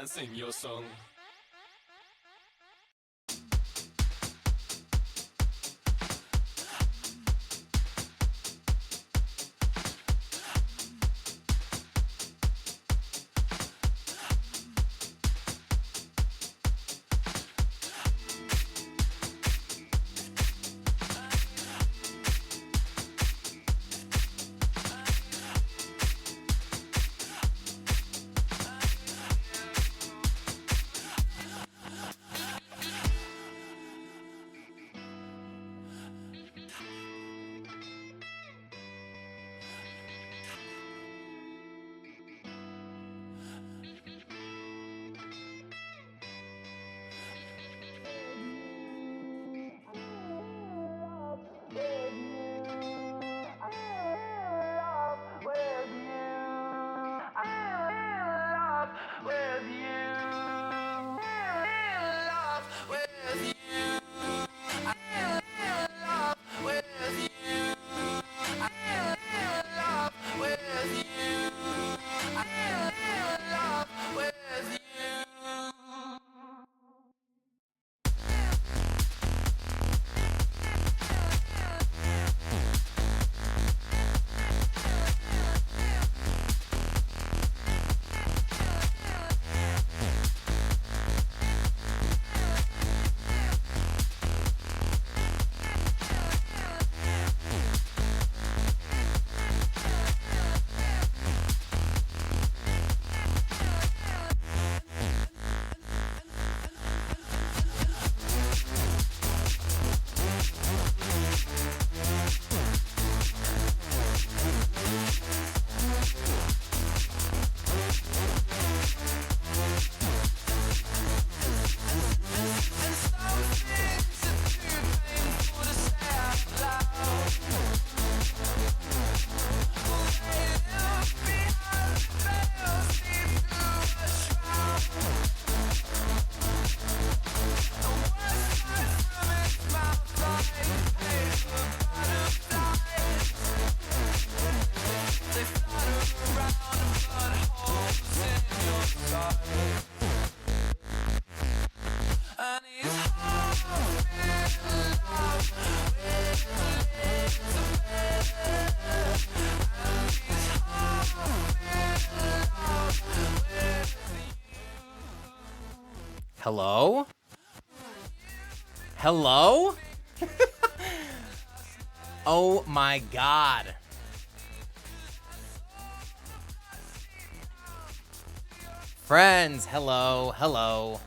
and sing your song. Hello? Hello? Oh my god. Friends, hello, hello.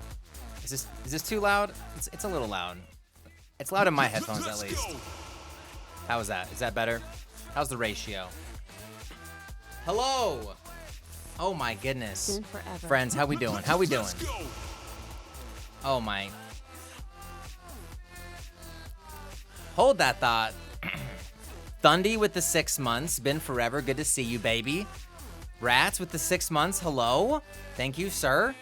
Is this too loud? It's a little loud. It's loud in my headphones at least. How is that? Is that better? How's the ratio? Hello. Oh my goodness. Friends, how we doing? How we doing? Oh my. Hold that thought. Thundy with the 6 months. Been forever. Good to see you, baby. Rats with the 6 months. Hello. Thank you, sir.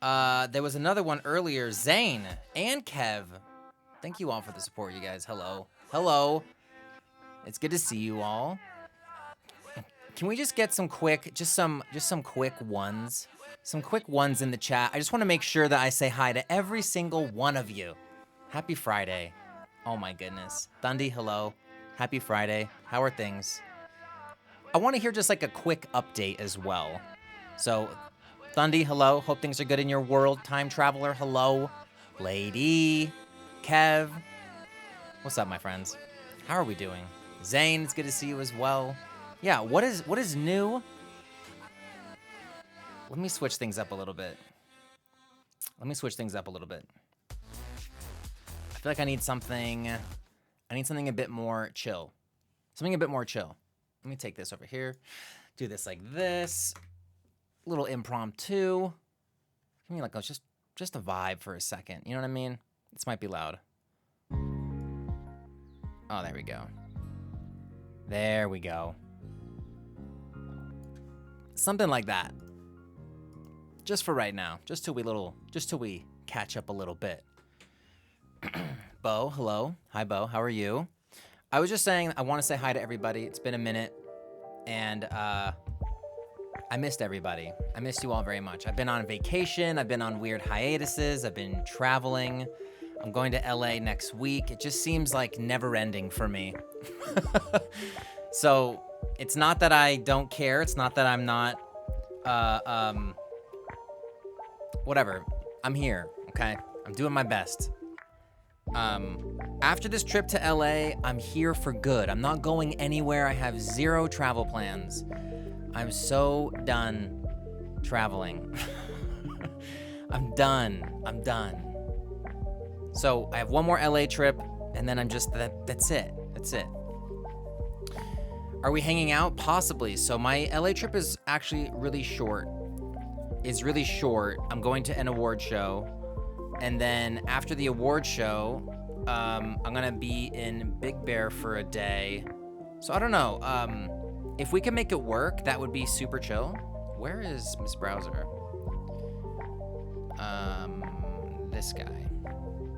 There was another one earlier. Zane and Kev. Thank you all for the support, you guys. Hello. Hello. It's good to see you all. Can we just get some quick, just some quick ones? Some quick ones in the chat. I just want to make sure that I say hi to every single one of you. Happy Friday. Oh my goodness. Thundy, hello. Happy Friday. How are things? I want to hear just like a quick update as well. So, Thundy, hello. Hope things are good in your world. Time Traveler, hello. Lady, Kev. What's up, my friends? How are we doing? Zane, it's good to see you as well. Yeah, what is new? Let me switch things up a little bit. I feel like I need something a bit more chill. Something a bit more chill. Let me take this over here. Do this like this. A little impromptu. Give me like just a vibe for a second. You know what I mean? This might be loud. Oh, there we go. There we go. Something like that. Just for right now. Just till we catch up a little bit. Bo, hello. Hi, Bo. How are you? I was just saying I want to say hi to everybody. It's been a minute. And I I missed everybody. I missed you all very much. I've been on vacation. I've been on weird hiatuses. I've been traveling. I'm going to LA next week. It just seems like never ending for me. So it's not that I don't care. It's not that I'm not, whatever. I'm here, okay? I'm doing my best. After this trip to LA, I'm here for good. I'm not going anywhere. I have 0 travel plans. I'm so done traveling. I'm done. So I have one more LA trip, and then I'm just, that's it. Are we hanging out? Possibly. So my LA trip is actually really short. I'm going to an award show. And then after the award show, I'm gonna be in Big Bear for a day. So I don't know. If we can make it work, that would be super chill. Where is Miss Browser? This guy.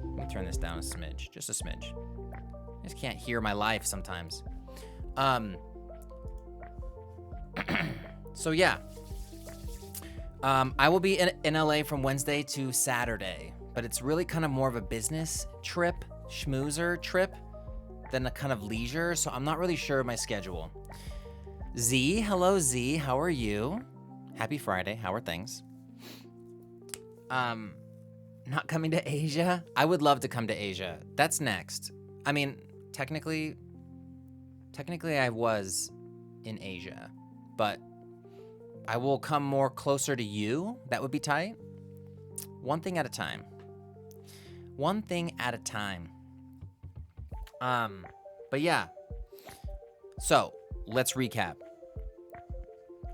Let me turn this down a smidge, just a smidge. I just can't hear my life sometimes. So yeah. I will be in LA from Wednesday to Saturday, but it's really kind of more of a business trip, schmoozer trip, than a kind of leisure, so I'm not really sure of my schedule. Z, hello Z, how are you? Happy Friday, how are things? Not coming to Asia? I would love to come to Asia. That's next. I mean, technically I was in Asia, but I will come more closer to you. That would be tight. One thing at a time. But yeah. So, let's recap.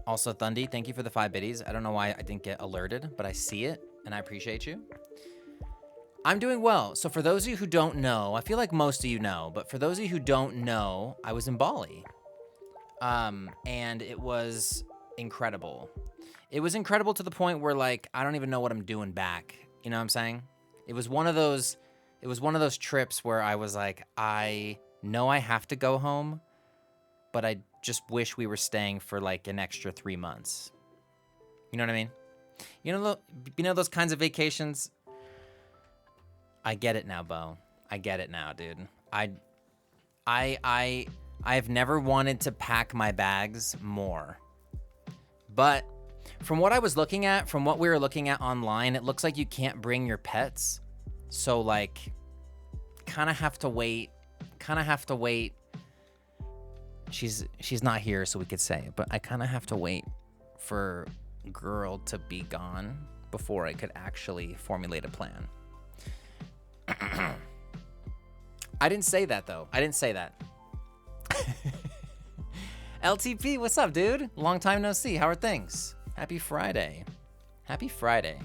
Also, Thundy, thank you for the 5 biddies. I don't know why I didn't get alerted, but I see it, and I appreciate you. I'm doing well. So for those of you who don't know, I feel like most of you know, but for those of you who don't know, I was in Bali. And it was incredible. It was incredible to the point where, like, I don't even know what I'm doing back. You know what I'm saying? It was one of those trips where I was like, I know I have to go home, but I just wish we were staying for like an extra 3 months. You know what I mean? You know those kinds of vacations? I get it now, Bo. I get it now, dude. I've never wanted to pack my bags more. But from what I was looking at, from what we were looking at online, it looks like you can't bring your pets. So like, kind of have to wait. She's not here, so we could say it, but I kind of have to wait for girl to be gone before I could actually formulate a plan. I didn't say that, though. I didn't say that. LTP, what's up, dude? Long time no see. How are things? Happy Friday. Happy Friday.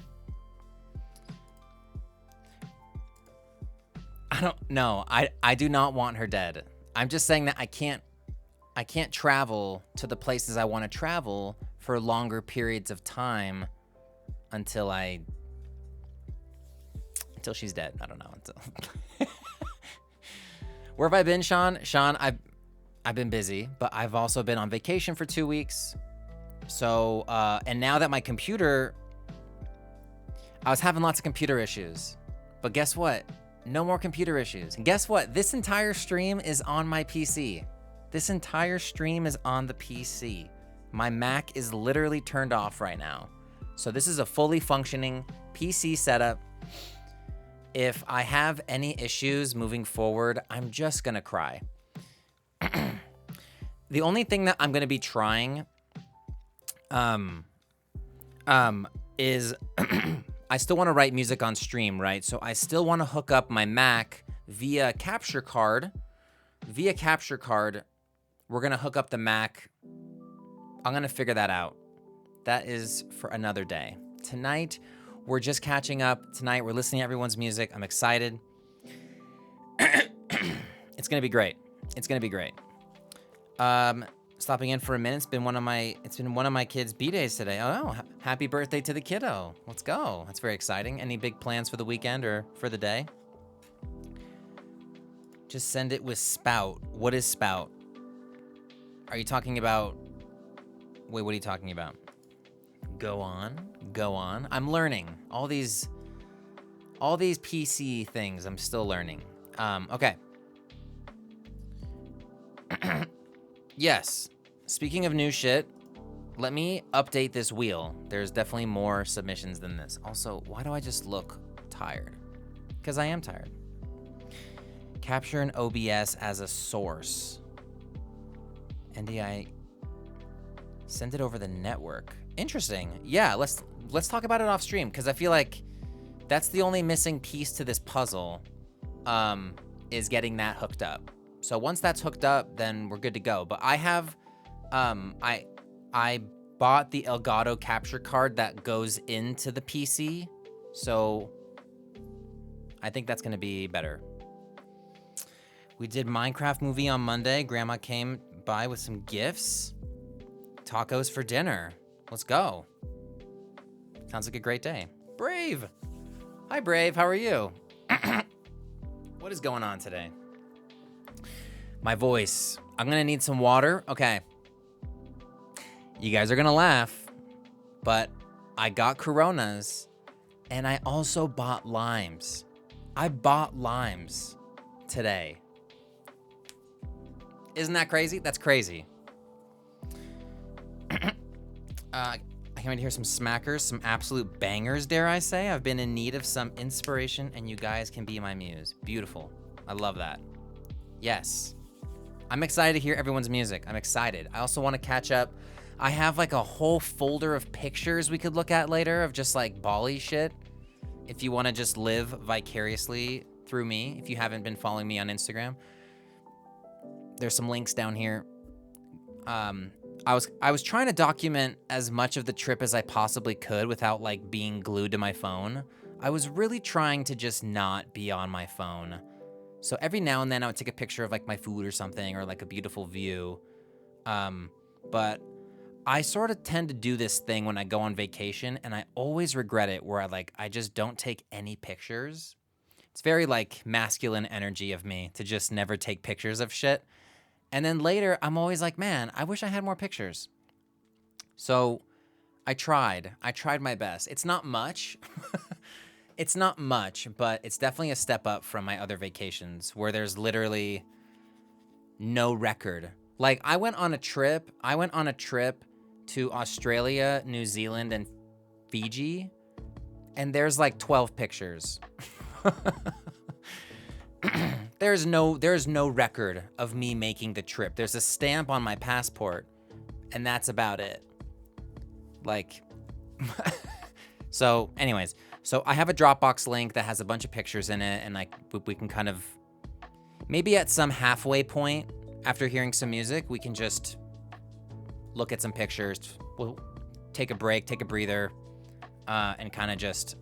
I don't know. I do not want her dead. I'm just saying that I can't travel to the places I want to travel for longer periods of time until she's dead. I don't know. Where have I been, Sean? Sean, I've been busy, but I've also been on vacation for 2 weeks. So, and now that my computer, I was having lots of computer issues, but guess what? No more computer issues. And guess what? This entire stream is on my PC. This entire stream is on the PC. My Mac is literally turned off right now. So this is a fully functioning PC setup. If I have any issues moving forward, I'm just gonna cry. The only thing that I'm gonna be trying is I still want to write music on stream, right? So I still want to hook up my Mac via capture card. Via capture card, we're gonna hook up the Mac. I'm gonna figure that out. That is for another day. Tonight, we're just catching up. Tonight, we're listening to everyone's music. I'm excited. It's gonna be great. It's gonna be great. Stopping in for a minute. It's been one of my kids' B-days today. Oh, happy birthday to the kiddo. Let's go. That's very exciting. Any big plans for the weekend or for the day? Just send it with Spout. What is Spout? Are you talking about... Wait, what are you talking about? Go on. I'm learning. All these PC things, I'm still learning. Okay. Yes. Speaking of new shit, let me update this wheel. There's definitely more submissions than this. Also, why do I just look tired? Because I am tired. Capture an OBS as a source. NDI. Send it over the network. Interesting. Yeah, let's talk about it off stream, because I feel like that's the only missing piece to this puzzle, is getting that hooked up. So once that's hooked up, then we're good to go. But I have, I bought the Elgato capture card that goes into the PC, so I think that's gonna be better. We did Minecraft movie on Monday. Grandma came by with some gifts. Tacos for dinner. Let's go. Sounds like a great day. Brave. Hi, Brave. How are you? What is going on today? My voice. I'm going to need some water. Okay. You guys are going to laugh, but I got Coronas, and I also bought limes. I bought limes today. Isn't that crazy? That's crazy. I can't wait to hear some smackers, some absolute bangers, dare I say. I've been in need of some inspiration, and you guys can be my muse. Beautiful. I love that. Yes. I'm excited to hear everyone's music. I'm excited. I also want to catch up. I have like a whole folder of pictures we could look at later of just like Bali shit. If you want to just live vicariously through me, if you haven't been following me on Instagram, there's some links down here. I was trying to document as much of the trip as I possibly could without like being glued to my phone. I was really trying to just not be on my phone. So every now and then I would take a picture of like my food or something, or like a beautiful view. But I sort of tend to do this thing when I go on vacation, and I always regret it, where I just don't take any pictures. It's very like masculine energy of me to just never take pictures of shit. And then later, I'm always like, man, I wish I had more pictures. So I tried my best. It's not much. It's not much, but it's definitely a step up from my other vacations where there's literally no record. Like I went on a trip to Australia, New Zealand, and Fiji, and there's like 12 pictures. There's no record of me making the trip. There's a stamp on my passport, and that's about it. Like, so anyways, so I have a Dropbox link that has a bunch of pictures in it, and like we can kind of, maybe at some halfway point after hearing some music, we can just look at some pictures. We'll take a break, take a breather, and kind of just,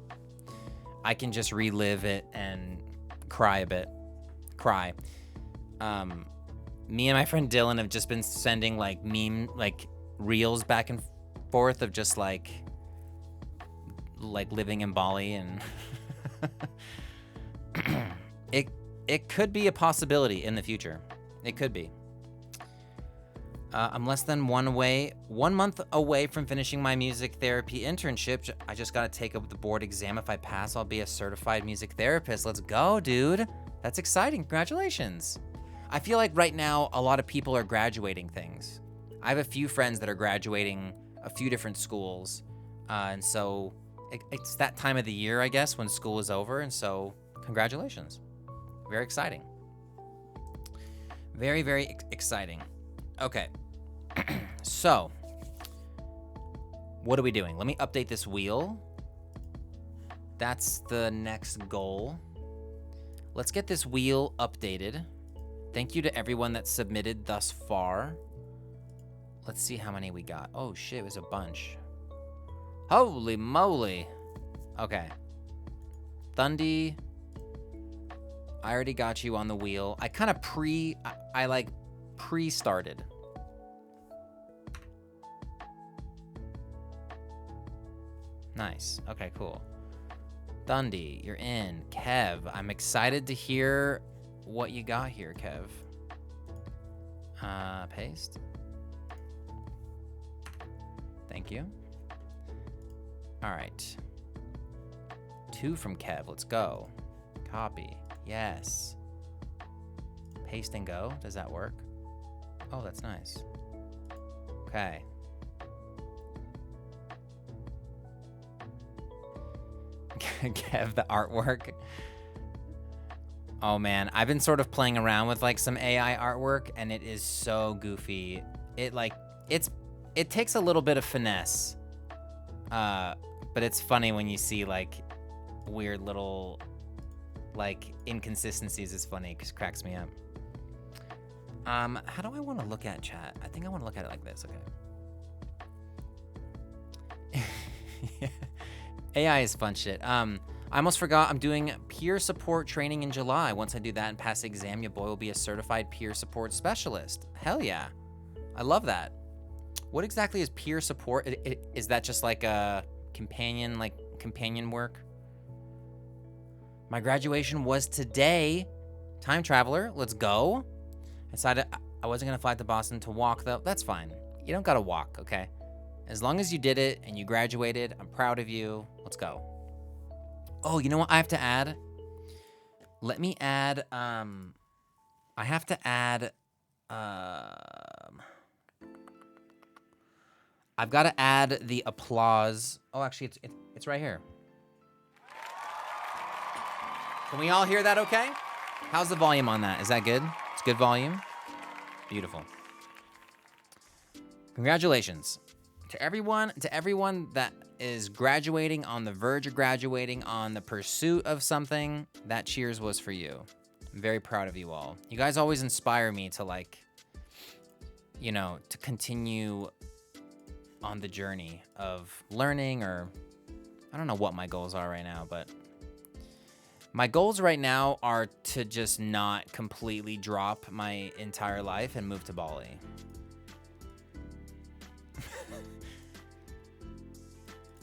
I can just relive it and cry a bit. Me and my friend Dylan have just been sending like reels back and forth of just like living in Bali, and it could be a possibility in the future. It could be. I'm less than 1 month away from finishing my music therapy internship. I just gotta take up the board exam. If I pass, I'll be a certified music therapist. Let's go, dude. That's exciting. Congratulations. I feel like right now, a lot of people are graduating things. I have a few friends that are graduating a few different schools. And so it's that time of the year, I guess, when school is over. And so congratulations. Very exciting. Very, very exciting. Okay. So what are we doing? Let me update this wheel. That's the next goal. Let's get this wheel updated. Thank you to everyone that submitted thus far. Let's see how many we got. Oh shit, it was a bunch. Holy moly. Okay. Thundy, I already got you on the wheel. I kind of pre-started. Nice. Okay, cool. Thundy, you're in. Kev, I'm excited to hear what you got here, Kev. Paste. Thank you. All right. 2 from Kev. Let's go. Copy. Yes. Paste and go. Does that work? Oh, that's nice. Okay. Kev, the artwork. Oh man, I've been sort of playing around with like some AI artwork and it is so goofy. It takes a little bit of finesse. But it's funny when you see like weird little like inconsistencies. Is funny because it cracks me up. How do I want to look at chat? I think I want to look at it like this. Okay. Yeah. AI is fun shit. I almost forgot I'm doing peer support training in July. Once I do that and pass the exam, your boy will be a certified peer support specialist. Hell yeah. I love that. What exactly is peer support? Is that just like a companion work? My graduation was today. Time traveler, let's go. I decided I wasn't gonna fly to Boston to walk though. That's fine. You don't gotta walk, okay? As long as you did it and you graduated, I'm proud of you. Let's go. Oh, you know what I have to add? Let me add, I have to add, I've got to add the applause. Oh, actually, it's right here. Can we all hear that okay? How's the volume on that? Is that good? It's good volume? Beautiful. Congratulations. To everyone that is graduating, on the verge of graduating, on the pursuit of something, that cheers was for you. I'm very proud of you all. You guys always inspire me to like, you know, to continue on the journey of learning, or I don't know what my goals are right now, but my goals right now are to just not completely drop my entire life and move to Bali.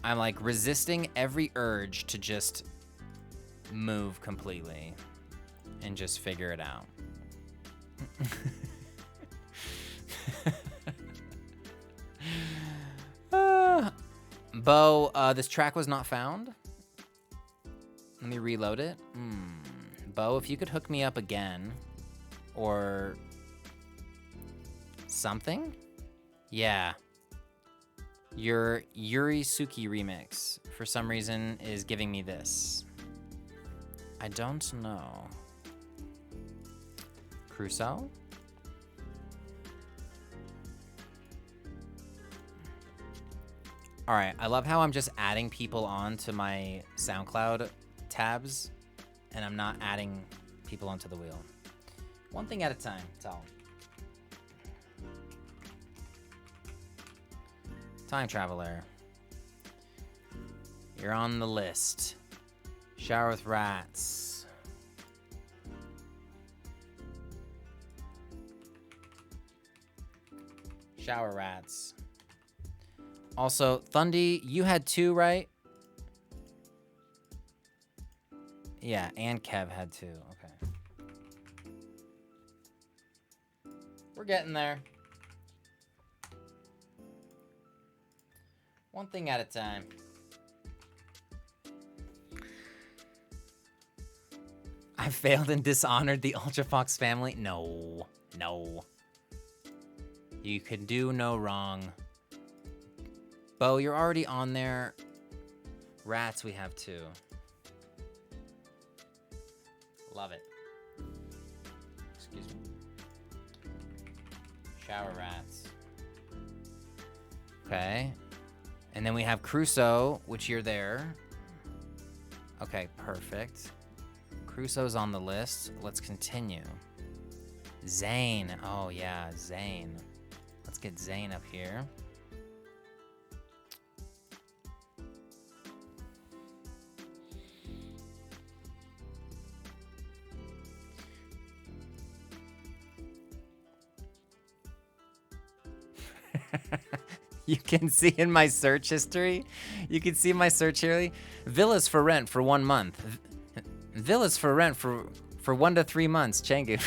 I'm like resisting every urge to just move completely and just figure it out. Bo, this track was not found. Let me reload it. Bo, if you could hook me up again or something. Yeah. Your Yuri Suki remix, for some reason, is giving me this. I don't know. Crusoe? All right, I love how I'm just adding people on to my SoundCloud tabs, and I'm not adding people onto the wheel. One thing at a time, that's all. Time traveler. You're on the list. Shower with rats. Shower rats. Also, Thundy, you had 2, right? Yeah, and Kev had 2. Okay. We're getting there. One thing at a time. I failed and dishonored the Ultra Fox family? No. No. You can do no wrong. Bo, you're already on there. Rats, we have 2. Love it. Excuse me. Shower rats. Okay. And then we have Crusoe, which you're there. Okay, perfect. Crusoe's on the list. Let's continue. Zane. Oh, yeah, Zane. Let's get Zane up here. You can see in my search history. You can see my search history. Villas for rent for 1 month. Villas for rent for 1 to 3 months. Changu.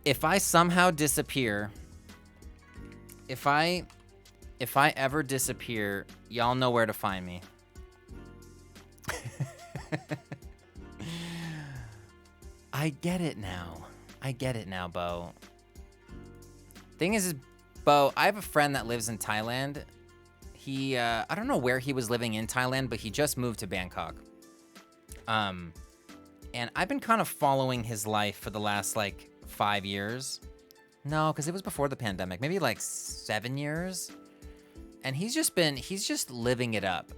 If I somehow disappear, if I If I ever disappear, y'all know where to find me. I get it now. I get it now, Bo. Thing is, Bo, I have a friend that lives in Thailand. He, I don't know where he was living in Thailand, but he just moved to Bangkok. And I've been kind of following his life for the last, like, 5 years. No, because it was before the pandemic. Maybe, like, 7 years. And he's just living it up.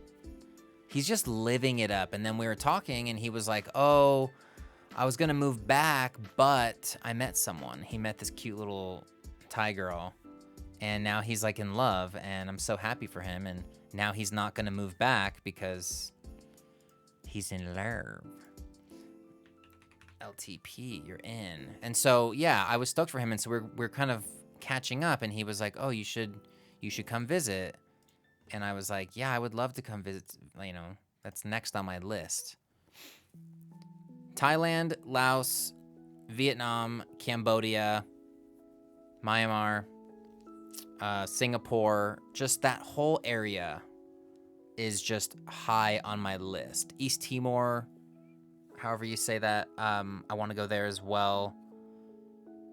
He's just living it up. And then we were talking, and he was like, oh, I was going to move back, but I met someone. He met this cute little Thai girl. And now he's, like, in love, and I'm so happy for him. And now he's not going to move back because he's in love. LTP, you're in. And so, yeah, I was stoked for him. And so we're kind of catching up. And he was like, oh, you should come visit. And I was like, yeah, I would love to come visit. You know, that's next on my list. Thailand, Laos, Vietnam, Cambodia, Myanmar, Singapore, just that whole area is just high on my list. East Timor, however you say that, I want to go there as well.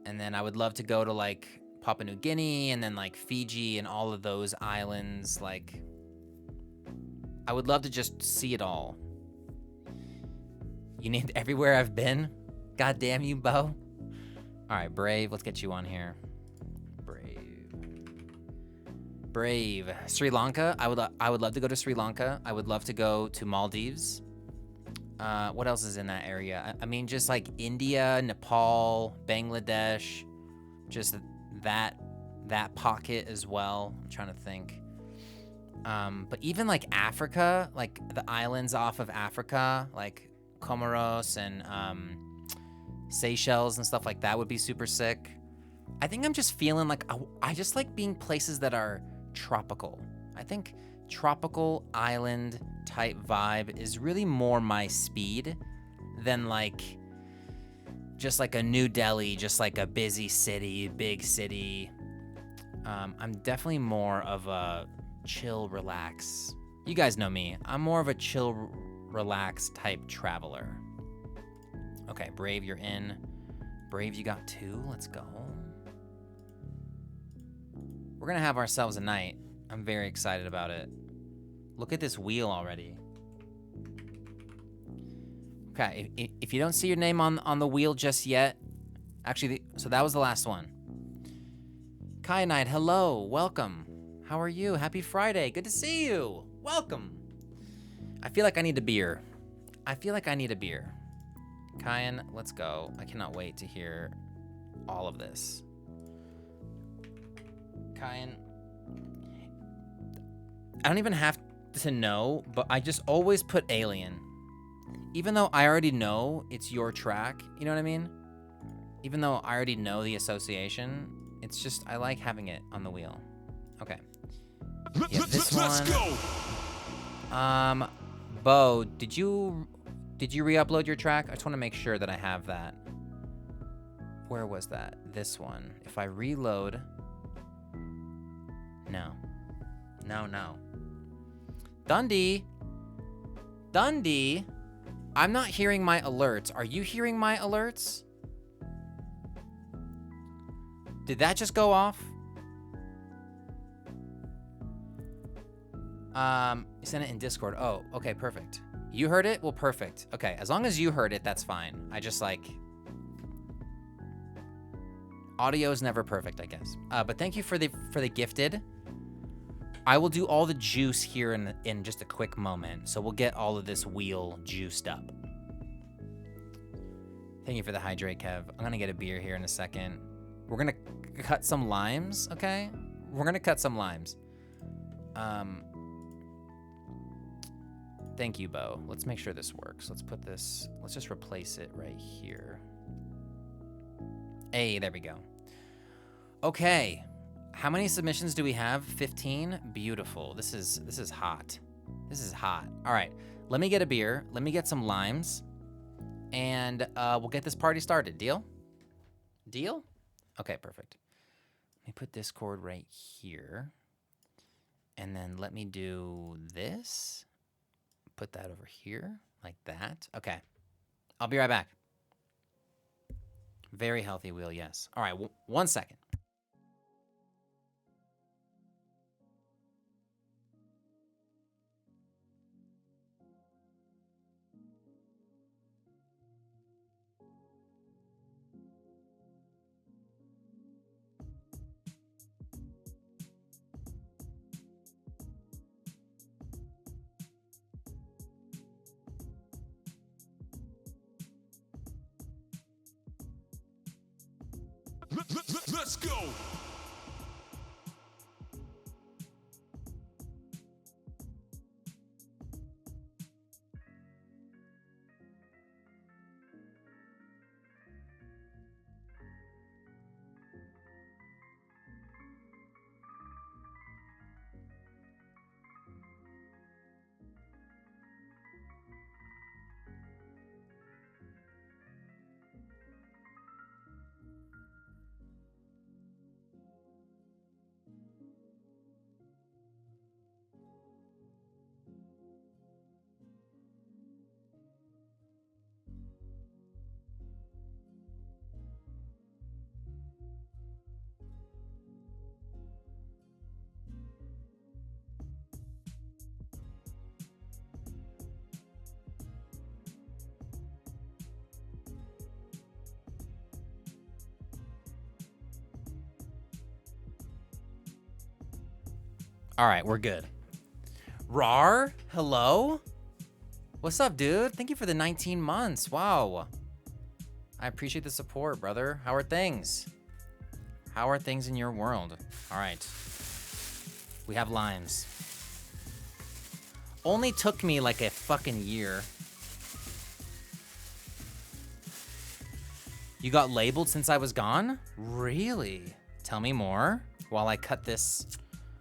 And then I would love to go to, like, Papua New Guinea and then, like, Fiji and all of those islands. Like, I would love to just see it all. You named everywhere I've been? God damn you, Bo. All right, Brave, let's get you on here. Brave. Sri Lanka. I would love to go to Sri Lanka. I would love to go to Maldives. What else is in that area? I mean, just like India, Nepal, Bangladesh, just that pocket as well. I'm trying to think. But even like Africa, like the islands off of Africa, like Comoros and Seychelles and stuff like that would be super sick. I think I'm just feeling like I just like being places that are tropical. I think tropical island type vibe is really more my speed than like just like a New Delhi, just like a busy city, big city. I'm definitely more of a chill, relax. You guys know me. I'm more of a chill, relax type traveler. Okay, Brave, you're in. Brave, you got 2. Let's go. We're gonna have ourselves a night. I'm very excited about it. Look at this wheel already. Okay, if you don't see your name on the wheel just yet, actually, so that was the last one. Kyanite, hello, welcome. How are you? Happy Friday, good to see you. Welcome. I feel like I need a beer. Kyan, let's go. I cannot wait to hear all of this. Kyan, I don't even have to know, but I just always put Alien. Even though I already know it's your track, you know what I mean? Even though I already know the association, it's just, I like having it on the wheel. Okay. Yeah, this one. Let's go! Bo, did you re-upload your track? I just want to make sure that I have that. Where was that? This one. If I reload... No. Dundee, I'm not hearing my alerts. Are you hearing my alerts? Did that just go off? Send it in Discord. Oh, okay, perfect. You heard it? Well, perfect. Okay, as long as you heard it, that's fine. I just like... Audio is never perfect, I guess. But thank you for the gifted. I will do all the juice here in just a quick moment. So we'll get all of this wheel juiced up. Thank you for the hydrate, Kev. I'm gonna get a beer here in a second. We're gonna cut some limes, okay? We're gonna cut some limes. Thank you, Bo. Let's make sure this works. Let's just replace it right here. Hey, there we go. Okay. How many submissions do we have? 15? Beautiful. This is hot. This is hot. All right. Let me get a beer. Let me get some limes. And we'll get this party started. Deal? Deal? Okay, perfect. Let me put Discord right here. And then let me do this. Put that over here like that. Okay. I'll be right back. Very healthy wheel, yes. All right, 1 second. Let's go. All right, we're good. Rar, hello? What's up, dude? Thank you for the 19 months. Wow. I appreciate the support, brother. How are things? How are things in your world? All right. We have limes. Only took me like a fucking year. You got labeled since I was gone? Really? Tell me more while I cut this.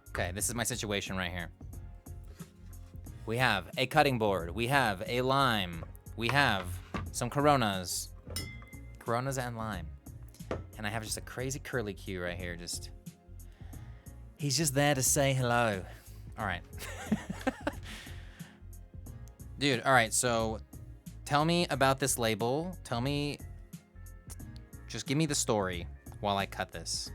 Okay, this is my situation right here. We have a cutting board. We have a lime. We have some Coronas. Coronas and lime. And I have just a crazy curly Q right here. He's just there to say hello. All right. Dude, all right, so tell me about this label. Just give me the story while I cut this.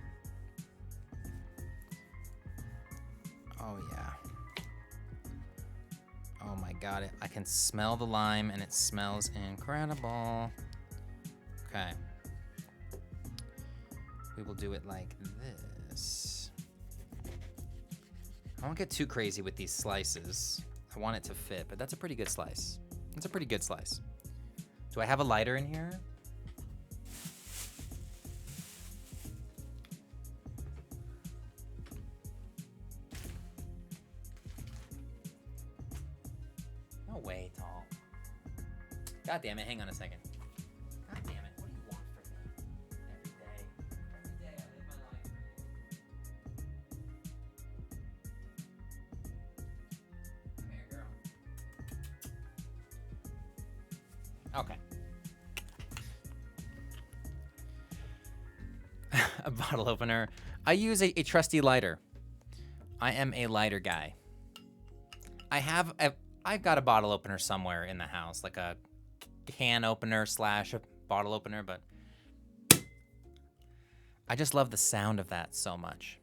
Oh, yeah. Oh, my God. I can smell the lime, and it smells incredible. Okay. We will do it like this. I won't get too crazy with these slices. I want it to fit, but that's a pretty good slice. That's a pretty good slice. Do I have a lighter in here? No way, Tall. God damn it, hang on a second. God damn it, what do you want from me? Every day. Every day I live my life. Come here, girl. Okay. A bottle opener. I use a trusty lighter. I am a lighter guy. I've got a bottle opener somewhere in the house, like a can opener / a bottle opener, but I just love the sound of that so much.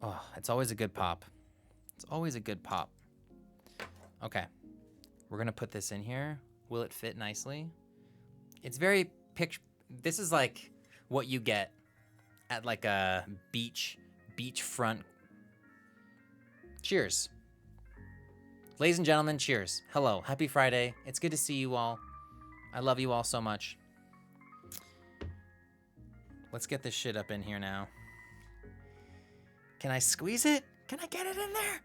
Oh, it's always a good pop. It's always a good pop. Okay. We're going to put this in here. Will it fit nicely? It's very this is like what you get at like a beachfront. Cheers. Ladies and gentlemen, cheers. Hello. Happy Friday. It's good to see you all. I love you all so much. Let's get this shit up in here now. Can I squeeze it? Can I get it in there?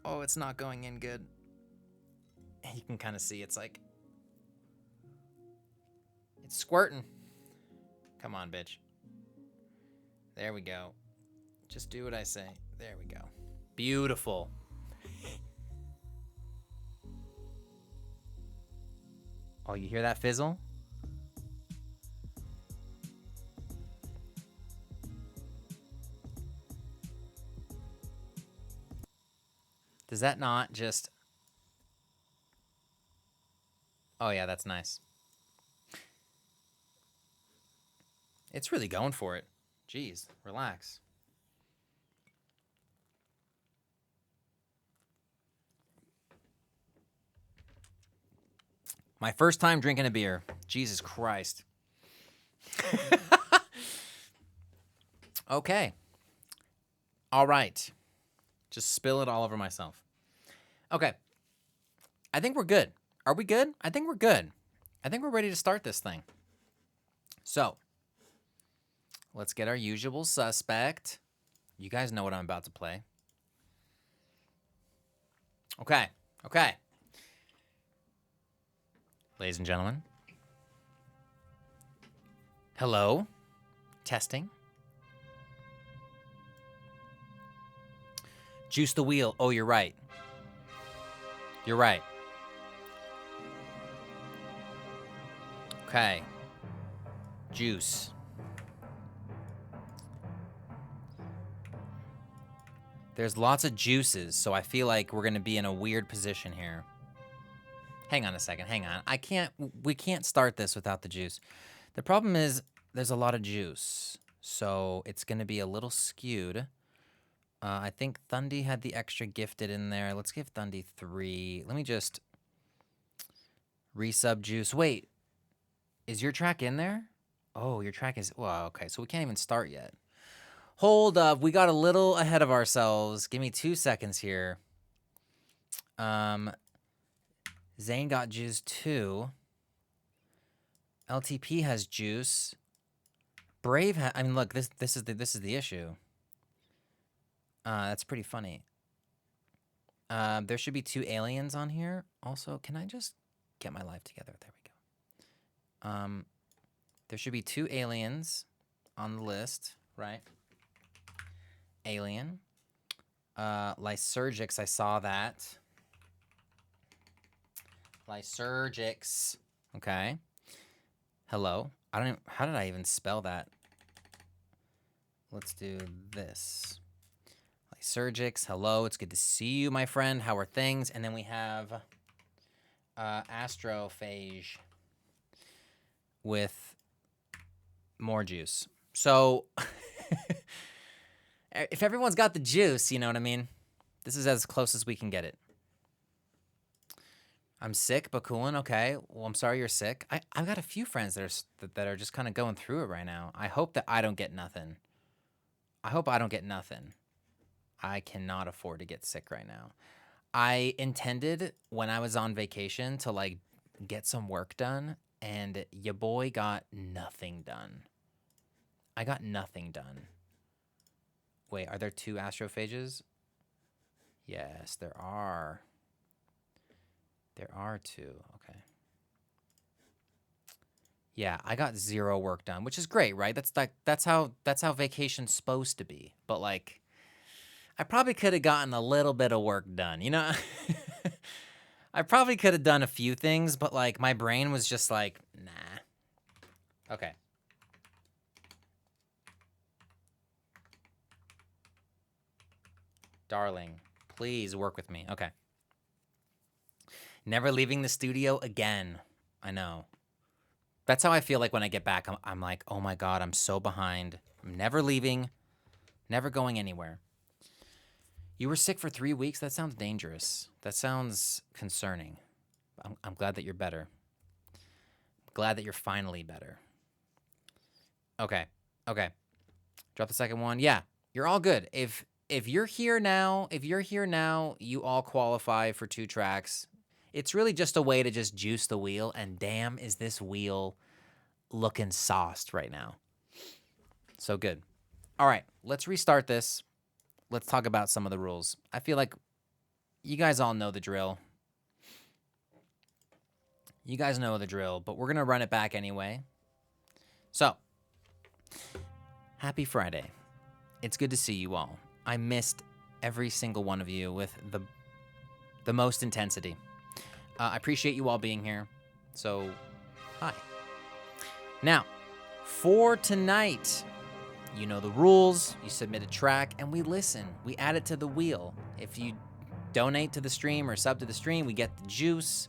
Oh, it's not going in good. You can kind of see it's like... It's squirting. Come on, bitch. There we go. Just do what I say. There we go. Beautiful. Oh, you hear that fizzle? Does that not just... Oh, yeah, that's nice. It's really going for it. Jeez, relax. My first time drinking a beer. Jesus Christ. Okay. All right. Just spill it all over myself. Okay. I think we're good. Are we good? I think we're good. I think we're ready to start this thing. So, let's get our usual suspect. You guys know what I'm about to play. Okay. Okay. Ladies and gentlemen. Hello. Testing. Juice the wheel. Oh, you're right. You're right. Okay. Juice. There's lots of juices, so I feel like we're going to be in a weird position here. Hang on a second. Hang on. We can't start this without the juice. The problem is there's a lot of juice, so it's going to be a little skewed. I think Thundy had the extra gifted in there. Let's give Thundy 3. Let me just resub juice. Wait, is your track in there? Oh, your track is... Well, okay, so we can't even start yet. Hold up. We got a little ahead of ourselves. Give me 2 seconds here. Zane got juice 2. LTP has juice. Brave I mean, look, this is the issue. That's pretty funny. There should be 2 aliens on here. Also, can I just get my life together? There we go. There should be 2 aliens on the list, right? Alien. Lysergix, I saw that. Lysergix. Okay. Hello. How did I even spell that? Let's do this. Lysergix, hello. It's good to see you, my friend. How are things? And then we have Astrophage with more juice. So, if everyone's got the juice, you know what I mean? This is as close as we can get it. I'm sick, but coolin'. Okay. Well, I'm sorry you're sick. I've got a few friends that are just kind of going through it right now. I hope that I don't get nothing. I hope I don't get nothing. I cannot afford to get sick right now. I intended when I was on vacation to like get some work done, and your boy got nothing done. I got nothing done. Wait, are there 2 astrophages? Yes, there are. There are 2. Okay. Yeah, I got 0 work done, which is great, right? That's how vacation's supposed to be. But like, I probably could have gotten a little bit of work done, you know? I probably could have done a few things, but like my brain was just like, nah. Okay. Darling, please work with me. Okay. Never leaving the studio again. I know. That's how I feel like when I get back. I'm like, oh my God, I'm so behind. I'm never leaving, never going anywhere. You were sick for 3 weeks? That sounds dangerous. That sounds concerning. I'm glad that you're better. I'm glad that you're finally better. Okay. Okay. Drop the second one. Yeah, you're all good. If you're here now, you all qualify for 2 tracks. It's really just a way to just juice the wheel, and damn, is this wheel looking sauced right now. So good. All right, let's restart this. Let's talk about some of the rules. I feel like you guys all know the drill. You guys know the drill, but we're going to run it back anyway. So, happy Friday. It's good to see you all. I missed every single one of you with the most intensity. I appreciate you all being here. So, hi. Now, for tonight, you know the rules. You submit a track, and we listen. We add it to the wheel. If you donate to the stream or sub to the stream, we get the juice.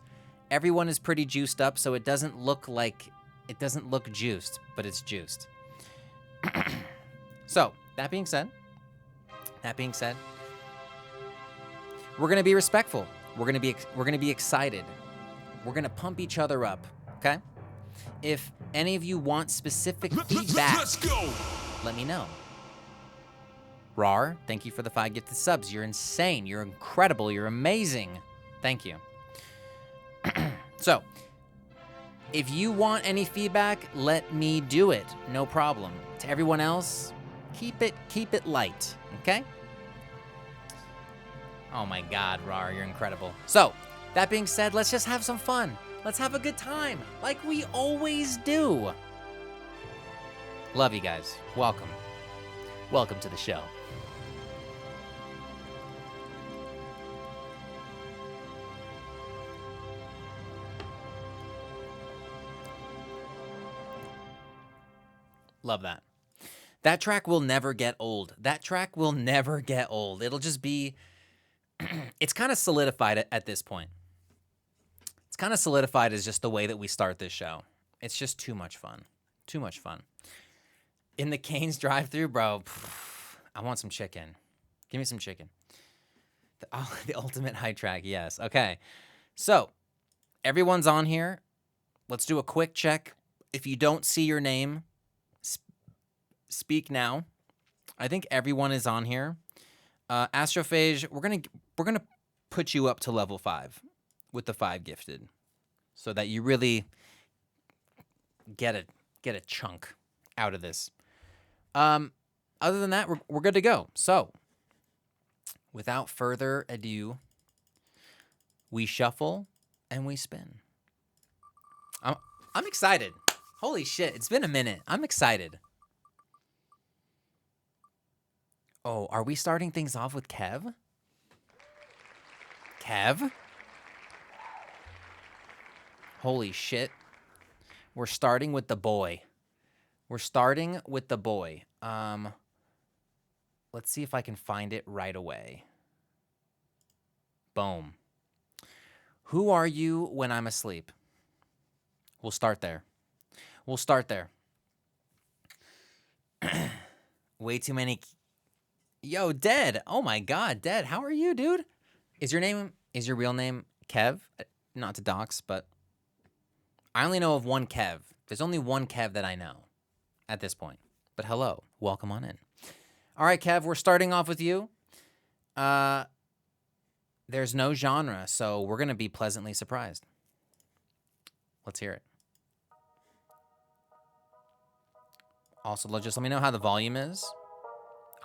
Everyone is pretty juiced up, so it doesn't look juiced, but it's juiced. So, that being said, we're gonna be respectful. We're gonna be excited. We're gonna pump each other up, okay? If any of you want specific feedback, Let's go. let me know. Rar, thank you for the 5 gifted subs. You're insane. You're incredible. You're amazing. Thank you. So, if you want any feedback, let me do it. No problem. To everyone else, keep it light, okay? Oh my God, Rar, you're incredible. So, that being said, let's just have some fun. Let's have a good time, like we always do. Love you guys. Welcome. Welcome to the show. Love that. That track will never get old. That track will never get old. It'll just be, it's kind of solidified at this point. It's kind of solidified as just the way that we start this show. It's just too much fun. Too much fun. In the Cane's drive-thru, bro, I want some chicken. Give me some chicken. The ultimate high track, yes. Okay. So, everyone's on here. Let's do a quick check. If you don't see your name, speak now. I think everyone is on here. Astrophage, we're gonna put you up to level 5 with the 5 gifted, so that you really get a chunk out of this. Other than that, we're good to go. So, without further ado, we shuffle and we spin. I'm excited. Holy shit, it's been a minute. I'm excited. Oh, are we starting things off with Kev? Kev? Holy shit. We're starting with the boy. Let's see if I can find it right away. Boom. Who are you when I'm asleep? We'll start there. Way too many... Yo, Dead. Oh my God, Dead. How are you, dude? Is your real name Kev? Not to dox, but I only know of one Kev. There's only one Kev that I know at this point. But hello, welcome on in. All right, Kev, we're starting off with you. There's no genre, so we're going to be pleasantly surprised. Let's hear it. Also, just let me know how the volume is.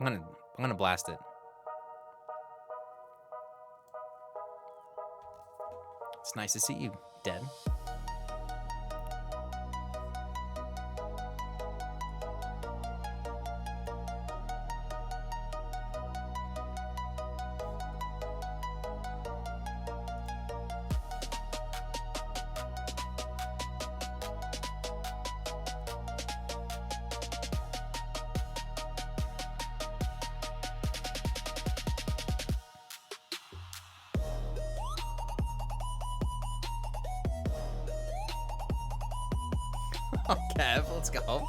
I'm gonna blast it. It's nice to see you, Dead. Kev, let's go.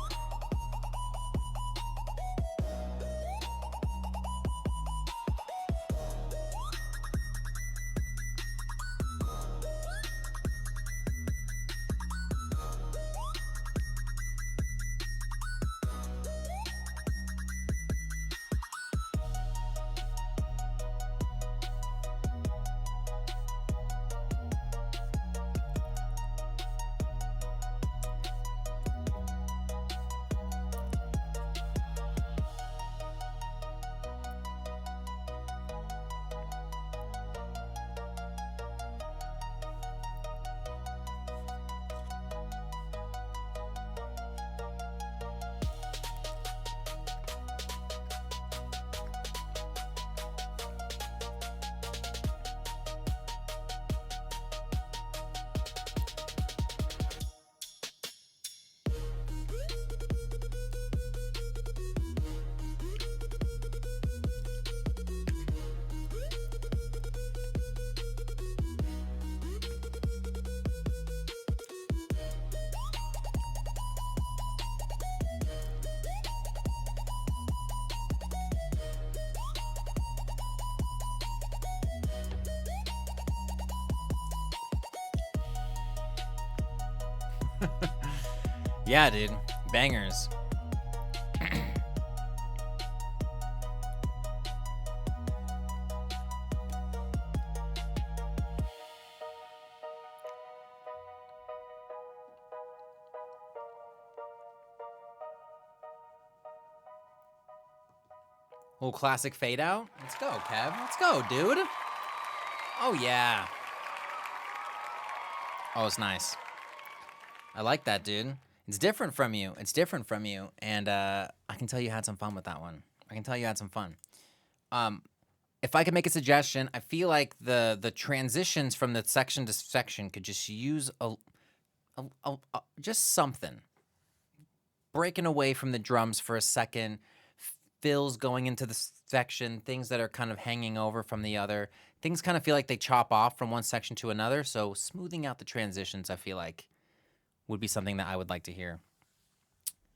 Yeah, dude. Bangers. Little classic fade out. Let's go, Kev. Let's go, dude. Oh, yeah. Oh, it's nice. I like that, dude. It's different from you. It's different from you. And I can tell you had some fun with that one. I can tell you had some fun. If I could make a suggestion, I feel like the transitions from the section to section could just use just something. Breaking away from the drums for a second, fills going into the section, things that are kind of hanging over from the other. Things kind of feel like they chop off from one section to another, so smoothing out the transitions, I feel like, would be something that I would like to hear.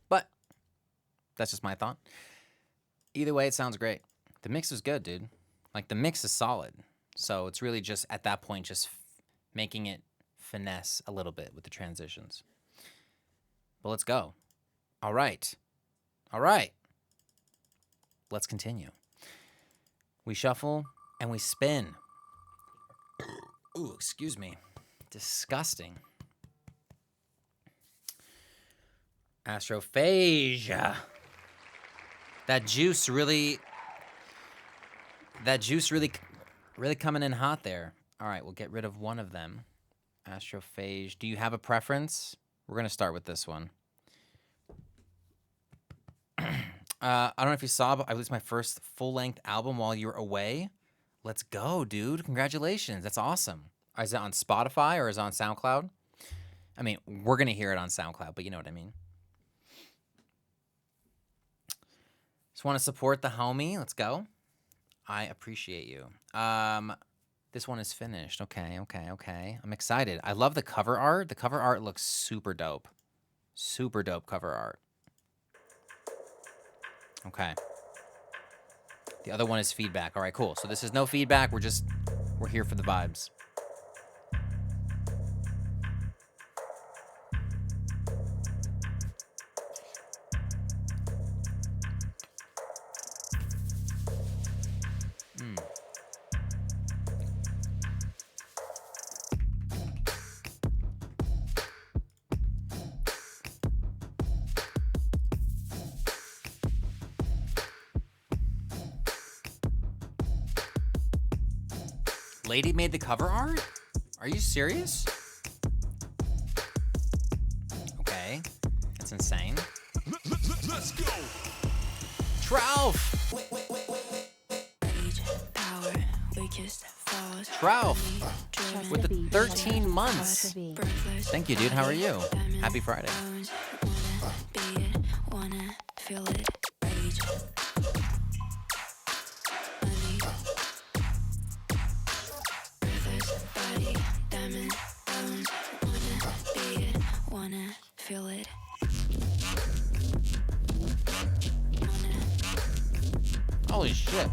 But that's just my thought. Either way, it sounds great. The mix is good, dude. Like, the mix is solid. So it's really just, at that point, just making it finesse a little bit with the transitions. But let's go. All right. All right. Let's continue. We shuffle and we spin. Ooh, excuse me. Disgusting. Astrophagia. That juice really coming in hot there. All right, we'll get rid of one of them. Astrophage. Do you have a preference? We're going to start with this one. I don't know if you saw, but I released my first full-length album while you were away. Let's go, dude. Congratulations. That's awesome. Is it on Spotify or is it on SoundCloud? I mean, we're going to hear it on SoundCloud, but you know what I mean. Just want to support the homie. Let's go. I appreciate you. This one is finished. Okay. I'm excited. I love the cover art. The cover art looks super dope. Super dope cover art. Okay. The other one is feedback. All right, cool. So this is no feedback. We're here for the vibes. Lady made the cover art? Are you serious? Okay. That's insane. Let's go. Trouf! Trouf with the 13 months. Thank you, dude. How are you? Happy Friday. Holy shit.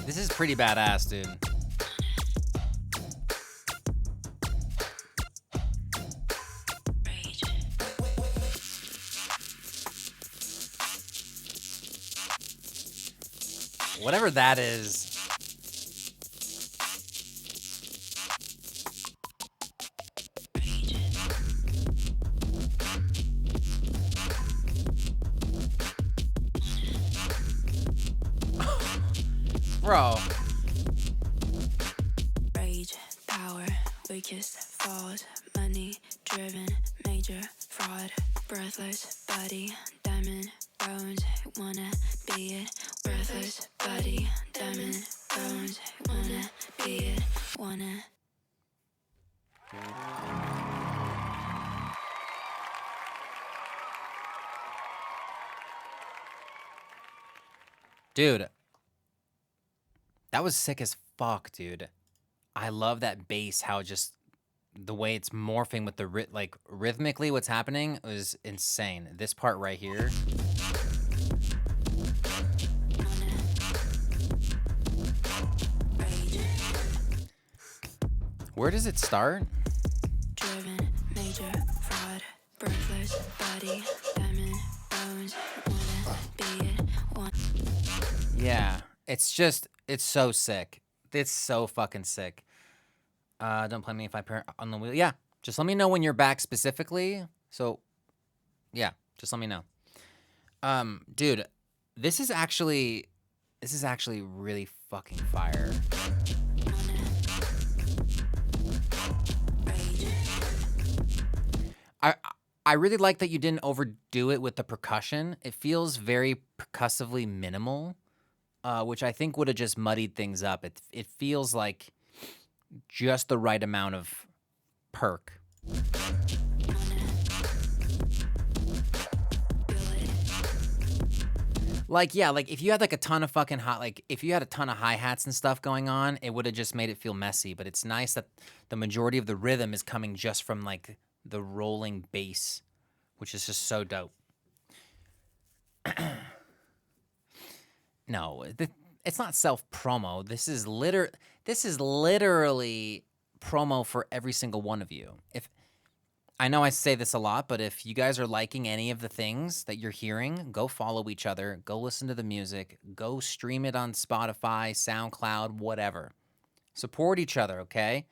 This is pretty badass, dude. Whatever that is. Bro. Rage, power, weakest, falls, money, driven, major, fraud, breathless, body, diamond, bones, wanna be it, breathless, body, diamond, bones, wanna be it, wanna. Dude, that was sick as fuck, dude. I love that bass, how just the way it's morphing with the like rhythmically what's happening is insane. This part right here. Where does it start? Driven, major, fraud, breathless, body, diamond, bones, wanna be it, want. Yeah, it's just, it's so sick. It's so fucking sick. Don't play me if I parent on the wheel. Yeah, just let me know when you're back specifically. So, yeah, just let me know. Dude, this is actually really fucking fire. I really like that you didn't overdo it with the percussion. It feels very percussively minimal, which I think would have just muddied things up. It feels like just the right amount of perk. Like, yeah, like if you had like a ton of fucking if you had a ton of hi-hats and stuff going on, it would have just made it feel messy. But it's nice that the majority of the rhythm is coming just from like the rolling bass, which is just so dope. No, it's not self-promo. This is literally promo for every single one of you. If I know I say this a lot, but if you guys are liking any of the things that you're hearing, go follow each other, go listen to the music, go stream it on Spotify, SoundCloud, whatever. Support each other, okay?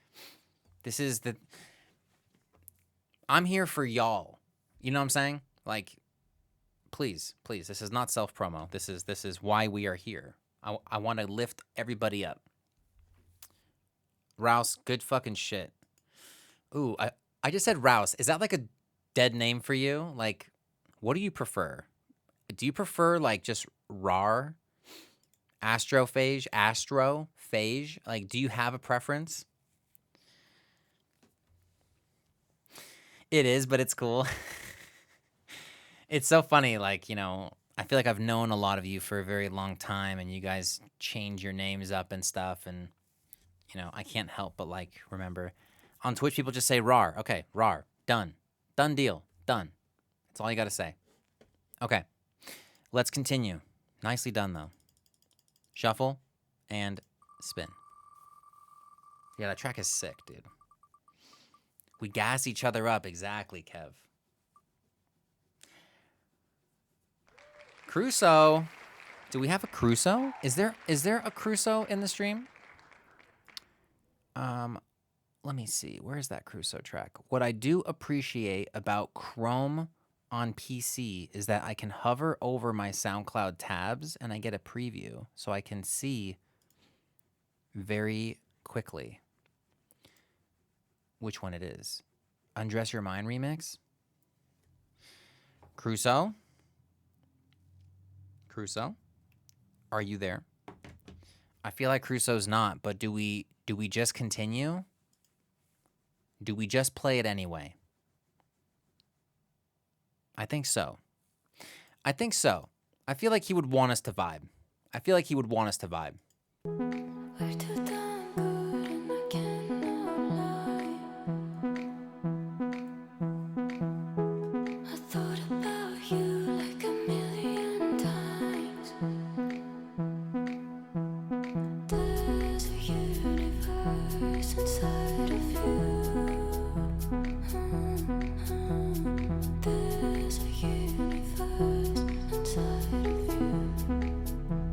I'm here for y'all. You know what I'm saying? Like, please, this is not self-promo. This is why we are here. I want to lift everybody up. Rouse, good fucking shit. Ooh, I just said Rouse. Is that like a dead name for you? Like, what do you prefer? Do you prefer like just RAR? Astrophage? Astrophage? Like, do you have a preference? It is, but it's cool. It's so funny, like, you know, I feel like I've known a lot of you for a very long time, and you guys change your names up and stuff, and, you know, I can't help but, like, remember. On Twitch, people just say RAR. Okay, RAR. Done. Done deal. Done. That's all you got to say. Okay. Let's continue. Nicely done, though. Shuffle and spin. Yeah, that track is sick, dude. We gas each other up. Exactly, Kev. Crusoe. Do we have a Crusoe? Is there a Crusoe in the stream? Let me see. Where is that Crusoe track? What I do appreciate about Chrome on PC is that I can hover over my SoundCloud tabs and I get a preview, so I can see very quickly which one it is. Undress Your Mind remix. Crusoe? Crusoe? Are you there? I feel like Crusoe's not, but do we just continue? Do we just play it anyway? I think so. I think so. I feel like he would want us to vibe. I feel like he would want us to vibe. We're too damn good and I cannot lie. I thought about you like a million times. There's a universe inside of you. There's a universe inside of you.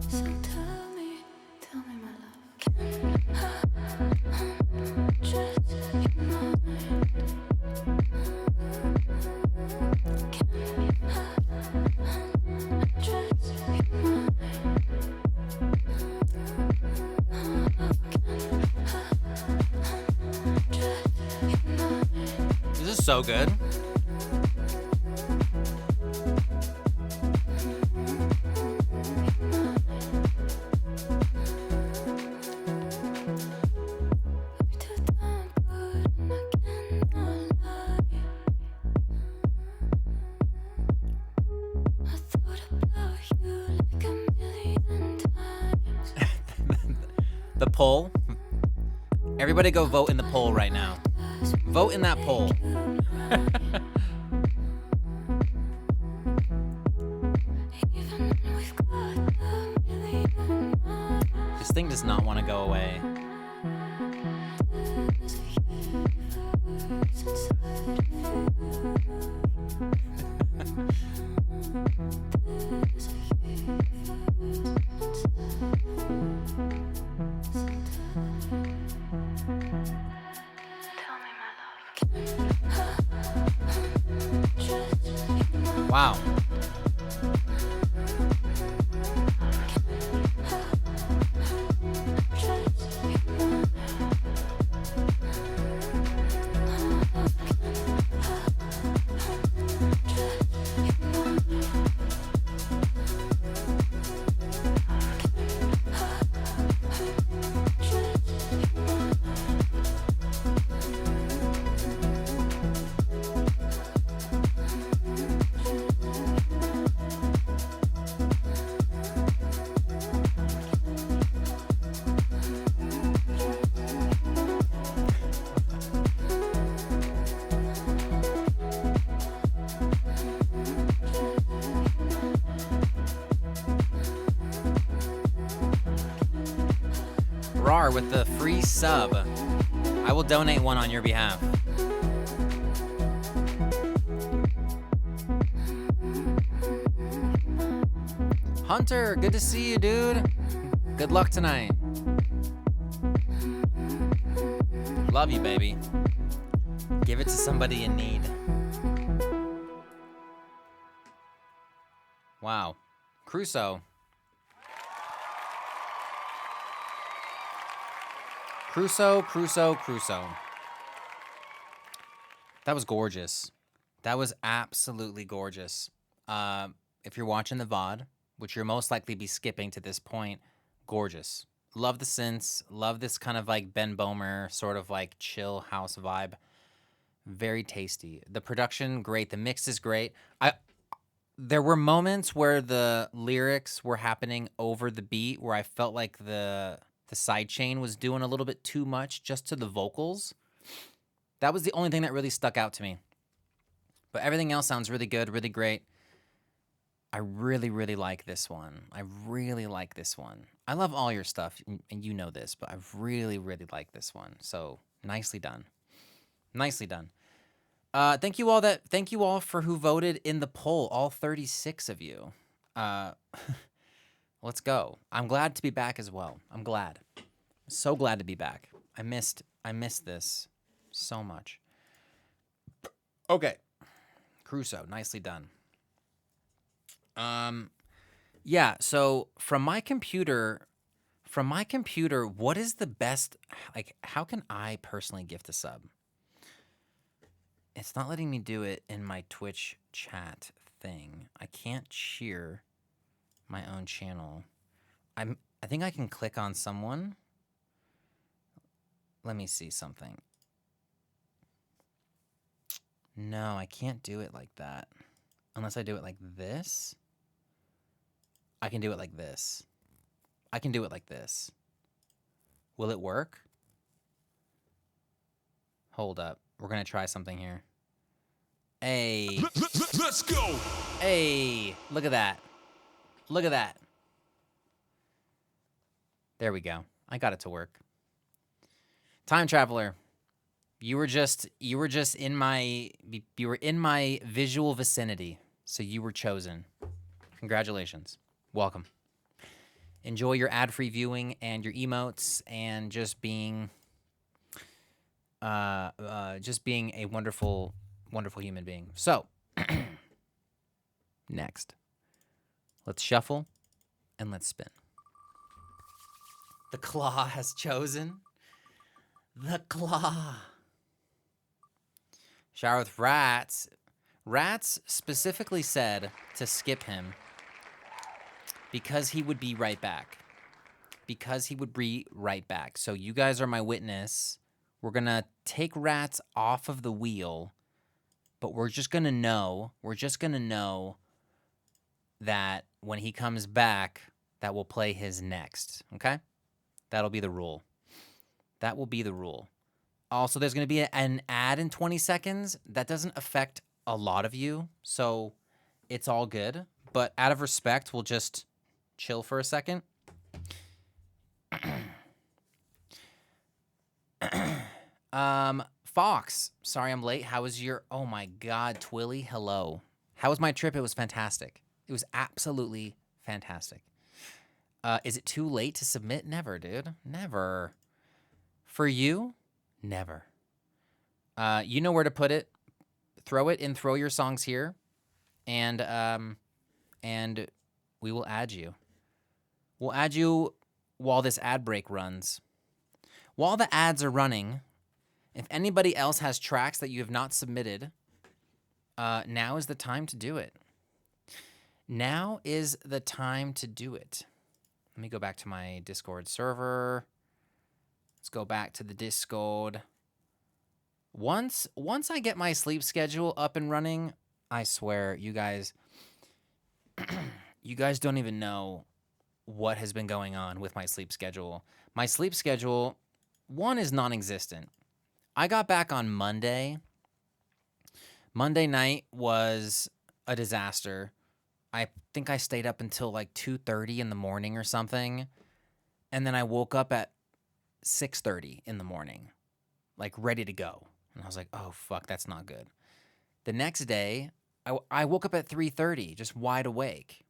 So tell me my love. Can I undress your mind? Can I undress your mind? This is so good. I thought about you like a million times. The poll. Everybody go vote in the poll right now. Vote in that poll. This thing does not want to go away. Wow. Rar with the free sub. I will donate one on your behalf. Hunter, good to see you, dude. Good luck tonight. Love you, baby. Give it to somebody in need. Wow. Crusoe. Crusoe. That was gorgeous. That was absolutely gorgeous. If you're watching the VOD, which you'll most likely be skipping to this point, gorgeous. Love the synths. Love this kind of like Ben Bomer sort of like chill house vibe. Very tasty. The production, great. The mix is great. There were moments where the lyrics were happening over the beat where I felt like the sidechain was doing a little bit too much just to the vocals. That was the only thing that really stuck out to me. But everything else sounds really good, really great. I really, really like this one. I love all your stuff, and you know this, but I really, really like this one. So nicely done. Nicely done. Thank you all for who voted in the poll, all 36 of you. Let's go. I'm glad to be back as well. I'm glad. So glad to be back. I missed this so much. Okay. Crusoe, nicely done. Yeah, so from my computer, what is the best, like, how can I personally gift a sub? It's not letting me do it in my Twitch chat thing. I can't cheer my own channel. I think I can click on someone. Let me see something. No, I can't do it like that. Unless I do it like this. I can do it like this. I can do it like this. Will it work? Hold up. We're going to try something here. Hey. Let's go. Hey. Look at that. Look at that. There we go. I got it to work. Time traveler. You were in my visual vicinity, so you were chosen. Congratulations. Welcome. Enjoy your ad-free viewing and your emotes and just being a wonderful, wonderful human being. So, next. Let's shuffle and let's spin. The claw has chosen. The claw. Shower with Rats. Rats specifically said to skip him because he would be right back. So you guys are my witness. We're going to take Rats off of the wheel, but we're just going to know that when he comes back, that we'll play his next, okay? That'll be the rule. That will be the rule. Also, there's going to be an ad in 20 seconds. That doesn't affect a lot of you, so it's all good. But out of respect, we'll just chill for a second. Fox, sorry I'm late. How was your, oh my God, Twilly, hello. How was my trip? It was fantastic. It was absolutely fantastic. Is it too late to submit? Never, dude. Never. For you? Never. You know where to put it. Throw it in Throw Your Songs Here, and we will add you. We'll add you while this ad break runs. While the ads are running, if anybody else has tracks that you have not submitted, now is the time to do it. Now is the time to do it. Let me go back to my Discord server. Let's go back to the Discord. Once I get my sleep schedule up and running, I swear, you guys don't even know what has been going on with my sleep schedule. My sleep schedule, one, is non-existent. I got back on Monday. Monday night was a disaster. I think I stayed up until like 2:30 in the morning or something. And then I woke up at 6:30 in the morning, like ready to go. And I was like, oh, fuck, that's not good. The next day, I woke up at 3:30, just wide awake.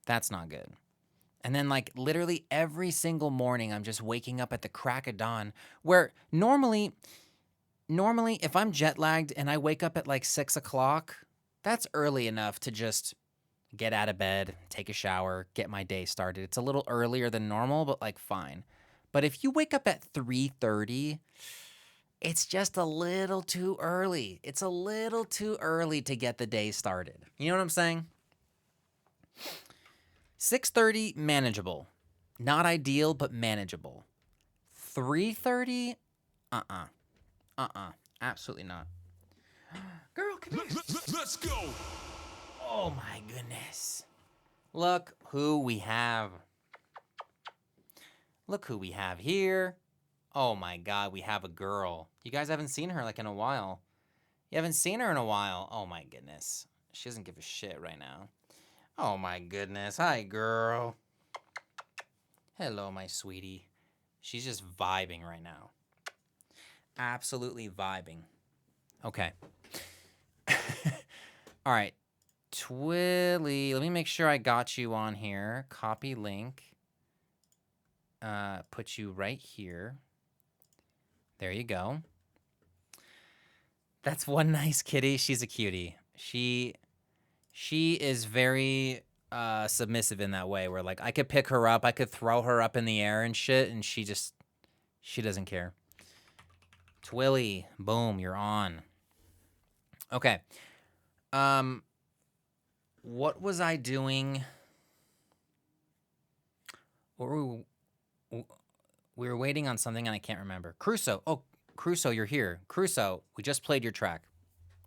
That's not good. And then, like, literally every single morning, I'm just waking up at the crack of dawn, where normally, if I'm jet lagged and I wake up at like 6 o'clock, that's early enough to just get out of bed, take a shower, get my day started. It's a little earlier than normal, but like fine. But if you wake up at 3:30, it's just a little too early. It's a little too early to get the day started. You know what I'm saying? 6:30, manageable. Not ideal, but manageable. 3:30, absolutely not. Girl, come here. Let's go. Oh my goodness. Look who we have. Look who we have here. Oh my God, we have a girl. You guys haven't seen her like in a while. You haven't seen her in a while. Oh my goodness. She doesn't give a shit right now. Oh my goodness. Hi, girl. Hello, my sweetie. She's just vibing right now. Absolutely vibing. Okay. All right. Twilly, let me make sure I got you on here. Copy link. Put you right here. There you go. That's one nice kitty. She's a cutie. She is very submissive in that way, where like I could pick her up, I could throw her up in the air and shit, and she doesn't care. Twilly, boom, you're on. Okay. What was I doing? What were we were waiting on something and I can't remember. Crusoe. Oh, Crusoe, you're here. Crusoe, we just played your track.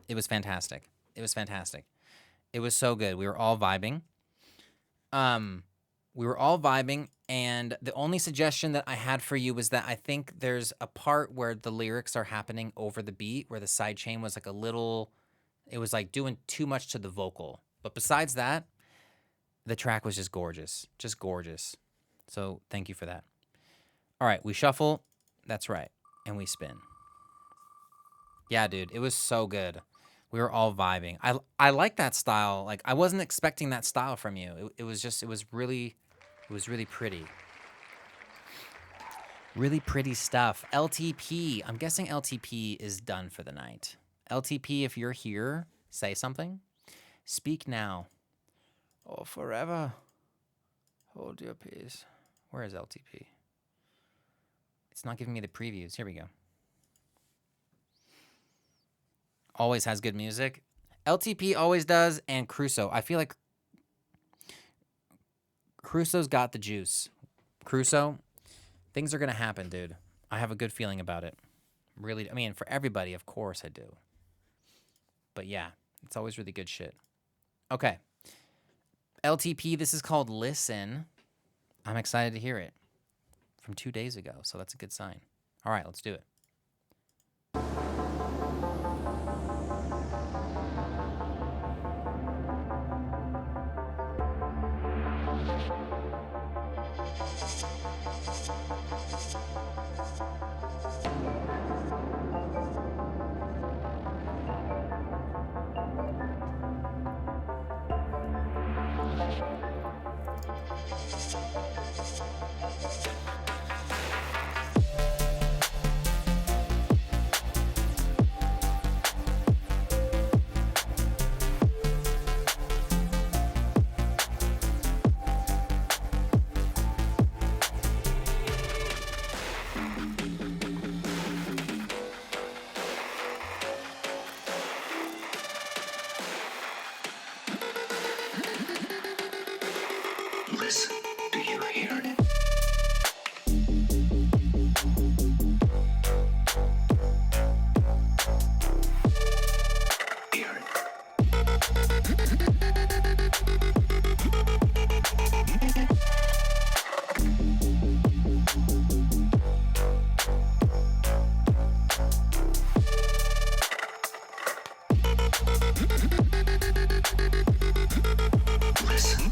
It was fantastic. It was fantastic. It was so good. We were all vibing. And the only suggestion that I had for you was that I think there's a part where the lyrics are happening over the beat, where the sidechain was like a little, it was like doing too much to the vocal. But besides that, the track was just gorgeous. Just gorgeous. So thank you for that. All right, we shuffle. That's right. And we spin. Yeah, dude, it was so good. We were all vibing. I like that style. Like, I wasn't expecting that style from you. It was really pretty. Really pretty stuff. LTP. I'm guessing LTP is done for the night. LTP, if you're here, say something. Speak now. Oh, forever. Hold your peace. Where is LTP? It's not giving me the previews. Here we go. Always has good music. LTP always does, and Crusoe. I feel like Crusoe's got the juice. Crusoe, things are going to happen, dude. I have a good feeling about it. Really, I mean, for everybody, of course I do. But yeah, it's always really good shit. Okay. LTP, this is called Listen. I'm excited to hear it. from 2 days ago, so that's a good sign. All right, let's do it. Listen, do you hear it? Hear it? Listen.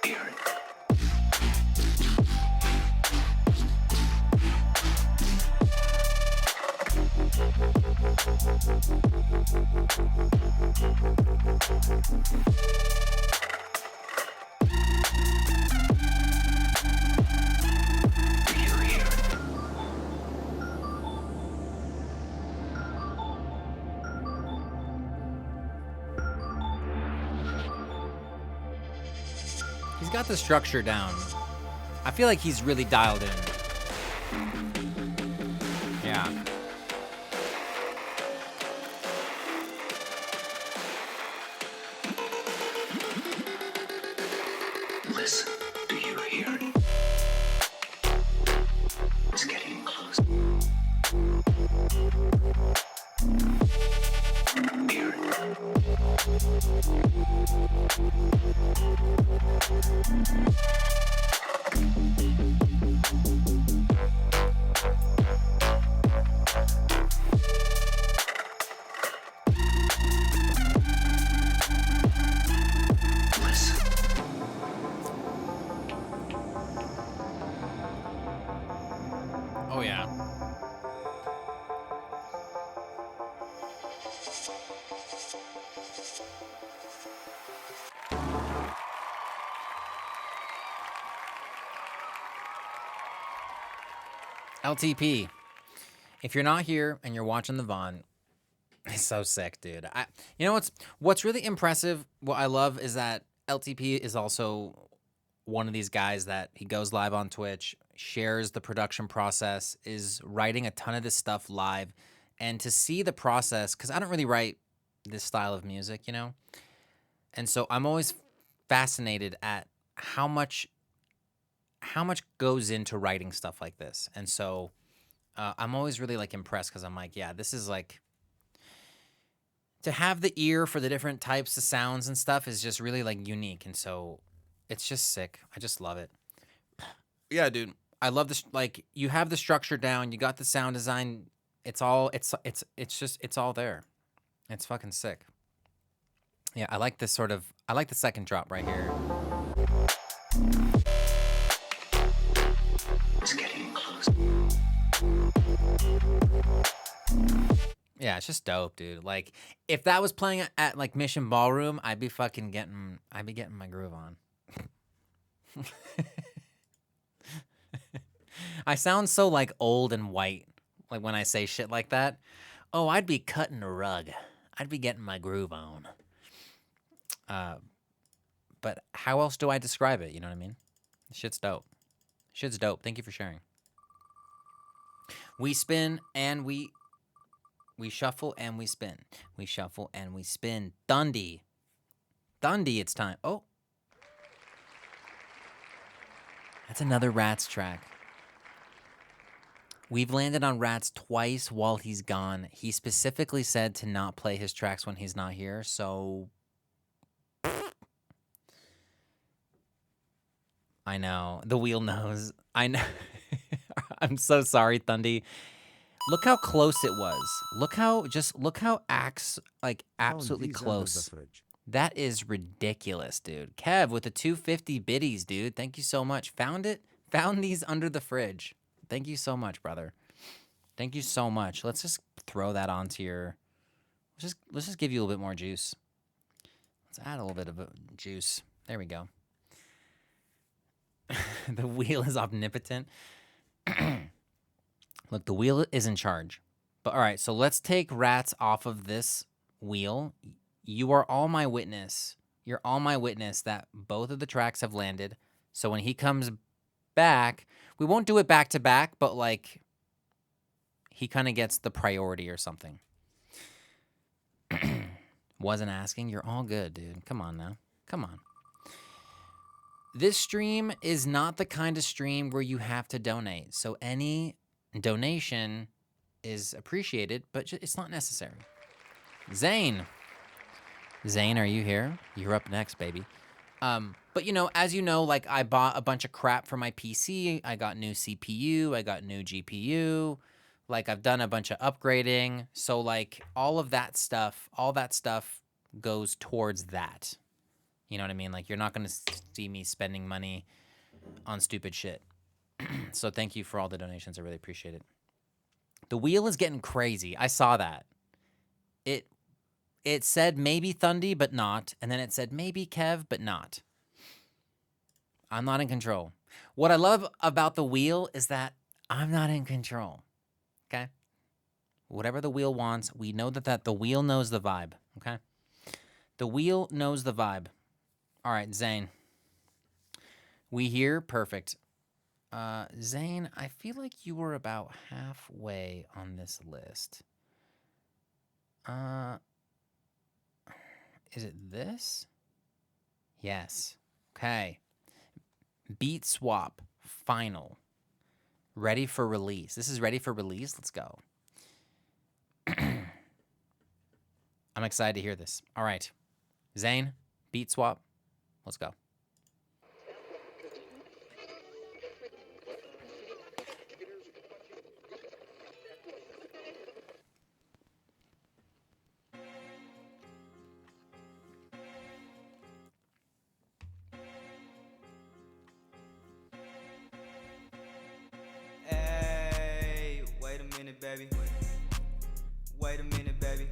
Hear it? Do you hear it? He's got the structure down. I feel like he's really dialed in. Yeah. Listen, do you hear it? It's getting close. Hear it? Listen. Oh yeah. LTP. If you're not here and you're watching the Vaughn, it's so sick, dude. You know what's really impressive, what I love is that LTP is also one of these guys that he goes live on Twitch, shares the production process, is writing a ton of this stuff live, and to see the process, because I don't really write this style of music, you know? And so I'm always fascinated at how much goes into writing stuff like this. And so I'm always really like impressed because I'm like, yeah, this is like, to have the ear for the different types of sounds and stuff is just really like unique. And so it's just sick. I just love it. Yeah, dude. I love this. Like, you have the structure down. You got the sound design. It's all there. It's fucking sick. Yeah, I like this sort of, I like the second drop right here. It's getting close. Yeah, it's just dope, dude. Like, if that was playing at like Mission Ballroom, I'd be getting my groove on. I sound so like old and white, like when I say shit like that. Oh, I'd be cutting a rug. I'd be getting my groove on. But how else do I describe it? You know what I mean? Shit's dope. Shit's dope. Thank you for sharing. We spin and we shuffle and we spin. We shuffle and we spin. Dundee. Dundee, it's time. Oh. That's another Rats track. We've landed on Rats twice while he's gone. He specifically said to not play his tracks when he's not here, so... I know. The wheel knows. I know. I'm so sorry, Thundy. Look how close it was. Look how absolutely close. That is ridiculous, dude. Kev with the 250 biddies, dude. Thank you so much. Found it. Found these under the fridge. Thank you so much, brother. Thank you so much. Let's just throw that onto your... Let's just give you a little bit more juice. Let's add a little bit of juice. There we go. The wheel is omnipotent. Look, the wheel is in charge. But all right, so let's take Rats off of this wheel. You are all my witness. You're all my witness that both of the tracks have landed. So when he comes back, we won't do it back to back, but like he kind of gets the priority or something. Wasn't asking. You're all good, dude. Come on now. Come on. This stream is not the kind of stream where you have to donate. So any donation is appreciated, but it's not necessary. Zane. Zane, are you here? You're up next, baby. But you know, as you know, like I bought a bunch of crap for my PC. I got new CPU. I got new GPU. Like I've done a bunch of upgrading. So like all that stuff goes towards that. You know what I mean? Like, you're not going to see me spending money on stupid shit. So thank you for all the donations. I really appreciate it. The wheel is getting crazy. I saw that. It said maybe Thundy, but not. And then it said maybe Kev, but not. I'm not in control. What I love about the wheel is that I'm not in control. Okay? Whatever the wheel wants, we know that the wheel knows the vibe. Okay? The wheel knows the vibe. All right, Zane. We here? Perfect. Zane, I feel like you were about halfway on this list. Is it this? Yes. Okay. Beat swap. Final. Ready for release. This is ready for release. Let's go. I'm excited to hear this. All right. Zane, beat swap. Let's go. Hey, wait a minute, baby. Wait a minute, baby.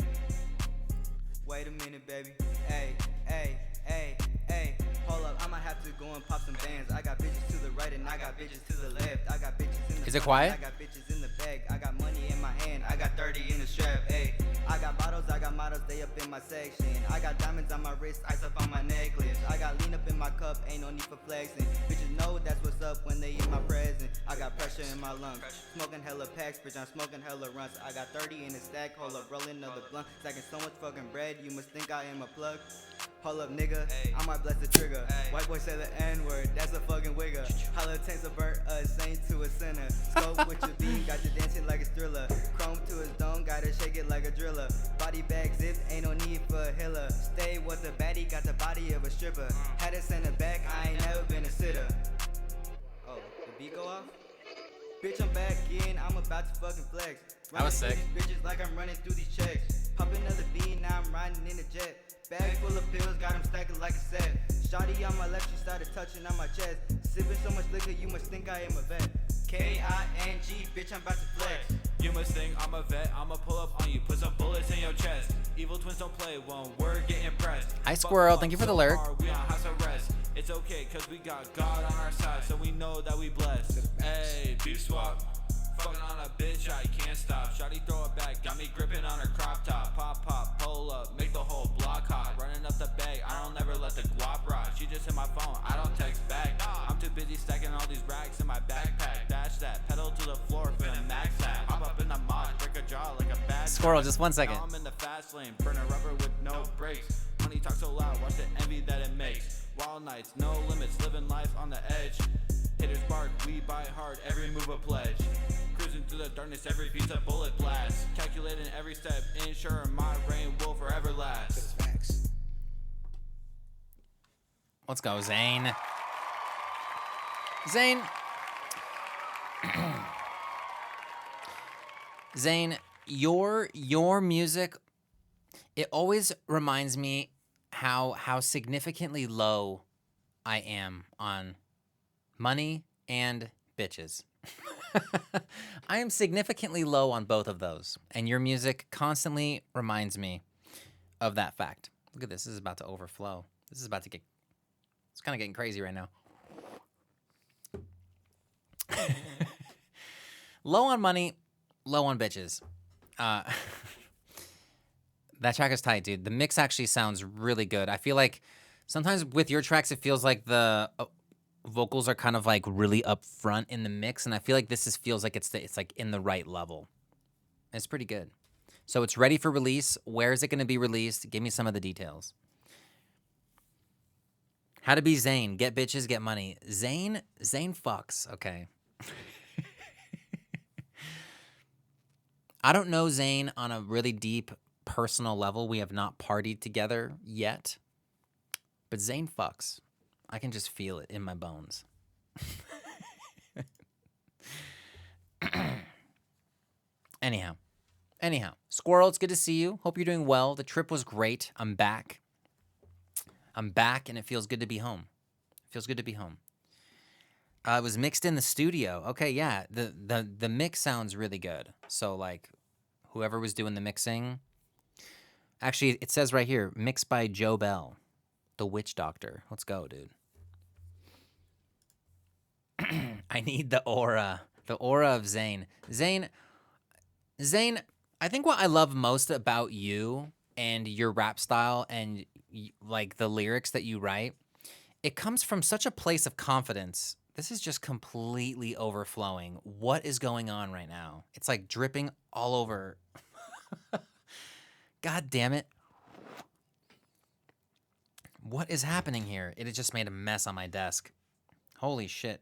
Wait a minute, baby. Hey, hey, hey, hey. Hold up, I might have to go and pop some bands. I got bitches to the right and I got bitches to the left. I got bitches in the Is it quiet? I got bitches in the bag. I got money in my hand. I got 30 in the strap. Hey, I got bottles, I got models, they up in my section. I got diamonds on my wrist, ice up on my necklace. I got lean up in my cup, ain't no need for flexing. Bitches know that's what's up when they in my presence. I got pressure in my lungs. Smoking hella packs, bitch, I'm smoking hella runs. I got 30 in the stack, hold up, rolling another blunt. Stacking so much fucking bread, you must think I am a plug. Hold up, nigga, I might bless the trigger. White boy say the N-word, that's a fucking wigger. Holla tanks a burnt a saint to a sinner. Scope with your beam, got you dancing like a thriller. Chrome to his dome, gotta shake it like a driller. Body bag zip, ain't no need for a hiller. Stay with the baddie, got the body of a stripper. Had to send it back, I ain't never been a sitter. Oh, the beat go off? Bitch, I'm back in, I'm about to fucking flex. That was sick. These bitches like I'm running through these checks. Pop another bean, now I'm riding in a jet. Bag full of pills, got them stacking like a set. Shawty on my left, she started touching on my chest. Sipping so much liquor, you must think I am a vet. K-I-N-G, bitch, I'm about to flex. You must think I'm a vet, I'ma pull up on you, put some bullets in your chest. Evil twins don't play one word, get impressed. Hi, Squirrel. Thank you for the lyric. We on house arrest. It's okay, cause we got God on our side, so we know that we blessed. Hey, beef swap. Fucking on a bitch, I can't stop. Shawty throw it back, got me gripping on her crop top. Pop, pop, pull up, make the whole block hot. Running up the bag, I don't ever let the guap rot. She just hit my phone, I don't text back. I'm too busy stacking all these racks in my backpack. Dash that, pedal to the floor, finna max that. Hop up in the mod, break a jaw like a bad Squirrel, just 1 second. Now I'm in the fast lane, burning rubber with no brakes. Money talk so loud, watch the envy that it makes. Wild nights, no limits, living life on the edge. Hitters bark, we bite hard, every move a pledge. cruising through the darkness, every piece of bullet blast. Calculating every step, ensuring my reign will forever last. Facts. Let's go, Zane. Zane. Zane, your music, it always reminds me how significantly low I am on money and bitches. I am significantly low on both of those, and your music constantly reminds me of that fact. Look at this. This is about to overflow. This is about to get... It's kind of getting crazy right now. Low on money, low on bitches. That track is tight, dude. The mix actually sounds really good. I feel like sometimes with your tracks, it feels like the vocals are kind of like really up front in the mix, and I feel like this feels like it's like in the right level. It's pretty good. So it's ready for release. Where is it going to be released? Give me some of the details. How to be Zane. Get bitches, get money. Zane fucks. Okay. I don't know Zane on a really deep personal level. We have not partied together yet. But Zane fucks. I can just feel it in my bones. Anyhow. Squirrel, it's good to see you. Hope you're doing well. The trip was great. I'm back, and it feels good to be home. It was mixed in the studio. Okay, yeah. The mix sounds really good. So, like, whoever was doing the mixing... Actually, it says right here, mixed by Joe Bell, the witch doctor. Let's go, dude. I need the aura of Zane. Zane, I think what I love most about you and your rap style and like the lyrics that you write, it comes from such a place of confidence. This is just completely overflowing. What is going on right now? It's like dripping all over. God damn it. What is happening here? It just made a mess on my desk. Holy shit.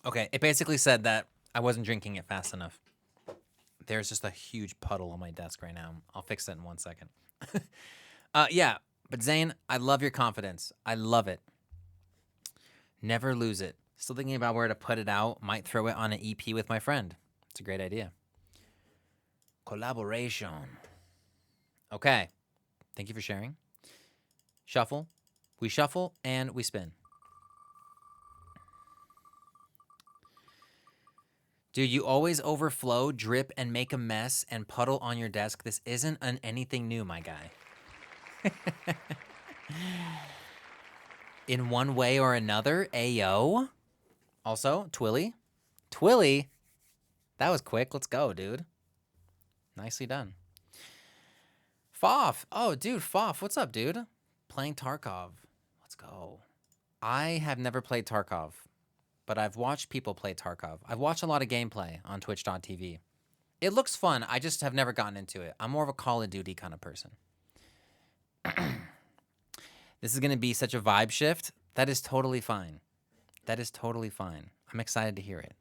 Okay, it basically said that I wasn't drinking it fast enough. There's just a huge puddle on my desk right now. I'll fix that in 1 second. Yeah, but Zane, I love your confidence. I love it. Never lose it. Still thinking about where to put it out. Might throw it on an EP with my friend. It's a great idea. Collaboration. Okay. Thank you for sharing. Shuffle. We shuffle and we spin. Dude, you always overflow, drip, and make a mess and puddle on your desk. This isn't anything new, my guy. In one way or another, ayo. Also, Twilly. That was quick. Let's go, dude. Nicely done. Foff. Oh, dude, Foff. What's up, dude? Playing Tarkov. Let's go. I have never played Tarkov, but I've watched people play Tarkov. I've watched a lot of gameplay on twitch.tv. It looks fun. I just have never gotten into it. I'm more of a Call of Duty kind of person. This is going to be such a vibe shift. That is totally fine. I'm excited to hear it.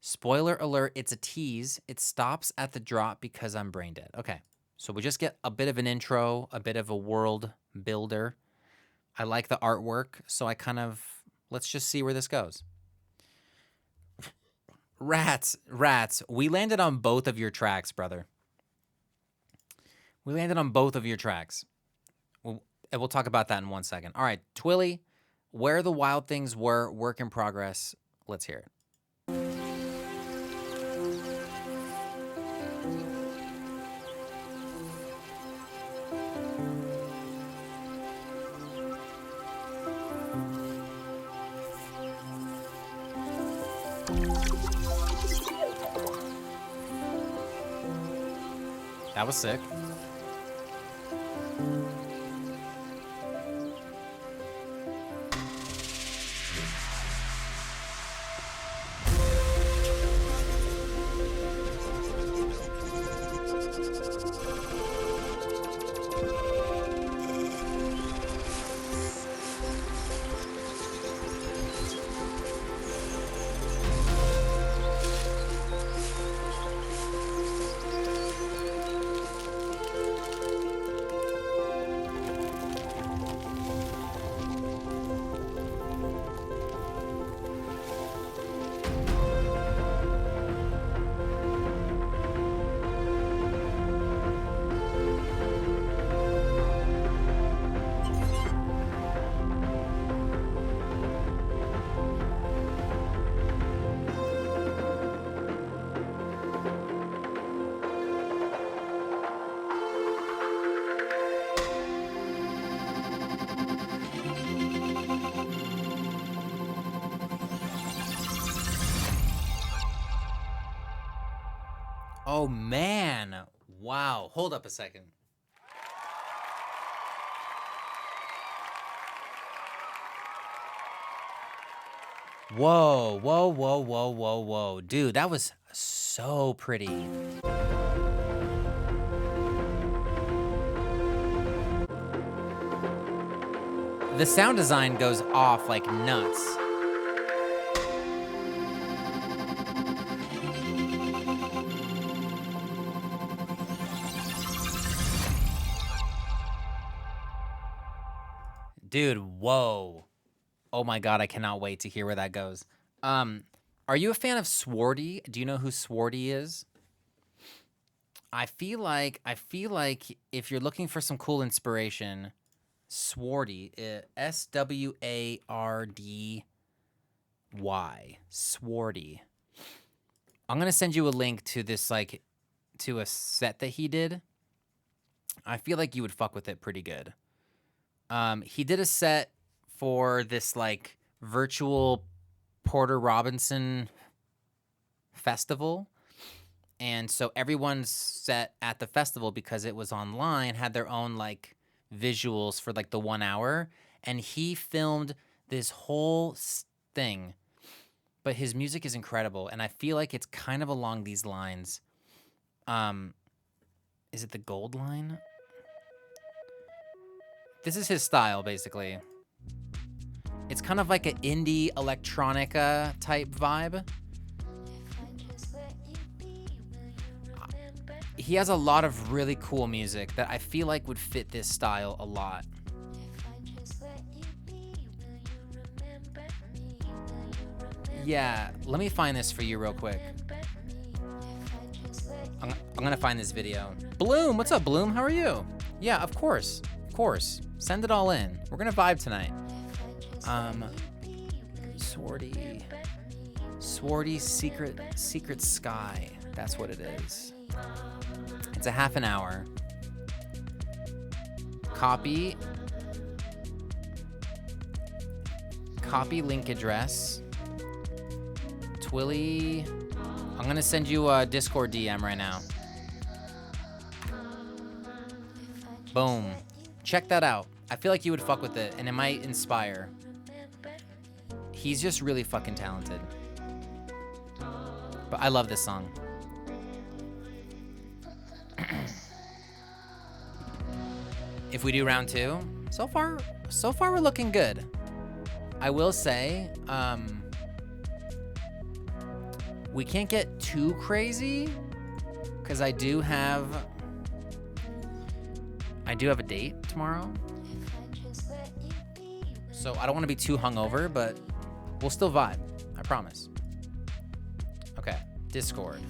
Spoiler alert, it's a tease. It stops at the drop because I'm brain dead. Okay, so we just get a bit of an intro, a bit of a world builder. I like the artwork, so let's just see where this goes. Rats. We landed on both of your tracks, brother. We'll talk about that in 1 second. All right, Twilly, Where the Wild Things Were, work in progress. Let's hear it. That was sick. Oh, man. Wow. Hold up a second. Whoa, whoa, whoa, whoa, whoa, whoa. Dude, that was so pretty. The sound design goes off like nuts. Dude, whoa. Oh my god, I cannot wait to hear where that goes. Are you a fan of Swarty? Do you know who Swarty is? I feel like if you're looking for some cool inspiration, Swarty, Swardy, Swarty. I'm gonna send you a link to this, like, to a set that he did. I feel like you would fuck with it pretty good. He did a set for this, like, virtual Porter Robinson festival. And so everyone's set at the festival, because it was online, had their own, like, visuals for, like, the 1 hour. And he filmed this whole thing. But his music is incredible. And I feel like it's kind of along these lines. Is it the Gold Line? This is his style, basically. It's kind of like an indie electronica type vibe. He has a lot of really cool music that I feel like would fit this style a lot. Yeah, let me find this for you real quick. I'm gonna find this video. Bloom, what's up, Bloom? How are you? Yeah, of course. Of course. Send it all in. We're gonna vibe tonight. Swarty Secret Sky. That's what it is. It's a half an hour. Copy link address. Twilly. I'm gonna send you a Discord DM right now. Boom. Check that out. I feel like you would fuck with it, and it might inspire. He's just really fucking talented. But I love this song. If we do round two, so far we're looking good. I will say, we can't get too crazy, because I do have a date tomorrow. So I don't want to be too hungover, but we'll still vibe. I promise. Okay, Discord.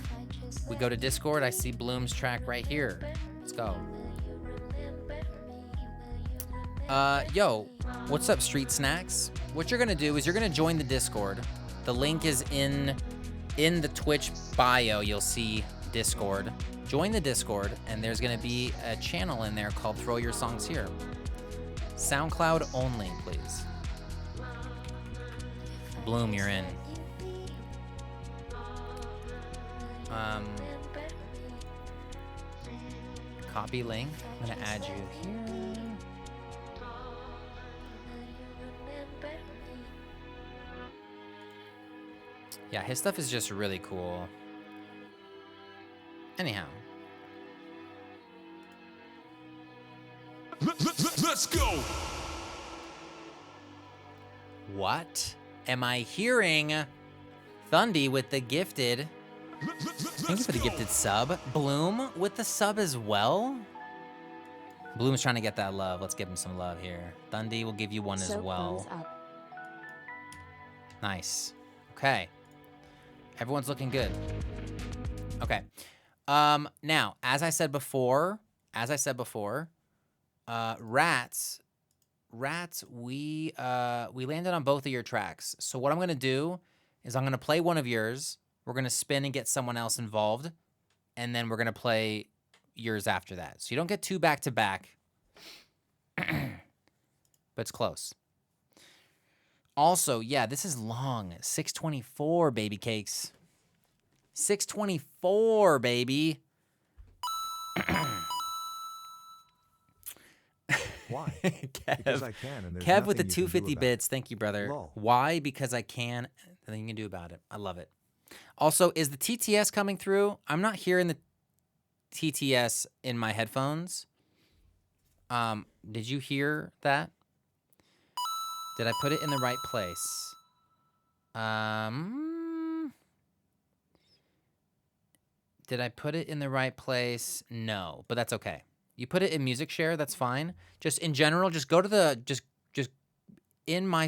We go to Discord. I see Bloom's track right here. Let's go. Yo, what's up, Street Snacks? What you're gonna do is you're gonna join the Discord. The link is in the Twitch bio. You'll see Discord. Join the Discord, and there's gonna be a channel in there called Throw Your Songs Here. SoundCloud only, please. Bloom, you're in. Copy link. I'm gonna add you here. Yeah, his stuff is just really cool. Anyhow. Let's go. What am I hearing? Thundy with the gifted. Thank you for the gifted sub. Bloom with the sub as well. Bloom's trying to get that love. Let's give him some love here. Thundy will give you one as well. Nice. Okay. Everyone's looking good. Okay. Now, as I said before, Rats, we landed on both of your tracks. So what I'm gonna do is I'm gonna play one of yours. We're gonna spin and get someone else involved, and then we're gonna play yours after that. So you don't get two back to back, but it's close. Also, yeah, this is long. 6:24, baby cakes. 624, baby. Why? Kev. Because I can, and there's Kev with the nothing you can do 250 about bits. Thank you, brother. Lol. Why? Because I can. Nothing you can do about it. I love it. Also, is the TTS coming through? I'm not hearing the TTS in my headphones. Did you hear that? Did I put it in the right place? Did I put it in the right place? No, but that's okay. You put it in music share, that's fine. Just in general, just go to the just in my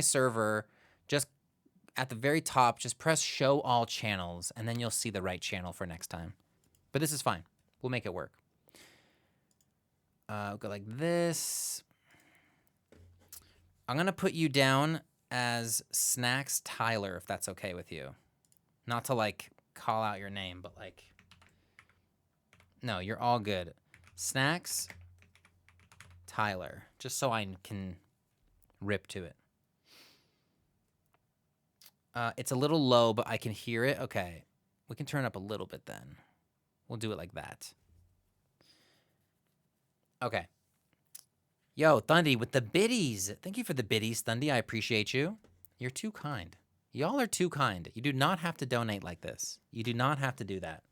server, just at the very top, just press show all channels, and then you'll see the right channel for next time. But this is fine. We'll make it work. Go like this. I'm gonna put you down as Snacks Tyler, if that's okay with you. Not to like call out your name, but like, no, you're all good. Snacks Tyler, just so I can rip to it. It's a little low, but I can hear it. Okay, we can turn it up a little bit then. We'll do it like that. Okay. Yo, Thundy with the biddies. Thank you for the biddies, Thundy. I appreciate you. You're too kind. Y'all are too kind. You do not have to donate like this. You do not have to do that.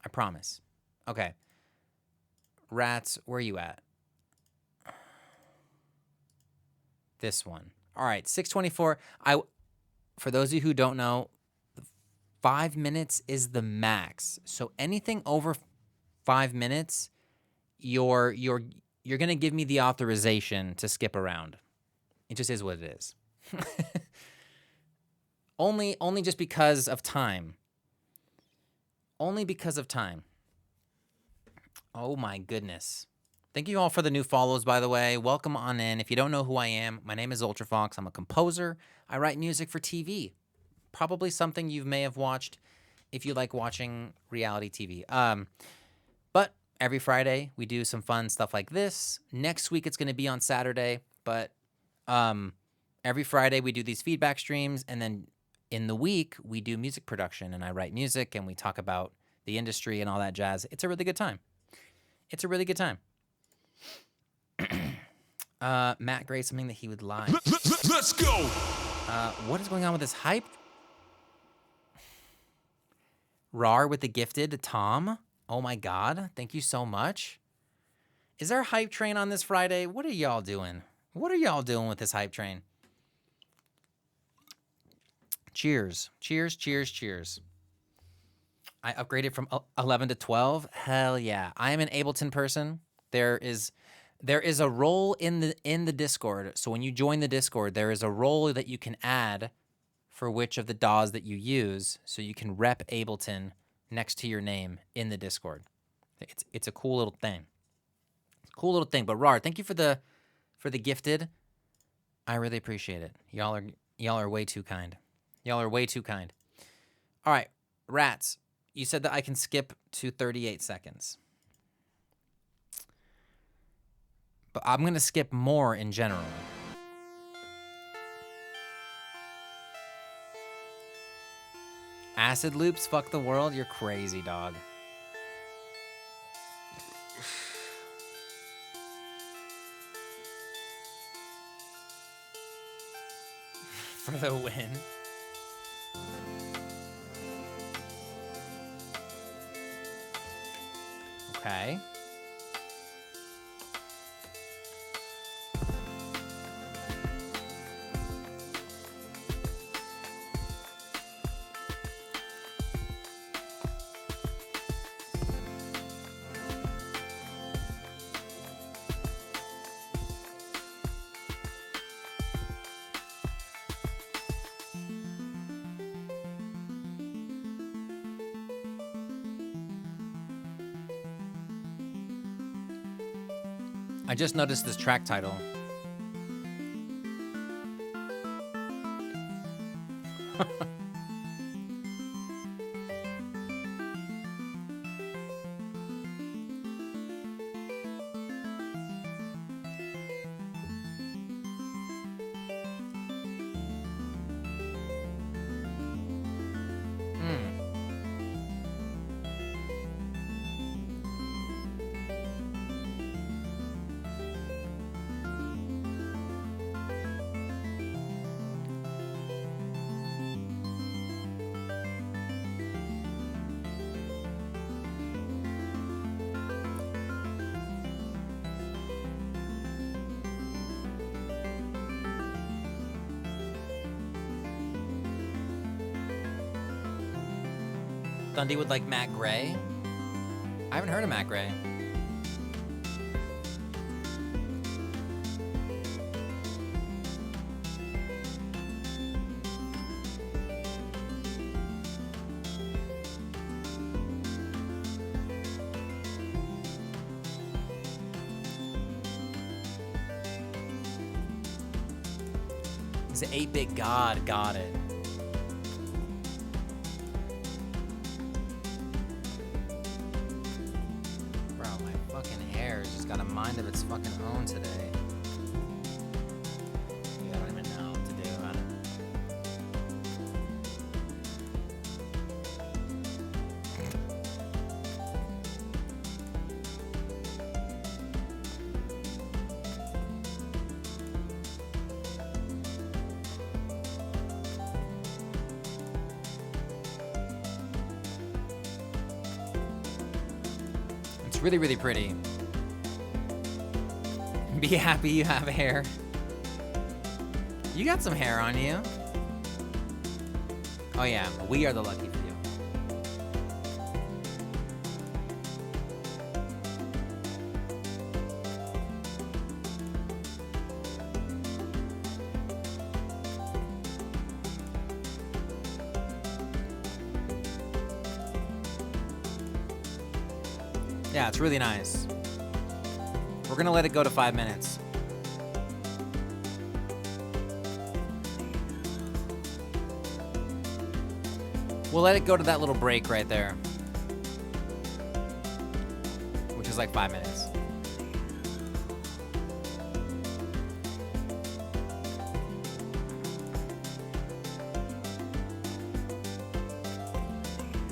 I promise. Okay. Rats, where are you at? This one. All right, 624. For those of you who don't know, 5 minutes is the max. So anything over 5 minutes, you're gonna give me the authorization to skip around. It just is what it is. only just because of time. Only because of time. Oh my goodness. Thank you all for the new follows, by the way. Welcome on in. If you don't know who I am, my name is UltraFox. I'm a composer. I write music for TV. Probably something you may have watched if you like watching reality TV. But every Friday, we do some fun stuff like this. Next week, it's going to be on Saturday. But every Friday, we do these feedback streams. And then in the week, we do music production. And I write music, and we talk about the industry and all that jazz. It's a really good time. It's a really good time. Matt Gray, something that he would like. Let's go. What is going on with this hype? Rar with the gifted Tom. Oh my God. Thank you so much. Is there a hype train on this Friday? What are y'all doing? What are y'all doing with this hype train? Cheers. Cheers, cheers, cheers. I upgraded from 11 to 12. Hell yeah. I am an Ableton person. There is a role in the Discord. So when you join the Discord, there is a role that you can add for which of the DAWs that you use, so you can rep Ableton next to your name in the Discord. It's a cool little thing. Cool little thing. But Rar, thank you for the gifted. I really appreciate it. Y'all are way too kind. Y'all are way too kind. All right, Rats. You said that I can skip to 38 seconds. But I'm going to skip more in general. Acid loops, fuck the world. You're crazy, dog. For the win. Okay. I just noticed this track title. Thundy would like Matt Gray. I haven't heard of Matt Gray. He's an 8-bit god. Got it. Bro, my fucking hair has just got a mind of its fucking own today. I don't even know what to do about it. It's really, really pretty. Be happy you have hair. You got some hair on you. Oh yeah, we are the lucky few. Yeah, it's really nice. We're gonna let it go to 5 minutes. We'll let it go to that little break right there, which is like 5 minutes.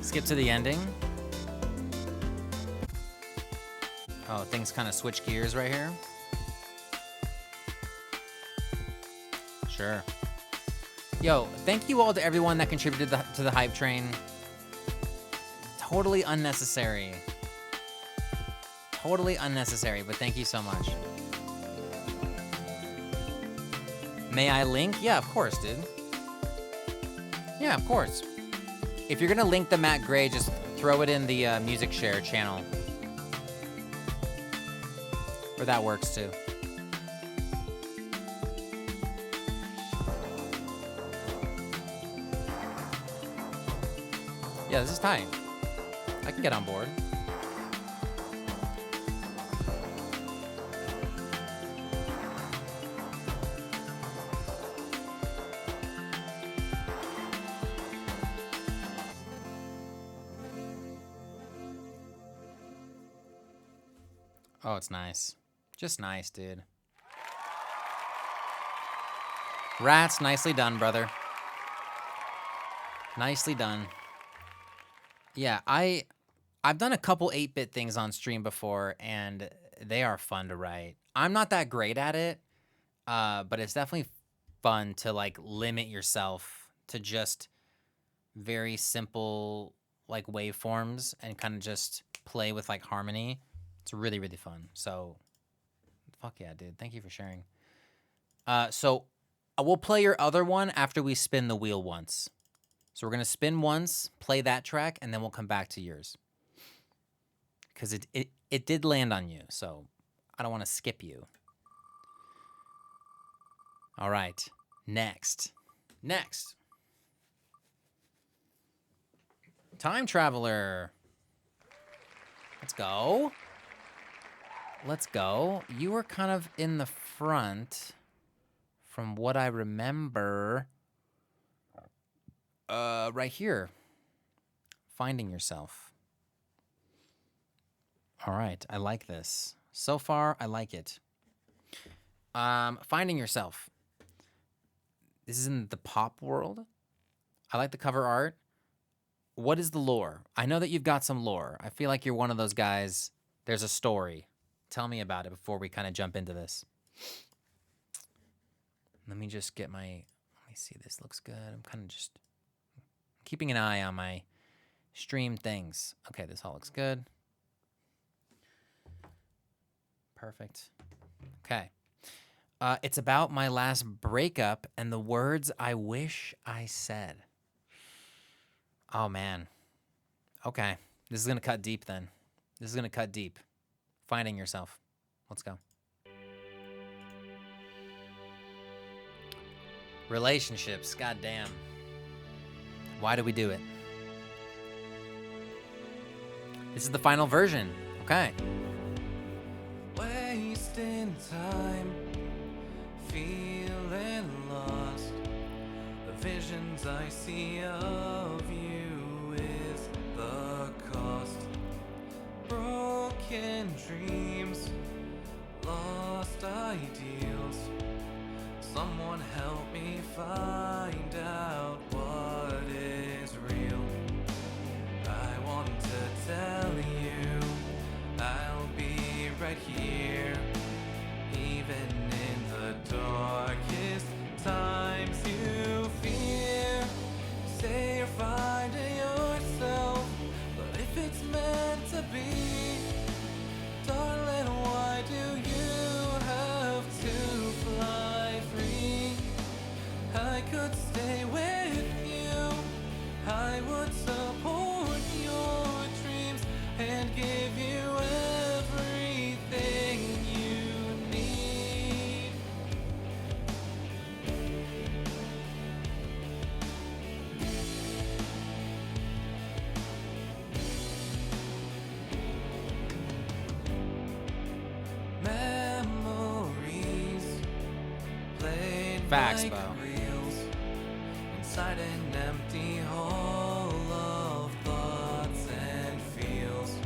Skip to the ending. Oh, things kind of switch gears right here. Sure. Yo, thank you all to everyone that contributed to the hype train. Totally unnecessary. Totally unnecessary, but thank you so much. May I link? Yeah, of course, dude. Yeah, of course. If you're gonna link the Matt Gray, just throw it in the music share channel. Or that works too. Yeah, this is tight. I can get on board. Oh, it's nice. Just nice, dude. Rats, nicely done, brother. Nicely done. Yeah, I've done a couple 8-bit things on stream before, and they are fun to write. I'm not that great at it, but it's definitely fun to like limit yourself to just very simple like waveforms and kind of just play with like harmony. It's really, really fun. So, fuck yeah, dude. Thank you for sharing. So we'll play your other one after we spin the wheel once. So we're going to spin once, play that track, and then we'll come back to yours. Because it did land on you, so I don't want to skip you. All right. Next. Time Traveler. Let's go. You were kind of in the front from what I remember. Right here. Finding Yourself. All right, I like this. So far, I like it. Finding Yourself. This is in the pop world. I like the cover art. What is the lore? I know that you've got some lore. I feel like you're one of those guys. There's a story. Tell me about it before we kind of jump into this. Let me just get my... Let me see. This looks good. I'm kind of just keeping an eye on my stream things. Okay, this all looks good. Perfect. Okay. It's about my last breakup and the words I wish I said. Oh, man. Okay. This is going to cut deep then. This is going to cut deep. Finding yourself. Let's go. Relationships. Goddamn. Why do we do it? This is the final version. Okay. Wasting time, feeling lost. The visions I see of you is the cost. Broken dreams, lost ideals. Someone help me find out what is real. I want to tell you I'll be right here, even in the darkest times you fear. Say you're finding yourself, but if it's meant to be, darling, why do you have to fly free? I could stay with you, I would support your dreams and give you everything you need. Memories played Facts, like Bo. reels inside an empty hall of thoughts and feels.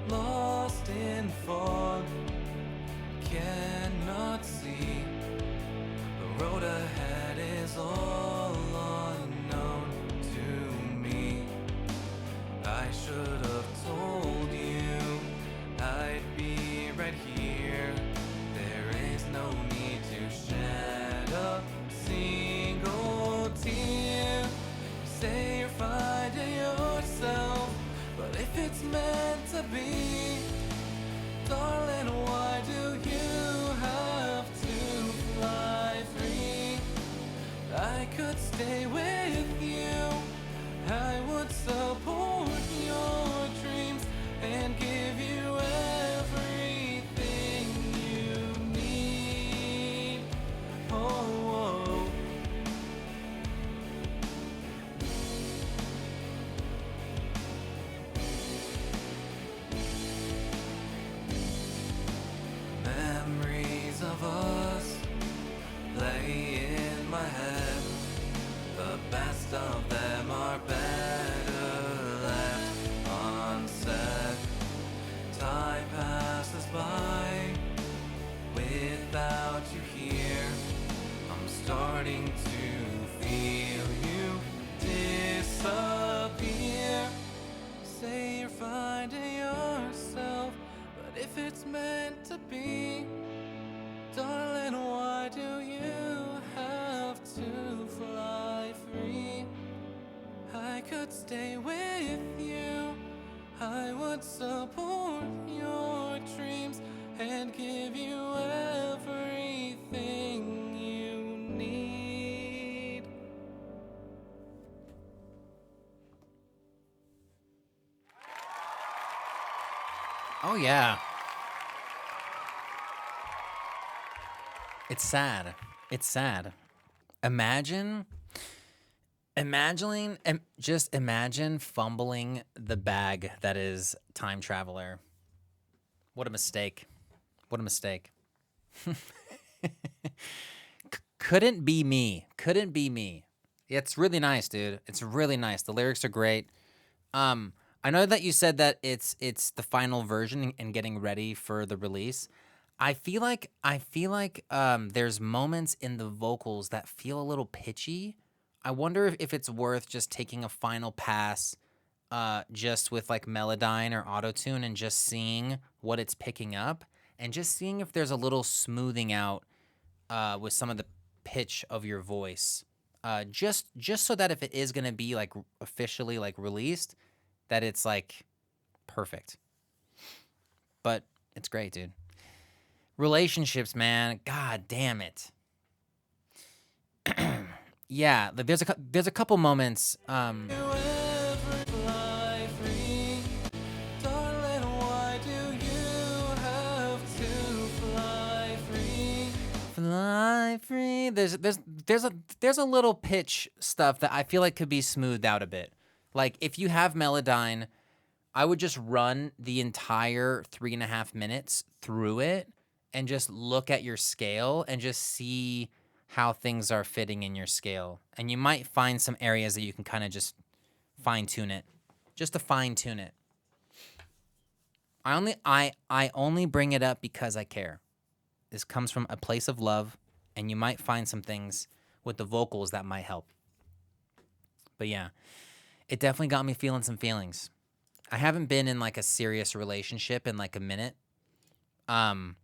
Lost in fog, cannot see. The road ahead is all unknown to me. I should have told you I'd be right here. There is no need to shed a single tear. You say you're finding yourself, but if it's meant to be, darling, why do you have to fly free? I could stay with you, I would support your dreams and give you everything you need. Oh, memories of us play in my head. The best of them are better left unsaid. Time passes by without you here. I'm starting to feel you disappear. Say you're finding yourself, but if it's meant to be, darling, why do you have to fly free? I could stay with you, I would support your dreams and give you everything you need. Oh, yeah. It's sad. It's sad. Just imagine fumbling the bag that is Time Traveler. What a mistake. What a mistake. Couldn't be me. Couldn't be me. It's really nice, dude. It's really nice. The lyrics are great. I know that you said that it's the final version and getting ready for the release. I feel like there's moments in the vocals that feel a little pitchy. I wonder if it's worth just taking a final pass just with like Melodyne or Autotune and just seeing what it's picking up and just seeing if there's a little smoothing out with some of the pitch of your voice. Just so that if it is going to be like officially like released, that it's like perfect. But it's great, dude. Relationships, man. God damn it. Yeah, like there's a couple moments. You ever fly free? fly free. There's a little pitch stuff that I feel like could be smoothed out a bit. Like if you have Melodyne, I would just run the entire 3.5 minutes through it and just look at your scale and just see how things are fitting in your scale. And you might find some areas that you can kind of just fine tune it, just to fine tune it. I only bring it up because I care. This comes from a place of love, and you might find some things with the vocals that might help. But yeah, it definitely got me feeling some feelings. I haven't been in like a serious relationship in like a minute. And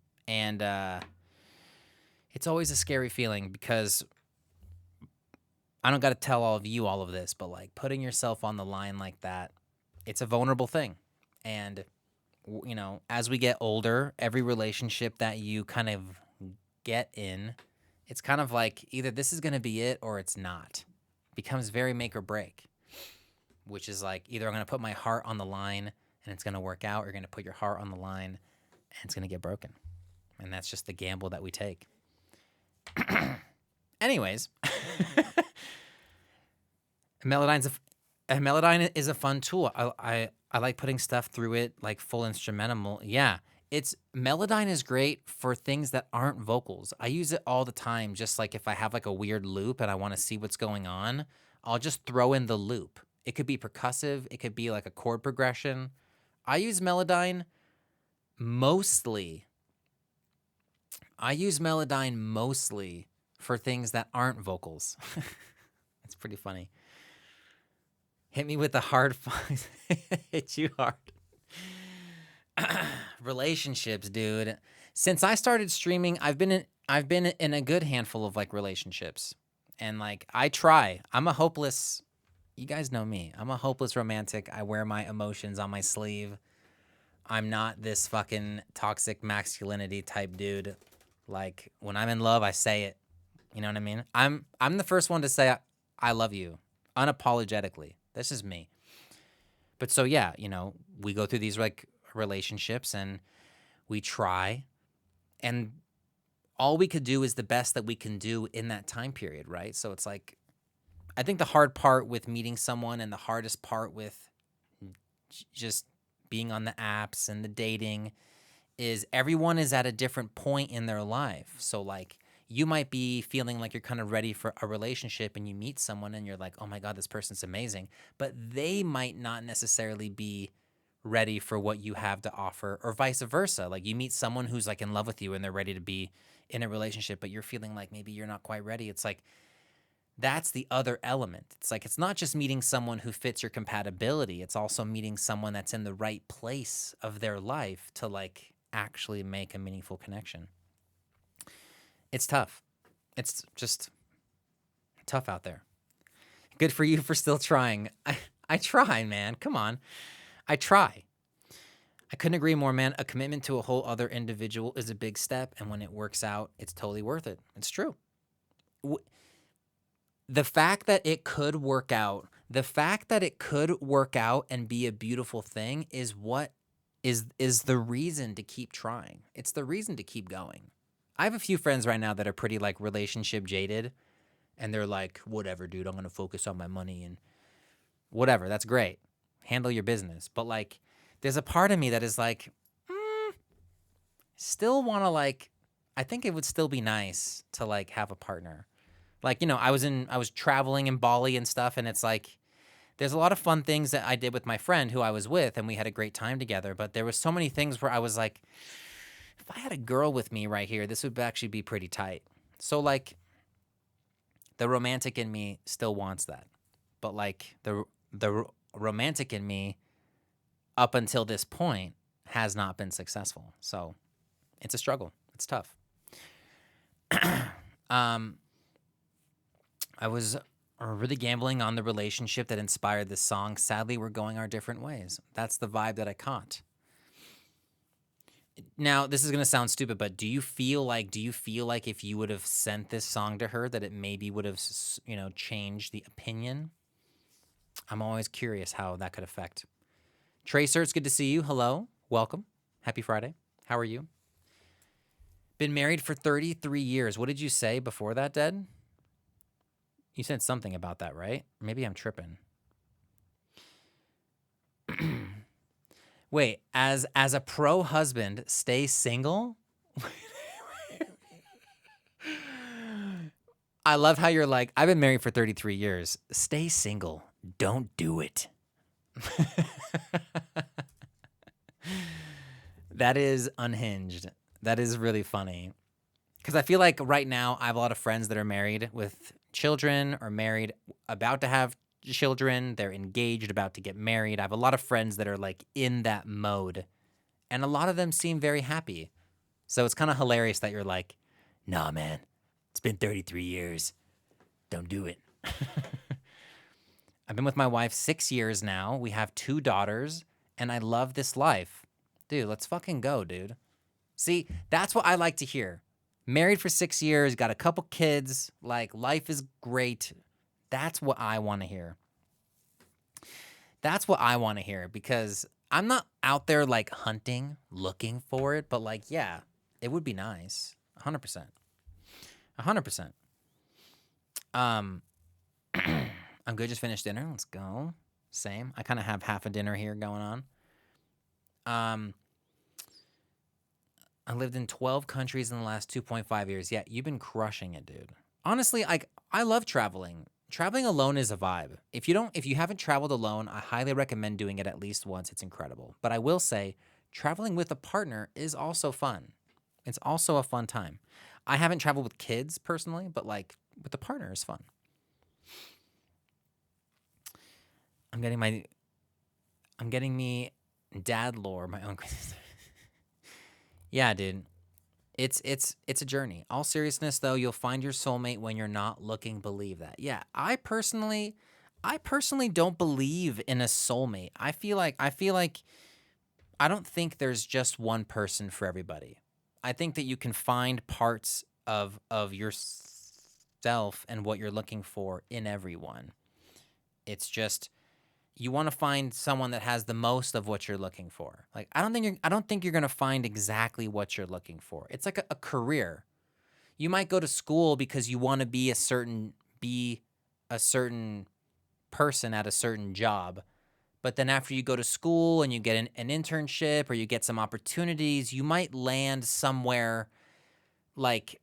it's always a scary feeling because I don't got to tell all of you all of this, but like putting yourself on the line like that, it's a vulnerable thing. And you know, as we get older, every relationship that you kind of get in, it's kind of like either this is going to be it or it's not. It becomes very make or break, which is like either I'm going to put my heart on the line and it's going to work out, or you're going to put your heart on the line and it's going to get broken. And that's just the gamble that we take. Anyways, Melodyne is a fun tool. I like putting stuff through it, like full instrumental. Yeah, Melodyne is great for things that aren't vocals. I use it all the time. Just like if I have like a weird loop and I want to see what's going on, I'll just throw in the loop. It could be percussive. It could be like a chord progression. I use Melodyne mostly for things that aren't vocals. It's pretty funny. Hit me with the hard fucks. Hit you hard. Relationships, dude. Since I started streaming, I've been in a good handful of like relationships. And like I try. I'm a hopeless, you guys know me. I'm a hopeless romantic. I wear my emotions on my sleeve. I'm not this fucking toxic masculinity type dude. Like when I'm in love, I say it. You know what I mean? I'm the first one to say I love you unapologetically. This is me. But so yeah, you know, we go through these like relationships and we try, and all we could do is the best that we can do in that time period, right? So it's like, I think the hard part with meeting someone and the hardest part with just being on the apps and the dating is everyone is at a different point in their life. So like you might be feeling like you're kind of ready for a relationship and you meet someone and you're like, oh my God, this person's amazing. But they might not necessarily be ready for what you have to offer, or vice versa. Like you meet someone who's like in love with you and they're ready to be in a relationship, but you're feeling like maybe you're not quite ready. It's like, that's the other element. It's like, it's not just meeting someone who fits your compatibility. It's also meeting someone that's in the right place of their life to like actually make a meaningful connection. It's tough. It's just tough out there. Good for you for still trying. I try, man. Come on. I try. I couldn't agree more, man. A commitment to a whole other individual is a big step, and when it works out, it's totally worth it. It's true. The fact that it could work out, and be a beautiful thing is what is the reason to keep trying. It's the reason to keep going. I have a few friends right now that are pretty like relationship jaded, and they're like, whatever, dude, I'm going to focus on my money and whatever. That's great. Handle your business. But like, there's a part of me that is like, still want to like, I think it would still be nice to like have a partner. Like, you know, I was traveling in Bali and stuff, and it's like, there's a lot of fun things that I did with my friend who I was with, and we had a great time together. But there was so many things where I was like, if I had a girl with me right here, this would actually be pretty tight. So like, the romantic in me still wants that. But like the romantic in me up until this point has not been successful. So it's a struggle. It's tough. I was really gambling on the relationship that inspired this song. Sadly, we're going our different ways. That's the vibe that I caught. Now, this is going to sound stupid, but do you feel like if you would have sent this song to her that it maybe would have, you know, changed the opinion? I'm always curious how that could affect. Tracer, it's good to see you. Hello. Welcome. Happy Friday. How are you? Been married for 33 years. What did you say before that, Dead? You said something about that, right? Maybe I'm tripping. Wait, as a pro husband, stay single? I love how you're like, I've been married for 33 years. Stay single. Don't do it. That is unhinged. That is really funny. Because I feel like right now I have a lot of friends that are married with children or married, about to have children. They're engaged, about to get married. I have a lot of friends that are like in that mode. And a lot of them seem very happy. So it's kind of hilarious that you're like, nah, man, it's been 33 years. Don't do it. I've been with my wife 6 years now. We have 2 daughters, and I love this life. Dude, let's fucking go, dude. See, that's what I like to hear. Married for 6 years, got a couple kids, like life is great. That's what I want to hear. That's what I want to hear, because I'm not out there like hunting, looking for it, but like, yeah, it would be nice. 100%. 100%. I'm good. Just finished dinner. Let's go. Same. I kind of have half a dinner here going on. I lived in 12 countries in the last 2.5 years. Yeah, you've been crushing it, dude. Honestly, I love traveling. Traveling alone is a vibe. If you haven't traveled alone, I highly recommend doing it at least once. It's incredible. But I will say, traveling with a partner is also fun. It's also a fun time. I haven't traveled with kids personally, but like with a partner is fun. I'm getting me dad lore, my own. Yeah, dude. It's a journey. All seriousness though, you'll find your soulmate when you're not looking, believe that. Yeah, I personally don't believe in a soulmate. I feel like I don't think there's just one person for everybody. I think that you can find parts of yourself and what you're looking for in everyone. It's just you want to find someone that has the most of what you're looking for. Like I don't think you're going to find exactly what you're looking for. It's like a career. You might go to school because you want to be a certain person at a certain job. But then after you go to school and you get an internship or you get some opportunities, you might land somewhere like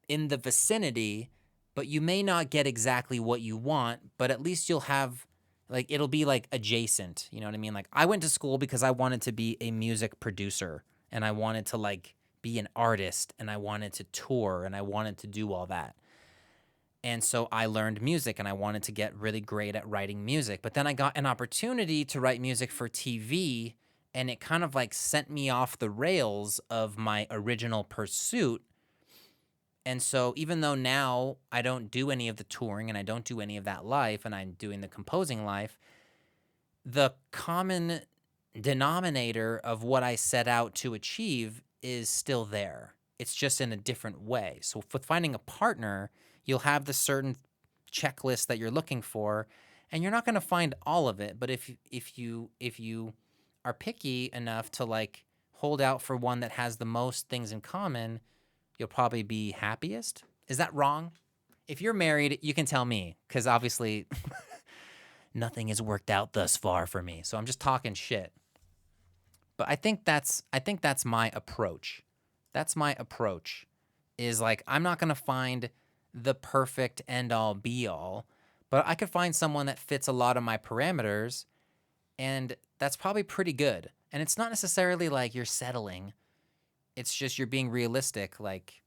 in the vicinity, but you may not get exactly what you want, but at least you'll have like, it'll be like adjacent, you know what I mean? Like I went to school because I wanted to be a music producer and I wanted to like be an artist and I wanted to tour and I wanted to do all that. And so I learned music and I wanted to get really great at writing music. But then I got an opportunity to write music for TV and it kind of like sent me off the rails of my original pursuit. And so even though now I don't do any of the touring and I don't do any of that life and I'm doing the composing life, the common denominator of what I set out to achieve is still there. It's just in a different way. So with finding a partner, you'll have the certain checklist that you're looking for, and you're not going to find all of it. But if you are picky enough to like hold out for one that has the most things in common, you'll probably be happiest. Is that wrong? If you're married, you can tell me, because obviously nothing has worked out thus far for me. So I'm just talking shit. But I think that's my approach. That's my approach. Is like I'm not gonna find the perfect end all be all, but I could find someone that fits a lot of my parameters, and that's probably pretty good. And it's not necessarily like you're settling. It's just you're being realistic, like,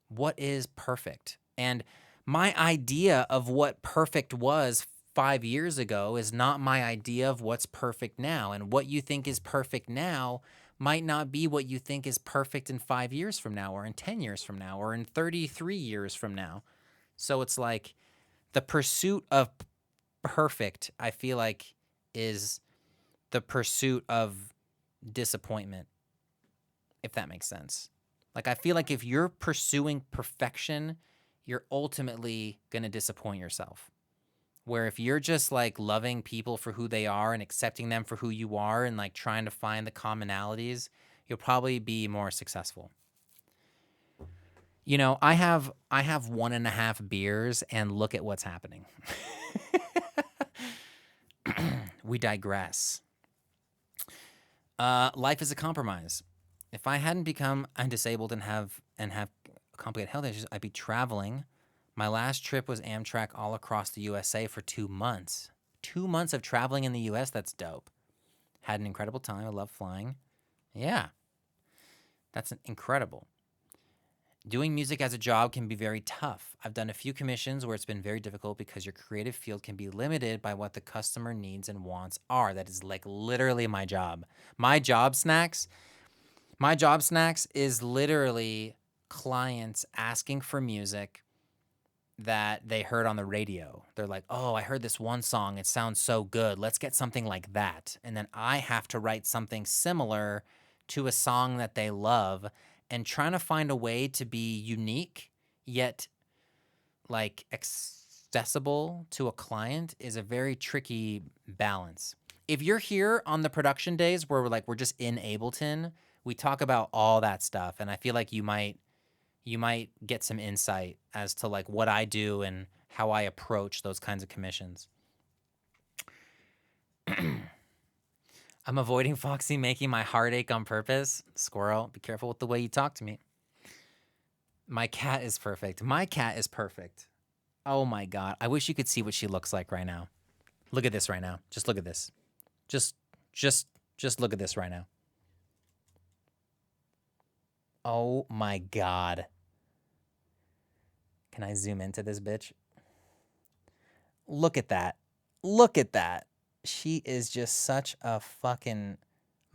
what is perfect? And my idea of what perfect was 5 years ago is not my idea of what's perfect now. And what you think is perfect now might not be what you think is perfect in 5 years from now, or in 10 years from now, or in 33 years from now. So it's like the pursuit of perfect, I feel like, is the pursuit of disappointment. If that makes sense. Like, I feel like if you're pursuing perfection, you're ultimately going to disappoint yourself. Where if you're just like loving people for who they are and accepting them for who you are and like trying to find the commonalities, you'll probably be more successful. You know, I have 1.5 beers and look at what's happening. We digress. Life is a compromise. If I hadn't become disabled and have complicated health issues, I'd be traveling. My last trip was Amtrak all across the USA for 2 months. 2 months of traveling in the US, that's dope. Had an incredible time. I love flying. Yeah. That's incredible. Doing music as a job can be very tough. I've done a few commissions where it's been very difficult because your creative field can be limited by what the customer needs and wants are. That is like literally my job. My job snacks is literally clients asking for music that they heard on the radio. They're like, oh, I heard this one song. It sounds so good. Let's get something like that. And then I have to write something similar to a song that they love, and trying to find a way to be unique yet like accessible to a client is a very tricky balance. If you're here on the production days where we're just in Ableton, we talk about all that stuff, and I feel like you might get some insight as to like what I do and how I approach those kinds of commissions. I'm avoiding Foxy making my heart ache on purpose. Squirrel, be careful with the way you talk to me. My cat is perfect. My cat is perfect. Oh my God. I wish you could see what she looks like right now. Look at this right now. Just look at this. Just look at this right now. Oh my God. Can I zoom into this bitch? Look at that. Look at that. She is just such a fucking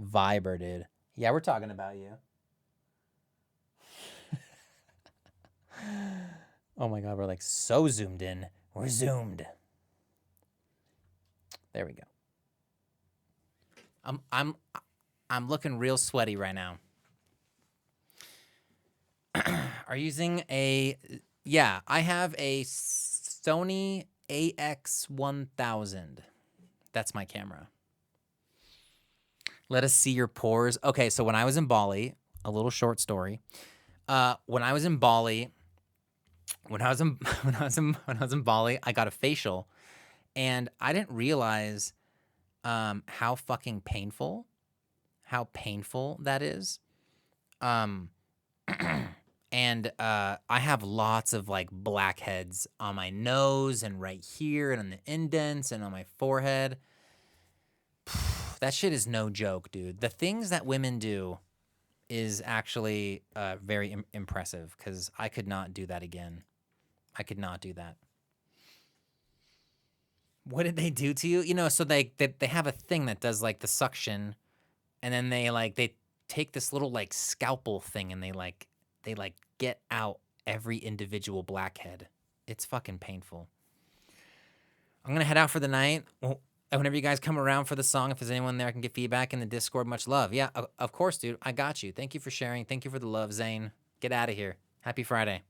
viber, dude. Yeah, we're talking about you. Oh my God, we're like so zoomed in. We're zoomed. There we go. I'm looking real sweaty right now. Are you using a... Yeah, I have a Sony AX1000. That's my camera. Let us see your pores. Okay, so when I was in Bali, a little short story. When I was in Bali, I got a facial, and I didn't realize how fucking painful that is. And I have lots of like blackheads on my nose and right here and on the indents and on my forehead. That shit is no joke, dude. The things that women do is actually very impressive, because I could not do that again. I could not do that. What did they do to you? You know, so they have a thing that does like the suction, and then they take this little like scalpel thing and they get out every individual blackhead. It's fucking painful. I'm gonna head out for the night. Well, whenever you guys come around for the song, if there's anyone there I can get feedback in the Discord, much love. Yeah, of course, dude. I got you. Thank you for sharing. Thank you for the love, Zane. Get out of here. Happy Friday.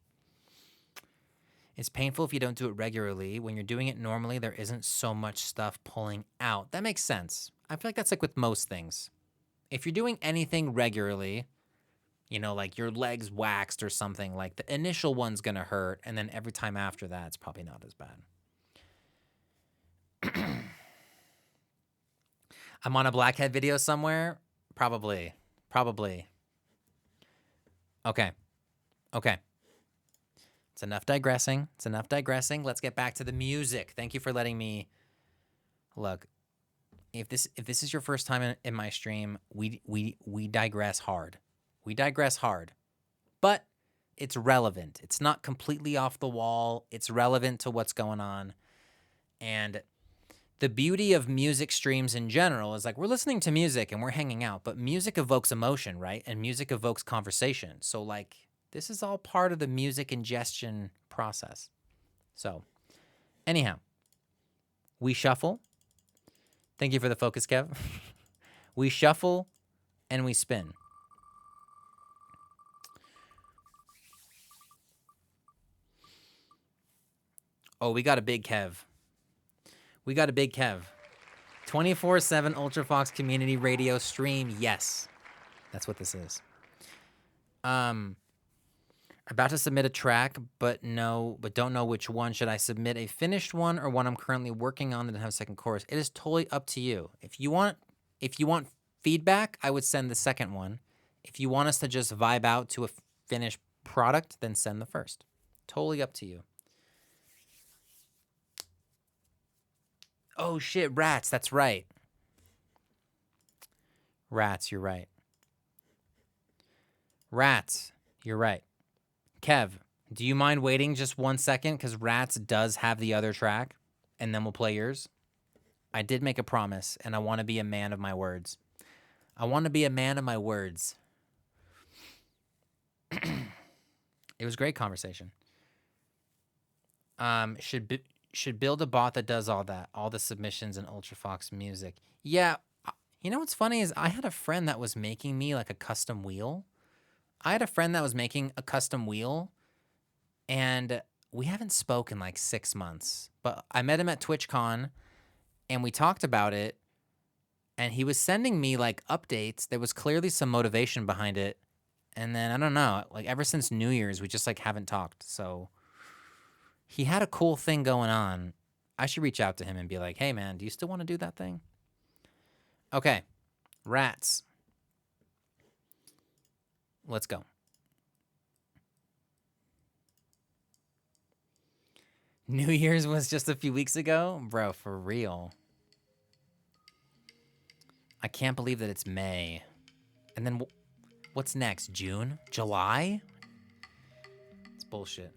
It's painful if you don't do it regularly. When you're doing it normally, there isn't so much stuff pulling out. That makes sense. I feel like that's like with most things. If you're doing anything regularly, you know, like your legs waxed or something, like the initial one's gonna hurt, and then every time after that, it's probably not as bad. I'm on a blackhead video somewhere? Probably. Okay. It's enough digressing. Let's get back to the music. Thank you for letting me... Look, if this is your first time in my stream, we digress hard. But it's relevant. It's not completely off the wall. It's relevant to what's going on. And the beauty of music streams in general is like we're listening to music and we're hanging out, but music evokes emotion, right? And music evokes conversation. So like this is all part of the music ingestion process. So anyhow, we shuffle. Thank you for the focus, Kev. We shuffle and we spin. Oh, we got a big Kev. 24/7 Ultra Fox community radio stream. Yes. That's what this is. About to submit a track, but don't know which one. Should I submit a finished one or one I'm currently working on that doesn't have a second chorus? It is totally up to you. If you want feedback, I would send the second one. If you want us to just vibe out to a finished product, then send the first. Totally up to you. Oh shit, Rats, that's right. Rats, you're right. Rats, you're right. Kev, do you mind waiting just 1 second? Because Rats does have the other track, and then we'll play yours. I did make a promise, and I want to be a man of my words. I want to be a man of my words. It was a great conversation. Should build a bot that does all that, all the submissions and Ultrafox music. Yeah, you know what's funny is I had a friend that was making me like a custom wheel. And we haven't spoken like 6 months. But I met him at TwitchCon, and we talked about it, and he was sending me like updates. There was clearly some motivation behind it. And then, I don't know, like ever since New Year's, we just like haven't talked. So he had a cool thing going on. I should reach out to him and be like, hey man, do you still want to do that thing? Okay, Rats. Let's go. New Year's was just a few weeks ago? Bro, for real. I can't believe that it's May. And then what's next? June? July? It's bullshit.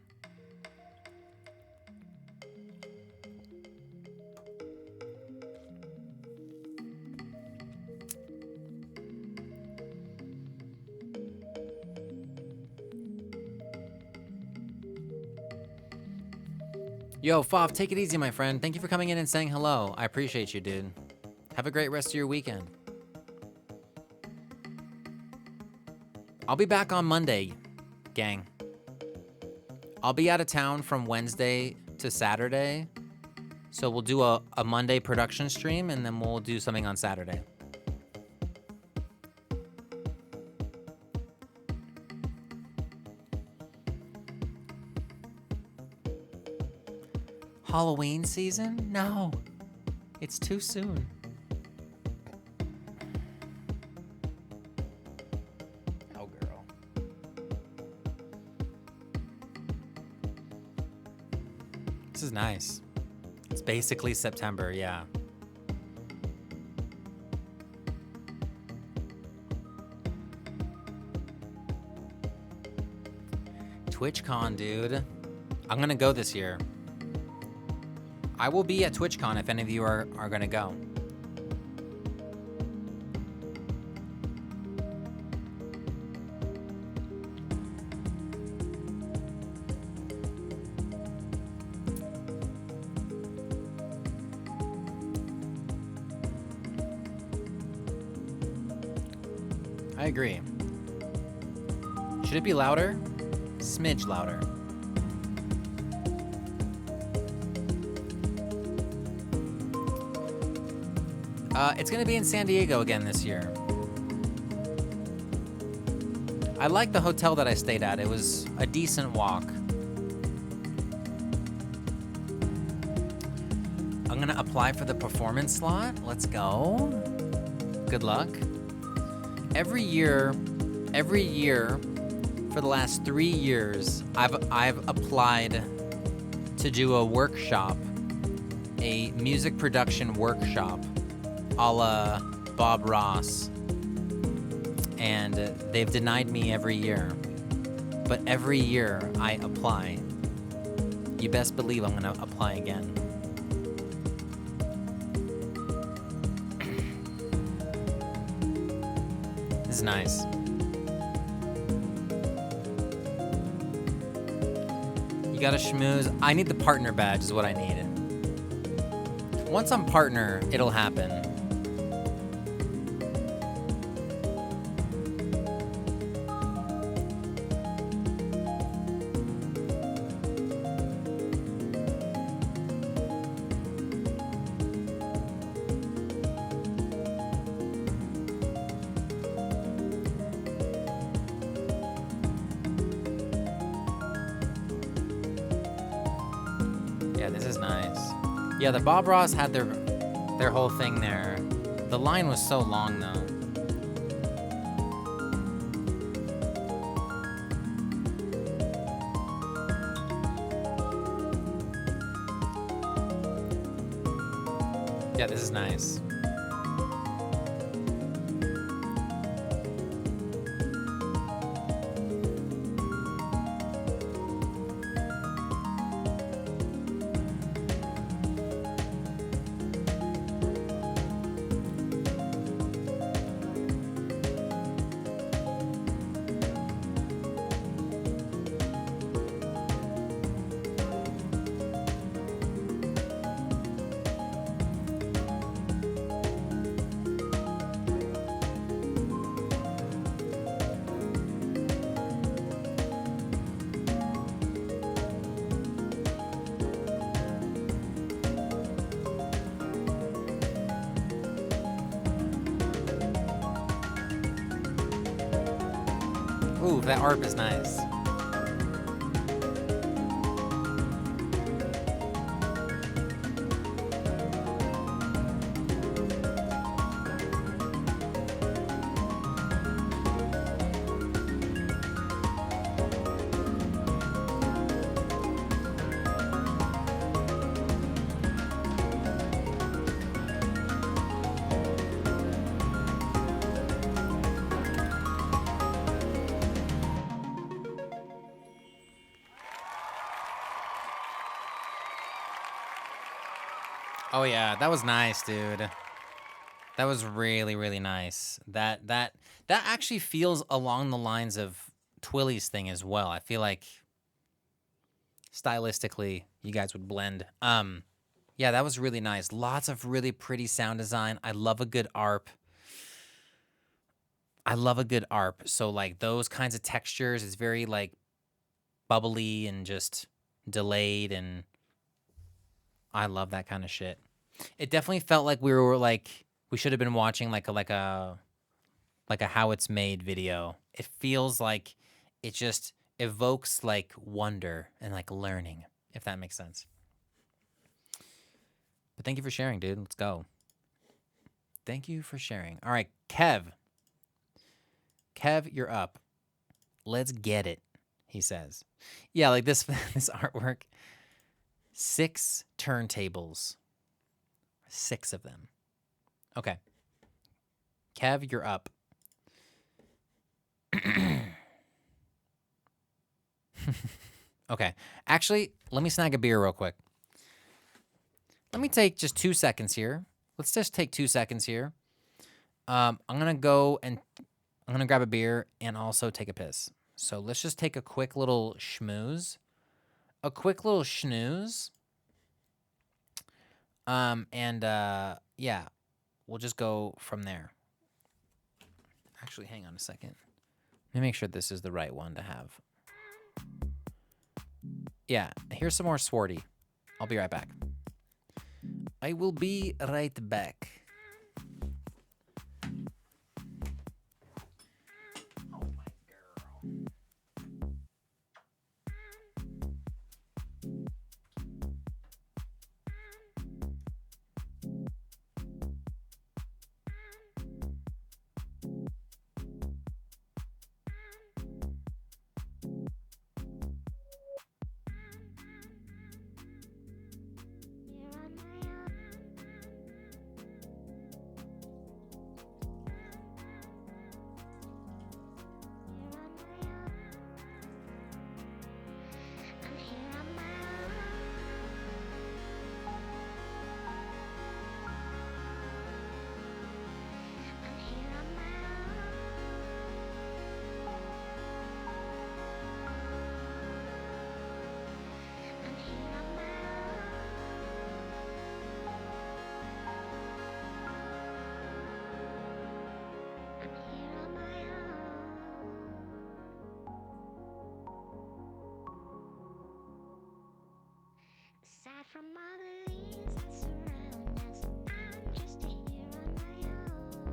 Yo, Fof, take it easy, my friend. Thank you for coming in and saying hello. I appreciate you, dude. Have a great rest of your weekend. I'll be back on Monday, gang. I'll be out of town from Wednesday to Saturday. So we'll do a Monday production stream, and then we'll do something on Saturday. Halloween season? No. It's too soon. Oh, girl. This is nice. It's basically September, yeah. TwitchCon, dude. I'm gonna go this year. I will be at TwitchCon if any of you are going to go. I agree. Should it be louder? Smidge louder. It's going to be in San Diego again this year. I like the hotel that I stayed at. It was a decent walk. I'm going to apply for the performance slot. Let's go. Good luck. Every year for the last 3 years, I've applied to do a workshop, a music production workshop, a la Bob Ross, and they've denied me every year. But every year I apply. You best believe I'm gonna apply again. This is nice. You gotta schmooze. I need the partner badge is what I need. Once I'm partner, it'll happen. Yeah, this is nice. Yeah, the Bob Ross had their whole thing there. The line was so long though. Yeah, this is nice. Ooh, that ARP is nice. Oh yeah, that was nice, dude. That was really, really nice. That actually feels along the lines of Twilly's thing as well. I feel like stylistically you guys would blend. Yeah, that was really nice. Lots of really pretty sound design. I love a good ARP. I love a good ARP. So like those kinds of textures, it's very like bubbly and just delayed, and I love that kind of shit. It definitely felt like we should have been watching like a how it's made video. It feels like it just evokes like wonder and like learning, if that makes sense. But thank you for sharing, dude. Let's go. Thank you for sharing. All right, Kev. Kev, you're up. Let's get it, he says. Yeah, like this this artwork. 6 turntables. 6 of them. Okay. Kev, you're up. Okay. Actually, let me snag a beer real quick. Let me take just 2 seconds here. Let's just take 2 seconds here. I'm going to go and I'm going to grab a beer and also take a piss. So let's just take a quick little schmooze. A quick little snooze. Yeah, we'll just go from there. Actually, hang on a second. Let me make sure this is the right one to have. Yeah, here's some more Swarty. I'll be right back. I will be right back. Oh, my girl. Aside from all the leaves that surround us, I'm just here on my own.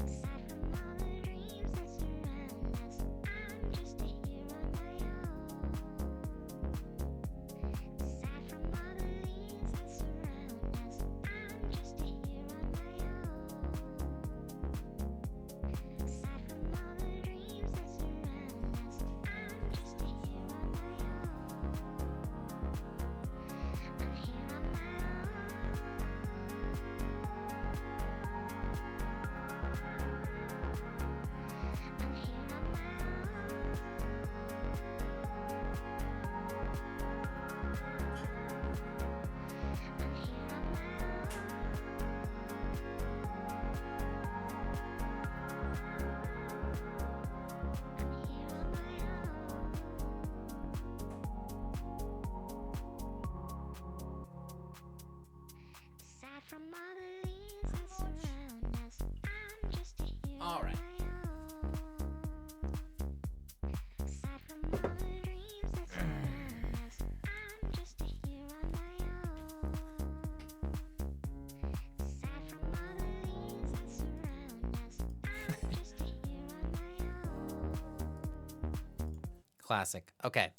Aside from all the dreams that surround us, I'm just here on my own. Classic. Okay.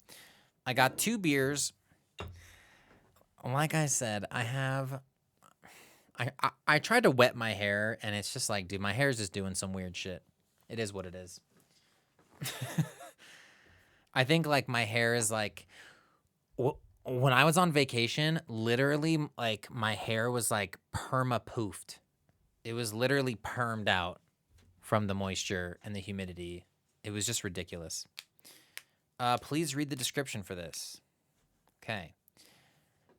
I got 2 beers. Like I said, I tried to wet my hair, and it's just like, dude, my hair is just doing some weird shit. It is what it is. I think like my hair is like, when I was on vacation, literally like my hair was like perma poofed. It was literally permed out from the moisture and the humidity. It was just ridiculous. Please read the description for this. Okay.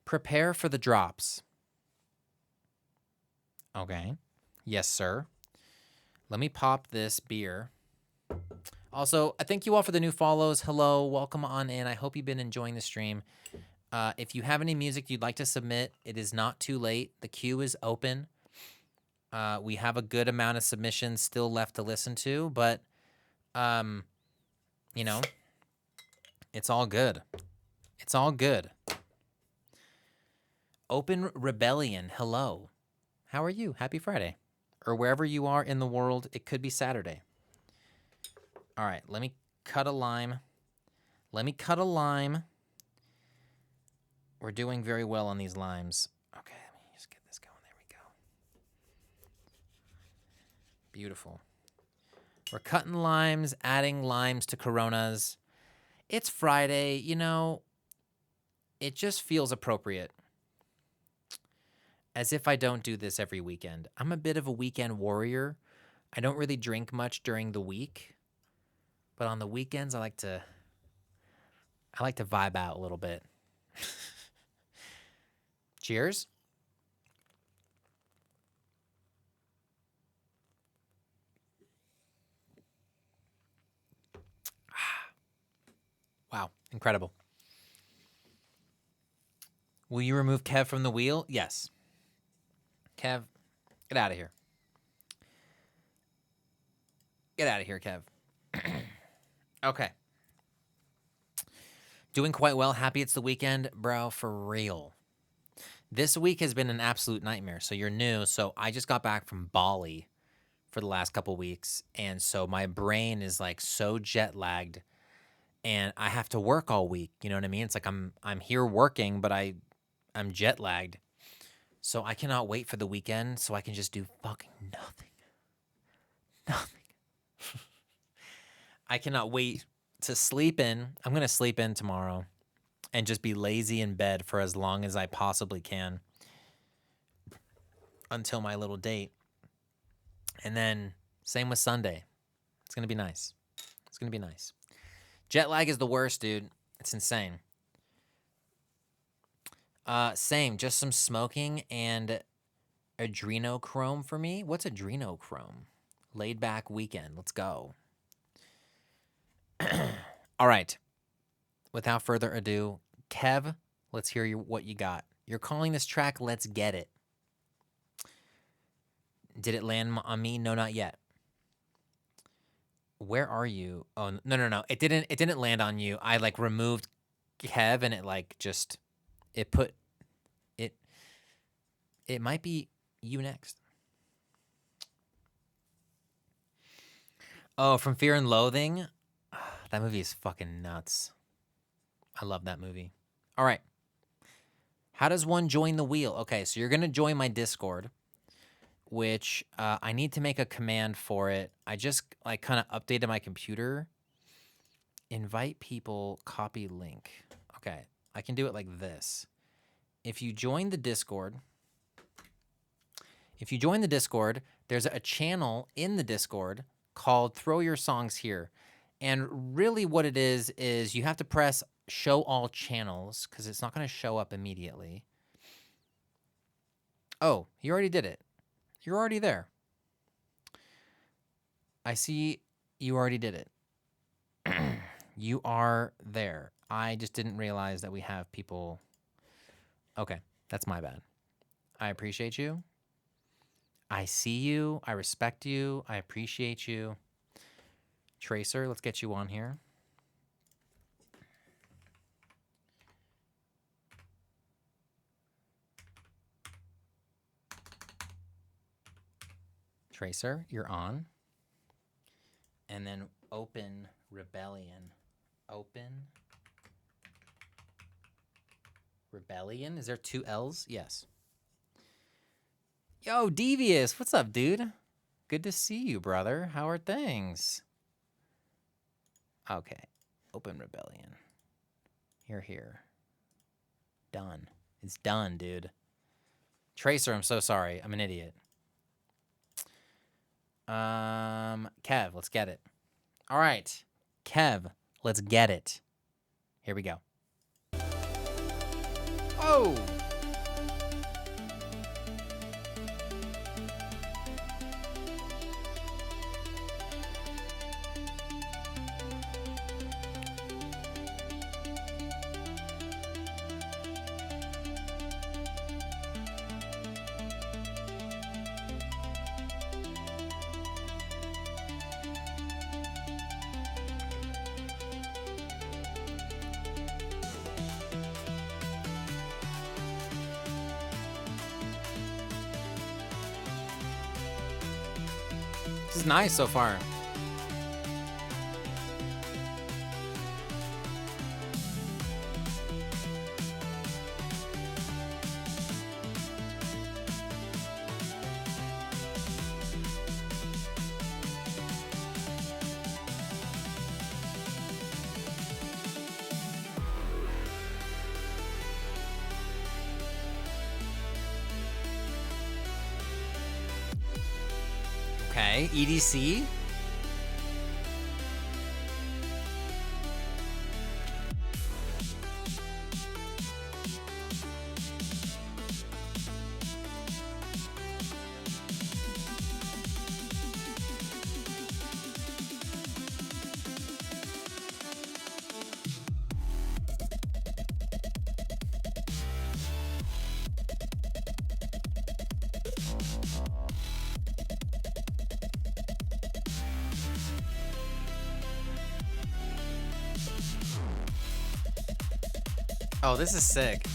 Prepare for the drops. Okay. Yes, sir. Let me pop this beer. Also, I thank you all for the new follows. Hello, welcome on in. I hope you've been enjoying the stream. If you have any music you'd like to submit, it is not too late. The queue is open. We have a good amount of submissions still left to listen to, but, you know, it's all good. It's all good. Open Rebellion, hello. How are you? Happy Friday. Or wherever you are in the world, it could be Saturday. All right, let me cut a lime. Let me cut a lime. We're doing very well on these limes. Okay, let me just get this going. There we go. Beautiful. We're cutting limes, adding limes to Coronas. It's Friday, you know, it just feels appropriate. As if I don't do this every weekend. I'm a bit of a weekend warrior. I don't really drink much during the week, but on the weekends I like to vibe out a little bit. Cheers. Wow, incredible. Will you remove Kev from the wheel? Yes. Kev, get out of here. Get out of here, Kev. Okay. Doing quite well. Happy it's the weekend, bro, for real. This week has been an absolute nightmare. So you're new. So I just got back from Bali for the last couple weeks. And so my brain is like so jet lagged and I have to work all week. You know what I mean? It's like I'm here working, but I'm jet lagged. So I cannot wait for the weekend so I can just do fucking nothing. Nothing. I cannot wait to sleep in. I'm going to sleep in tomorrow and just be lazy in bed for as long as I possibly can until my little date. And then same with Sunday. It's going to be nice. It's going to be nice. Jet lag is the worst, dude. It's insane. Same, just some smoking and adrenochrome for me. What's adrenochrome? Laid back weekend. Let's go. All right. Without further ado, Kev, let's hear what you got. You're calling this track Let's Get It. Did it land on me? No, not yet. Where are you? Oh, no. It didn't land on you. I like removed Kev and it like just it might be you next. Oh, from Fear and Loathing? That movie is fucking nuts. I love that movie. All right. How does one join the wheel? Okay, so you're going to join my Discord, which I need to make a command for it. I just like kind of updated my computer. Invite people, copy link. Okay, I can do it like this. If you join the Discord, there's a channel in the Discord called Throw Your Songs Here. And really what it is you have to press show all channels because it's not going to show up immediately. Oh, you already did it. You're already there. I see you already did it. You are there. I just didn't realize that we have people. Okay, that's my bad. I appreciate you. I see you. I respect you. I appreciate you. Tracer, let's get you on here. Tracer, you're on. And then open Rebellion. Open. Rebellion. Is there 2 L's? Yes. Yo, Devious. What's up, dude? Good to see you, brother. How are things? Okay. Open Rebellion. You're here. Done. It's done, dude. Tracer, I'm so sorry. I'm an idiot. Kev, let's get it. All right. Kev, let's get it. Here we go. Oh! This is nice so far. Okay, EDC. Oh, this is sick.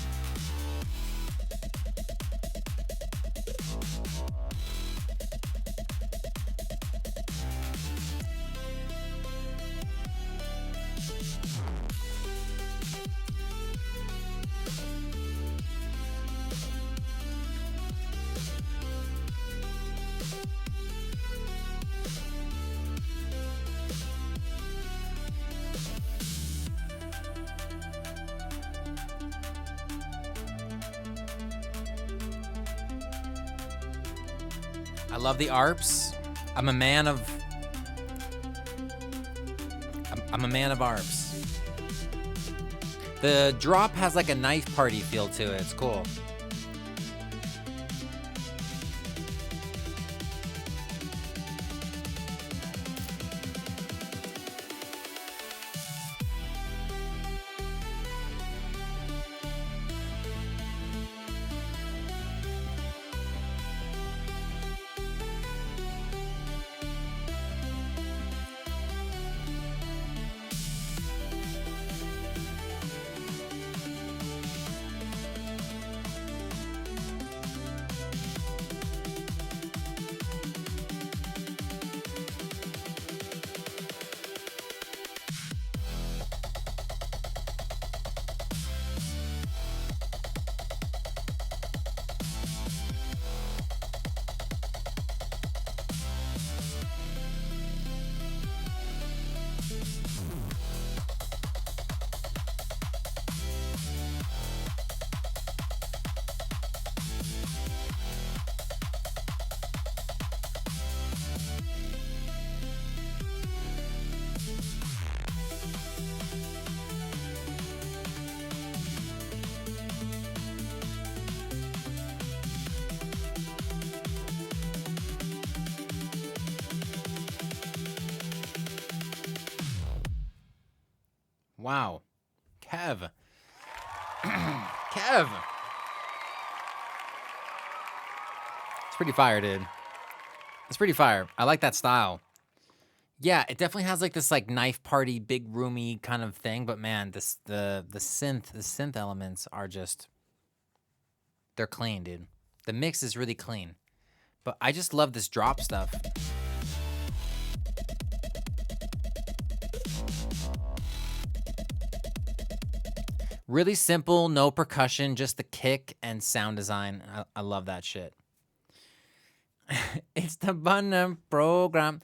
I love the ARPs. I'm a man of... I'm a man of ARPs. The drop has like a knife party feel to it. It's cool. Wow. Kev. Kev. It's pretty fire, dude. It's pretty fire. I like that style. Yeah, it definitely has like this like knife party, big roomy kind of thing, but man, this the synth elements are just they're clean, dude. The mix is really clean. But I just love this drop stuff. Really simple, no percussion, just the kick and sound design. I love that shit. It's the Bun program.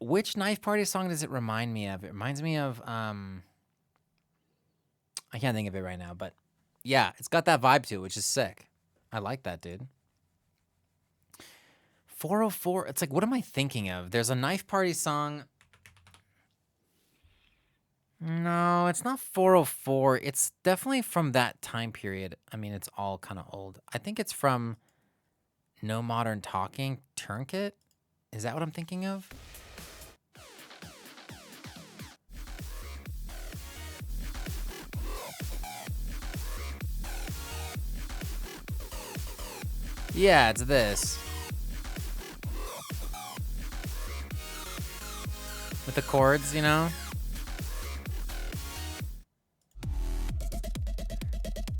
Which Knife Party song does it remind me of? It reminds me of I can't think of it right now, but yeah, it's got that vibe to it, which is sick. I like that, dude. 404. It's like, what am I thinking of? There's a Knife Party song. No, it's not 404. It's definitely from that time period. I mean, it's all kind of old. I think it's from No Modern Talking, Tourniquet. Is that what I'm thinking of? Yeah, it's this. With the chords, you know?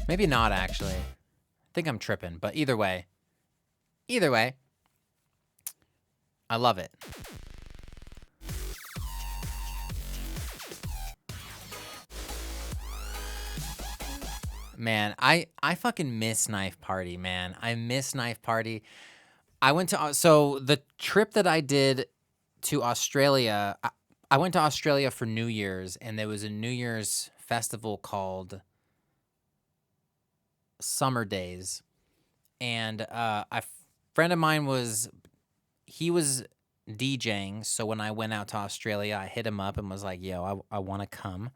Maybe not, actually. I think I'm tripping, but either way, I love it. Man, I fucking miss Knife Party, man. I miss Knife Party. I went to, so the trip that I did to Australia, I went to Australia for New Year's, and there was a New Year's festival called Summer Days. And a friend of mine was DJing, so when I went out to Australia, I hit him up and was like, yo, I want to come.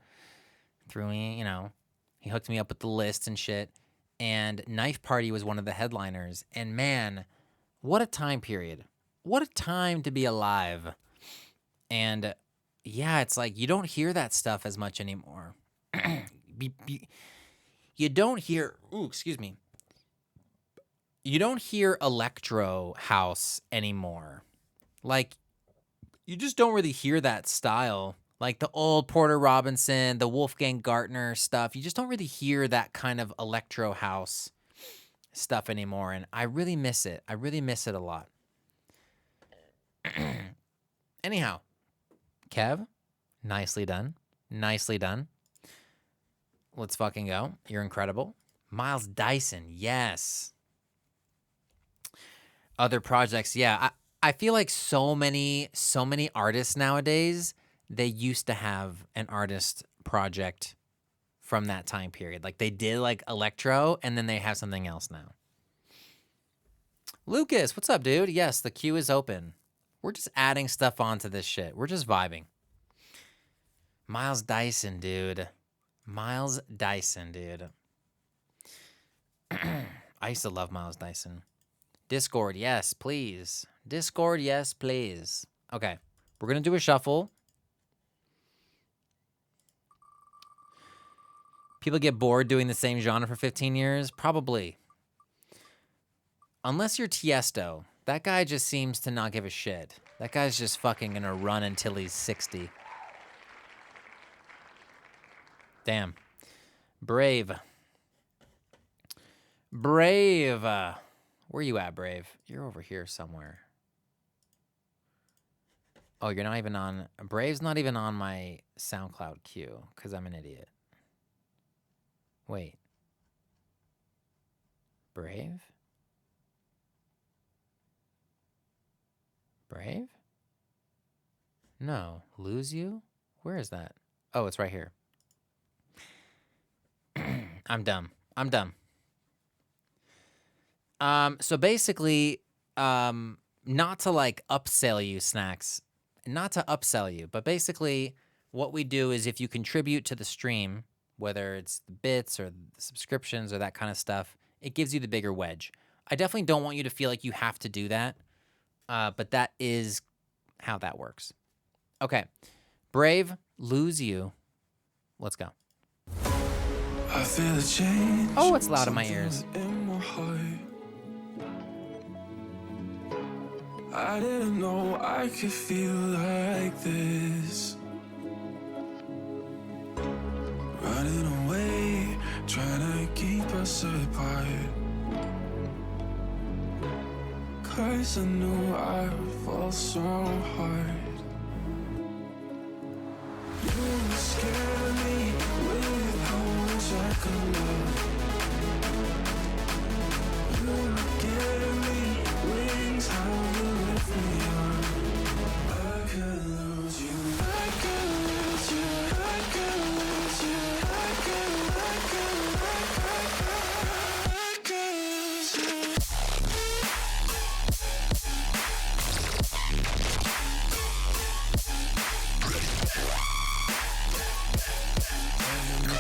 Through me, you know, he hooked me up with the list and shit. And Knife Party was one of the headliners. And man, what a time period. What a time to be alive. And yeah, it's like you don't hear that stuff as much anymore. You don't hear, excuse me. You don't hear electro house anymore. Like, you just don't really hear that style. Like the old Porter Robinson, the Wolfgang Gartner stuff. You just don't really hear that kind of electro house stuff anymore. And I really miss it. I really miss it a lot. Anyhow, Kev, nicely done. Nicely done. Let's fucking go. You're incredible. Miles Dyson, yes. Other projects, yeah. I feel like so many artists nowadays, they used to have an artist project from that time period. Like they did like electro and then they have something else now. Lucas, what's up, dude? Yes, the queue is open. We're just adding stuff onto this shit. We're just vibing. Miles Dyson, dude. Miles Dyson, dude. I used to love Miles Dyson. Discord, yes, please. Discord, yes, please. Okay, we're going to do a shuffle. People get bored doing the same genre for 15 years? Probably. Unless you're Tiesto. That guy just seems to not give a shit. That guy's just fucking going to run until he's 60. Damn. Brave. Brave. Where you at, Brave? You're over here somewhere. Oh, you're not even on... Brave's not even on my SoundCloud queue, because I'm an idiot. Wait. Brave? Brave? No. Lose You? Where is that? Oh, it's right here. I'm dumb. I'm dumb. So basically, not to like upsell you, Snacks, not to upsell you, but basically what we do is if you contribute to the stream, whether it's the bits or the subscriptions or that kind of stuff, it gives you the bigger wedge. I definitely don't want you to feel like you have to do that, but that is how that works. Okay. Brave, Lose You. Let's go. I feel a change. Oh, it's loud in my ears. In my heart. I didn't know I could feel like this. Running away, trying to keep us apart. 'Cause I knew I would fall so hard. You were scared of me with how chocolate. You give me wings, how you lift me up. I could lose you, I could lose you, I could lose you, I could lose you.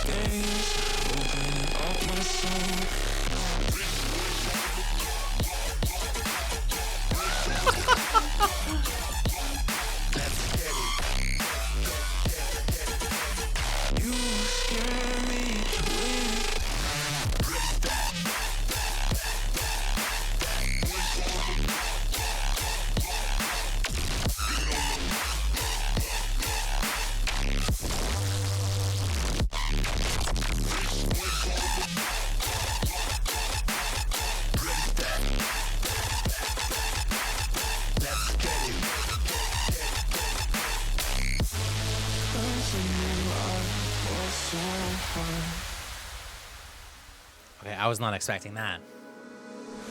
Days, opening up my soul. You scare me with Okay, I was not expecting that.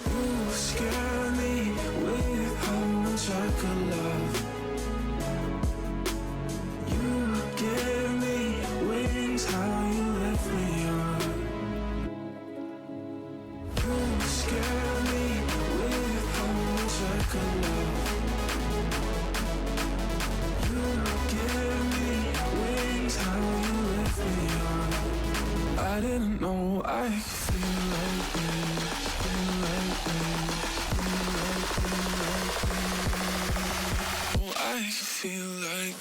you scare me with how much I could love. You give me wings, how you lift me up. You scare me with how much I could love. You give me wings, how you lift me up. I didn't know I could feel like this, feel like this, feel like this. Oh, I could feel like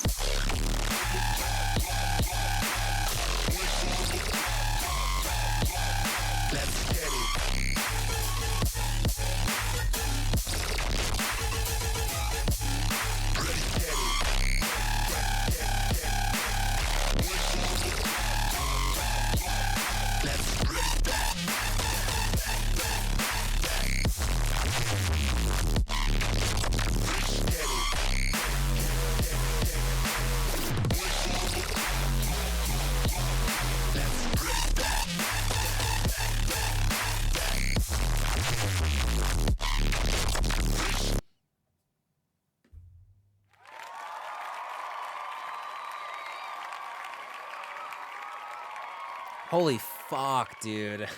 Holy fuck, dude.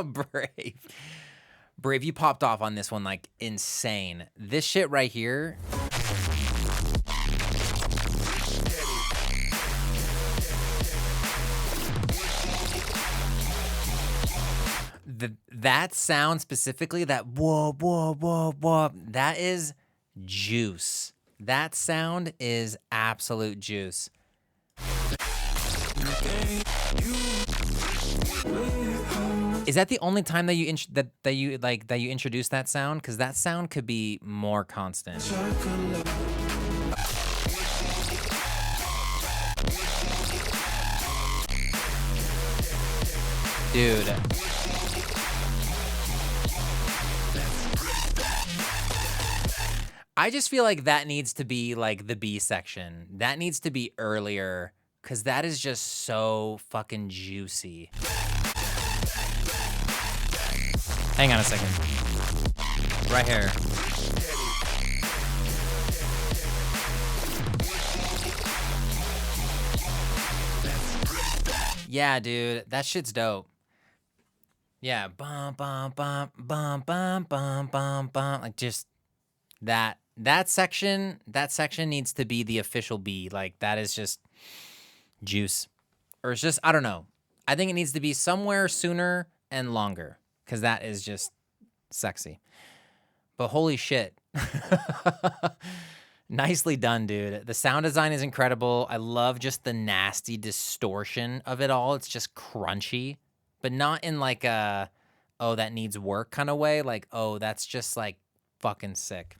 Brave. Brave, you popped off on this one like insane. This shit right here. That sound specifically, that whoa, whoa, whoa, whoa, that is juice. That sound is absolute juice. Is that the only time that you introduce that sound? Because that sound could be more constant. Dude. I just feel like that needs to be like the B section. That needs to be earlier, because that is just so fucking juicy. Hang on a second. Right here. Yeah, dude, that shit's dope. Yeah, bum bum bum bum bum bum bum bum, like just that section needs to be the official B. Like that is just juice. Or it's just, I don't know. I think it needs to be somewhere sooner and longer, because that is just sexy. But holy shit. Nicely done, dude. The sound design is incredible. I love just the nasty distortion of it all. It's just crunchy, but not in like a, oh, that needs work kind of way. Like, oh, that's just like fucking sick.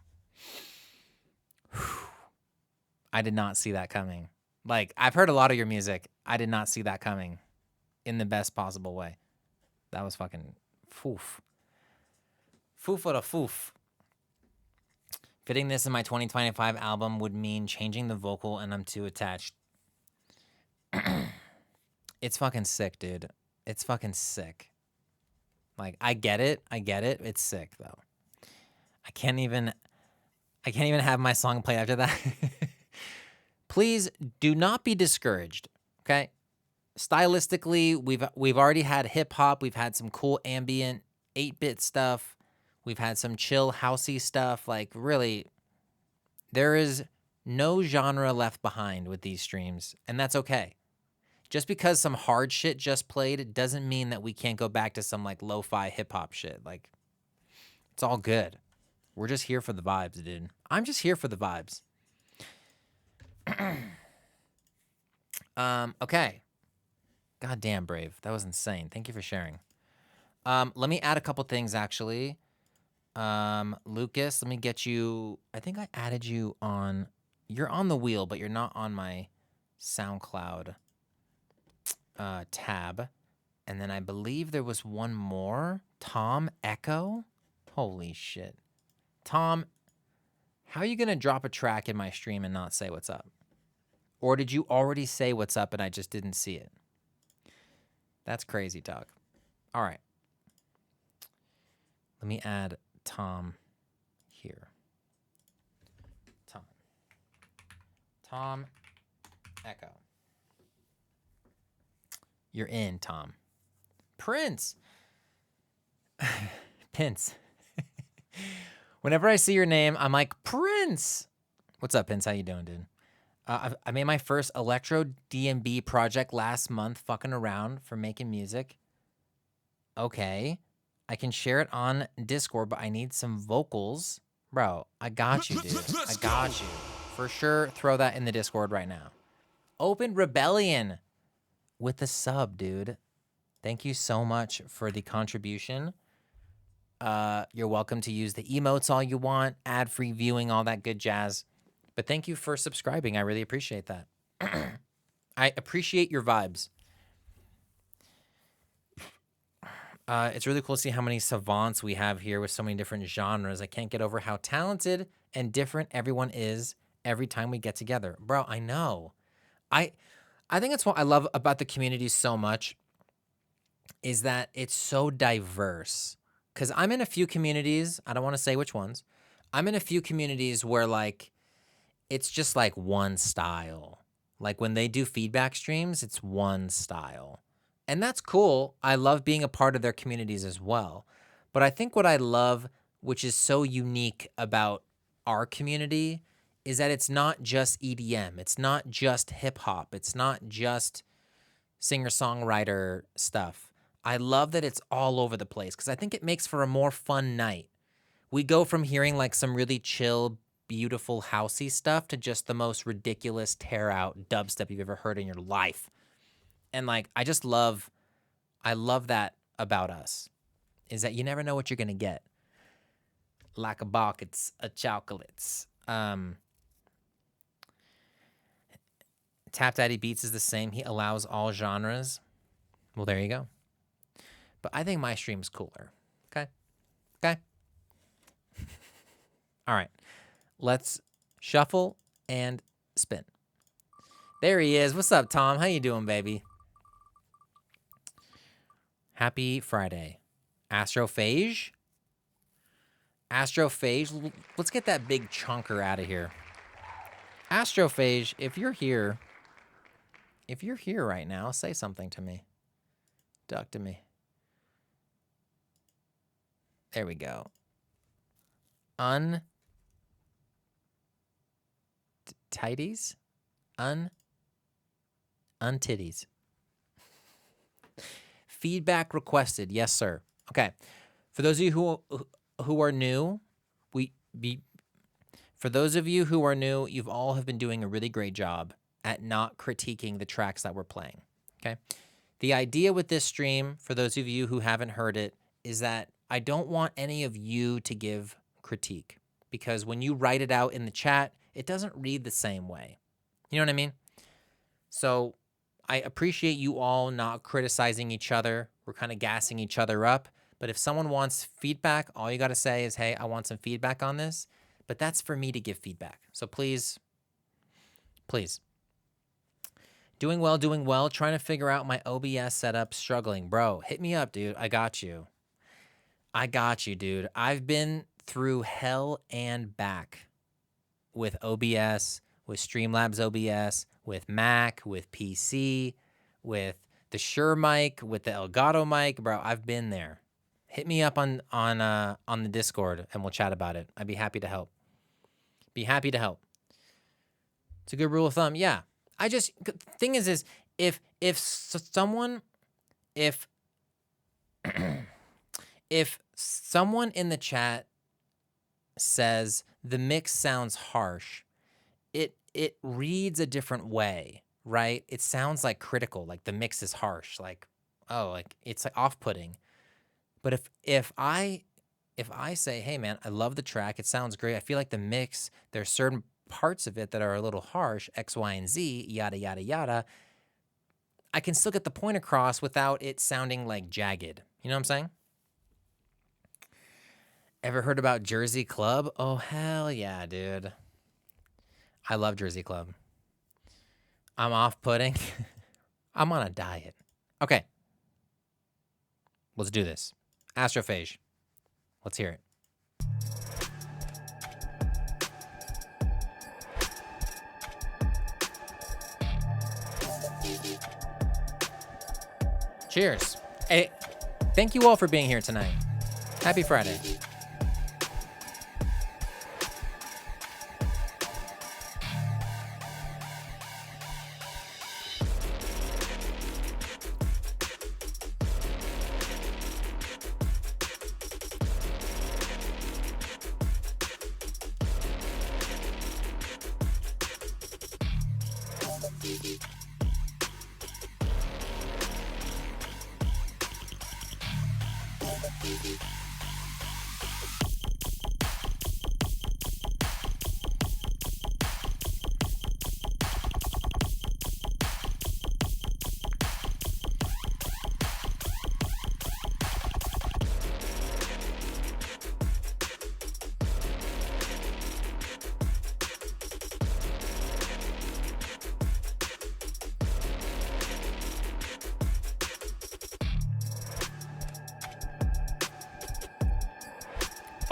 I did not see that coming. Like, I've heard a lot of your music. I did not see that coming in the best possible way. That was fucking foof. Foof for the foof. Fitting this in my 2025 album would mean changing the vocal, and I'm too attached. It's fucking sick, dude. It's fucking sick. Like, I get it. It's sick though. I can't even have my song play after that. Please do not be discouraged, okay? Stylistically, we've already had hip hop, we've had some cool ambient 8-bit stuff. We've had some chill housey stuff. Like, really, there is no genre left behind with these streams, and that's okay. Just because some hard shit just played, it doesn't mean that we can't go back to some like lo-fi hip-hop shit. Like, it's all good. We're just here for the vibes, dude. I'm just here for the vibes. Okay. God damn, Brave. That was insane. Thank you for sharing. Let me add a couple things, actually. Lucas, let me get you. I think I added you on. You're on the wheel, but you're not on my SoundCloud tab. And then I believe there was one more. Tom Echo. Holy shit. Tom, how are you going to drop a track in my stream and not say what's up? Or did you already say what's up and I just didn't see it? That's crazy talk. All right. Let me add Tom here. Tom Echo. You're in, Tom. Prince. Pince. Whenever I see your name, I'm like, Prince. What's up, Pince? How you doing, dude? I made my first electro DMB project last month, fucking around for making music. Okay. I can share it on Discord, but I need some vocals. Bro, I got you, dude. I got you. For sure, throw that in the Discord right now. Open Rebellion with the sub, dude. Thank you so much for the contribution. You're welcome to use the emotes all you want, ad-free viewing, all that good jazz. But thank you for subscribing. I really appreciate that. I appreciate your vibes. It's really cool to see how many savants we have here with so many different genres. I can't get over how talented and different everyone is every time we get together. Bro, I know. I think that's what I love about the community so much is that it's so diverse. Because I'm in a few communities, I don't want to say which ones. I'm in a few communities where, like, it's just like one style. Like when they do feedback streams, it's one style. And that's cool. I love being a part of their communities as well. But I think what I love, which is so unique about our community, is that it's not just EDM. It's not just hip hop. It's not just singer-songwriter stuff. I love that it's all over the place because I think it makes for a more fun night. We go from hearing like some really chill, beautiful, housey stuff to just the most ridiculous tear-out dubstep you've ever heard in your life. And like, I love that about us, is that you never know what you're going to get. Like a buckets of chocolates. Tap Daddy Beats is the same. He allows all genres. Well, there you go. But I think my stream's cooler. Okay? Okay? All right. Let's shuffle and spin. There he is. What's up, Tom? How you doing, baby? Happy Friday. Astrophage? Astrophage? Let's get that big chunker out of here. Astrophage, if you're here right now, say something to me. Talk to me. There we go. Untitties? Untitties. Feedback requested. Yes, sir. Okay. For those of you who are new, for those of you who are new, you've all have been doing a really great job at not critiquing the tracks that we're playing. Okay? The idea with this stream, for those of you who haven't heard it, is that I don't want any of you to give critique because when you write it out in the chat, it doesn't read the same way. You know what I mean? So I appreciate you all not criticizing each other. We're kind of gassing each other up. But if someone wants feedback, all you got to say is, hey, I want some feedback on this. But that's for me to give feedback. So please, please. Doing well, doing well. Trying to figure out my OBS setup. Struggling. Bro, hit me up, dude. I got you. I got you, dude. I've been through hell and back with OBS, with Streamlabs OBS, with Mac, with PC, with the Shure mic, with the Elgato mic. Bro, I've been there. Hit me up on the Discord and we'll chat about it. I'd be happy to help. Be happy to help. It's a good rule of thumb. Yeah. Thing is if someone if someone in the chat says the mix sounds harsh, it reads a different way, right? It sounds like critical, like the mix is harsh, like, oh, like it's like off-putting. But if I say, hey man, I love the track, it sounds great, I feel like the mix, there's certain parts of it that are a little harsh, X, Y, and Z, yada, yada, yada, I can still get the point across without it sounding like jagged. You know what I'm saying? Ever heard about Jersey Club? Oh, hell yeah, dude. I love Jersey Club. I'm off-putting. I'm on a diet. Okay. Let's do this. Astrophage. Let's hear it. Cheers. Hey, thank you all for being here tonight. Happy Friday.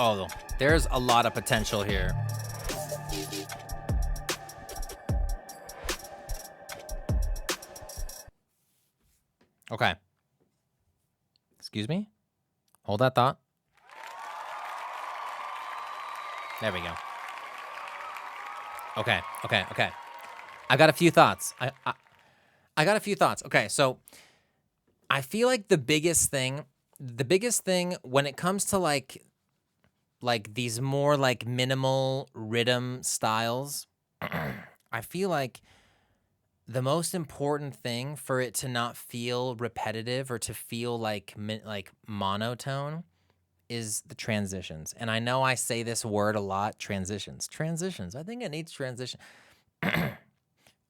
Oh, there's a lot of potential here. Okay. Excuse me? Hold that thought. There we go. Okay. I got a few thoughts. I got a few thoughts. Okay, so I feel like the biggest thing when it comes to like these more like minimal rhythm styles, I feel like the most important thing for it to not feel repetitive or to feel like monotone is the transitions. And I know I say this word a lot, transitions. I think it needs transition.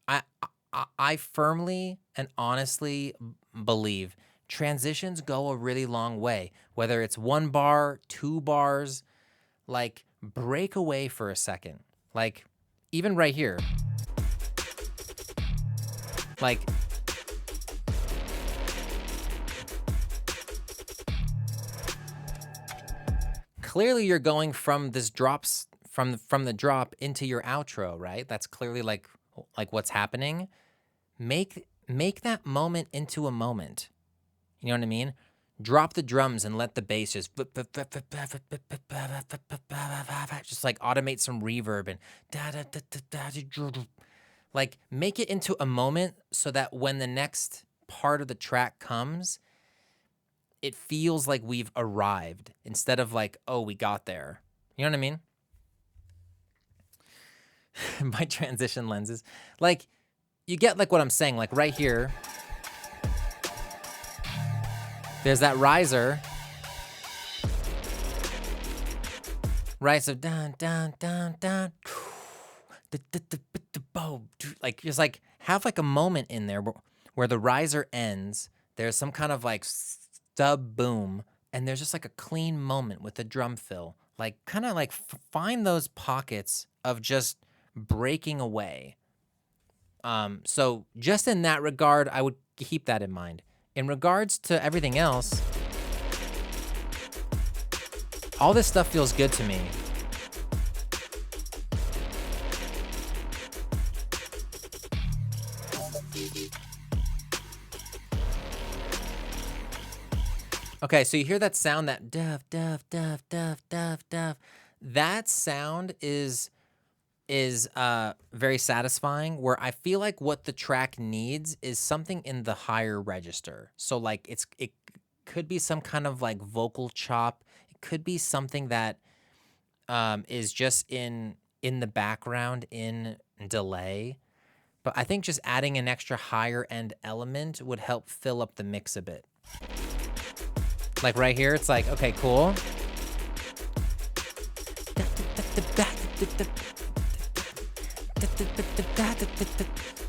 I firmly and honestly believe transitions go a really long way. Whether it's 1 bar, 2 bars, like break away for a second. Like even right here. Like clearly you're going from this drops from the drop into your outro, right? That's clearly like what's happening. Make that moment into a moment. You know what I mean? Drop the drums and let the bass just like automate some reverb and like make it into a moment so that when the next part of the track comes, it feels like we've arrived instead of like, oh, we got there. You know what I mean? My transition lenses. Like, you get like what I'm saying, like right here. There's that riser. Right, so down. Like just like have like a moment in there where the riser ends. There's some kind of like stub boom, and there's just like a clean moment with the drum fill. Like kind of like find those pockets of just breaking away. So just in that regard, I would keep that in mind. In regards to everything else, all this stuff feels good to me. Okay, so you hear that sound, that duff, duff, duff, duff, duff, duff. That sound is very satisfying, where I feel like what the track needs is something in the higher register. So like it could be some kind of like vocal chop. It could be something that is just in the background in delay. But I think just adding an extra higher end element would help fill up the mix a bit. Like right here, it's like, okay, cool.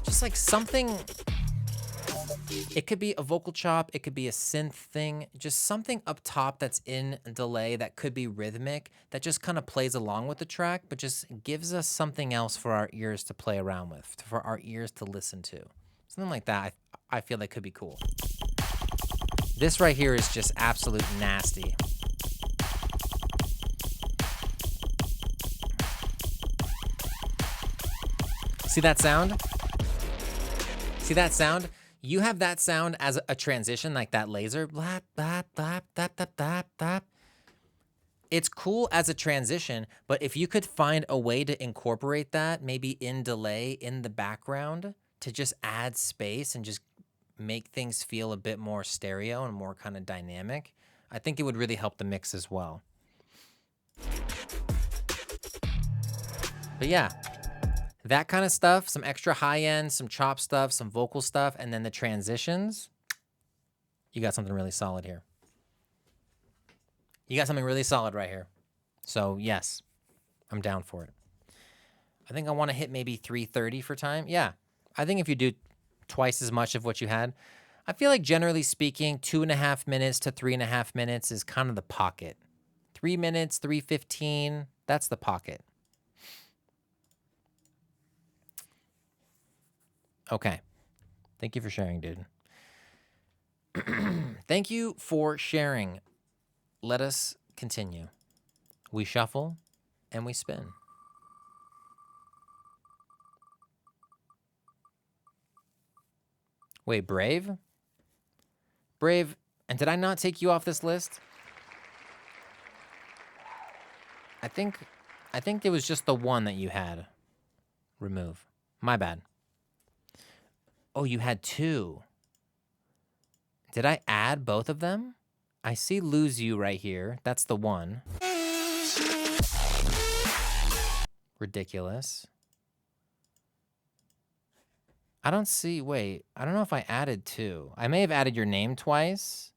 Just like something, it could be a vocal chop, it could be a synth thing, just something up top that's in delay that could be rhythmic, that just kind of plays along with the track, but just gives us something else for our ears to play around with, for our ears to listen to. Something like that, I feel like could be cool. This right here is just absolute nasty. See that sound? See that sound? You have that sound as a transition, like that laser. Blap, blap, blap, blap, blap, blap, blap. It's cool as a transition, but if you could find a way to incorporate that, maybe in delay in the background, to just add space and just make things feel a bit more stereo and more kind of dynamic, I think it would really help the mix as well. But yeah, that kind of stuff, some extra high end, some chop stuff, some vocal stuff, and then the transitions, you got something really solid here. You got something really solid right here. So yes, I'm down for it. I think I want to hit maybe 3:30 for time. Yeah, I think if you do twice as much of what you had, I feel like generally speaking, 2.5 minutes to 3.5 minutes is kind of the pocket. 3 minutes, 3:15, that's the pocket. Okay. Thank you for sharing, dude. Thank you for sharing. Let us continue. We shuffle and we spin. Wait, Brave? Brave, and did I not take you off this list? I think it was just the one that you had. Remove. My bad. Oh, you had two. Did I add both of them? I see Lose You right here. That's the one. Ridiculous. I don't see, wait, I don't know if I added two. I may have added your name twice,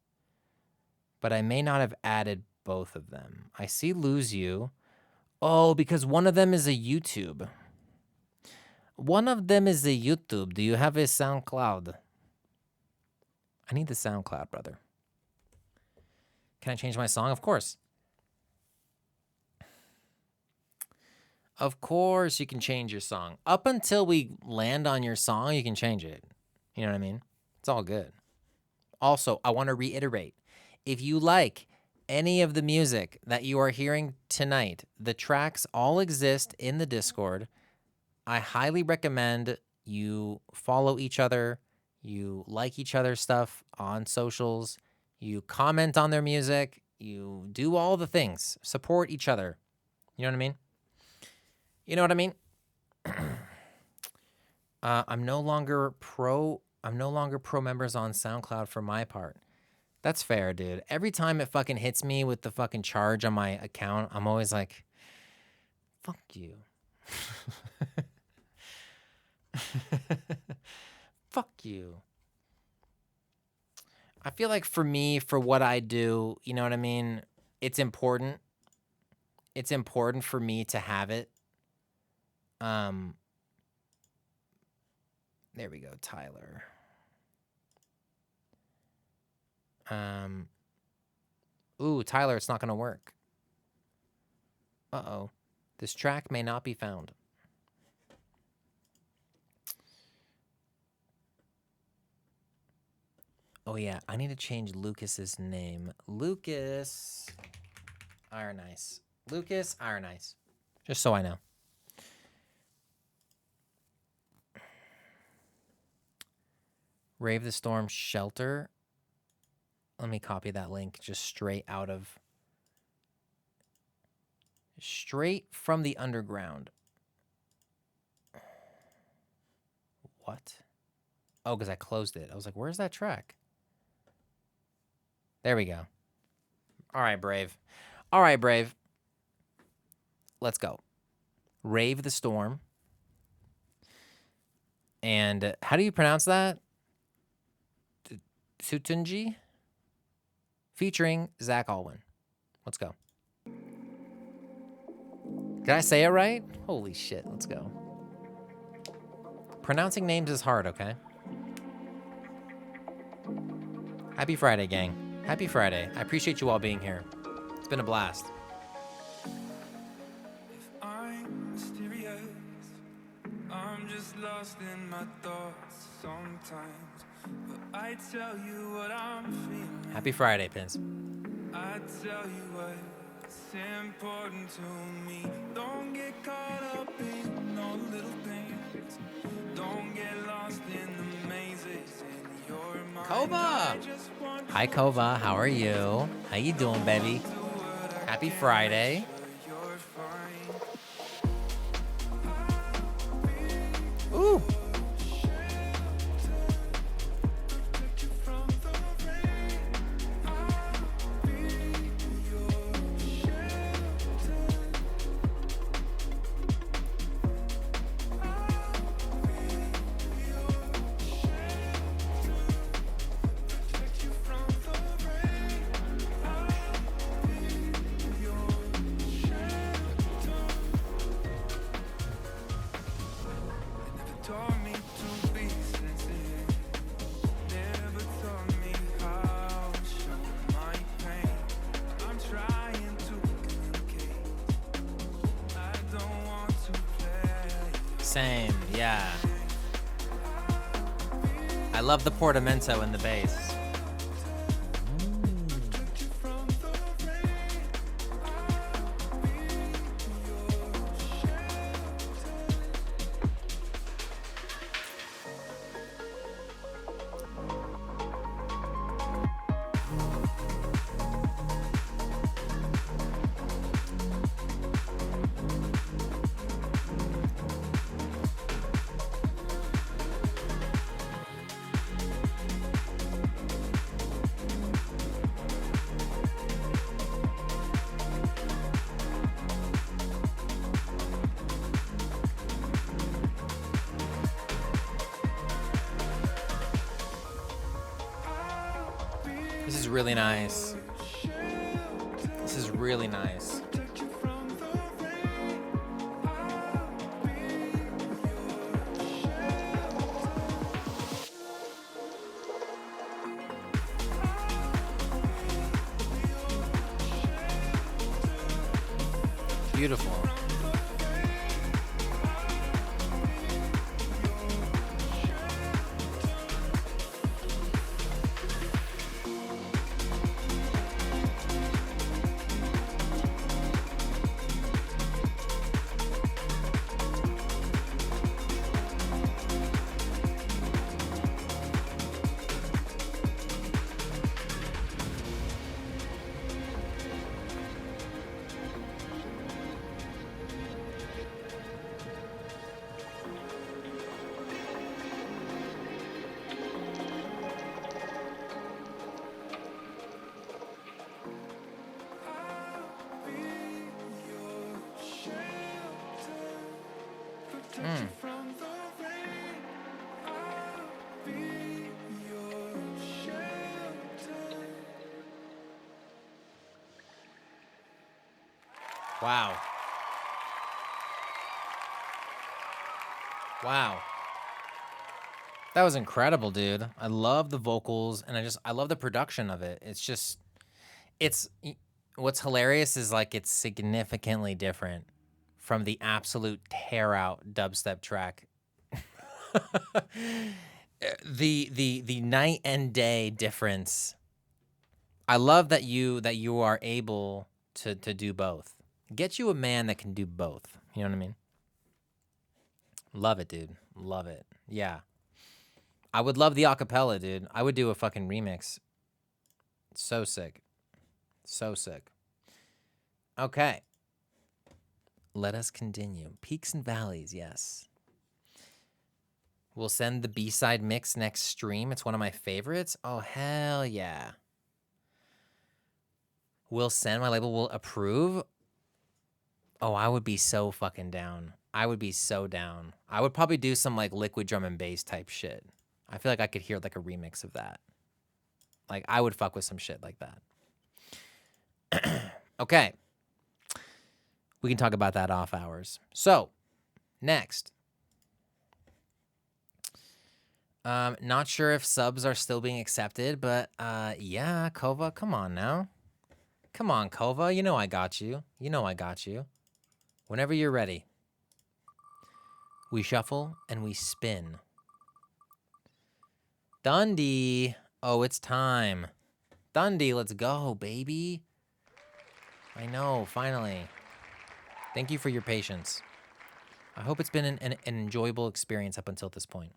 but I may not have added both of them. I see Lose You. Oh, because one of them is a YouTube. One of them is a YouTube. Do you have a SoundCloud? I need the SoundCloud, brother. Can I change my song? Of course. Of course you can change your song. Up until we land on your song, you can change it. You know what I mean? It's all good. Also, I want to reiterate, if you like any of the music that you are hearing tonight, the tracks all exist in the Discord. I highly recommend you follow each other, you like each other's stuff on socials, you comment on their music, you do all the things. Support each other. You know what I mean? You know what I mean? I'm no longer pro members on SoundCloud for my part. That's fair, dude. Every time it fucking hits me with the fucking charge on my account, I'm always like, fuck you. Fuck you. I feel like for me, for what I do, you know what I mean? It's important. It's important for me to have it. There we go, Tyler. Ooh, Tyler, it's not gonna work. Uh-oh. This track may not be found. Oh yeah, I need to change Lucas's name. Lucas Iron Ice. Lucas Iron Ice. Just so I know. Rave the Storm Shelter. Let me copy that link just straight from the underground. What? Oh, because I closed it. I was like, where's that track? There we go. All right, Brave. All right, Brave. Let's go. Rave the Storm. And how do you pronounce that? Sutunji? Featuring Zach Alwyn. Let's go. Did I say it right? Holy shit, let's go. Pronouncing names is hard, okay? Happy Friday, gang. Happy Friday. I appreciate you all being here. It's been a blast. I'm mysterious. I'm just lost in my thoughts sometimes. But I tell you what I'm feeling. Happy Friday, Pins. I tell you what's important to me. Don't get caught up in all little things. Don't get lost in the mazes in your mind. Kova! Hi, Kova. How are you? How you doing, baby? Happy Friday. You're fine. Ooh. Taught me to be sensitive. Never taught me how to show my pain. I'm trying to communicate. I don't want to play. Same, yeah. I love the portamento in the bass. This is really nice. This is really nice. Beautiful. Wow. Wow. That was incredible, dude. I love the vocals and I love the production of it. It's what's hilarious is like it's significantly different from the absolute tear out dubstep track. The night and day difference. I love that you are able to do both. Get you a man that can do both. You know what I mean? Love it, dude. Love it. Yeah. I would love the acapella, dude. I would do a fucking remix. So sick. So sick. Okay. Let us continue. Peaks and valleys, yes. We'll send the B-side mix next stream. It's one of my favorites. Oh, hell yeah. We'll send, my label will approve. Oh, I would be so fucking down. I would be so down. I would probably do some like liquid drum and bass type shit. I feel like I could hear like a remix of that. Like I would fuck with some shit like that. Okay. We can talk about that off hours. So, next. Not sure if subs are still being accepted, but yeah, Kova, come on now. Come on, Kova. You know I got you. You know I got you. Whenever you're ready. We shuffle and we spin. Dundee. Oh, it's time. Dundee, let's go, baby. I know, finally. Thank you for your patience. I hope it's been an enjoyable experience up until this point.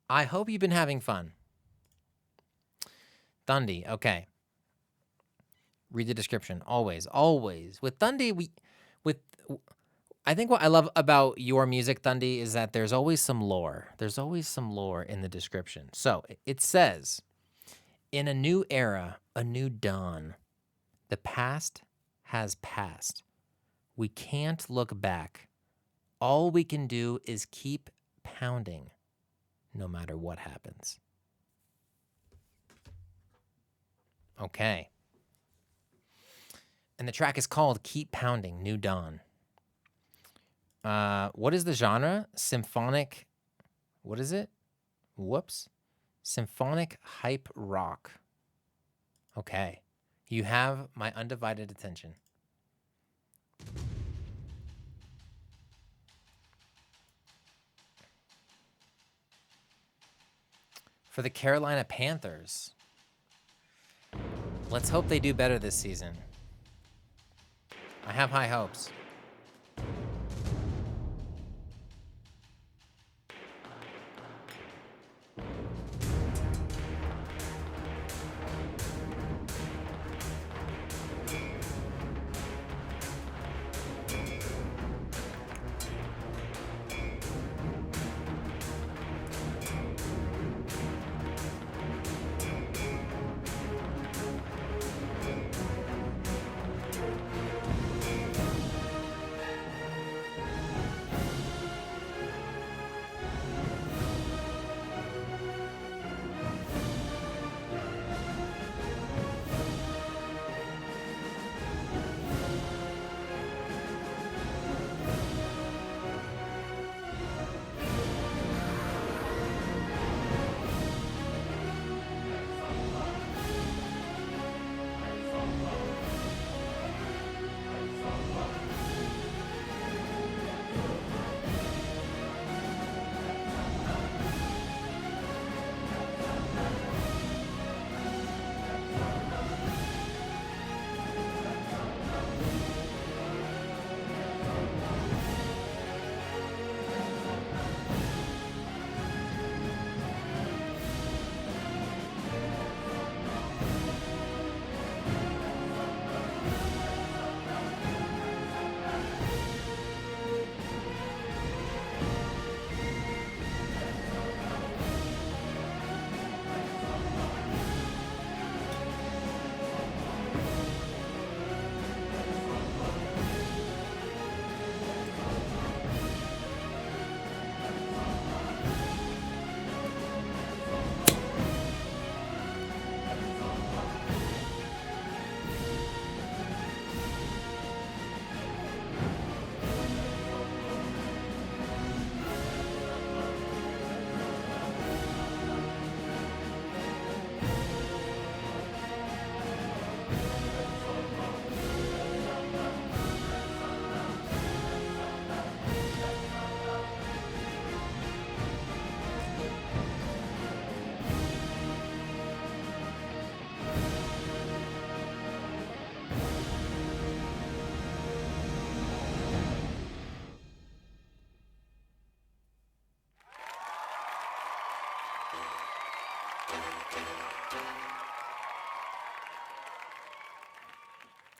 I hope you've been having fun. Dundee, okay. Read the description. Always, always. With Dundee, I think what I love about your music, Dundee, is that there's always some lore. There's always some lore in the description. So it says, in a new era, a new dawn, the past has passed. We can't look back. All we can do is keep pounding, no matter what happens. Okay. And the track is called Keep Pounding, New Dawn. What is the genre? Symphonic. What is it? Whoops. Symphonic hype rock. Okay. You have my undivided attention. For the Carolina Panthers. Let's hope they do better this season. I have high hopes.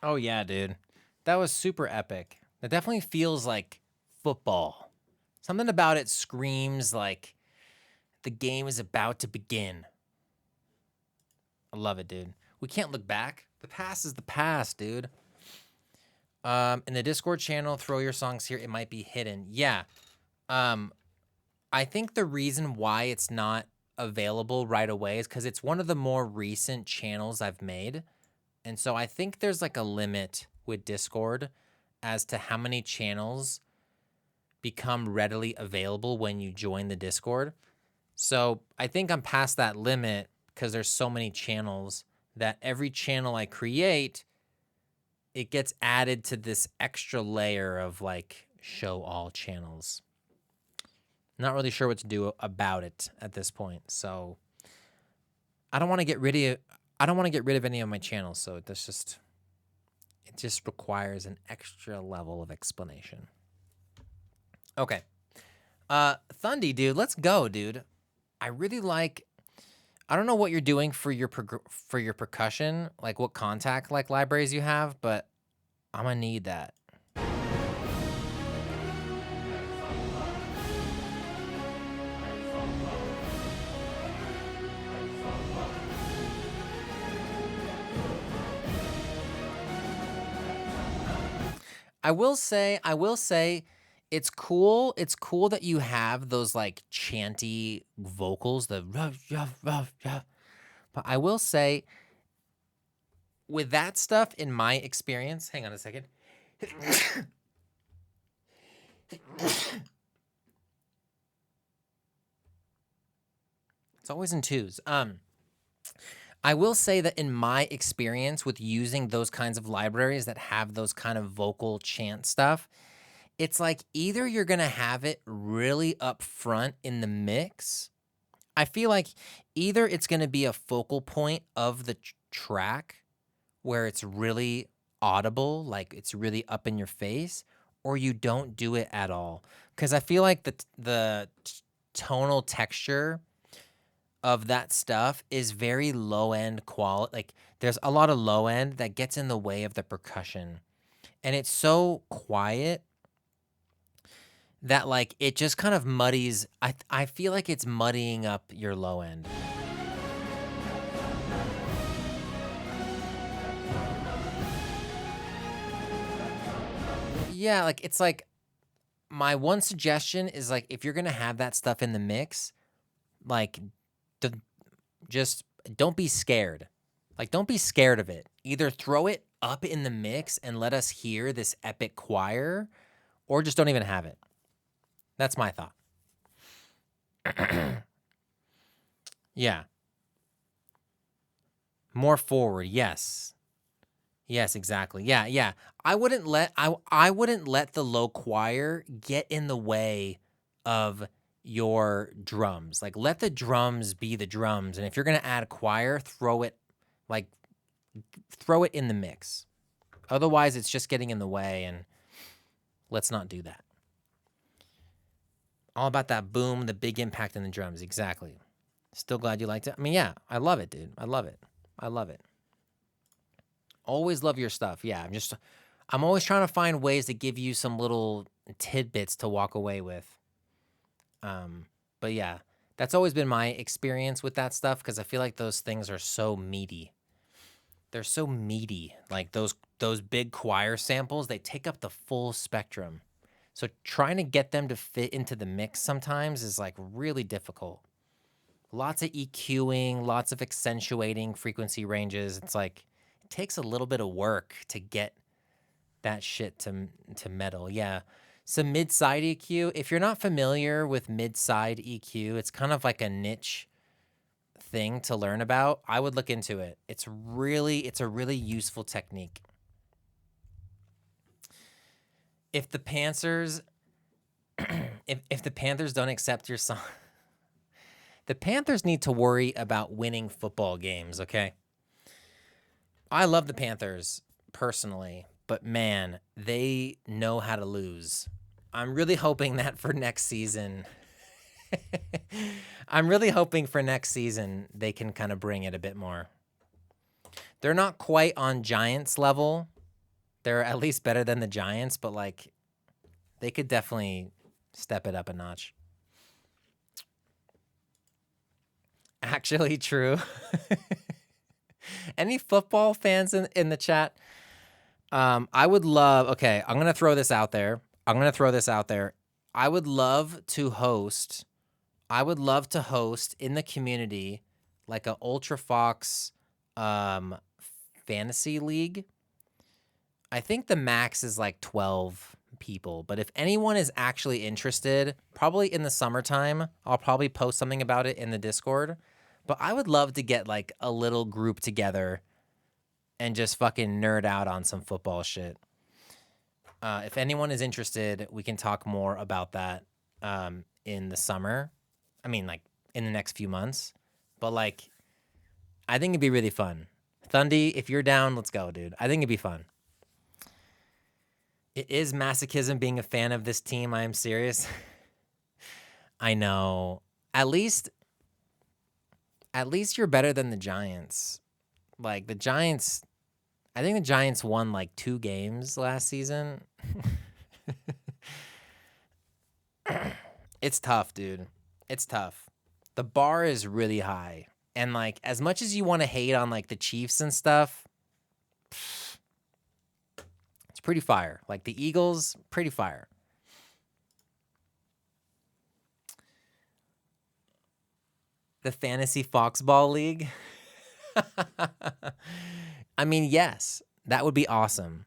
Oh yeah, dude. That was super epic. That definitely feels like football. Something about it screams like the game is about to begin. I love it, dude. We can't look back. The past is the past, dude. In the Discord channel, throw your songs here. It might be hidden. Yeah. Um, I think the reason why it's not available right away is because it's one of the more recent channels I've made. And so I think there's like a limit with Discord as to how many channels become readily available when you join the Discord. So I think I'm past that limit because there's so many channels that every channel I create, it gets added to this extra layer of like show all channels. Not really sure what to do about it at this point. So I don't want to get rid of any of my channels, so it just requires an extra level of explanation. Okay. Thundy, dude, let's go, dude. I really like. I don't know what you're doing for your percussion, like what contact like libraries you have, but I'm gonna need that. I will say, it's cool. It's cool that you have those like chanty vocals, the ruff, ruff, ruff, ruff. But I will say, with that stuff, in my experience, hang on a second. It's always in twos. I will say that in my experience with using those kinds of libraries that have those kind of vocal chant stuff, it's like either you're going to have it really up front in the mix. I feel like either it's going to be a focal point of the track where it's really audible, like it's really up in your face, or you don't do it at all. Because I feel like the tonal texture of that stuff is very low end quality. Like there's a lot of low end that gets in the way of the percussion. And it's so quiet that like it just kind of muddies. I feel like it's muddying up your low end. Yeah, like it's like my one suggestion is like if you're gonna have that stuff in the mix, like just don't be scared. Like don't be scared of it. Either throw it up in the mix and let us hear this epic choir, or just don't even have it. That's my thought. Yeah. More forward, yes. Yes, exactly. Yeah, yeah. I wouldn't let the low choir get in the way of your drums. Like let the drums be the drums, and if you're going to add a choir, throw it in the mix. Otherwise, it's just getting in the way, and let's not do that. All about that boom, the big impact in the drums. Exactly. Still glad you liked it. I mean, yeah, I love it, dude. I love it. I love it. Always love your stuff. Yeah, I'm always trying to find ways to give you some little tidbits to walk away with. But yeah, that's always been my experience with that stuff because I feel like those things are so meaty. They're so meaty. Like those big choir samples, they take up the full spectrum. So trying to get them to fit into the mix sometimes is like really difficult. Lots of EQing, lots of accentuating frequency ranges. It's like it takes a little bit of work to get that shit to metal. Yeah. Some mid-side EQ. If you're not familiar with mid-side EQ, it's kind of like a niche thing to learn about. I would look into it. It's a really useful technique. If the Panthers if the Panthers don't accept your song, the Panthers need to worry about winning football games, okay? I love the Panthers personally, but man, they know how to lose. I'm really hoping that for next season. I'm really hoping for next season they can kind of bring it a bit more. They're not quite on Giants level, They're at least better than the Giants, but like they could definitely step it up a notch. Actually true. Any football fans in the chat? I would love, okay, I'm going to throw this out there. I would love to host in the community like a Ultra Fox fantasy league. I think the max is like 12 people, but if anyone is actually interested, probably in the summertime, I'll probably post something about it in the Discord. But I would love to get like a little group together and just fucking nerd out on some football shit. If anyone is interested, we can talk more about that in the summer. I mean, like in the next few months. But like, I think it'd be really fun. Thundy, if you're down, let's go, dude. I think it'd be fun. It is masochism being a fan of this team. I am serious. I know. At least you're better than the Giants. Like the Giants, I think the Giants won like 2 games last season. It's tough, dude. It's tough. The bar is really high. And like as much as you want to hate on like the Chiefs and stuff, it's pretty fire. Like the Eagles, pretty fire. The Fantasy Foxball League. I mean, yes, that would be awesome.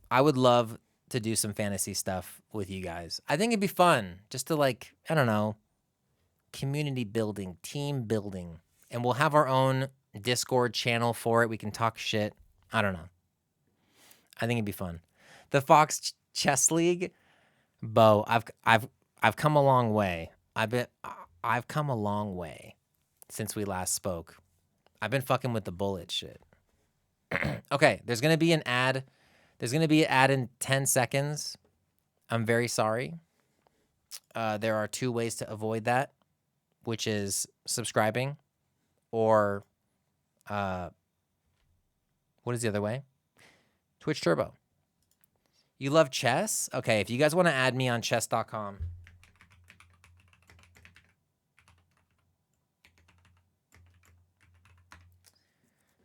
I would love to do some fantasy stuff with you guys. I think it'd be fun just to like, I don't know, community building, team building. And we'll have our own Discord channel for it. We can talk shit. I don't know. I think it'd be fun. The Fox Chess League, Bo, I've come a long way. I've come a long way since we last spoke. I've been fucking with the bullet shit. Okay, there's going to be an ad. There's going to be an ad in 10 seconds. I'm very sorry. There are 2 ways to avoid that, which is subscribing or what is the other way? Twitch Turbo. You love chess? Okay, if you guys want to add me on chess.com.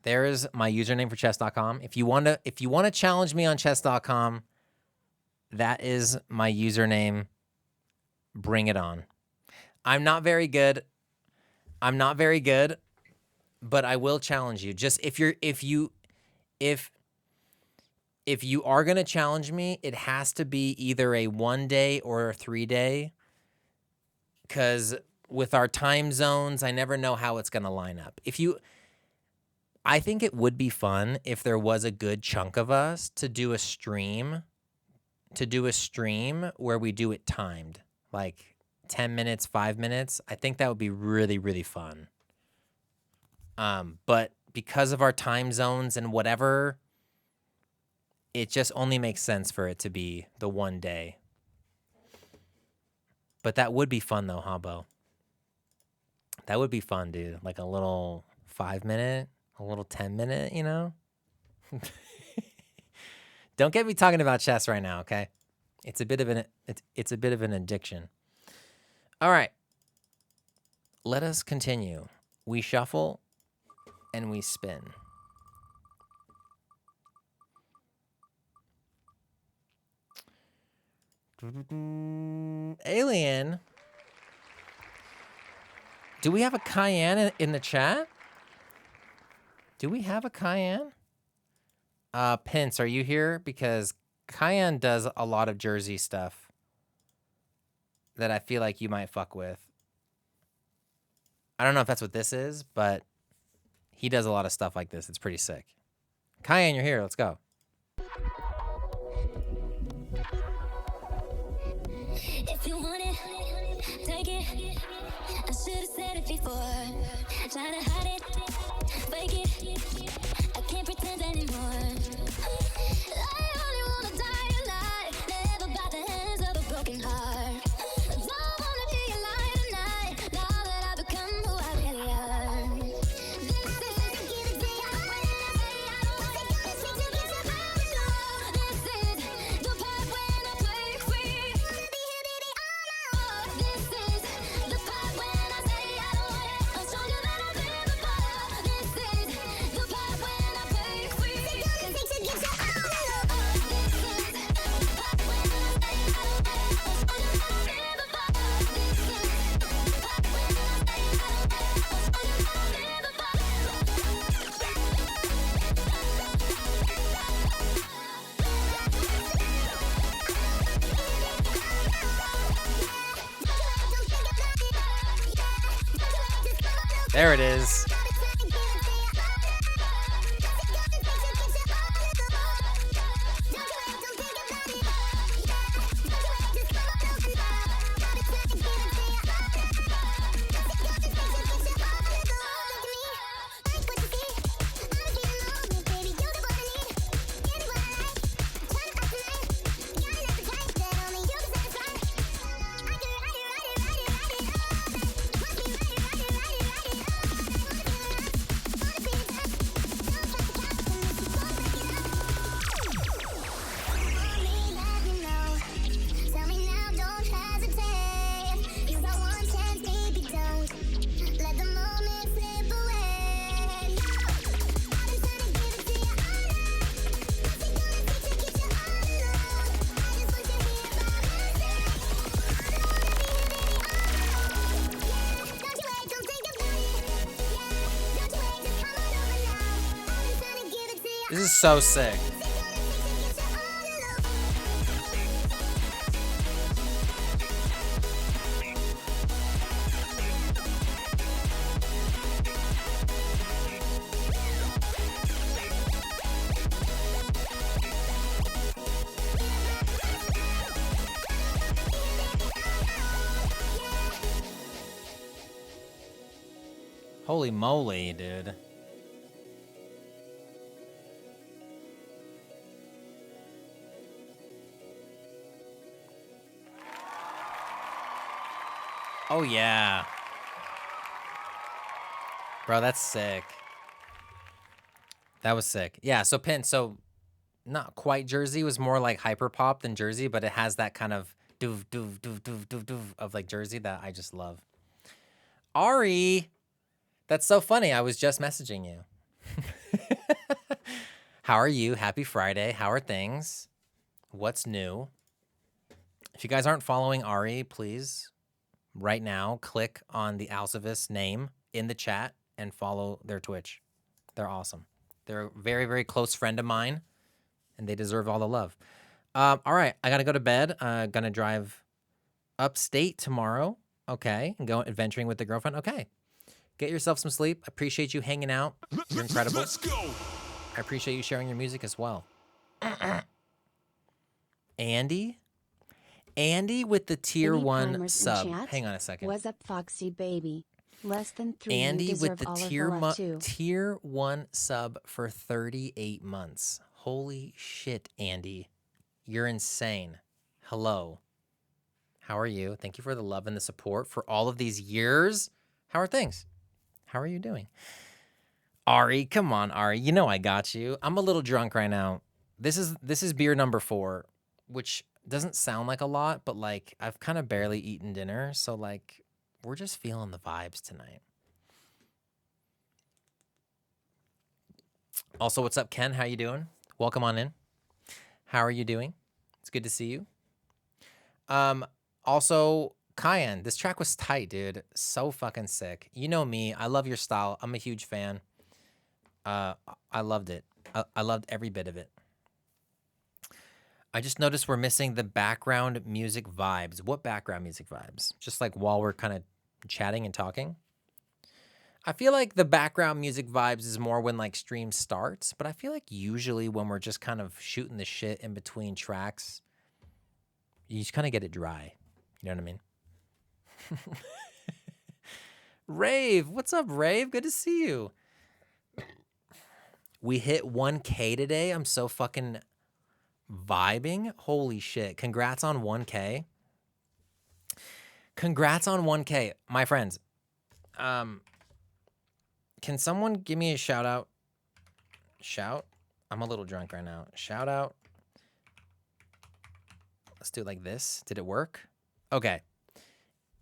There is my username for chess.com. If you want to challenge me on chess.com, that is my username. Bring it on. I'm not very good, but I will challenge you. Just if you are going to challenge me, it has to be either a 1-day or a 3-day, cuz with our time zones, I never know how it's going to line up. I think it would be fun if there was a good chunk of us to do a stream where we do it timed, like 10 minutes, 5 minutes. I think that would be really, really fun. But because of our time zones and whatever, it just only makes sense for it to be the 1 day. But that would be fun though, huh, Bo? That would be fun, dude. Like a little 5-minute. A little 10-minute, you know? Don't get me talking about chess right now, okay? It's a bit of an addiction. All right. Let us continue. We shuffle and we spin. Alien. Do we have a Cayenne in the chat? Do we have a Cayenne? Pince, are you here? Because Cayenne does a lot of Jersey stuff that I feel like you might fuck with. I don't know if that's what this is, but he does a lot of stuff like this. It's pretty sick. Cayenne, you're here. Let's go. If you want it, take it. I should have said it before. Trying to hide it, fake it. I can't pretend anymore. I only wanna die alive. Never by the hands of a broken heart. Don't wanna be alive tonight. Now that I've become who I really am. This is a given day. I don't wanna say I don't want to get to how we know. This There it is. This is so sick. Holy moly, dude. Oh, yeah. Bro, that's sick. That was sick. Yeah, so Pin, so not quite Jersey, was more like hyper pop than Jersey, but it has that kind of doof, doof, doof, doof, doof, doof of like Jersey that I just love. Ari, that's so funny. I was just messaging you. How are you? Happy Friday. How are things? What's new? If you guys aren't following Ari, please, right now, click on the Alcivis name in the chat and follow their Twitch. They're awesome. They're a very, very close friend of mine, and they deserve all the love. All right, I got to go to bed. Gonna drive upstate tomorrow, okay, and go adventuring with the girlfriend. Okay, get yourself some sleep. I appreciate you hanging out. You're incredible. Let's go. I appreciate you sharing your music as well. Andy with the tier Any 1 primers in sub. chat? Hang on a second. What's up, Foxy baby? Less than 3. Andy you with deserve the all of the love too. tier 1 sub for 38 months. Holy shit, Andy. You're insane. Hello. How are you? Thank you for the love and the support for all of these years. How are things? How are you doing? Ari, come on, Ari. You know I got you. I'm a little drunk right now. This is beer number 4, which doesn't sound like a lot, but like I've kind of barely eaten dinner, so like we're just feeling the vibes tonight. Also, what's up, Ken? How you doing? Welcome on in. How are you doing? It's good to see you. Also, Cayenne, this track was tight, dude. So fucking sick. You know me. I love your style. I'm a huge fan. I loved it. I loved every bit of it. I just noticed we're missing the background music vibes. What background music vibes? Just like while we're kind of chatting and talking? I feel like the background music vibes is more when like stream starts, but I feel like usually when we're just kind of shooting the shit in between tracks, you just kind of get it dry. You know what I mean? Rave, what's up, Rave? Good to see you. We hit 1K today. I'm so fucking vibing. Holy shit. Congrats on 1K. Congrats on 1K. My friends, can someone give me a shout out? Shout? I'm a little drunk right now. Shout out. Let's do it like this. Did it work? Okay.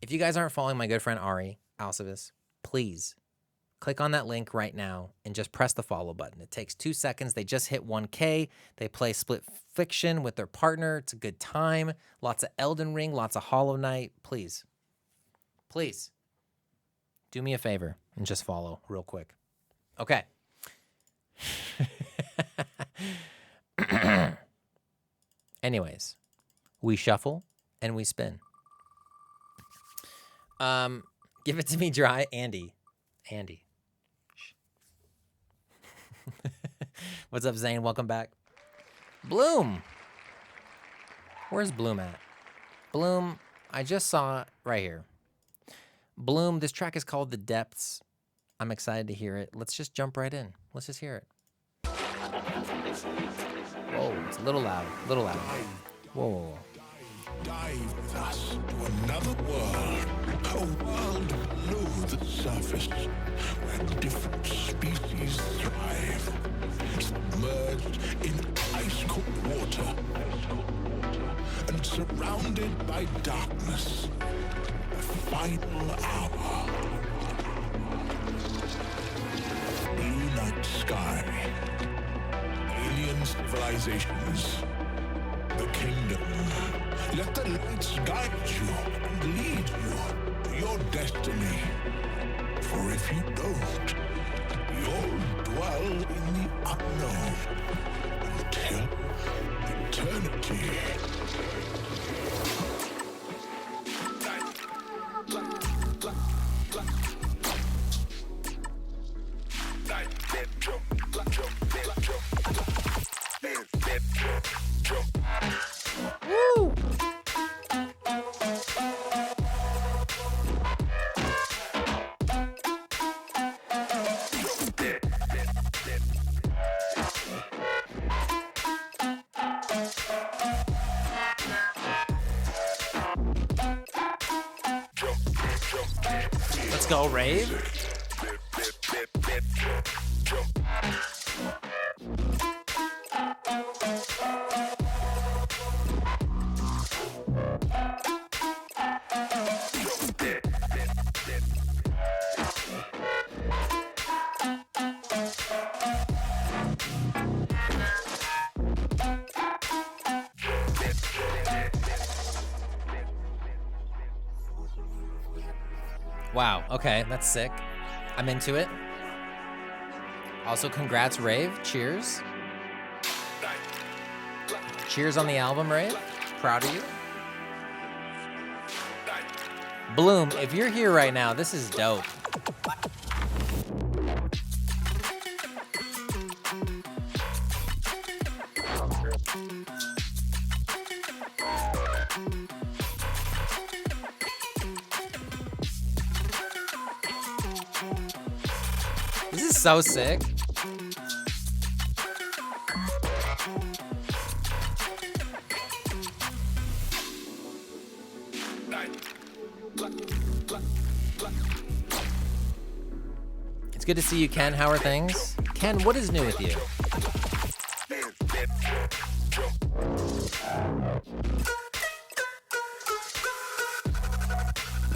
If you guys aren't following my good friend Ari Alcivis, please click on that link right now and just press the follow button. It takes 2 seconds. They just hit 1K. They play Split Fiction with their partner. It's a good time. Lots of Elden Ring, lots of Hollow Knight. Please, please do me a favor and just follow real quick. Okay. Anyways, we shuffle and we spin. Give it to me dry, Andy. Andy. Shh. What's up, Zane? Welcome back. Bloom. Where's Bloom at? Bloom, I just saw it right here. Bloom, this track is called The Depths. I'm excited to hear it. Let's just jump right in. Let's just hear it. Whoa, it's a little loud. A little loud. Whoa, whoa, whoa. Dive with us to another world, a world below the surface, where different species thrive, submerged in ice-cold water, and surrounded by darkness. The final hour. Blue night sky. Alien civilizations. The kingdom. Let the lights guide you and lead you to your destiny. For if you don't, you'll dwell in the unknown until eternity. Woo! Let's go, Rave. Wow, okay, that's sick. I'm into it. Also, congrats, Rave. Cheers. Cheers on the album, Rave. Proud of you. Bloom, if you're here right now, this is dope. This is so sick. It's good to see you, Ken. How are things? Ken, what is new with you?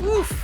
Oof.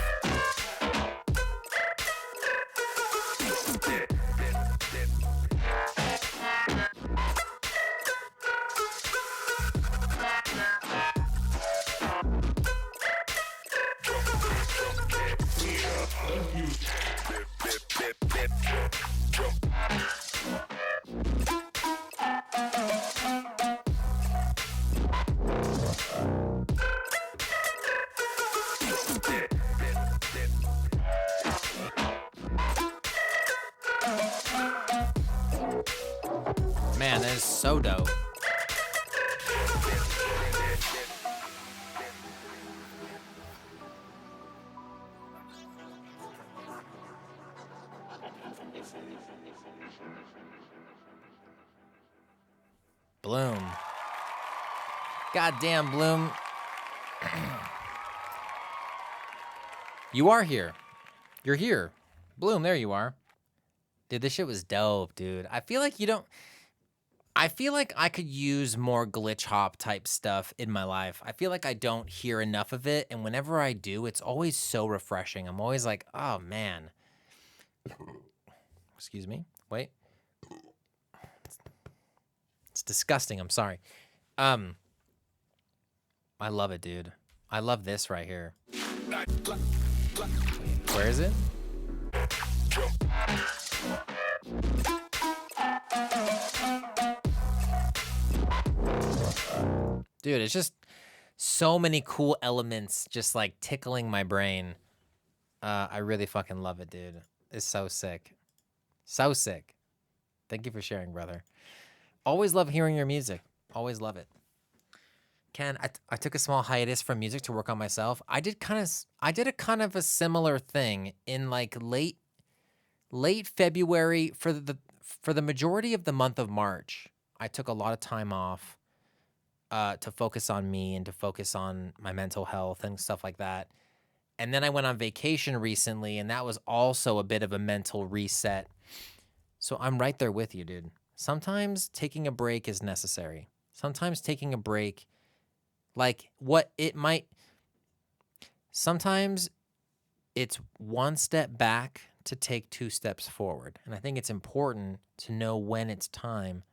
Man, that is so dope. Bloom. Goddamn, Bloom. You are here. You're here. Bloom, there you are. Dude, this shit was dope, dude. I feel like I could use more glitch hop type stuff in my life. I feel like I don't hear enough of it, and whenever I do, it's always so refreshing. I'm always like, oh man. Excuse me. Wait. It's disgusting. I'm sorry. I love it, dude. I love this right here. Where is it? Dude, it's just so many cool elements just like tickling my brain. I really fucking love it, dude. is so sick. So sick. Thank you for sharing, brother. Always love hearing your music. Always love it. Ken, I took a small hiatus from music to work on myself. I did a kind of a similar thing in like late February for the majority of the month of March. I took a lot of time off to focus on me and to focus on my mental health and stuff like that. And then I went on vacation recently, and that was also a bit of a mental reset. So I'm right there with you, dude. Sometimes taking a break is necessary. Sometimes taking a break, sometimes it's one step back to take two steps forward. And I think it's important to know when it's time,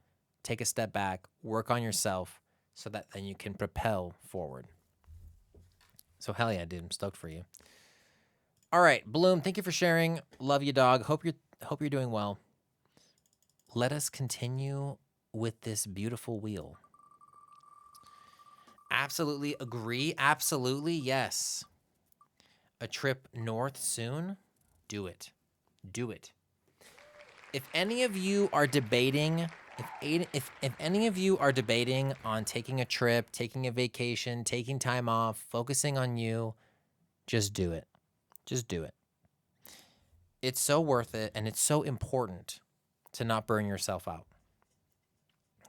take a step back, work on yourself so that then you can propel forward. So hell yeah, dude, I'm stoked for you. All right, Bloom, thank you for sharing. Love you, dog. Hope you're doing well. Let us continue with this beautiful wheel. Absolutely agree. Absolutely, yes. A trip north soon? Do it. Do it. If any of you are debating, if any of you are debating on taking a trip, taking a vacation, taking time off, focusing on you, just do it. Just do it. It's so worth it, and it's so important to not burn yourself out.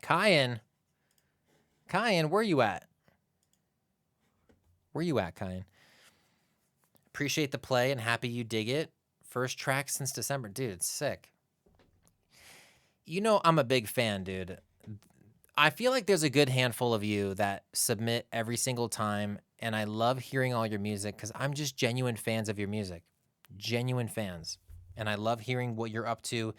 Kyan, where you at? Where you at, Kyan? Appreciate the play and happy you dig it. First track since December. Dude, it's sick. You know I'm a big fan, dude. I feel like there's a good handful of you that submit every single time, and I love hearing all your music because I'm just genuine fans of your music. Genuine fans. And I love hearing what you're up to.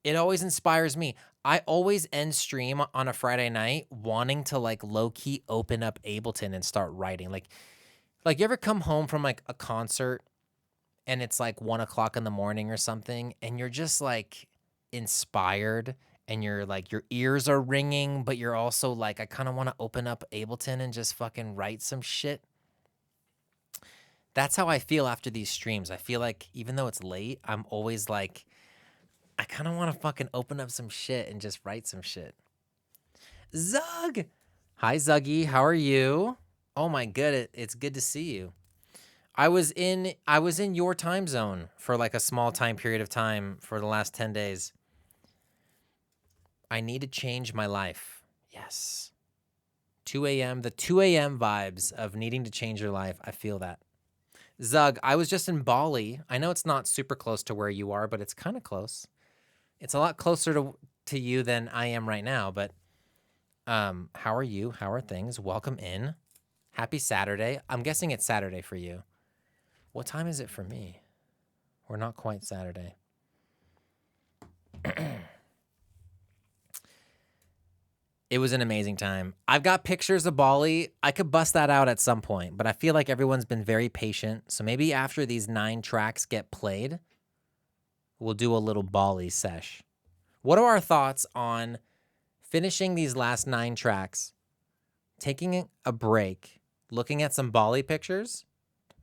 It always inspires me. I always end stream on a Friday night wanting to like low-key open up Ableton and start writing. Like you ever come home from like a concert and it's like 1 o'clock in the morning or something and you're just like inspired and you're like your ears are ringing, but you're also like, I kind of want to open up Ableton and just fucking write some shit. That's how I feel after these streams. I feel like even though it's late, I'm always like, I kind of want to fucking open up some shit and just write some shit. Zug! Hi, Zuggy. How are you? Oh my god, it's good to see you. I was in your time zone for like a small time period of time for the last 10 days. I need to change my life. Yes. 2 a.m., the 2 a.m. vibes of needing to change your life. I feel that. Zug, I was just in Bali. I know it's not super close to where you are, but it's kind of close. It's a lot closer to you than I am right now, but how are you? How are things? Welcome in. Happy Saturday. I'm guessing it's Saturday for you. What time is it for me? We're not quite Saturday. It was an amazing time. I've got pictures of Bali. I could bust that out at some point, but I feel like everyone's been very patient. So maybe after these 9 tracks get played, we'll do a little Bali sesh. What are our thoughts on finishing these last 9 tracks, taking a break, looking at some Bali pictures,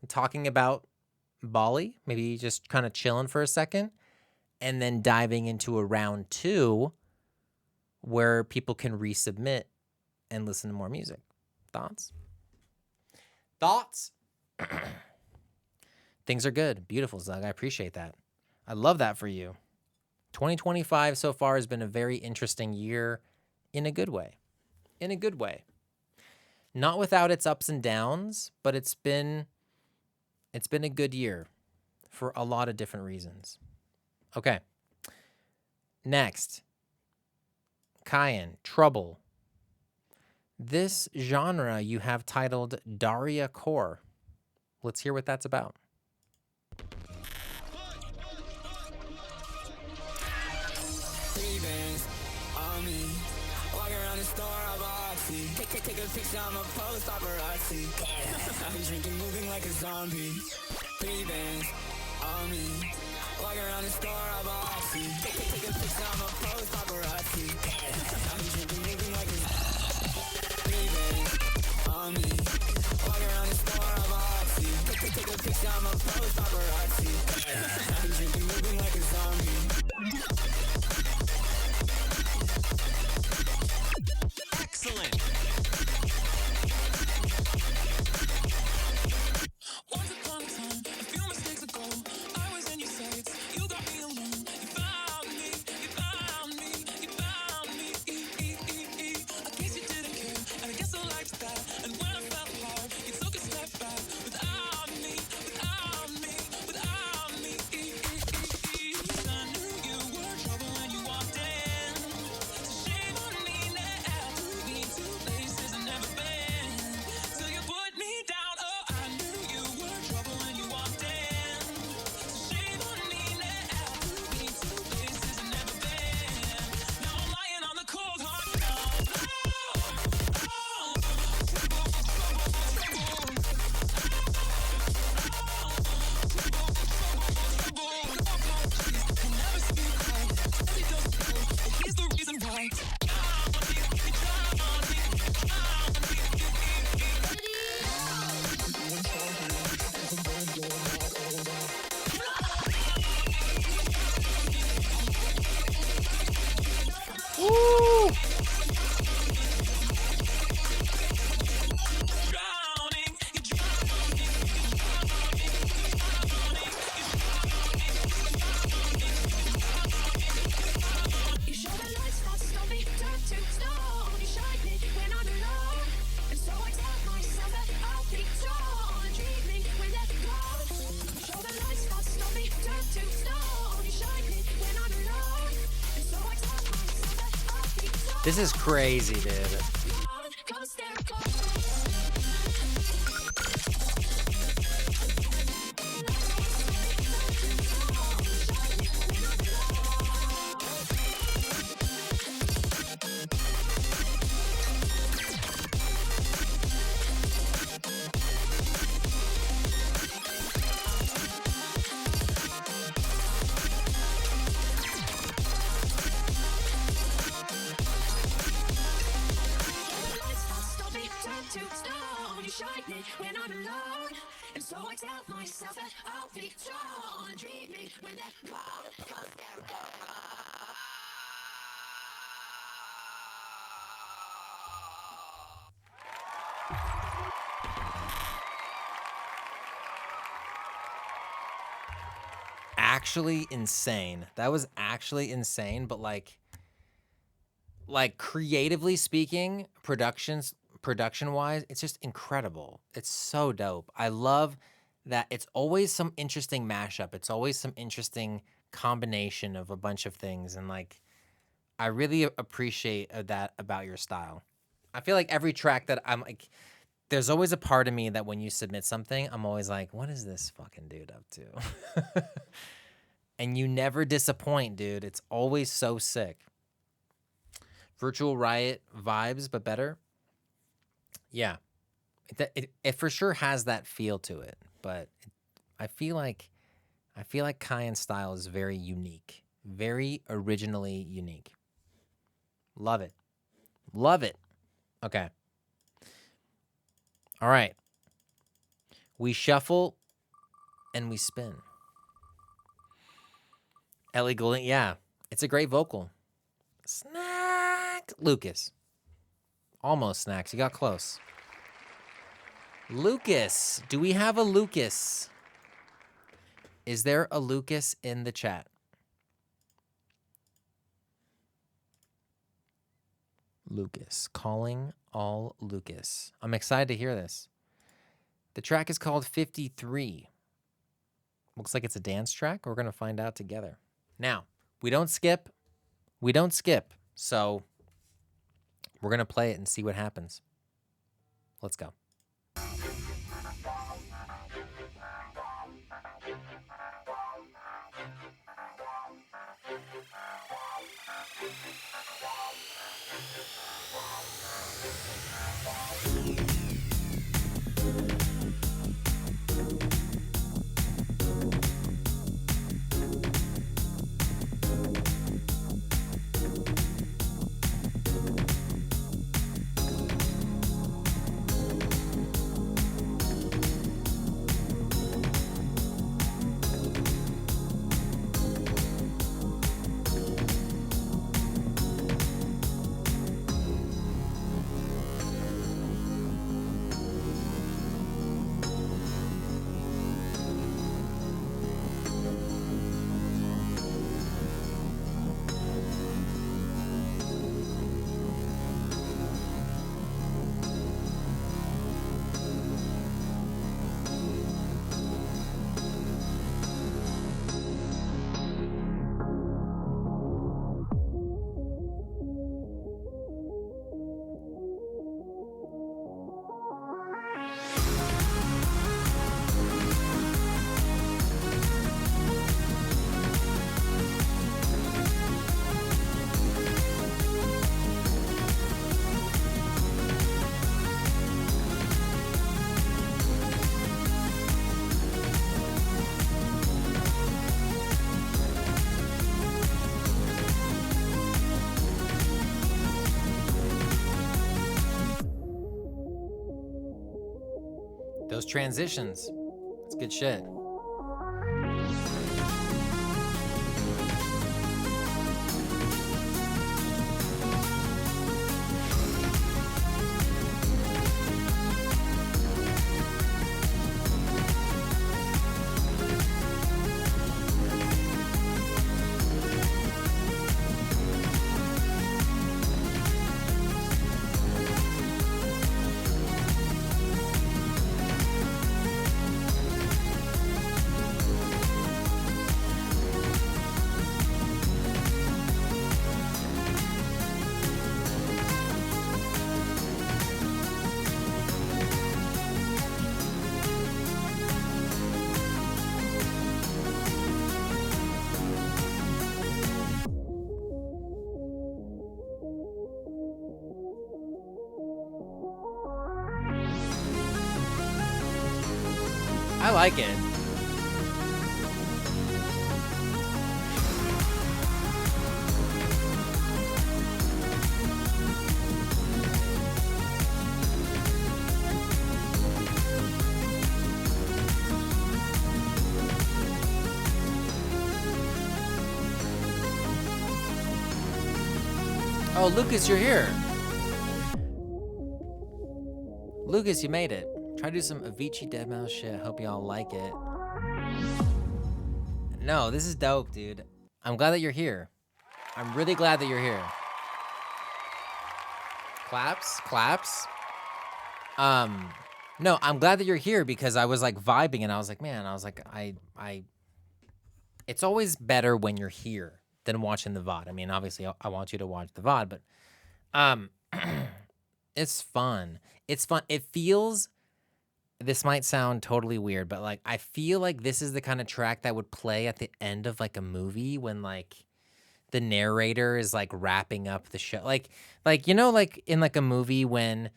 talking about Bali, maybe just kind of chilling for a second, and then diving into a round 2 where people can resubmit and listen to more music. Thoughts? Thoughts? Things are good. Beautiful, Zug. I appreciate that. I love that for you. 2025 so far has been a very interesting year in a good way. In a good way. Not without its ups and downs, but it's been a good year for a lot of different reasons. Okay. Next. Kyan, Trouble. This genre you have titled Daria Core. Let's hear what that's about. Take a picture, I'm a post paparazzi. I'm drinking, moving like a zombie. 3 bands on me. Walk around the store, I'm a oxy. Take a picture, I'm a post paparazzi. I'm drinking, moving like a 3 bands on me. Walk around the store, I'm a oxy. Take a picture, I'm a post paparazzi. I'm drinking, This is crazy, dude. Actually insane. That was actually insane, but like creatively speaking, production wise, it's just incredible. It's so dope. I love that it's always some interesting mashup. It's always some interesting combination of a bunch of things, and like I really appreciate that about your style. I feel like every track that I'm like, there's always a part of me that when you submit something, I'm always like, what is this fucking dude up to? And you never disappoint, dude. It's always so sick. Virtual Riot vibes, but better. Yeah, it for sure has that feel to it, but I feel like Kyan's style is very unique, very originally unique. Love it, love it. Okay, all right. We shuffle and we spin. Ellie Goulding, yeah, it's a great vocal. Snack, Lucas. Almost snacks. You got close. Lucas. Do we have a Lucas? Is there a Lucas in the chat? Lucas. Calling all Lucas. I'm excited to hear this. The track is called 53. Looks like it's a dance track. We're going to find out together. Now, we don't skip. We don't skip. So we're going to play it and see what happens. Let's go. Those transitions, it's good shit. I like it. Oh, Lucas, you're here. Lucas, you made it. Try to do some Avicii Deadmau5 shit. Hope y'all like it. No, this is dope, dude. I'm glad that you're here. I'm really glad that you're here. Claps, claps. No, I'm glad that you're here because I was like vibing and I was like, man, I it's always better when you're here than watching the VOD. I mean, obviously I want you to watch the VOD, but it's fun. It's fun. It feels, this might sound totally weird, but like I feel like this is the kind of track that would play at the end of like a movie when like the narrator is like wrapping up the show. Like you know, like in like a movie when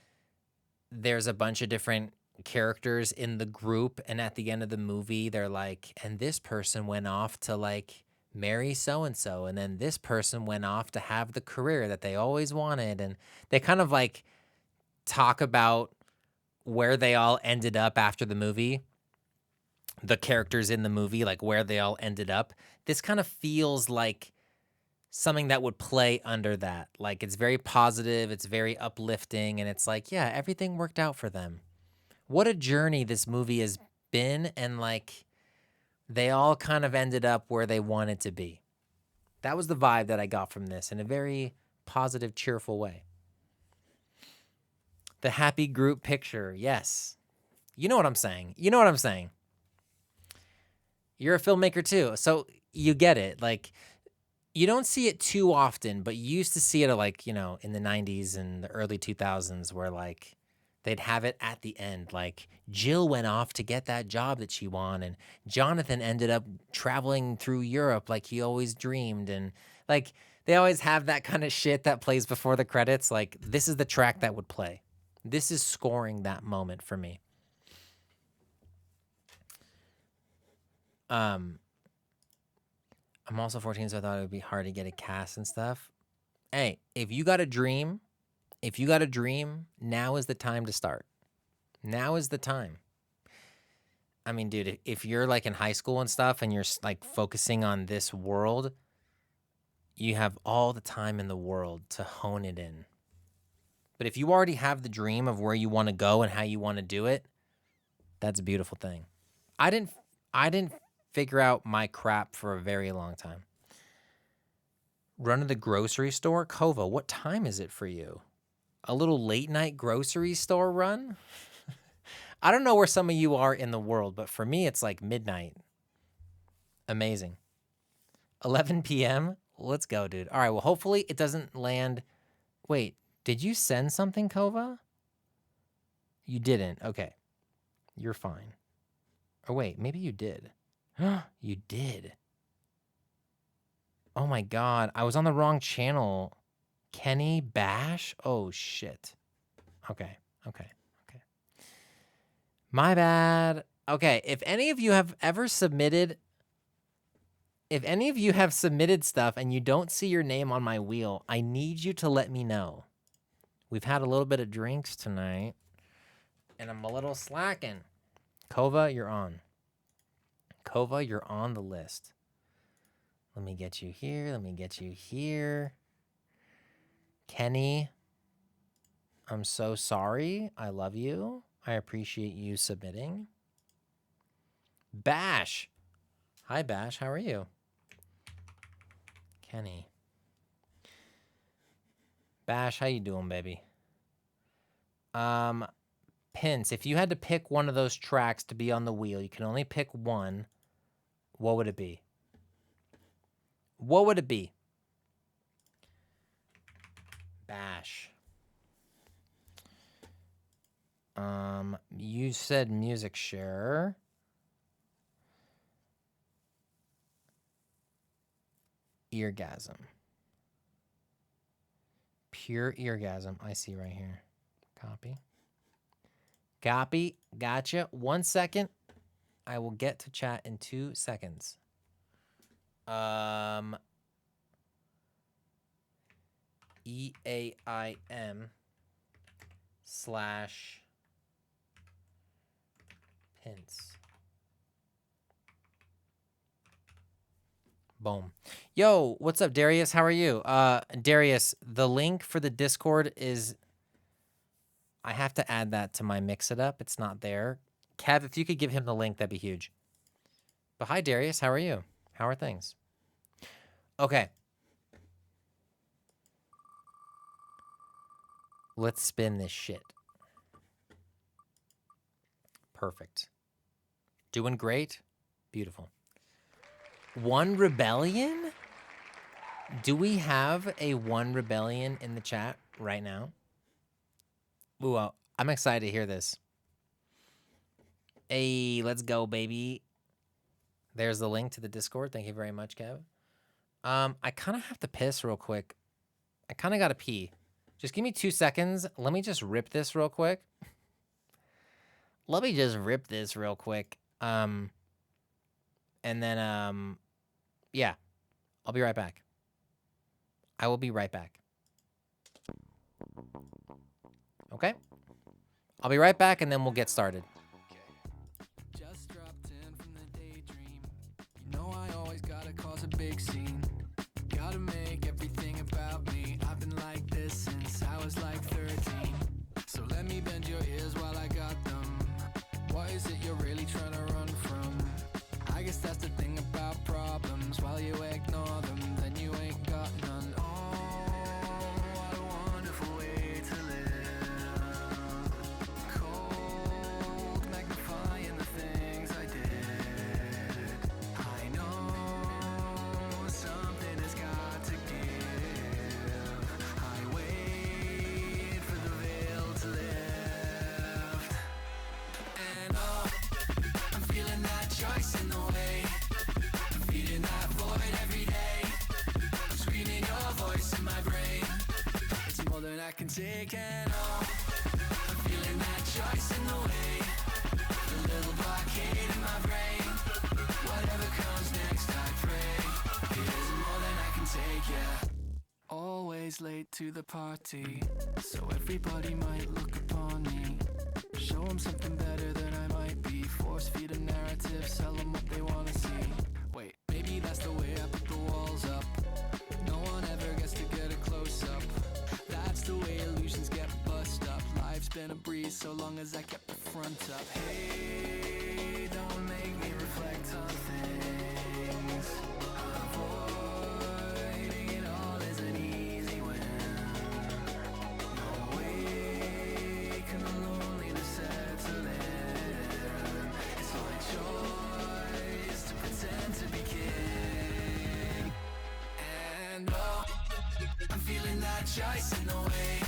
there's a bunch of different characters in the group and at the end of the movie they're like, and this person went off to like marry so and so, and then this person went off to have the career that they always wanted, and they kind of like talk about where they all ended up after the movie, the characters in the movie, like where they all ended up. This kind of feels like something that would play under that. Like it's very positive, it's very uplifting, and it's like, yeah, everything worked out for them. What a journey this movie has been, and like they all kind of ended up where they wanted to be. That was the vibe that I got from this in a very positive, cheerful way. The happy group picture, yes. You know what I'm saying. You know what I'm saying. You're a filmmaker too, so you get it. Like, you don't see it too often, but you used to see it like, you know, in the 90s and the early 2000s where like they'd have it at the end. Like Jill went off to get that job that she wanted, and Jonathan ended up traveling through Europe like he always dreamed. And like they always have that kind of shit that plays before the credits. Like this is the track that would play. This is scoring that moment for me. I'm also 14, so I thought it would be hard to get a cast and stuff. Hey, if you got a dream, now is the time to start. Now is the time. I mean, dude, if you're like in high school and stuff and you're like focusing on this world, you have all the time in the world to hone it in. But if you already have the dream of where you want to go and how you want to do it, that's a beautiful thing. I didn't figure out my crap for a very long time. Run to the grocery store? Kova, what time is it for you? A little late night grocery store run? I don't know where some of you are in the world, but for me, it's like midnight. Amazing. 11 p.m.? Let's go, dude. All right, well, hopefully it doesn't land. Wait, did you send something, Kova? You didn't. Okay. You're fine. Or wait, maybe you did. You did. Oh my God. I was on the wrong channel. Kenny Bash? Oh shit. Okay. My bad. Okay. If any of you have submitted stuff and you don't see your name on my wheel, I need you to let me know. We've had a little bit of drinks tonight and I'm a little slacking. Kova, you're on. Kova, you're on the list. Let me get you here. Kenny, I'm so sorry. I love you. I appreciate you submitting. Bash. Hi, Bash. How are you? Kenny. Bash, how you doing, baby? Pince, if you had to pick one of those tracks to be on the wheel, you can only pick one. What would it be? What would it be? Bash. You said music share. Eargasm. Pure eargasm. I see right here. Copy. Gotcha. 1 second. I will get to chat in 2 seconds. EAIM/Pins. Boom. Yo, what's up, Darius? How are you? Darius, the link for the Discord is... I have to add that to my Mix It Up. It's not there. Kev, if you could give him the link, that'd be huge. But hi, Darius. How are you? How are things? Okay. Let's spin this shit. Perfect. Doing great. Beautiful. One Rebellion? Do we have a One Rebellion in the chat right now? Ooh, I'm excited to hear this. Hey, let's go, baby. There's the link to the Discord. Thank you very much, Kev. I kind of have to piss real quick. I kind of got to pee. Just give me 2 seconds. Let me just rip this real quick. Let me just rip this real quick. And then, yeah, I'll be right back. I will be right back. Okay? I'll be right back, and then we'll get started. Just dropped in from the daydream. You know I always gotta cause a big scene. Gotta make everything about me. I've been like this since I was like 13. So let me bend your ears while I got them. What is it you're really trying to run from? I guess that's the thing about problems. While you ignore them, then you ain't got none. Oh, what a wonderful way to live. Cold, magnifying the things I did. I know something has got to give. I wait for the veil to lift. And oh, I'm feeling that choice in the way. I'm feeding that void every day. I'm screaming your voice in my brain. It's more than I can take, and oh, I'm feeling that choice in the way. The little blockade in my brain. Whatever comes next, I pray. It isn't more than I can take, yeah. Always late to the party, so everybody might look upon me. Show them something better than I might be. Force feed a narrative, sell them what they wanna see. Wait, maybe that's the way I put the walls up. No one ever gets to get a close up. That's the way illusions get bust up. Life's been a breeze so long as I kept the front up. Hey, don't make me reflect on things. Avoiding it all is an easy win. No way can the loneliness settle in. It's my choice to pretend to be king. And oh, I'm feeling that choice in the way.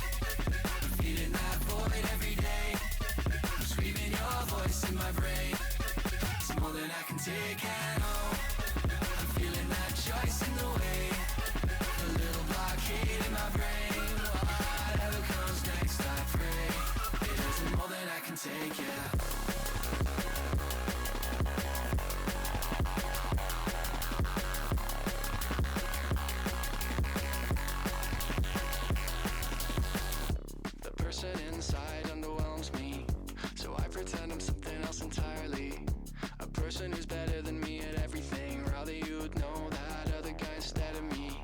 I'm feeding that void every day. I'm screaming your voice in my brain. It's more than I can take, and oh, I'm feeling that choice in the way. The little blockade in my brain. Whatever comes next, I pray. It isn't more than I can take, yeah. The person inside underwhelms me, so I pretend I'm something else entirely. A person who's better than me at everything. Rather you'd know that other guy instead of me.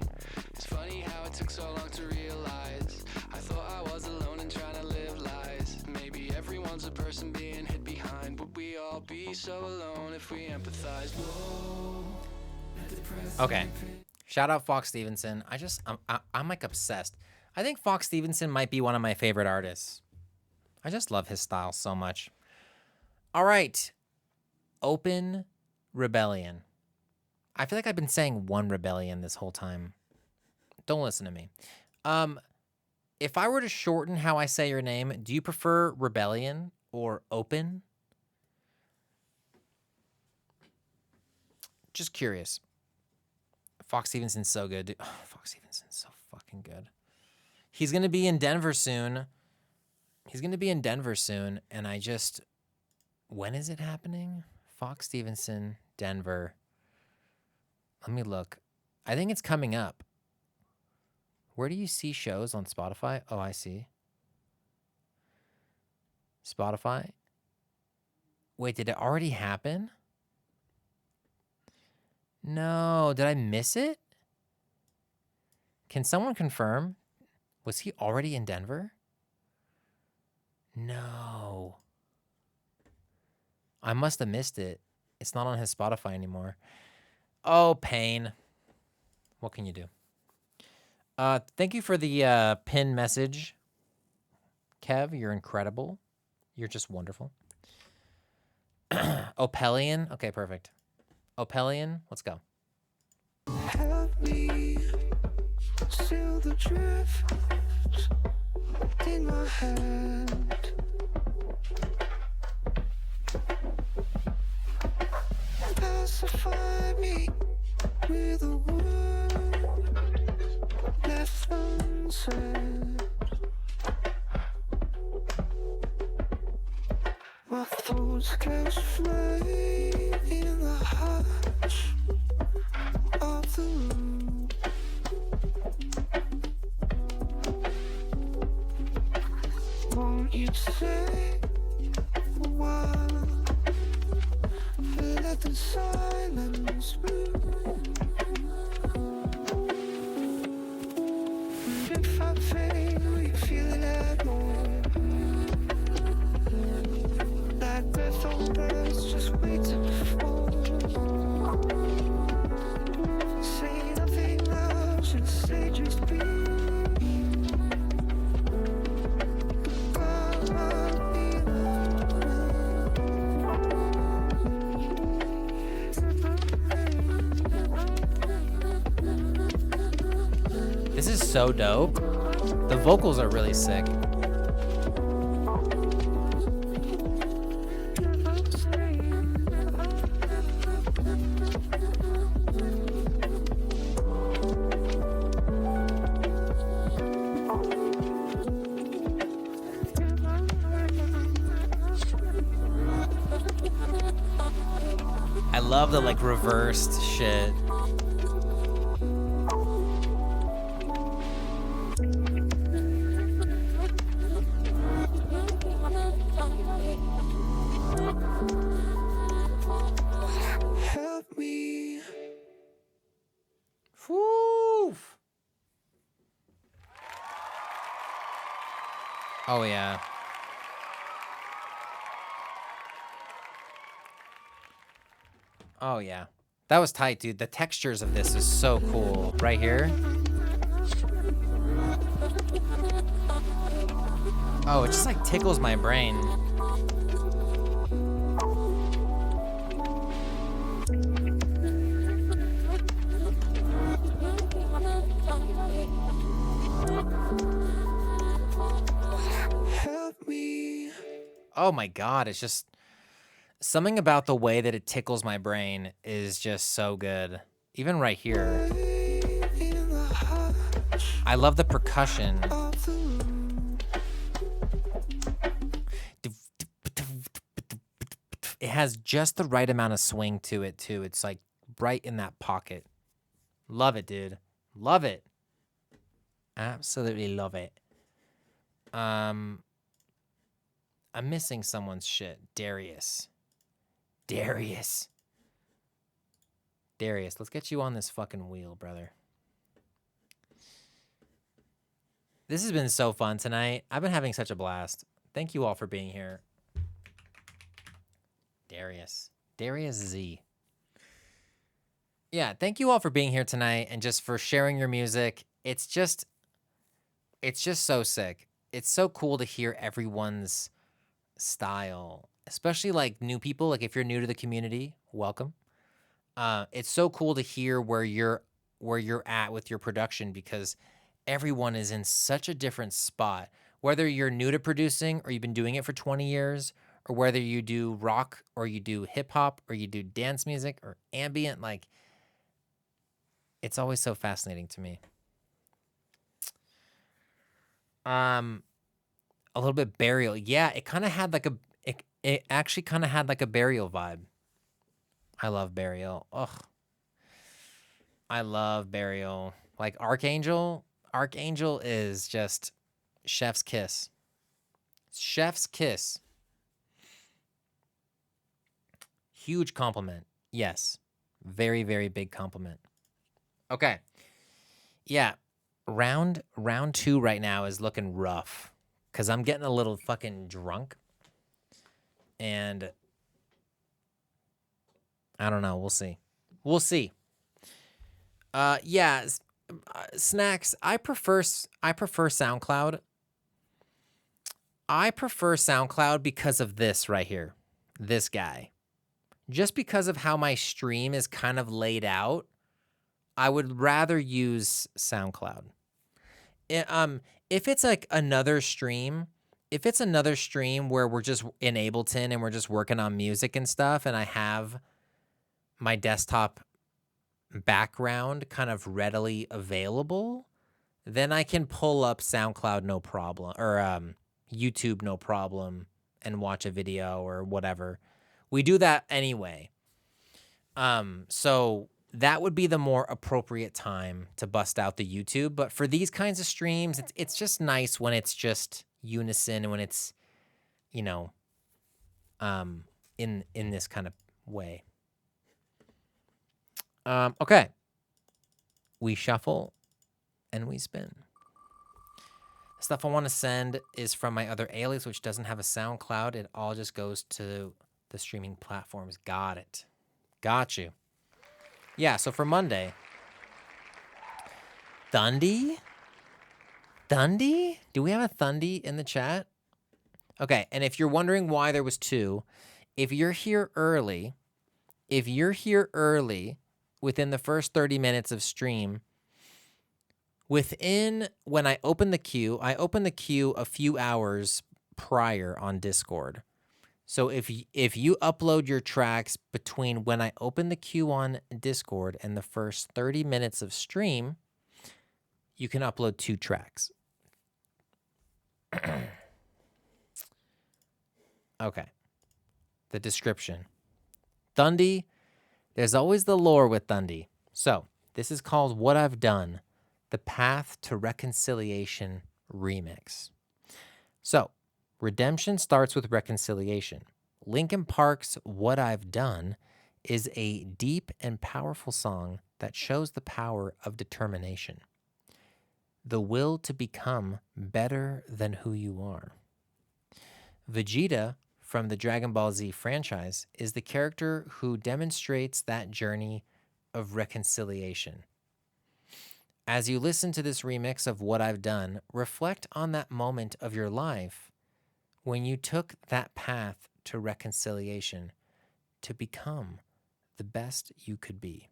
It's funny how it took so long to realize. I thought I was alone and trying to live lies. Maybe everyone's a person being hid behind. Would we all be so alone if we empathized? Whoa, Okay. Shout out Fox Stevenson. I'm like obsessed. I think Fox Stevenson might be one of my favorite artists. I just love his style so much. All right. Open Rebellion. I feel like I've been saying One Rebellion this whole time. Don't listen to me. If I were to shorten how I say your name, do you prefer Rebellion or Open? Just curious. Fox Stevenson's so good, dude. Oh, Fox Stevenson's so fucking good. He's going to be in Denver soon. And I just... When is it happening? Fox Stevenson, Denver. Let me look. I think it's coming up. Where do you see shows on Spotify? Oh, I see. Spotify. Wait, did it already happen? No, did I miss it? Can someone confirm? Was he already in Denver? No. I must have missed it. It's not on his Spotify anymore. Oh, pain. What can you do? Thank you for the pin message, Kev. You're incredible. You're just wonderful. Opelian. Okay, perfect. Opelian, let's go. Help me seal the drift in my hand. Pacify me with a word left unsaid. My thoughts catch flame in the hush of the room. Won't you stay a while? Let the silence move. And if I fail, you feel it at more. Like breath on birds just wait to fall. Say nothing loud, just say just be. This is so dope. The vocals are really sick. I love the like reversed shit. Help me. Whew. Oh yeah. Oh yeah. That was tight, dude. The textures of this is so cool. Right here. Oh, it just like tickles my brain. Help me. Oh my God, it's just something about the way that it tickles my brain is just so good. Even right here. In the hush I love the percussion. of the room. It has just the right amount of swing to it too. It's like right in that pocket. Love it, dude. Love it. Absolutely love it. I'm missing someone's shit. Darius. Darius, let's get you on this fucking wheel, brother. This has been so fun tonight. I've been having such a blast. Thank you all for being here. Darius Z. Yeah, thank you all for being here tonight and just for sharing your music. It's just so sick. It's so cool to hear everyone's style, especially like new people. Like if you're new to the community, welcome. It's so cool to hear where you're at with your production because everyone is in such a different spot. Whether you're new to producing or you've been doing it for 20 years, or whether you do rock or you do hip hop or you do dance music or ambient, like it's always so fascinating to me. A little bit Burial. Yeah, it kind of had like it actually kind of had like a Burial vibe. I love Burial. Ugh. I love Burial. Like Archangel. Archangel is just chef's kiss. Chef's kiss. Huge compliment. Yes. Very, very big compliment. Okay. Yeah. Round 2 right now is looking rough. Cause I'm getting a little fucking drunk. And I don't know. We'll see. We'll see. Yeah. Snacks. I prefer SoundCloud. I prefer SoundCloud because of this right here. This guy. Just because of how my stream is kind of laid out, I would rather use SoundCloud. If it's like another stream, if it's another stream where we're just in Ableton and we're just working on music and stuff, and I have my desktop background kind of readily available, then I can pull up SoundCloud no problem, or YouTube no problem, and watch a video or whatever. We do that anyway. So that would be the more appropriate time to bust out the YouTube. But for these kinds of streams, it's just nice when it's just unison and when it's, you know, in this kind of way. Okay. We shuffle and we spin. The stuff I want to send is from my other alias, which doesn't have a SoundCloud. It all just goes to the streaming platforms. Got it. Got you. Yeah, so for Monday. Thundy? Thundy? Do we have a Thundy in the chat? Okay, and if you're wondering why there was 2, if you're here early within the first 30 minutes of stream, when I open the queue a few hours prior on Discord. So if you upload your tracks between when I open the queue on Discord and the first 30 minutes of stream, you can upload 2 tracks. Okay. The description. Thundy, there's always the lore with Thundy. So this is called What I've Done, the Path to Reconciliation Remix. So redemption starts with reconciliation. Linkin Park's What I've Done is a deep and powerful song that shows the power of determination, the will to become better than who you are. Vegeta from the Dragon Ball Z franchise is the character who demonstrates that journey of reconciliation. As you listen to this remix of What I've Done, reflect on that moment of your life when you took that path to reconciliation to become the best you could be.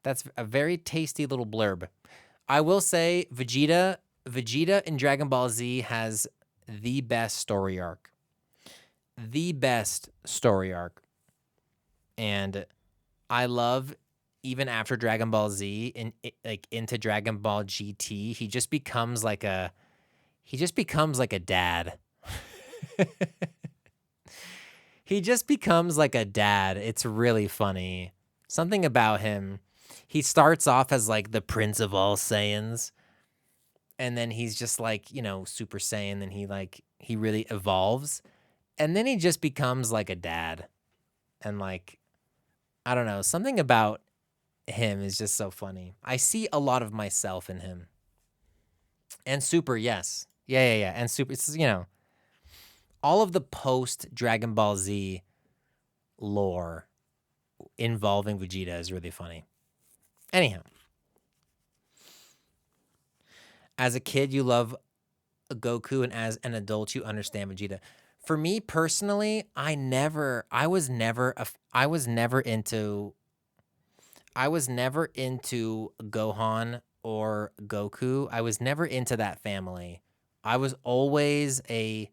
That's a very tasty little blurb. I will say Vegeta in Dragon Ball Z has the best story arc. The best story arc. And I love, even after Dragon Ball Z, into Dragon Ball GT, he just becomes like a dad. He just becomes like a dad. It's really funny. Something about him. He starts off as like the Prince of all Saiyans. And then he's just like, Super Saiyan. Then he really evolves. And then he just becomes like a dad. And like, I don't know, something about him is just so funny. I see a lot of myself in him. And Super, yes. Yeah. And Super, it's, all of the post Dragon Ball Z lore involving Vegeta is really funny. Anyhow. As a kid, you love Goku, and as an adult, you understand Vegeta. For me personally, I was never into Gohan or Goku. I was never into that family. I was always a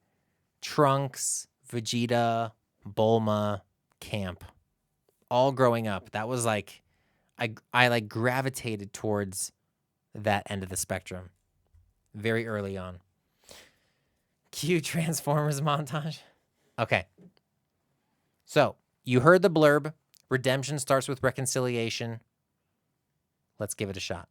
Trunks, Vegeta, Bulma camp. All growing up. That was like I like gravitated towards that end of the spectrum very early on. Cue Transformers montage. Okay. So, you heard the blurb. Redemption starts with reconciliation. Let's give it a shot.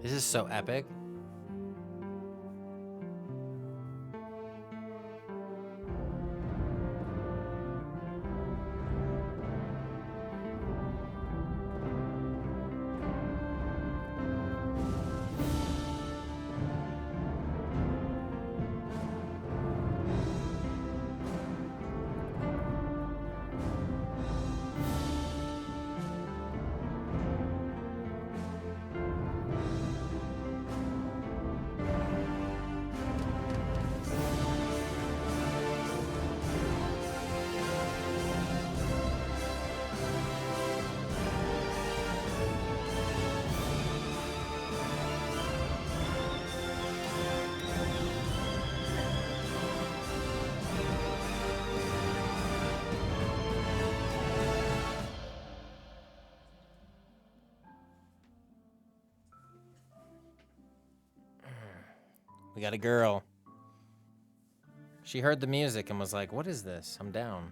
This is so epic. We got a girl. She heard the music and was like, what is this? I'm down.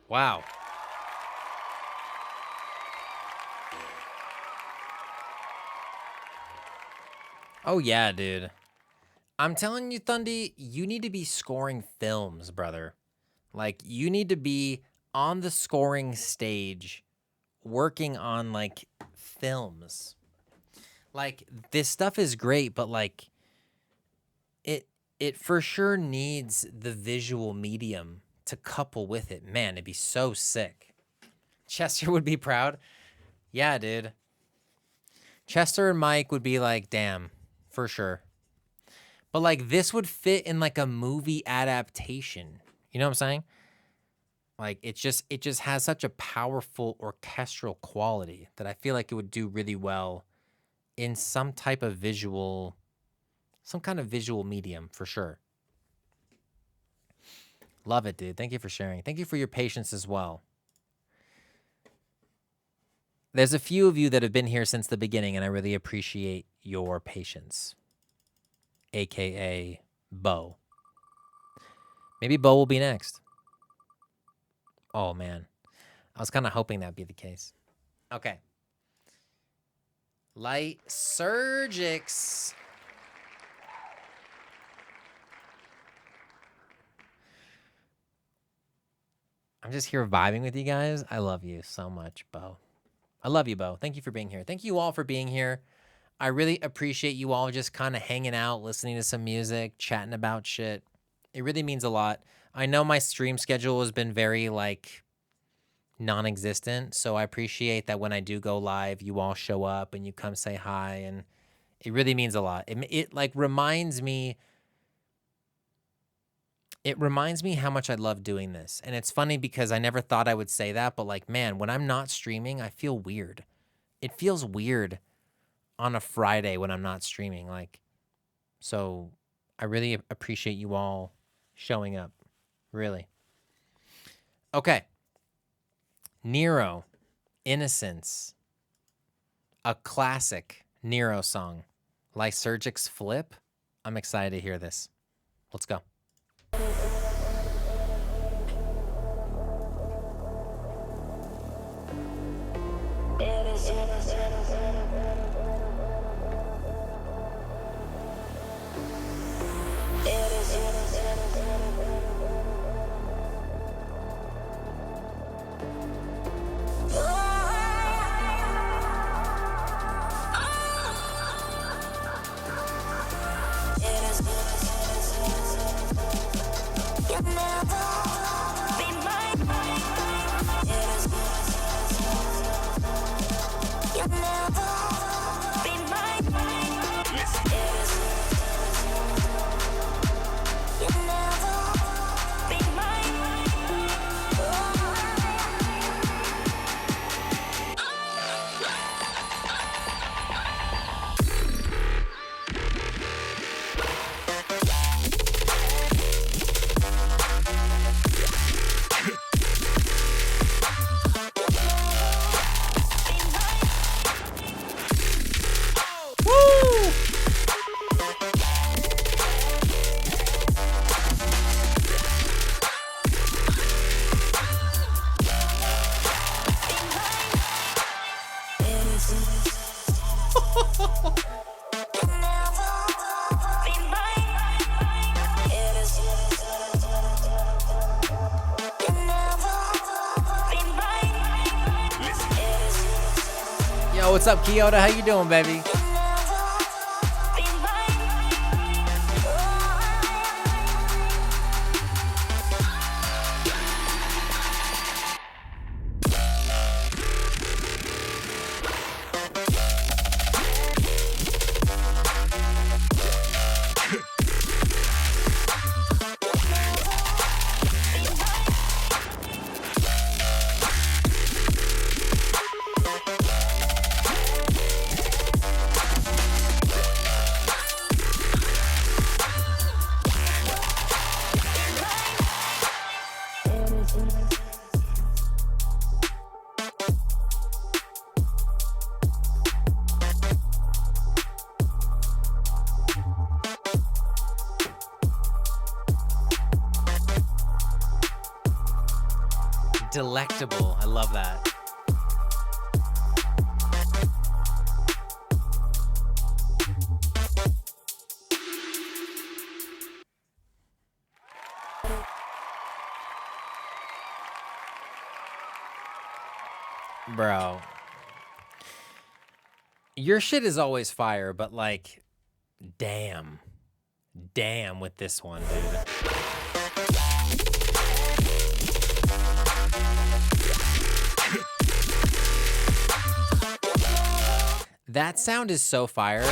Wow. Oh, yeah, dude. I'm telling you, Thundy, you need to be scoring films, brother. Like, you need to be on the scoring stage working on, like, films. Like, this stuff is great, but, like, it for sure needs the visual medium to couple with it. Man, it'd be so sick. Chester would be proud. Yeah, dude. Chester and Mike would be like, damn, for sure. But like this would fit in like a movie adaptation. You know what I'm saying? Like it just has such a powerful orchestral quality that I feel like it would do really well in some type of visual, some kind of visual medium for sure. Love it, dude. Thank you for sharing. Thank you for your patience as well. There's a few of you that have been here since the beginning, and I really appreciate your patience. AKA Bo. Maybe Bo will be next. Oh, man. I was kind of hoping that'd be the case. Okay. Light Surgix. I'm just here vibing with you guys. I love you so much, Bo. I love you, Bo. Thank you for being here. Thank you all for being here. I really appreciate you all just kind of hanging out, listening to some music, chatting about shit. It really means a lot. I know my stream schedule has been very, like, non-existent, so I appreciate that when I do go live, you all show up and you come say hi, and it really means a lot. It like reminds me how much I love doing this. And it's funny because I never thought I would say that, but like, man, when I'm not streaming, I feel weird. It feels weird on a Friday when I'm not streaming. Like, so I really appreciate you all showing up. Really. Okay. Nero, Innocence. A classic Nero song. Lysergic's Flip. I'm excited to hear this. Let's go. Yo, what's up, Kyoto? How you doing, baby? Delectable. I love that. Bro. Your shit is always fire, but like, damn. Damn with this one, dude. That sound is so fire.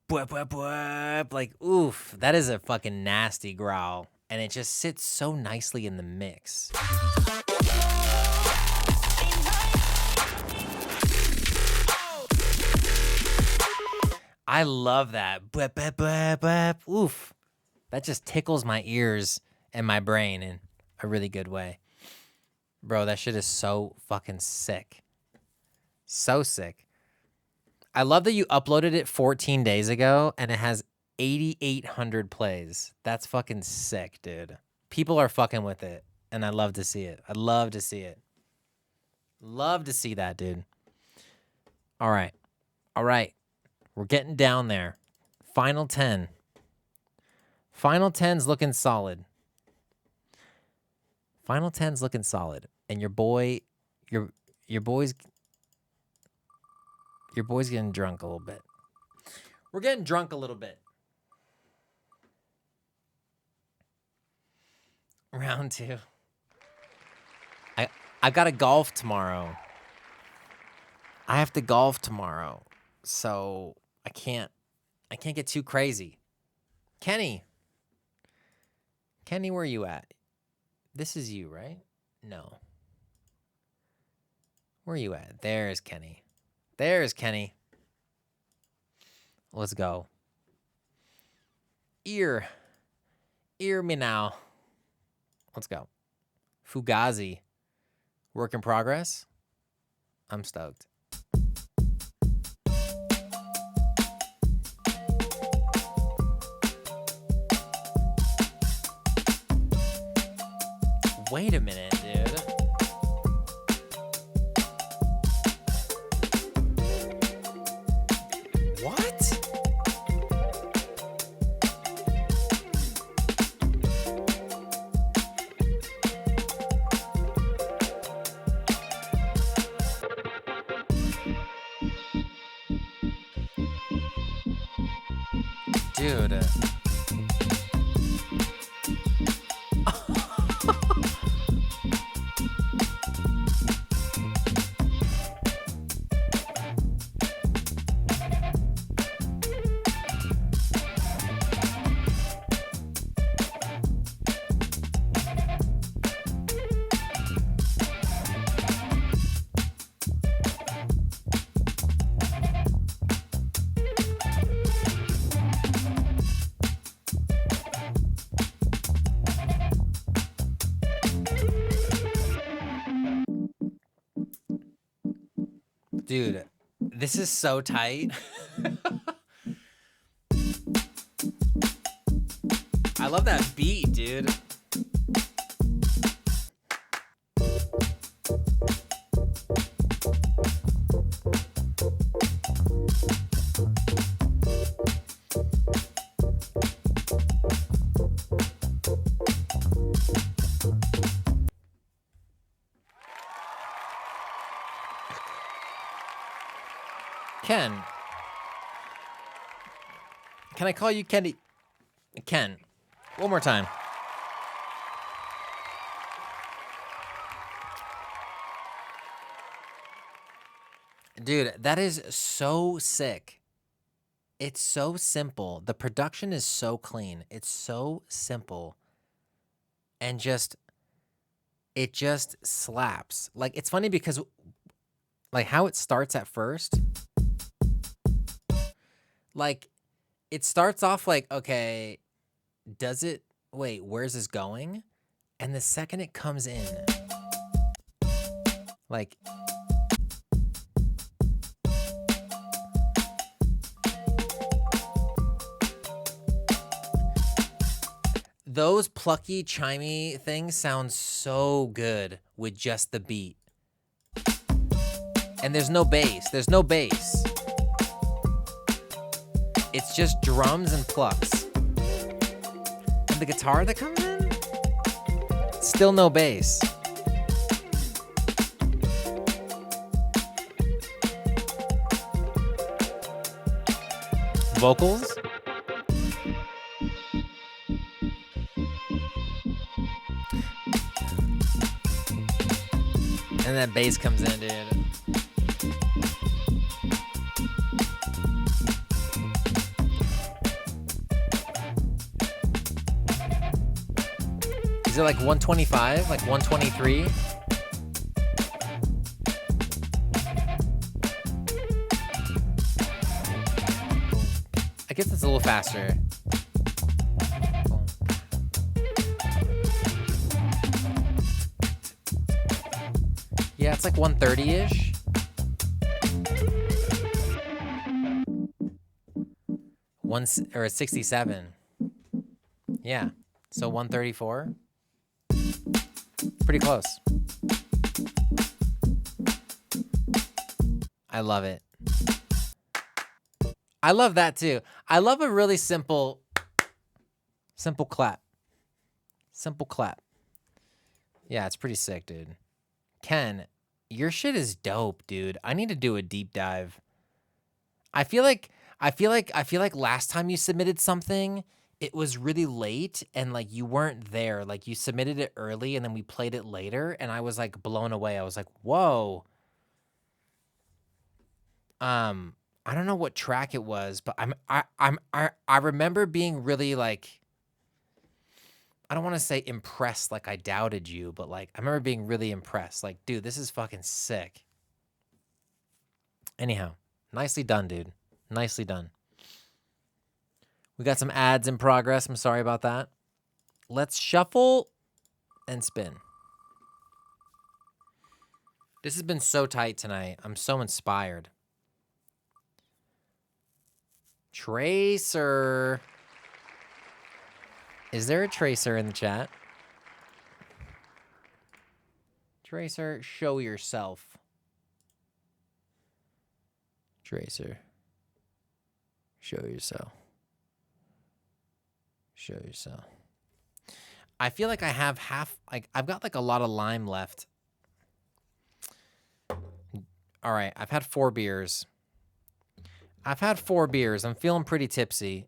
Bwap, bwap, bwap. Like, oof, that is a fucking nasty growl. And it just sits so nicely in the mix. I love that. Bwep, bwep, bwep, bwep. Oof. That just tickles my ears and my brain in a really good way. Bro, that shit is so fucking sick. So sick. I love that you uploaded it 14 days ago and it has 8,800 plays. That's fucking sick, dude. People are fucking with it, and I love to see it. I love to see it. Love to see that, dude. All right. All right. We're getting down there. Final 10. Final 10's looking solid. Final 10's looking solid. And your boy's getting drunk a little bit. We're getting drunk a little bit. Round 2. I got to golf tomorrow. I have to golf tomorrow. So I can't get too crazy. Kenny, where are you at? This is you, right? No. Where are you at? There's Kenny. There's Kenny. Let's go. Ear me now. Let's go. Fugazi. Work in progress. I'm stoked. Wait a minute, dude. What? Dude. Dude, this is so tight. I love that beat, dude. Ken. Can I call you Kenny? Ken. One more time. Dude, that is so sick. It's so simple. The production is so clean. It's so simple. And it just slaps. Like, it's funny because, like, how it starts at first. Like, it starts off like, okay, wait, where's this going? And the second it comes in, like, those plucky, chimey things sound so good with just the beat. And there's no bass. There's no bass. It's just drums and plucks. And the guitar that comes in? Still no bass. Vocals? And that bass comes in, dude. Is it like 125? Like 123? I guess it's a little faster. Yeah, it's like 130-ish. Or 67. Yeah. So 134. Pretty close. I love it. I love that too. I love a really simple clap. Simple clap. Yeah, it's pretty sick, dude. Ken, your shit is dope, dude. I need to do a deep dive. I feel like last time you submitted something, it was really late and like you weren't there. Like you submitted it early and then we played it later and I was like blown away. I was like, "Whoa." I don't know what track it was, but I remember being really like, I don't want to say impressed like I doubted you, but like I remember being really impressed. Like, dude, this is fucking sick. Anyhow, nicely done, dude. Nicely done. We got some ads in progress. I'm sorry about that. Let's shuffle and spin. This has been so tight tonight. I'm so inspired. Tracer. Is there a Tracer in the chat? Tracer, show yourself. Tracer. Show yourself. Show yourself. I feel like I have I've got like a lot of lime left. All right, I've had 4 beers. I'm feeling pretty tipsy.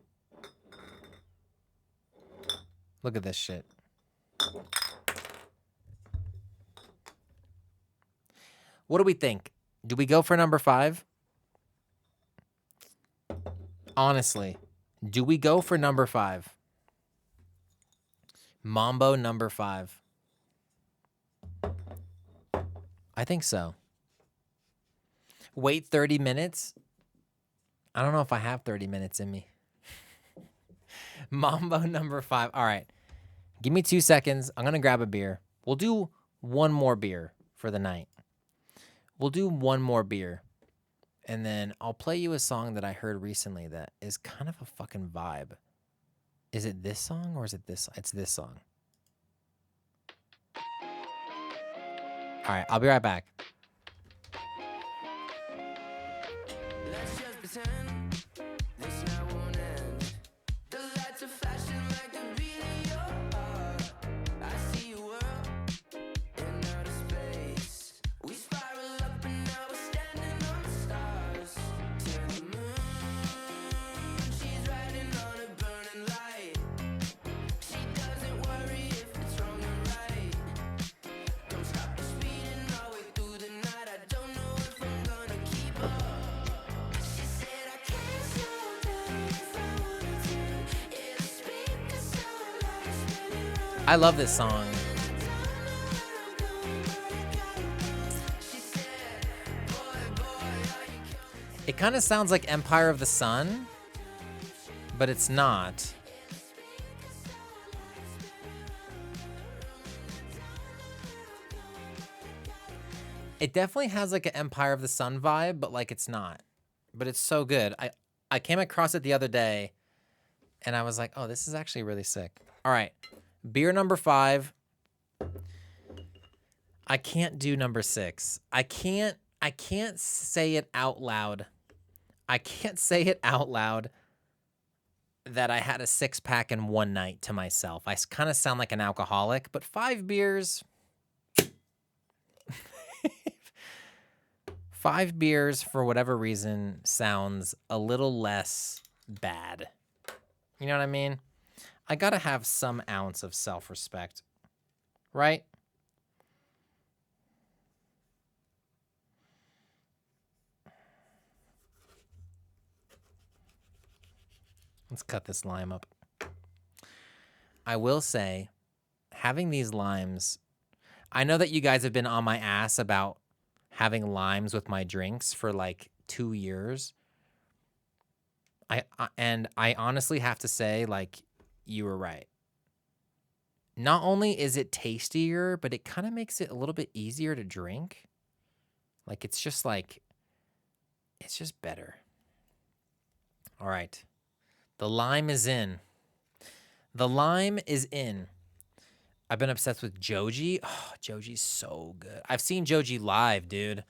Look at this shit. What do we think? Do we go for number 5? Honestly, do we go for number 5? Mambo number 5. I think so. Wait 30 minutes? I don't know if I have 30 minutes in me. Mambo number 5. All right. Give me 2 seconds. I'm going to grab a beer. We'll do one more beer for the night. We'll do one more beer. And then I'll play you a song that I heard recently that is kind of a fucking vibe. Is it this song or is it this? It's this song. All right. I'll be right back. Let's just pretend this night won't end. The lights are flashing like the beat of your heart. I see a world in outer space. We spiral up and now we're standing on the stars. To the moon, she's riding on a burning light. She doesn't worry if it's wrong or right. Don't stop us speeding our way through the night. I don't know if I'm gonna keep up. She said I can't slow down if I wanted to. Yeah, the speakers so loud, spinning around. I love this song. It kind of sounds like Empire of the Sun, but it's not. It definitely has like an Empire of the Sun vibe, but like it's not. But it's so good. I came across it the other day and I was like, oh, this is actually really sick. All right. Beer number 5. I can't do number 6. I can't say it out loud. I can't say it out loud that I had a 6-pack in one night to myself. I kind of sound like an alcoholic, but 5 beers. 5 beers, for whatever reason, sounds a little less bad. You know what I mean? I gotta have some ounce of self-respect, right? Let's cut this lime up. I will say, having these limes, I know that you guys have been on my ass about having limes with my drinks for like 2 years. I honestly have to say, like, you were right. Not only is it tastier, but it kind of makes it a little bit easier to drink. Like, it's just better. All right. The lime is in. The lime is in. I've been obsessed with Joji. Oh, Joji's so good. I've seen Joji live, dude.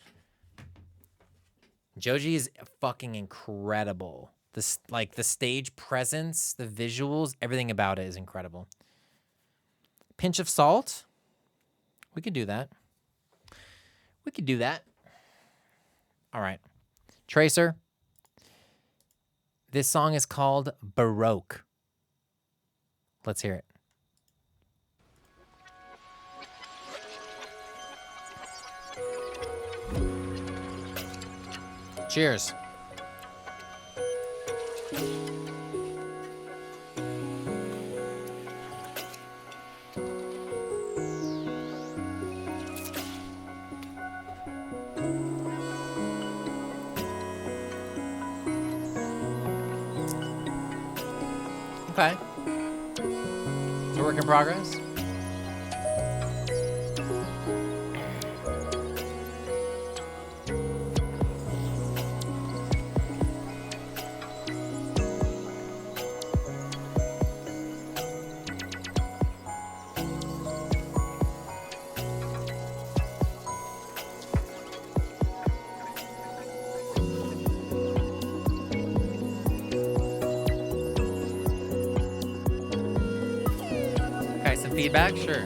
Joji is fucking incredible. This, like, the stage presence, the visuals, everything about it is incredible. Pinch of salt. We could do that. We could do that. All right. Tracer. This song is called Baroque. Let's hear it. Cheers. Okay. It's a work in progress. Okay, some feedback, sure.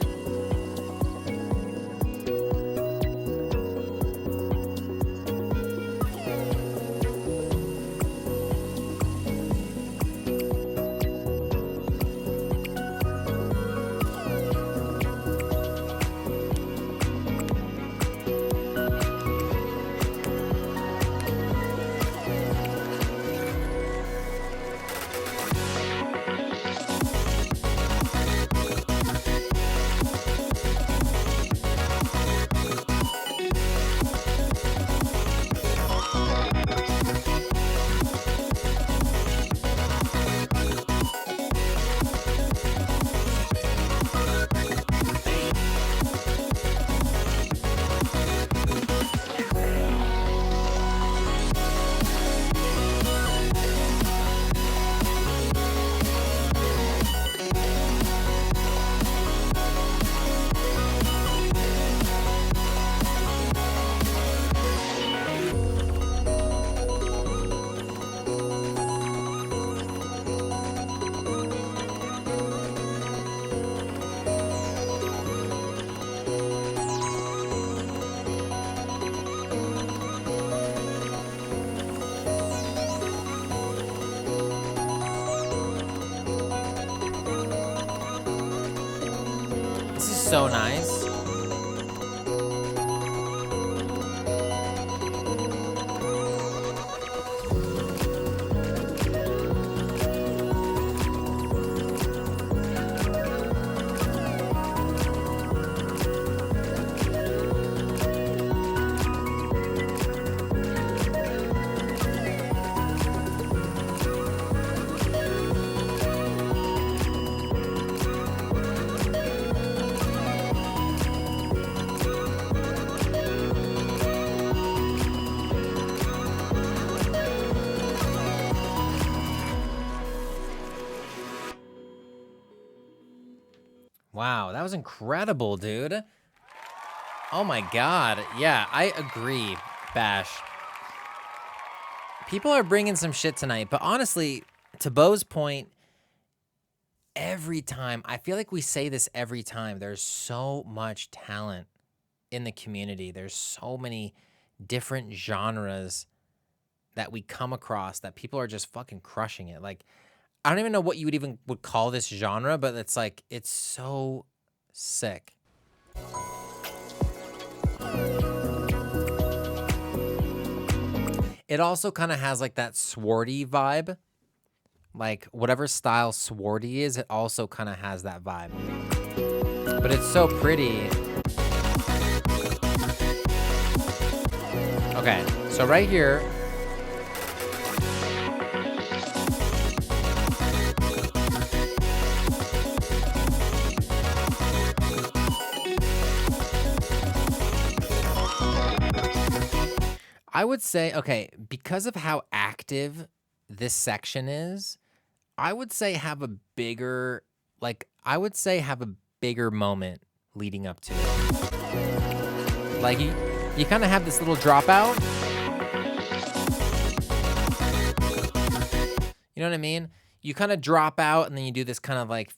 This is so nice. Wow, that was incredible, dude. Oh my god. Yeah, I agree, Bash. People are bringing some shit tonight, but honestly, to Bo's point, every time, I feel like we say this every time, there's so much talent in the community. There's so many different genres that we come across that people are just fucking crushing it. Like, I don't even know what you would call this genre, but it's like, it's so sick. It also kind of has like that Swarty vibe. Like whatever style Swarty is, it also kind of has that vibe. But it's so pretty. Okay, so right here, I would say, okay, because of how active this section is, I would say have a bigger, I would say have a bigger moment leading up to it. Like, you kind of have this little dropout. You know what I mean? You kind of drop out and then you do this kind of like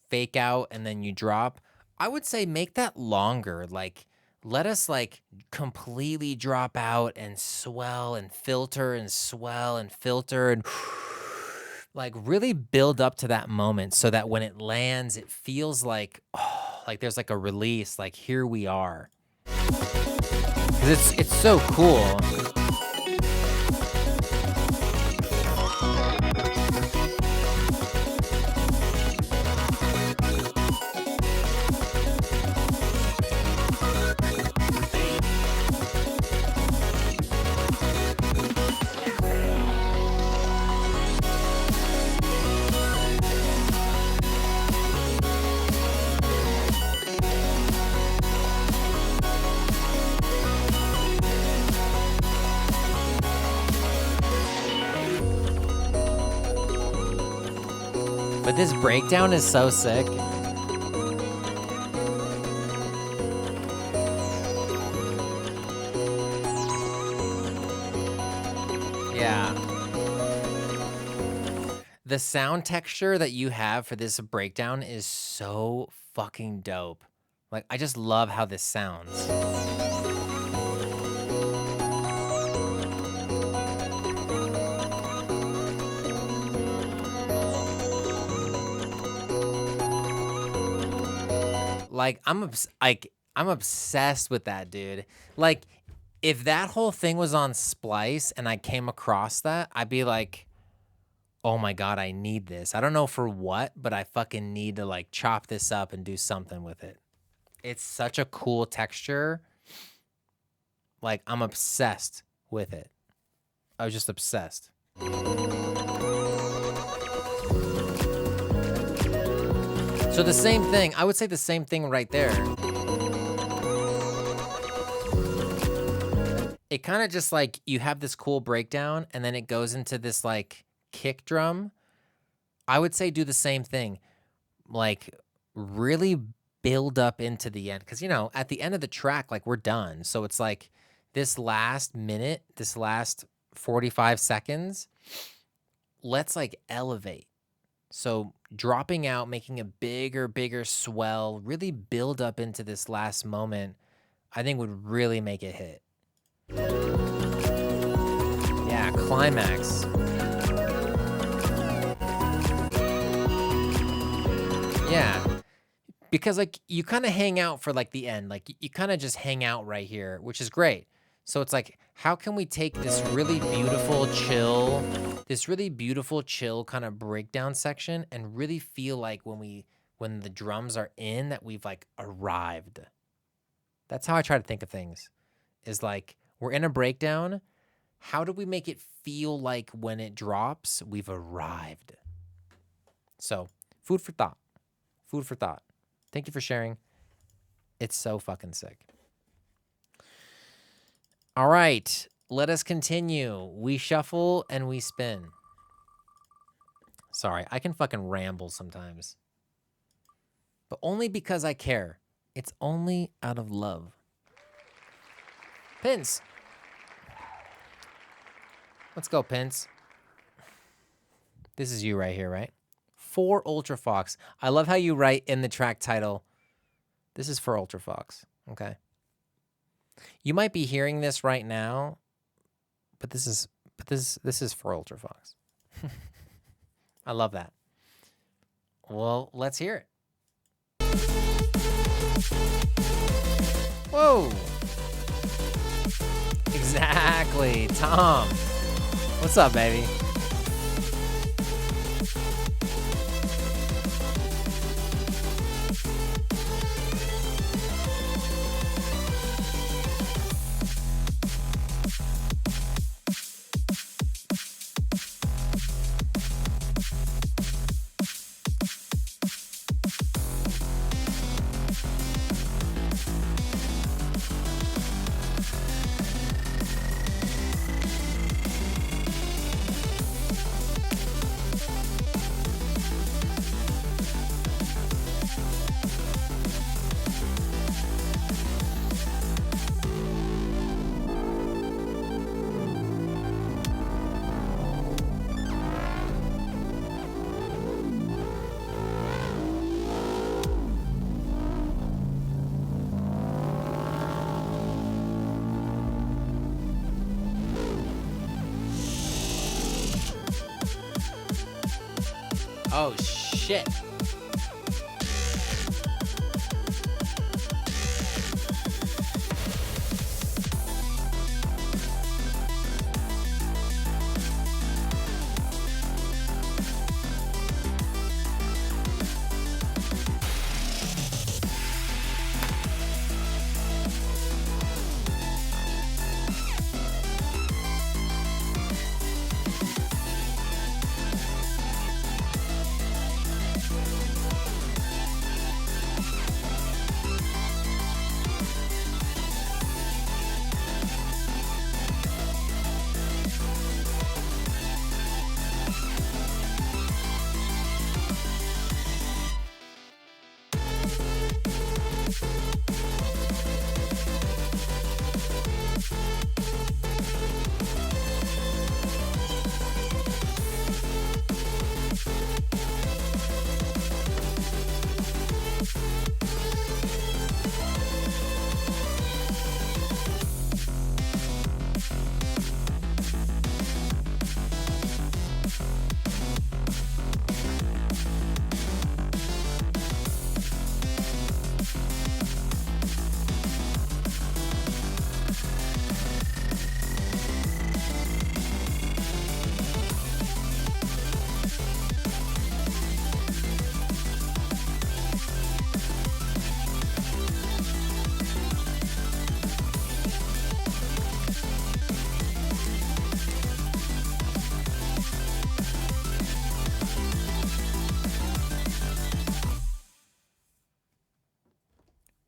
fake out and then you drop. I would say make that longer. Like, let us like completely drop out and swell and filter and swell and filter and like really build up to that moment so that when it lands, it feels like, oh, like there's like a release, like here we are. 'Cause it's so cool. But this breakdown is so sick. Yeah. The sound texture that you have for this breakdown is so fucking dope. Like, I just love how this sounds. Like, I'm obsessed with that, dude. Like, if that whole thing was on Splice and I came across that, I'd be like, oh my God, I need this. I don't know for what, but I fucking need to like chop this up and do something with it. It's such a cool texture. Like, I'm obsessed with it. I was just obsessed. So the same thing, I would say the same thing right there. It kind of just like, you have this cool breakdown and then it goes into this like kick drum. I would say do the same thing. Like, really build up into the end. Because, you know, at the end of the track, like, we're done. So it's like this last minute, this last 45 seconds, let's like elevate. So dropping out, making a bigger swell, really build up into this last moment, I think would really make it hit. Yeah, climax. Yeah. Because like you kind of hang out for like the end. Like you kind of just hang out right here, which is great. So it's like, how can we take this really beautiful chill kind of breakdown section and really feel like when the drums are in that we've like arrived. That's how I try to think of things. Is like, we're in a breakdown. How do we make it feel like when it drops, we've arrived? So, food for thought. Food for thought. Thank you for sharing. It's so fucking sick. All right, let us continue. We shuffle and we spin. Sorry, I can fucking ramble sometimes. But only because I care. It's only out of love. Pins. Let's go, Pins. This is you right here, right? For Ultra Fox. I love how you write in the track title, this is for Ultra Fox, okay? You might be hearing this right now, but this is for Ultra Fox. I love that. Well, let's hear it. Whoa. Exactly. Tom. What's up, baby? Oh, shit.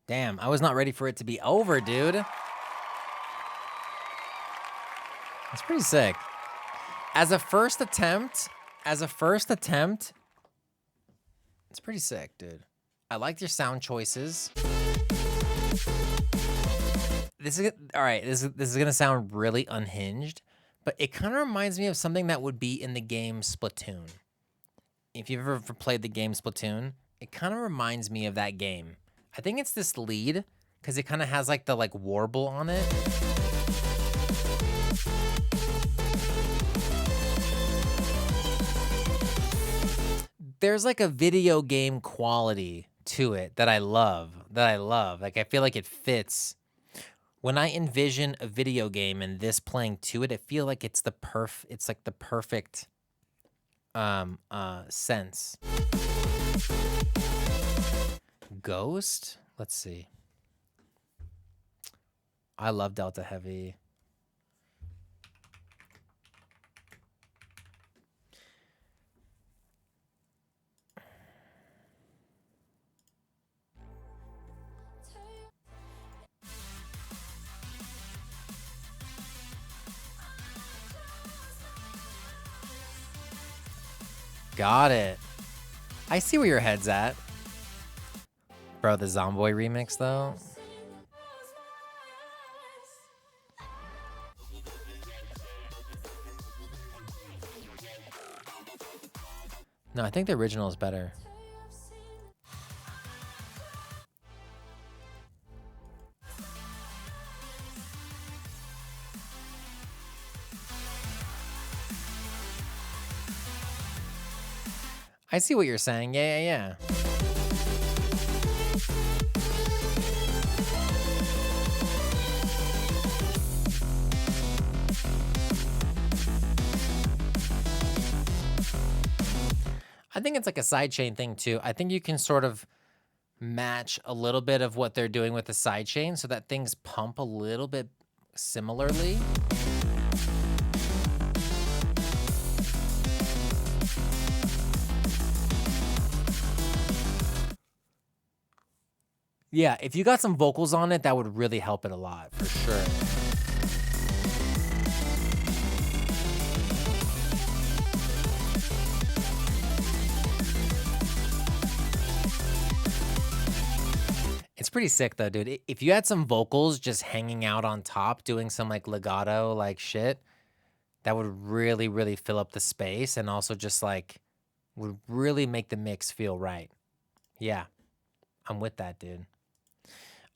Damn, I was not ready for it to be over, dude. That's pretty sick. As a first attempt, it's pretty sick, dude. I liked your sound choices. This is all right. This is gonna sound really unhinged, but it kind of reminds me of something that would be in the game Splatoon. If you've ever played the game Splatoon, it kind of reminds me of that game. I think it's this lead because it kind of has like the warble on it. There's like a video game quality to it that I love. Like I feel like it fits. When I envision a video game and this playing to it, I feel like it's the perfect sense. Ghost? Let's see. I love Delta Heavy. Got it. I see where your head's at. Bro, the Zomboy remix, though. No, I think the original is better. I see what you're saying. Yeah. I think it's like a sidechain thing too. I think you can sort of match a little bit of what they're doing with the sidechain so that things pump a little bit similarly. Yeah, if you got some vocals on it, that would really help it a lot, for sure. It's pretty sick though, dude. If you had some vocals just hanging out on top, doing some like legato like shit, that would really, really fill up the space and also just like would really make the mix feel right. Yeah, I'm with that, dude.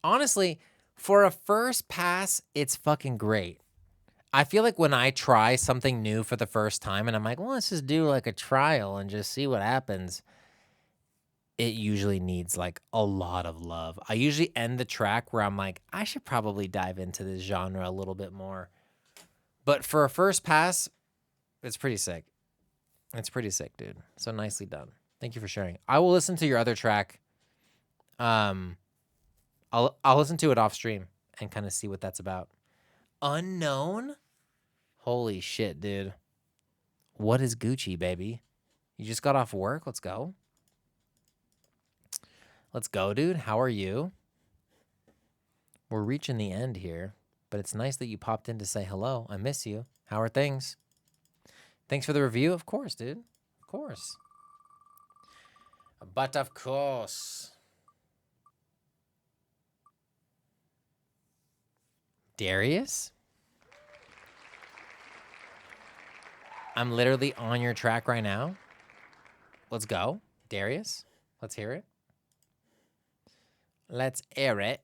Honestly, for a first pass, it's fucking great. I feel like when I try something new for the first time and I'm like, well, let's just do like a trial and just see what happens, it usually needs like a lot of love. I usually end the track where I'm like, I should probably dive into this genre a little bit more. But for a first pass, it's pretty sick. It's pretty sick, dude. So nicely done. Thank you for sharing. I will listen to your other track. I'll listen to it off stream and kind of see what that's about. Unknown? Holy shit, dude. What is Gucci, baby? You just got off work? Let's go. Let's go, dude. How are you? We're reaching the end here, but it's nice that you popped in to say hello. I miss you. How are things? Thanks for the review. Of course, dude. Of course. But of course. Darius? I'm literally on your track right now. Let's go. Darius, let's hear it. Let's air it.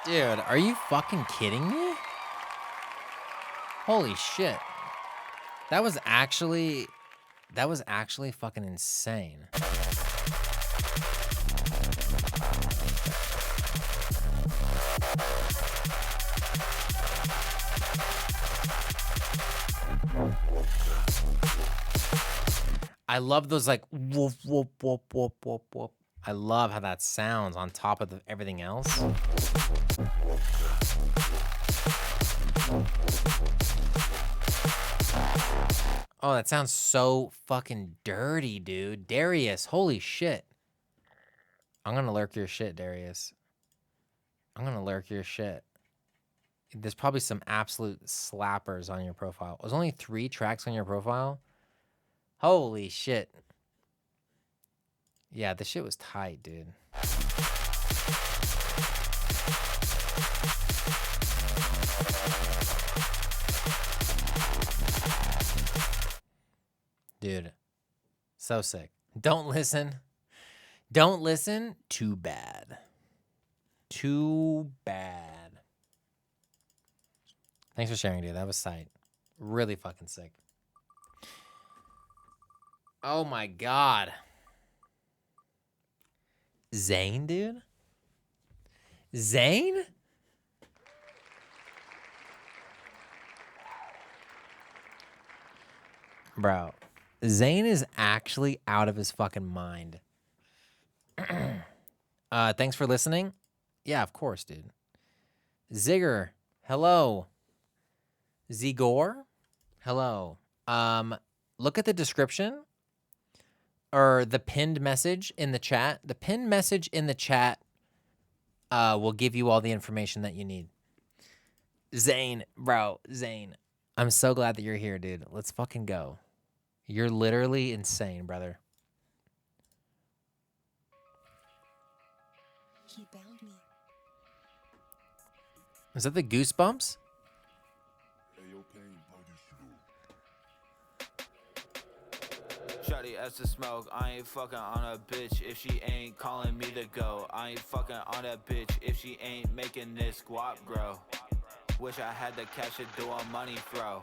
Dude, are you fucking kidding me? Holy shit. That was actually fucking insane. I love those like whoop whoop whoop whoop whoop whoop. I love how that sounds on top of everything else. Oh, that sounds so fucking dirty, dude. Darius, holy shit. I'm gonna lurk your shit, Darius. I'm gonna lurk your shit. There's probably some absolute slappers on your profile. There's only 3 tracks on your profile? Holy shit. Yeah, the shit was tight, dude. Dude, so sick. Don't listen. Don't listen. Too bad. Too bad. Thanks for sharing, dude. That was sight. Really fucking sick. Oh my god. Zane, dude? Zane? Bro, Zane is actually out of his fucking mind. Thanks for listening. Yeah, of course, dude. Zigger, hello. Zigor, hello. Look at the description or the pinned message in the chat. The pinned message in the chat will give you all the information that you need. Zane, bro, Zane. I'm so glad that you're here, dude. Let's fucking go. You're literally insane, brother. He bound me. Is that the goosebumps? Shawty as to smoke, I ain't fucking on a bitch if she ain't calling me to go. I ain't fucking on that bitch if she ain't making this guap grow. Wish I had the cash to do a money throw.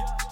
Yeah.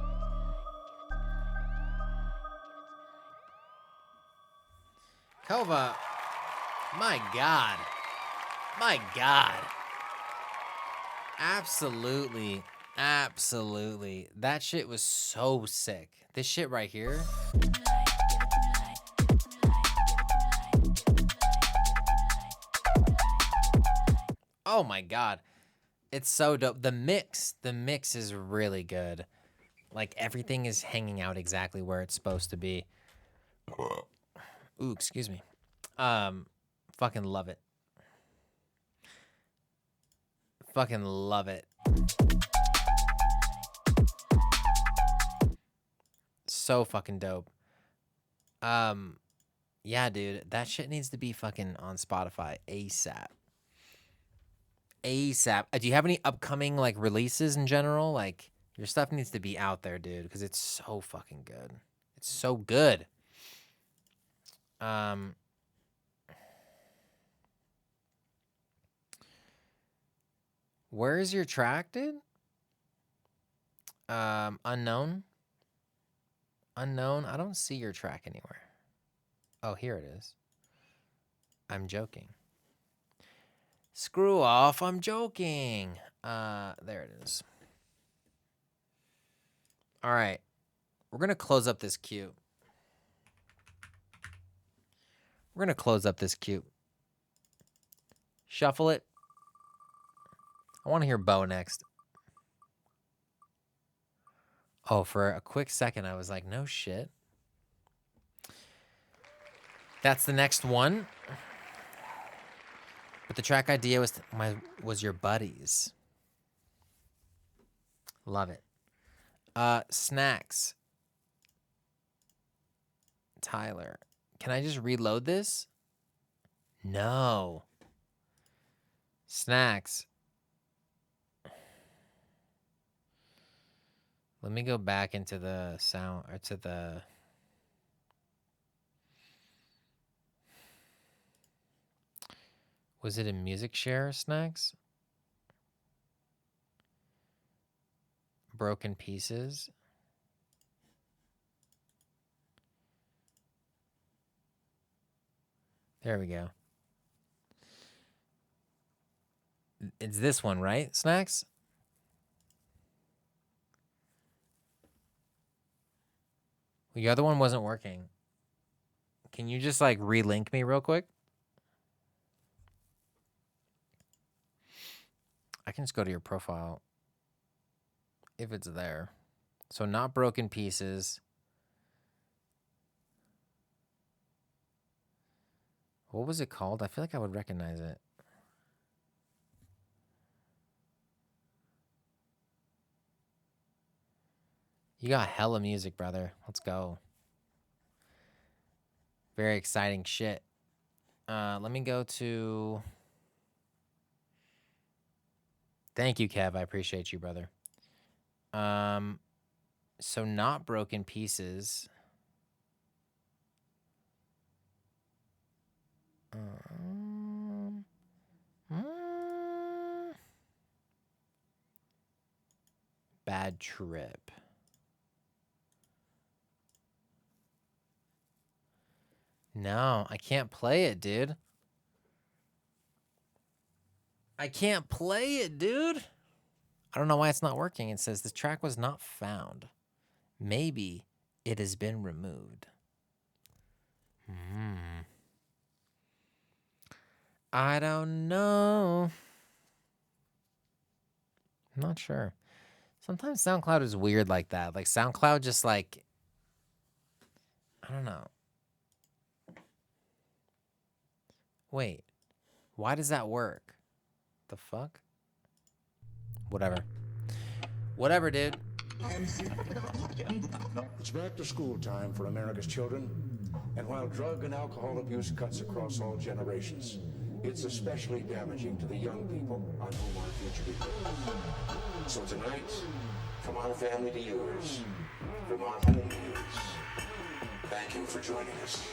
Kova, my God. My God. Absolutely. Absolutely. That shit was so sick. This shit right here. Oh my God. It's so dope. The mix is really good. Like everything is hanging out exactly where it's supposed to be. Ooh, excuse me. Fucking love it. Fucking love it. So fucking dope. Yeah, dude, that shit needs to be fucking on Spotify ASAP. ASAP. Do you have any upcoming like releases in general? Like your stuff needs to be out there, dude, because it's so fucking good. It's so good. Where is your track, dude? Unknown. Unknown. I don't see your track anywhere. Oh, here it is. I'm joking. Screw off. I'm joking. There it is. All right. We're going to close up this queue. We're going to close up this queue. Shuffle it. I want to hear Bo next. Oh, for a quick second, I was like, no shit. That's the next one. But the track idea was your buddies. Love it. Snacks. Tyler. Can I just reload this? No. Snacks. Let me go back into the sound or to the. Was it a music share, Snacks? Broken Pieces. There we go. It's this one, right, Snacks? The other one wasn't working. Can you just like relink me real quick? I can just go to your profile if it's there. So not Broken Pieces. What was it called? I feel like I would recognize it. You got hella music, brother. Let's go. Very exciting shit. Let me go to... Thank you, Kev. I appreciate you, brother. So not Broken Pieces. Bad Trip. No, I can't play it, dude. I can't play it, dude. I don't know why it's not working. It says the track was not found. Maybe it has been removed. I don't know. I'm not sure. Sometimes SoundCloud is weird like that. Like SoundCloud just like, I don't know. Wait, why does that work? The fuck? Whatever. Whatever, dude. It's back to school time for America's children, and while drug and alcohol abuse cuts across all generations, It's especially damaging to the young people on whom our future depends. So tonight, from our family to yours, from our home to yours, thank you for joining us.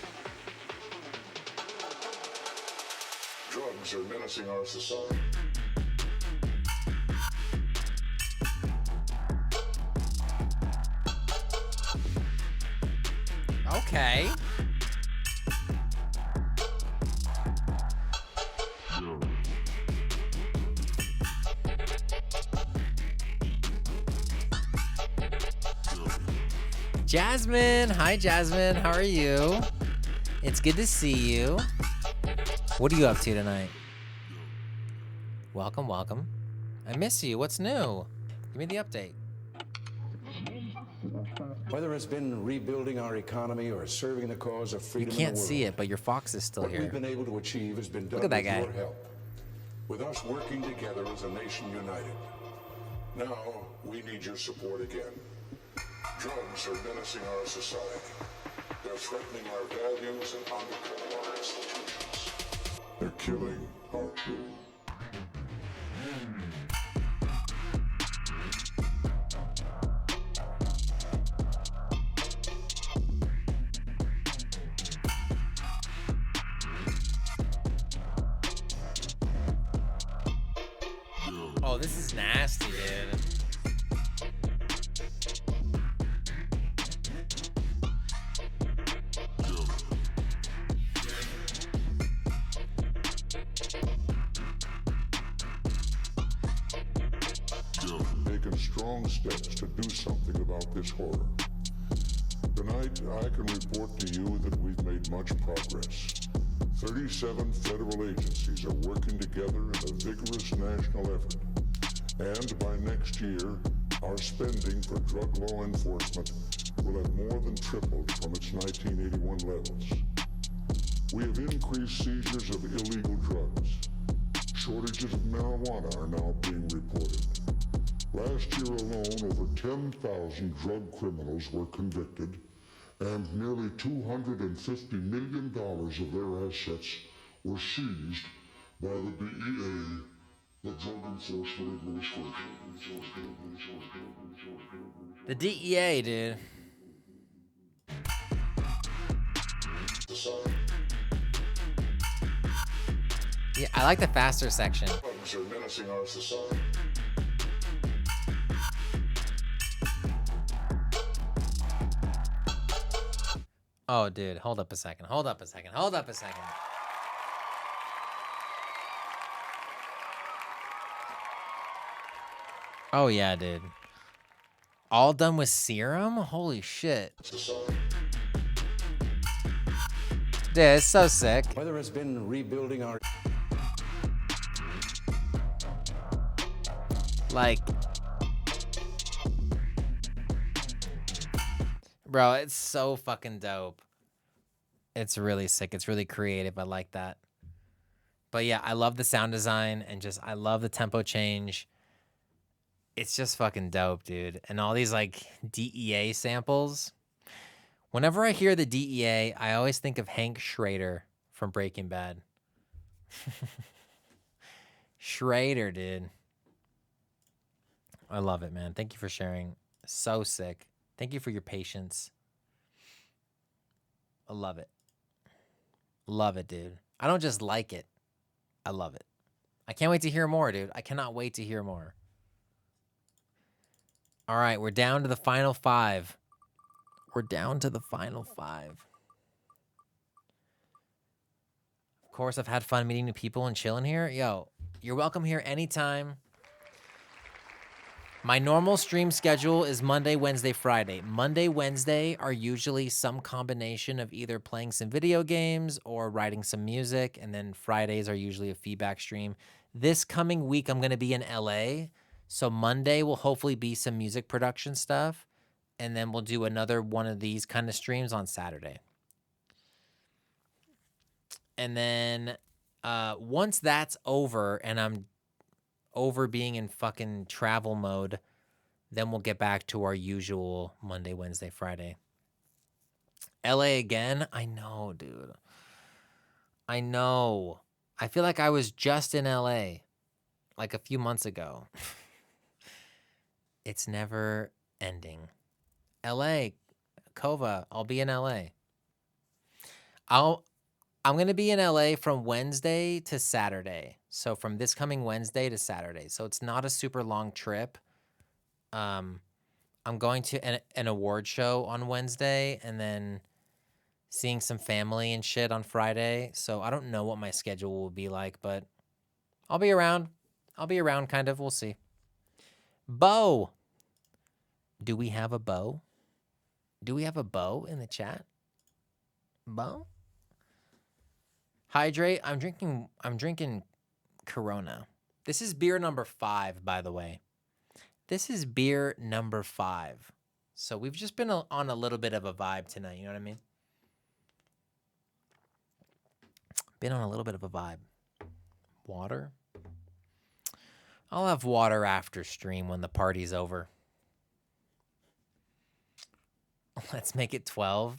Drugs are menacing our society. Okay. Jasmine, hi Jasmine, how are you? It's good to see you. What are you up to tonight? Welcome, welcome. I miss you. What's new? Give me the update. Whether it's been rebuilding our economy or serving the cause of You freedom in can't the world, see it, but your fox is still what here. we've been able to achieve has been done Look at that with guy. your help. With us working together as a nation united. Now, we need your support again. Drugs are menacing our society. They're threatening our values and undercutting our institutions. They're killing our children. Oh, this is nasty, dude. Taken strong steps to do something about this horror. Tonight, I can report to you that we've made much progress. 37 federal agencies are working together in a vigorous national effort. And by next year, our spending for drug law enforcement will have more than tripled from its 1981 levels. We have increased seizures of illegal drugs. Shortages of marijuana are now being reported. Last year alone, over 10,000 drug criminals were convicted, and nearly $250 million of their assets were seized by the DEA, the Drug Enforcement Administration. The DEA, dude. Yeah, I like the faster section. Drugs are menacing our society. Oh, dude, hold up a second. Hold up a second. Hold up a second. Oh, yeah, dude. All done with serum? Holy shit. Dude, it's so sick. Whether it's been rebuilding our Like, bro, it's so fucking dope. It's really sick. It's really creative. I like that. But yeah, I love the sound design and just, I love the tempo change. It's just fucking dope, dude. And all these like DEA samples. Whenever I hear the DEA, I always think of Hank Schrader from Breaking Bad. Schrader, dude. I love it, man. Thank you for sharing. So sick. Thank you for your patience. I love it. Love it, dude. I don't just like it. I love it. I can't wait to hear more, dude. I cannot wait to hear more. All right, we're down to the final 5. We're down to the final 5. Of course, I've had fun meeting new people and chilling here. Yo, you're welcome here anytime. My normal stream schedule is Monday, Wednesday, Friday. Monday, Wednesday are usually some combination of either playing some video games or writing some music, and then Fridays are usually a feedback stream. This coming week, I'm going to be in LA, so Monday will hopefully be some music production stuff, and then we'll do another one of these kind of streams on Saturday. And then once that's over and I'm over being in fucking travel mode, then we'll get back to our usual Monday, Wednesday, Friday. LA again? I know, dude. I know. I feel like I was just in LA like a few months ago. It's never ending. LA, Kova, I'll be in LA. I'm going to be in LA from Wednesday to Saturday. So from this coming Wednesday to Saturday. So it's not a super long trip. I'm going to an award show on Wednesday and then seeing some family and shit on Friday. So I don't know what my schedule will be like, but I'll be around. I'll be around kind of. We'll see. Bo. Do we have a Bo? Do we have a Bo in the chat? Bo? Hydrate. I'm drinking Corona. This is beer number 5, by the way. This is beer number 5. So we've just been on a little bit of a vibe tonight, you know what I mean? Been on a little bit of a vibe. Water? I'll have water after stream when the party's over. Let's make it 12.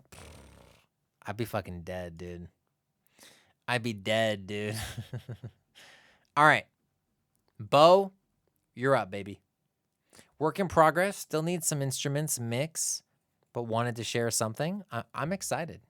I'd be fucking dead, dude. I'd be dead, dude. All right. Bo, you're up, baby. Work in progress. Still need some instruments mix, but wanted to share something. I'm excited.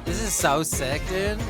This is so sick, dude.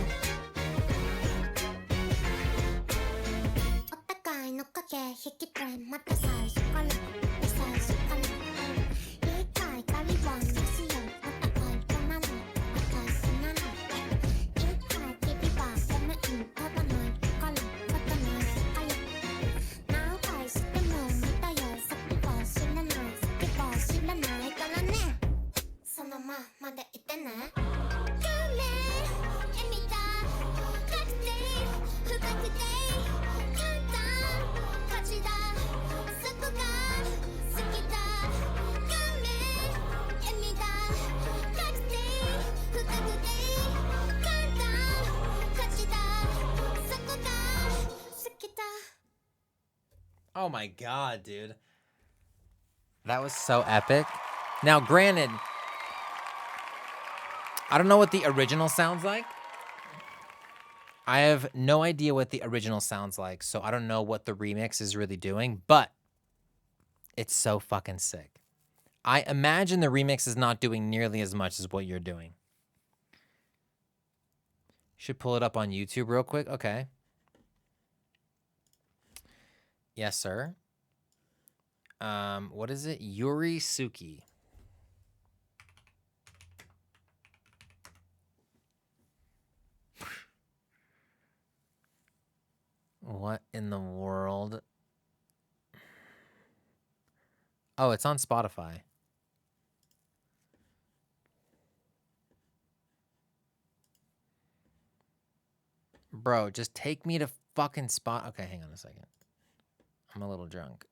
Oh my god, dude. That was so epic. Now, granted, I don't know what the original sounds like. I have no idea what the original sounds like, so I don't know what the remix is really doing, but it's so fucking sick. I imagine the remix is not doing nearly as much as what you're doing. Should pull it up on YouTube real quick. Okay. Yes, sir. What is it? Yuri Suki. What in the world? Oh, it's on Spotify. Bro, just take me to fucking spot. Okay, hang on a second. I'm a little drunk.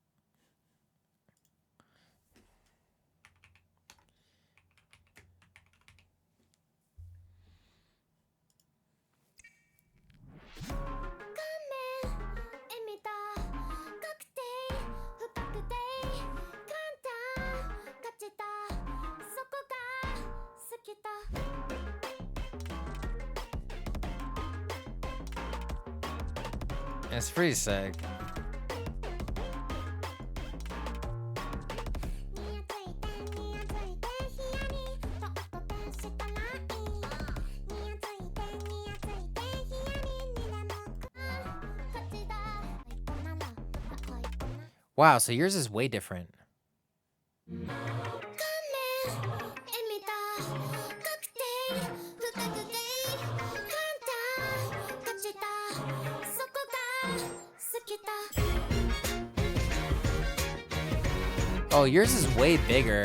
It's pretty sick. Wow, so yours is way different. Oh, yours is way bigger.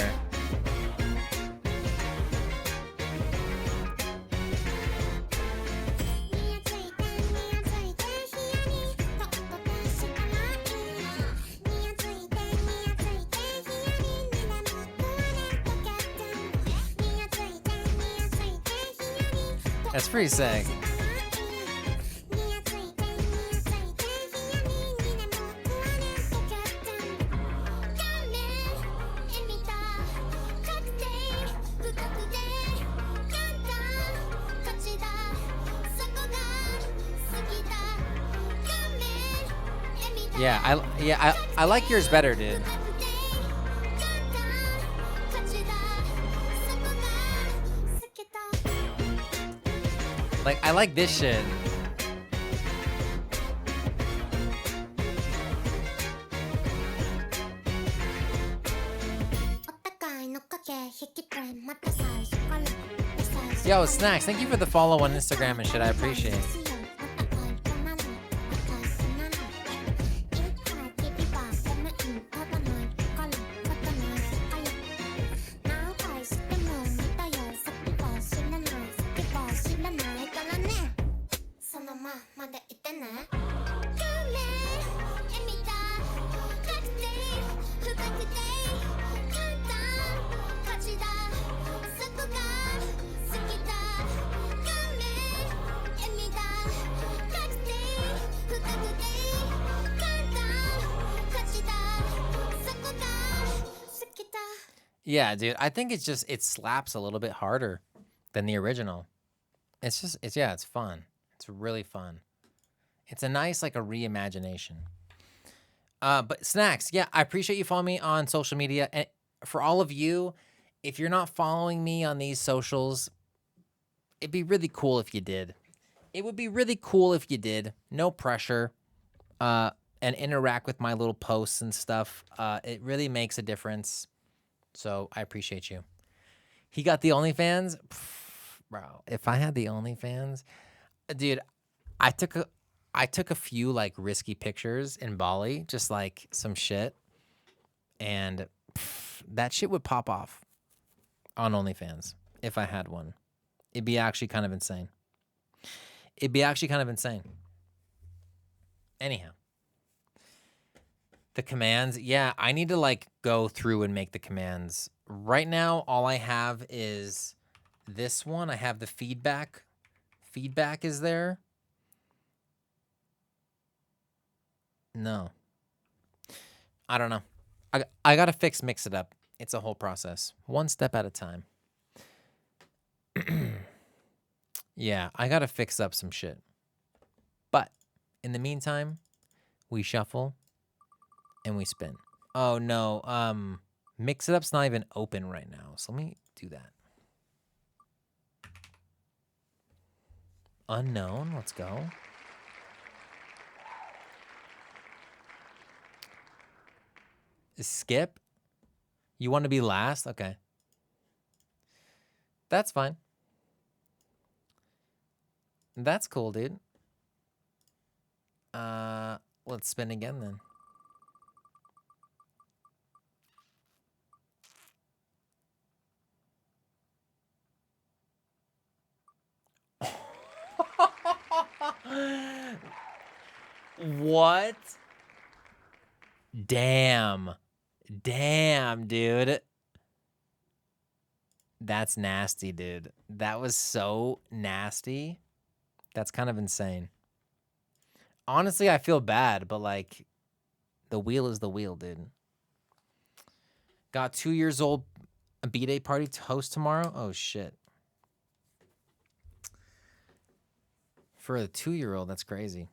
That's pretty sick. Yeah, I like yours better, dude. Like, I like this shit. Yo, Snacks, thank you for the follow on Instagram and shit. I appreciate it. Yeah, dude, I think it slaps a little bit harder than the original. It's fun. It's really fun. It's a nice, like, a reimagination. But Snacks, yeah, I appreciate you following me on social media. And for all of you, if you're not following me on these socials, it'd be really cool if you did. It would be really cool if you did. No pressure. And interact with my little posts and stuff. It really makes a difference. So I appreciate you. He got the OnlyFans? Bro, if I had the OnlyFans, dude, I took a few, like, risky pictures in Bali, just like some shit, and that shit would pop off on OnlyFans if I had one. It'd be actually kind of insane. Anyhow, the commands, yeah, I need to, like, go through and make the commands. Right now, all I have is this one. I have the feedback. Feedback is there. No. I don't know. I gotta mix it up. It's a whole process. One step at a time. Yeah, I gotta fix up some shit. But in the meantime, we shuffle and we spin. Oh no, Mix It Up's not even open right now. So let me do that. Unknown, let's go. Skip? You want to be last? Okay. That's fine. That's cool, dude. Let's spin again then. What? Damn. Damn, dude. That's nasty, dude. That was so nasty. That's kind of insane. Honestly, I feel bad, but, like, the wheel is the wheel, dude. Got 2 years old, a B-Day party to host tomorrow? Oh, shit. For a 2-year-old, that's crazy.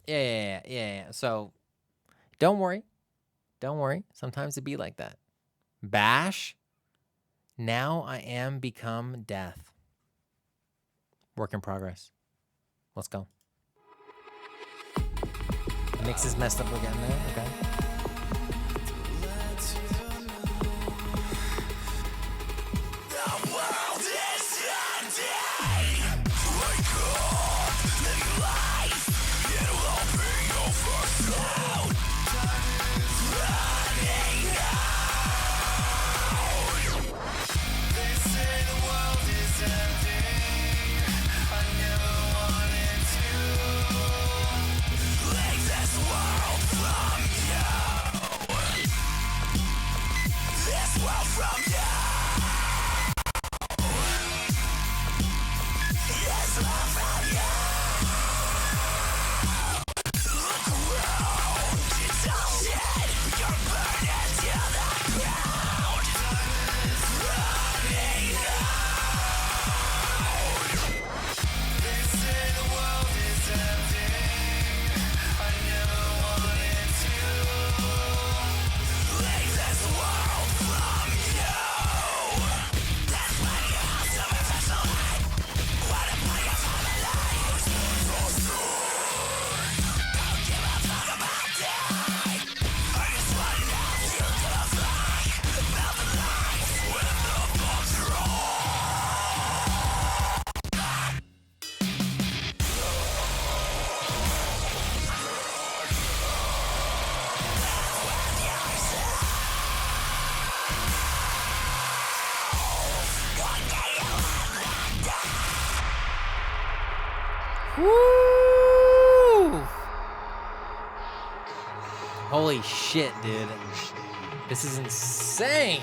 Yeah. So, don't worry. Don't worry. Sometimes it be like that. Bash. Now I am become death. Work in progress. Let's go. Mix is messed up again there. Okay. Woo! Holy shit, dude. This is insane.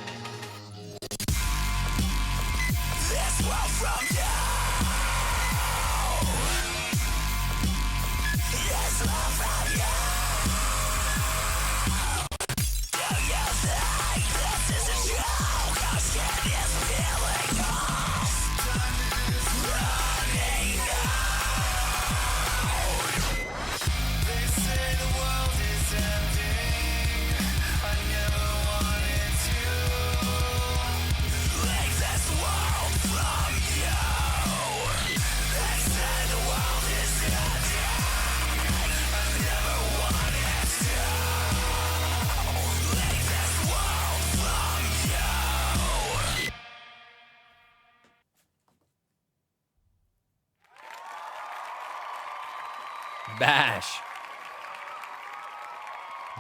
Bash.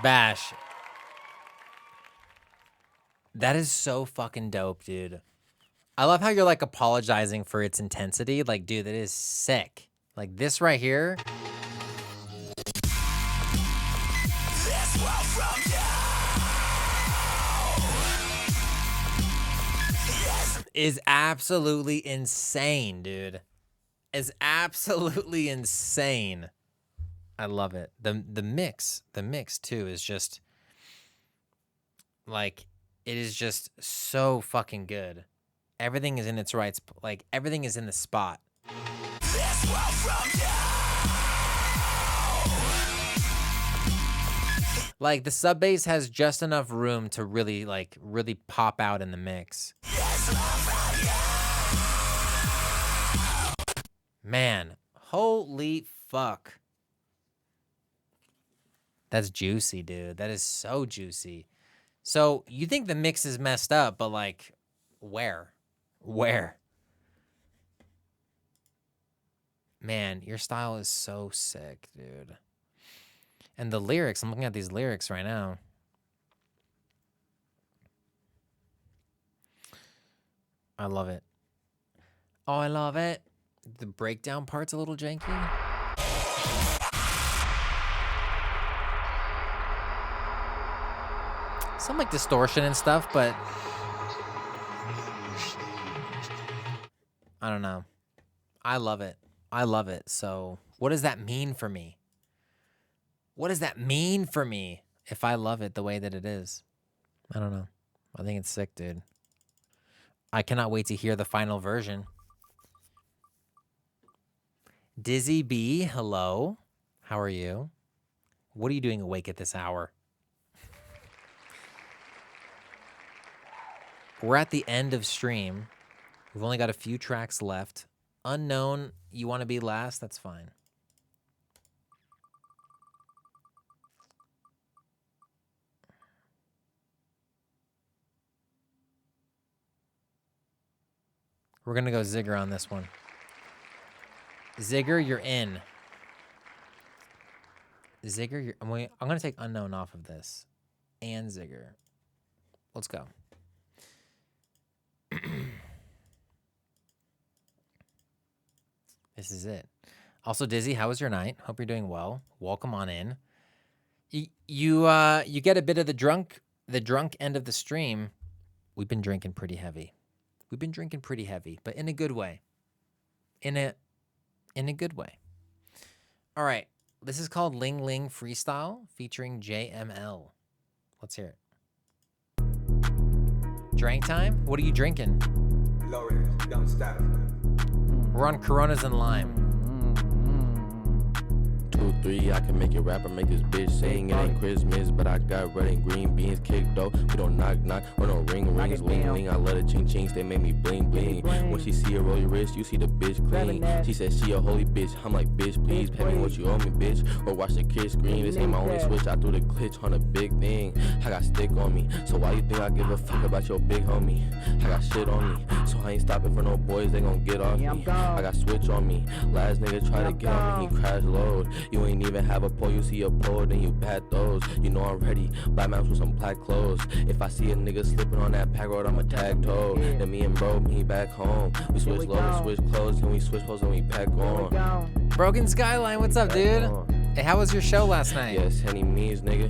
Bash. That is so fucking dope, dude. I love how you're like apologizing for its intensity. Like, dude, that is sick. Like this right here. Is absolutely insane, dude. Is absolutely insane. I love it. The mix too is just like it is just so fucking good. Everything is in its right like everything is in the spot. Like the sub bass has just enough room to really pop out in the mix. Man, holy fuck. That's juicy, dude. That is so juicy. So you think the mix is messed up, but like, where? Where? Man, your style is so sick, dude. And the lyrics, I'm looking at these lyrics right now. I love it. Oh, I love it. The breakdown part's a little janky. Some like distortion and stuff, but I don't know. I love it. I love it. So what does that mean for me? What does that mean for me if I love it the way that it is? I don't know. I think it's sick, dude. I cannot wait to hear the final version. Dizzy B, hello. How are you? What are you doing awake at this hour? We're at the end of stream. We've only got a few tracks left. Unknown, you want to be last? That's fine. We're going to go Zigger on this one. Zigger, you're in. Zigger, I'm gonna take unknown off of this. And Zigger. Let's go. This is it. Also, Dizzy, how was your night? Hope you're doing well. Welcome on in. You get a bit of the drunk end of the stream. We've been drinking pretty heavy. But in a good way. In a good way. All right. This is called Ling Ling Freestyle featuring JML. Let's hear it. Drink time? What are you drinking? Don't stop. We're on Coronas and Lime. 2, 3, I can make it rapper, make this bitch sing. It ain't Christmas, but I got red and green beans kicked though. We don't knock, or no rings, ling, ling. I love the ching chings, they make me bling, bling. When she see a roll your wrist, you see the bitch clean. She said she a holy bitch, I'm like, bitch, please pay me what you owe me, bitch. Or watch the kid scream, this ain't my only switch, I threw the glitch on a big thing. I got stick on me, so why you think I give a fuck about your big homie? I got shit on me, so I ain't stopping for no boys, they gon' get off me. I got switch on me, last nigga try to get on me, he crash load. You ain't even have a pole, you see a pole, then you bat those. You know I'm ready, black mounts with some black clothes. If I see a nigga slipping on that pack road, I'ma tag toe. Then me and bro, me back home. We switch low, we switch clothes, and we switch clothes, and we pack on. Broken Skyline, what's up, dude? Hey, how was your show last night? Yes, any means, nigga.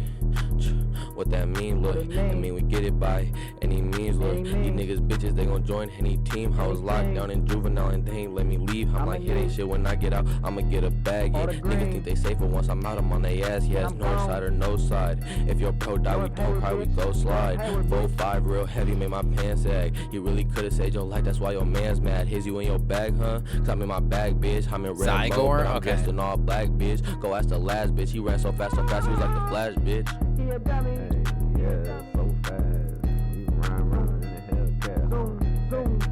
What that mean, look. I mean, we get it by any means, look. These niggas bitches, they gon' join any team. I was locked down in juvenile and they ain't let me leave. I'm like, it ain't shit when I get out, I'ma get a bag. Yeah. Niggas think they safer once I'm out, I'm on they ass. Yeah, it's north side or no side. If your pro die, we don't cry, we go slide. 4-5 real heavy, made my pants sag. You really could've saved your life, that's why your man's mad. His you in your bag, huh? Cause I'm in my bag, bitch. I'm in red and gold, but I'm dressed in all black, bitch. Go ask the last bitch, he ran so fast, he was like the Flash, bitch. Yeah, so fast. We run in the Hellcat.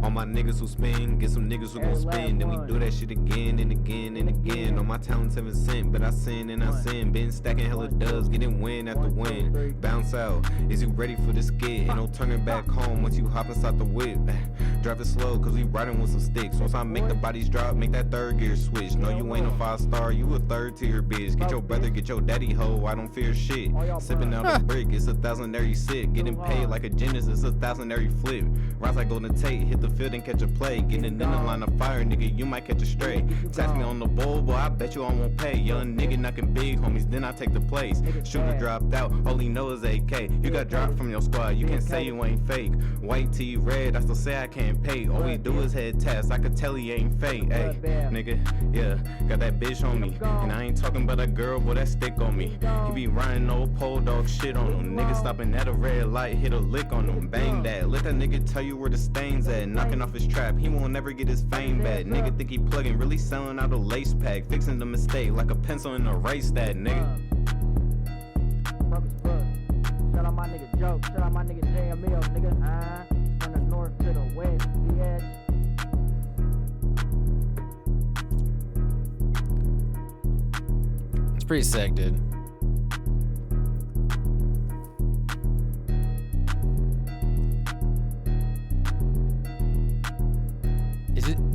All my niggas who spin, get some niggas who gon' spin. Then we do that shit again and again and again. All my talents haven't sent, but I sin and I sin. Been stacking hella dubs, getting win after win. Bounce out, is you ready for this skit? Ain't no turning back home once you hop inside the whip. Drive it slow, cause we riding with some sticks. Once I make the bodies drop, make that third gear switch. No, you ain't a 5-star, you a third tier bitch. Get your brother, get your daddy hoe, I don't fear shit. Sipping out a brick, it's 1,000 every sit. Getting paid like a genius, it's 1,000 every flip. Rise like Golden Tate, hit the field and catch a play. Getting in the line of fire, nigga, you might catch a stray. Tax me on the bowl, boy, I bet you I won't pay. Young nigga knocking big homies, then I take the place. Shooter dropped out, all he know is AK. You got dropped from your squad, you can't say you ain't fake. White tee, red, I still say I can't pay. All we do is head task, I could tell he ain't fake. Hey, nigga, yeah, got that bitch on me. And I ain't talking about a girl, boy, that stick on me. He be riding old pole dog shit on him. Nigga stopping at a red light, hit a lick on him. Bang that, let that nigga tell you where the stains at. Knocking off his trap, he won't never get his fame back. Nigga think he plugging, really selling out a lace pack. Fixing the mistake like a pencil in a race that nigga. Shout out my nigga Joke, shout out my nigga JML, nigga. From the north to the west, bitch. It's pretty sick, dude.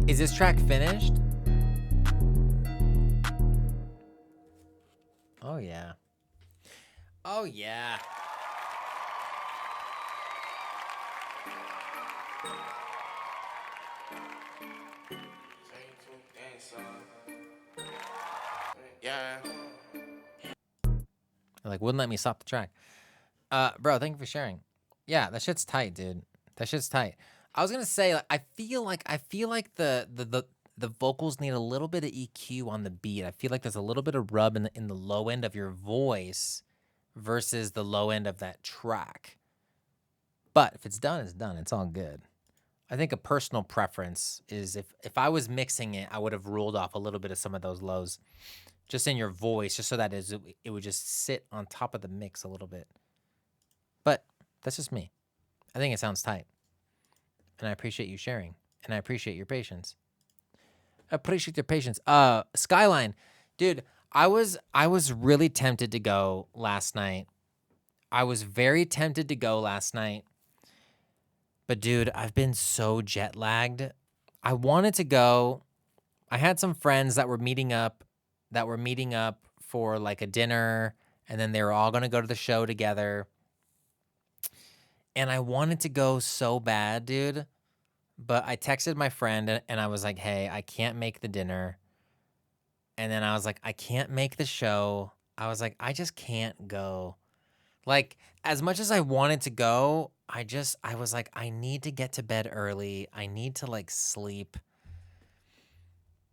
Is this track finished? Oh yeah. Oh yeah. Yeah. Like, wouldn't let me stop the track. Bro, thank you for sharing. Yeah, that shit's tight, dude. That shit's tight. I was gonna say, like, I feel like the vocals need a little bit of EQ on the beat. I feel like there's a little bit of rub in the low end of your voice versus the low end of that track. But if it's done, it's done. It's all good. I think a personal preference is if I was mixing it, I would have ruled off a little bit of some of those lows just in your voice, just so that it would just sit on top of the mix a little bit. But that's just me. I think it sounds tight. And I appreciate you sharing. And I appreciate your patience. Skyline. Dude, I was really tempted to go last night. I was very tempted to go last night. But dude, I've been so jet lagged. I wanted to go, I had some friends that were meeting up for like a dinner, and then they were all gonna go to the show together. And I wanted to go so bad, dude. But I texted my friend and I was like, hey, I can't make the dinner. And then I was like, I can't make the show. I was like, I just can't go. Like, as much as I wanted to go, I was like, I need to get to bed early. I need to like sleep.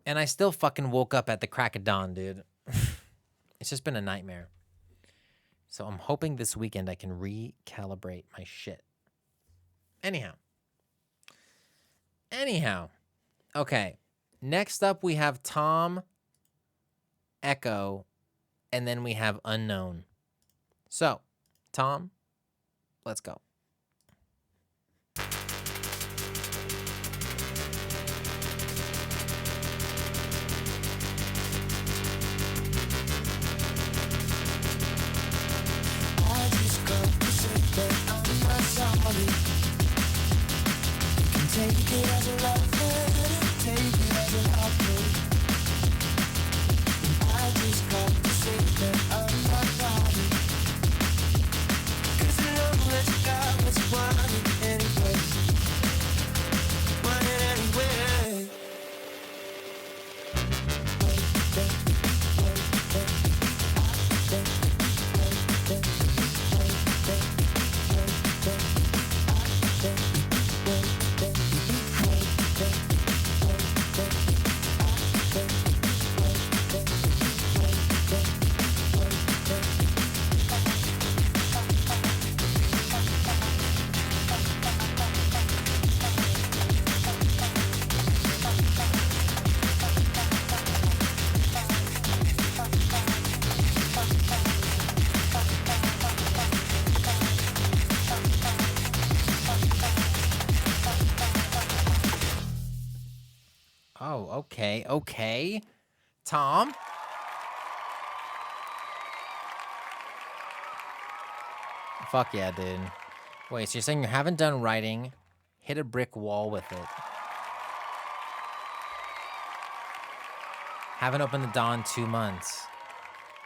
And I still fucking woke up at the crack of dawn, dude. It's just been a nightmare. So I'm hoping this weekend I can recalibrate my shit. Anyhow. Okay. Next up, we have Tom, Echo, and then we have Unknown. So, Tom, let's go. I just got to sit there on my sorry. You can take it as a love letter, take it as an offer. I just got to sit there on my body. 'Cause the love that you got was wanted anyway. Wanted anyway. Oh, okay. Tom? Fuck yeah, dude. Wait, so you're saying you haven't done writing, hit a brick wall with it. Haven't opened the DAW in 2 months.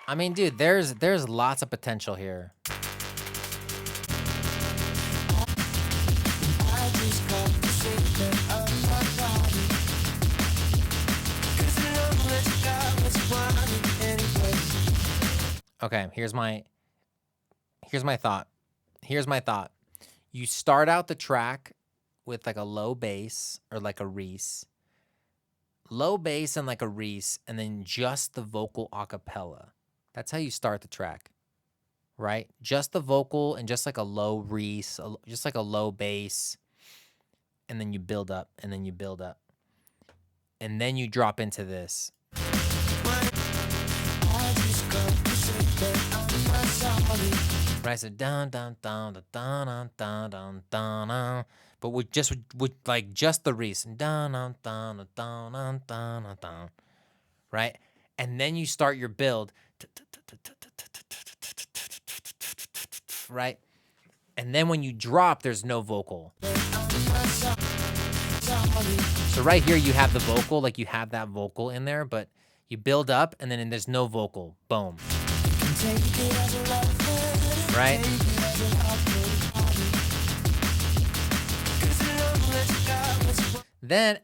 I mean, dude, there's lots of potential here. I just got to sit there on my body. 'Cause the love that you got was wanted anyway. Okay, here's my thought. You start out the track with like a low bass or like a Reese. Low bass and like a Reese, and then just the vocal a cappella. That's how you start the track, right? Just the vocal and just like a low Reese, just like a low bass, and then you build up, and then you build up. And then you drop into this. I just got to sit there on my sorry. Right, so dun dun dun dun dun dun dun dun dun, but with just the Reese, dun dun dun dun dun dun dun dun, right, and then you start your build, right, and then when you drop, there's no vocal. So right here you have the vocal, like you have that vocal in there, but you build up and then there's no vocal. Boom. Right? Then,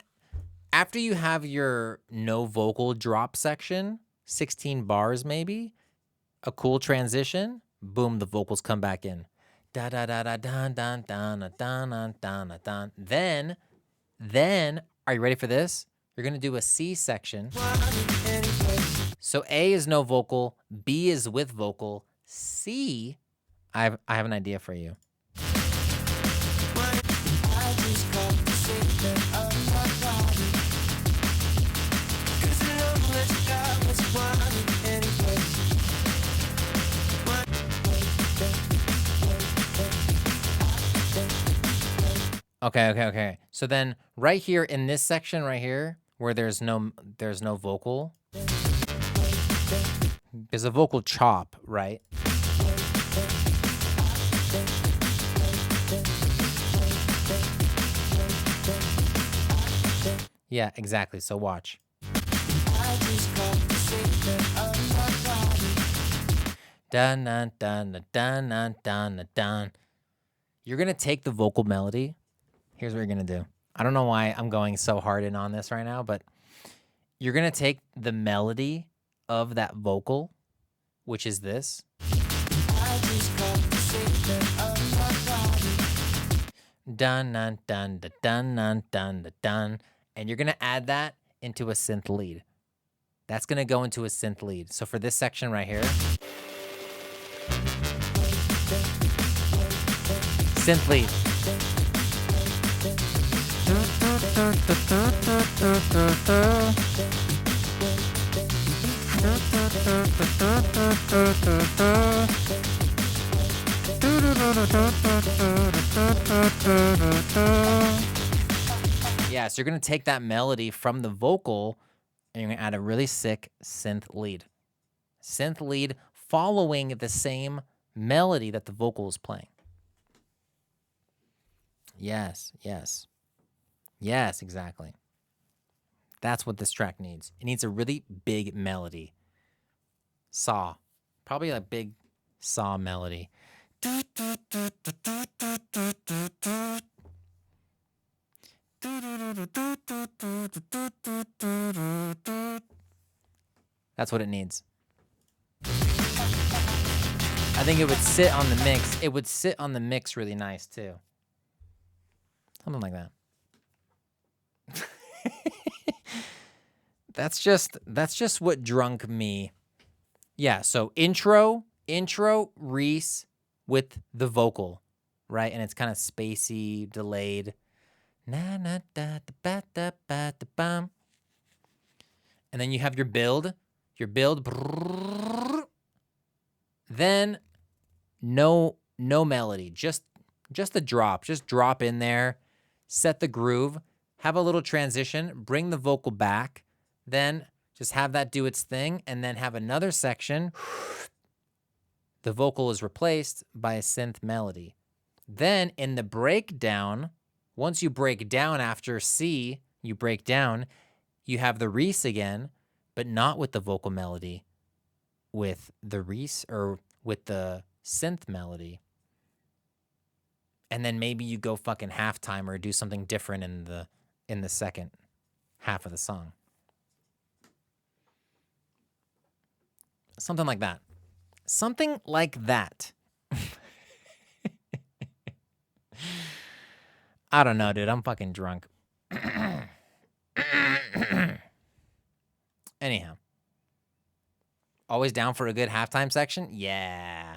after you have your no vocal drop section, 16 bars maybe, a cool transition, boom, the vocals come back in. Da da da da dun dun dun dun dun dun dun. Then, are you ready for this? You're gonna do a C section. So A is no vocal, B is with vocal, C, I have an idea for you. Okay. So then right here in this section right here where there's no vocal, there's a vocal chop, right? Yeah, exactly. So watch. Dun dun dun dun dun dun dun dun. You're gonna take the vocal melody. Here's what you're gonna do. I don't know why I'm going so hard in on this right now, but you're gonna take the melody of that vocal, which is this. Dun dun dun dun dun dun dun dun, and you're gonna add that into a synth lead. That's gonna go into a synth lead. So for this section right here, synth lead. Yeah, so you're gonna take that melody from the vocal and you're gonna add a really sick synth lead. Synth lead following the same melody that the vocal is playing. Yes, yes. Yes, exactly. That's what this track needs. It needs a really big melody. Saw. Probably a big saw melody. That's what it needs. I think it would sit on the mix. It would sit on the mix really nice too. Something like that. That's just what drunk me. Yeah, so intro, Reese with the vocal, right? And it's kind of spacey, delayed. Na na da da ba da ba da bum. And then you have your build. Brrrr. Then no melody, just a drop. Just drop in there, set the groove, have a little transition, bring the vocal back, then just have that do its thing, and then have another section. The vocal is replaced by a synth melody. Then in the breakdown, once you break down after C, you break down, you have the Reese again, but not with the vocal melody, with the Reese or with the synth melody. And then maybe you go fucking halftime or do something different in the second half of the song. Something like that. Something like that. I don't know, dude. I'm fucking drunk. Anyhow. Always down for a good halftime section? Yeah.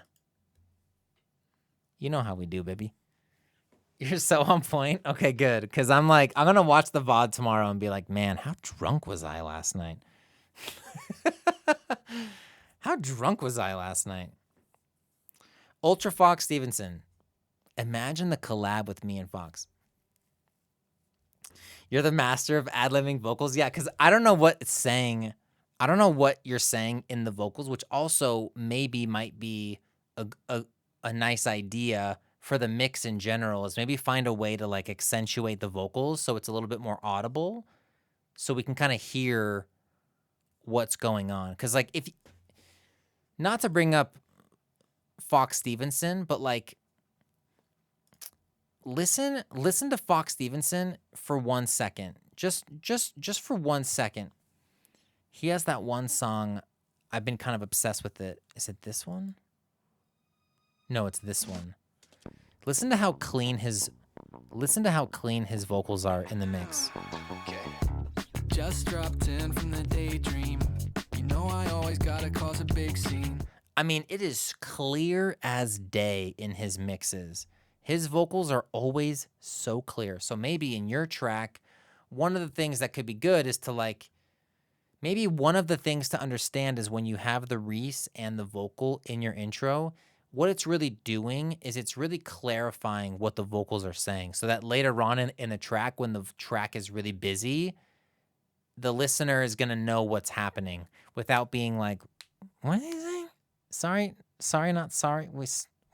You know how we do, baby. You're so on point. Okay, good. Because I'm going to watch the VOD tomorrow and be like, man, how drunk was I last night? How drunk was I last night? Ultra Fox Stevenson. Imagine the collab with me and Fox. You're the master of ad-libbing vocals? Yeah, because I don't know what it's saying. I don't know what you're saying in the vocals, which also maybe might be a nice idea for the mix in general, is maybe find a way to like accentuate the vocals so it's a little bit more audible so we can kind of hear what's going on. Because like if, not to bring up Fox Stevenson, but like listen to Fox Stevenson for 1 second. Just for 1 second. He has that one song. I've been kind of obsessed with it. Is it this one? No, it's this one. Listen to how clean his vocals are in the mix. Just dropped in from the daydream. You know I always gotta cause a big scene. I mean, it is clear as day in his mixes. His vocals are always so clear. So maybe in your track, one of the things that could be good is to like, maybe one of the things to understand is when you have the Reese and the vocal in your intro, what it's really doing is it's really clarifying what the vocals are saying. So that later on in the track, when the track is really busy, the listener is going to know what's happening without being like, what is he saying? Sorry, not sorry.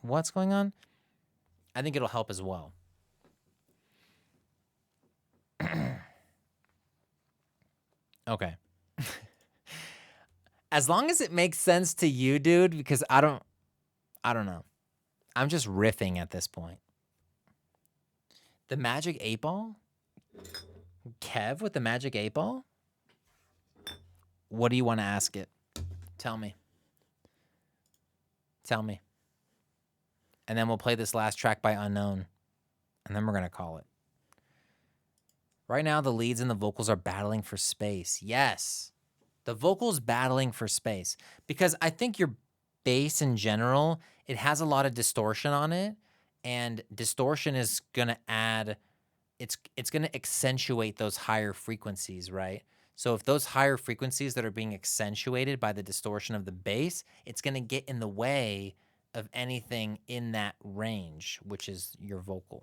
What's going on? I think it'll help as well. Okay. As long as it makes sense to you, dude, because I don't know. I'm just riffing at this point. The Magic 8 Ball? Kev with the Magic 8 Ball? What do you want to ask it? Tell me. Tell me. And then we'll play this last track by Unknown. And then we're going to call it. Right now, the leads and the vocals are battling for space. Yes. The vocals battling for space. Because I think your bass in general, it has a lot of distortion on it. And distortion is going to add, it's going to accentuate those higher frequencies, right? So if those higher frequencies that are being accentuated by the distortion of the bass, it's going to get in the way of anything in that range, which is your vocal.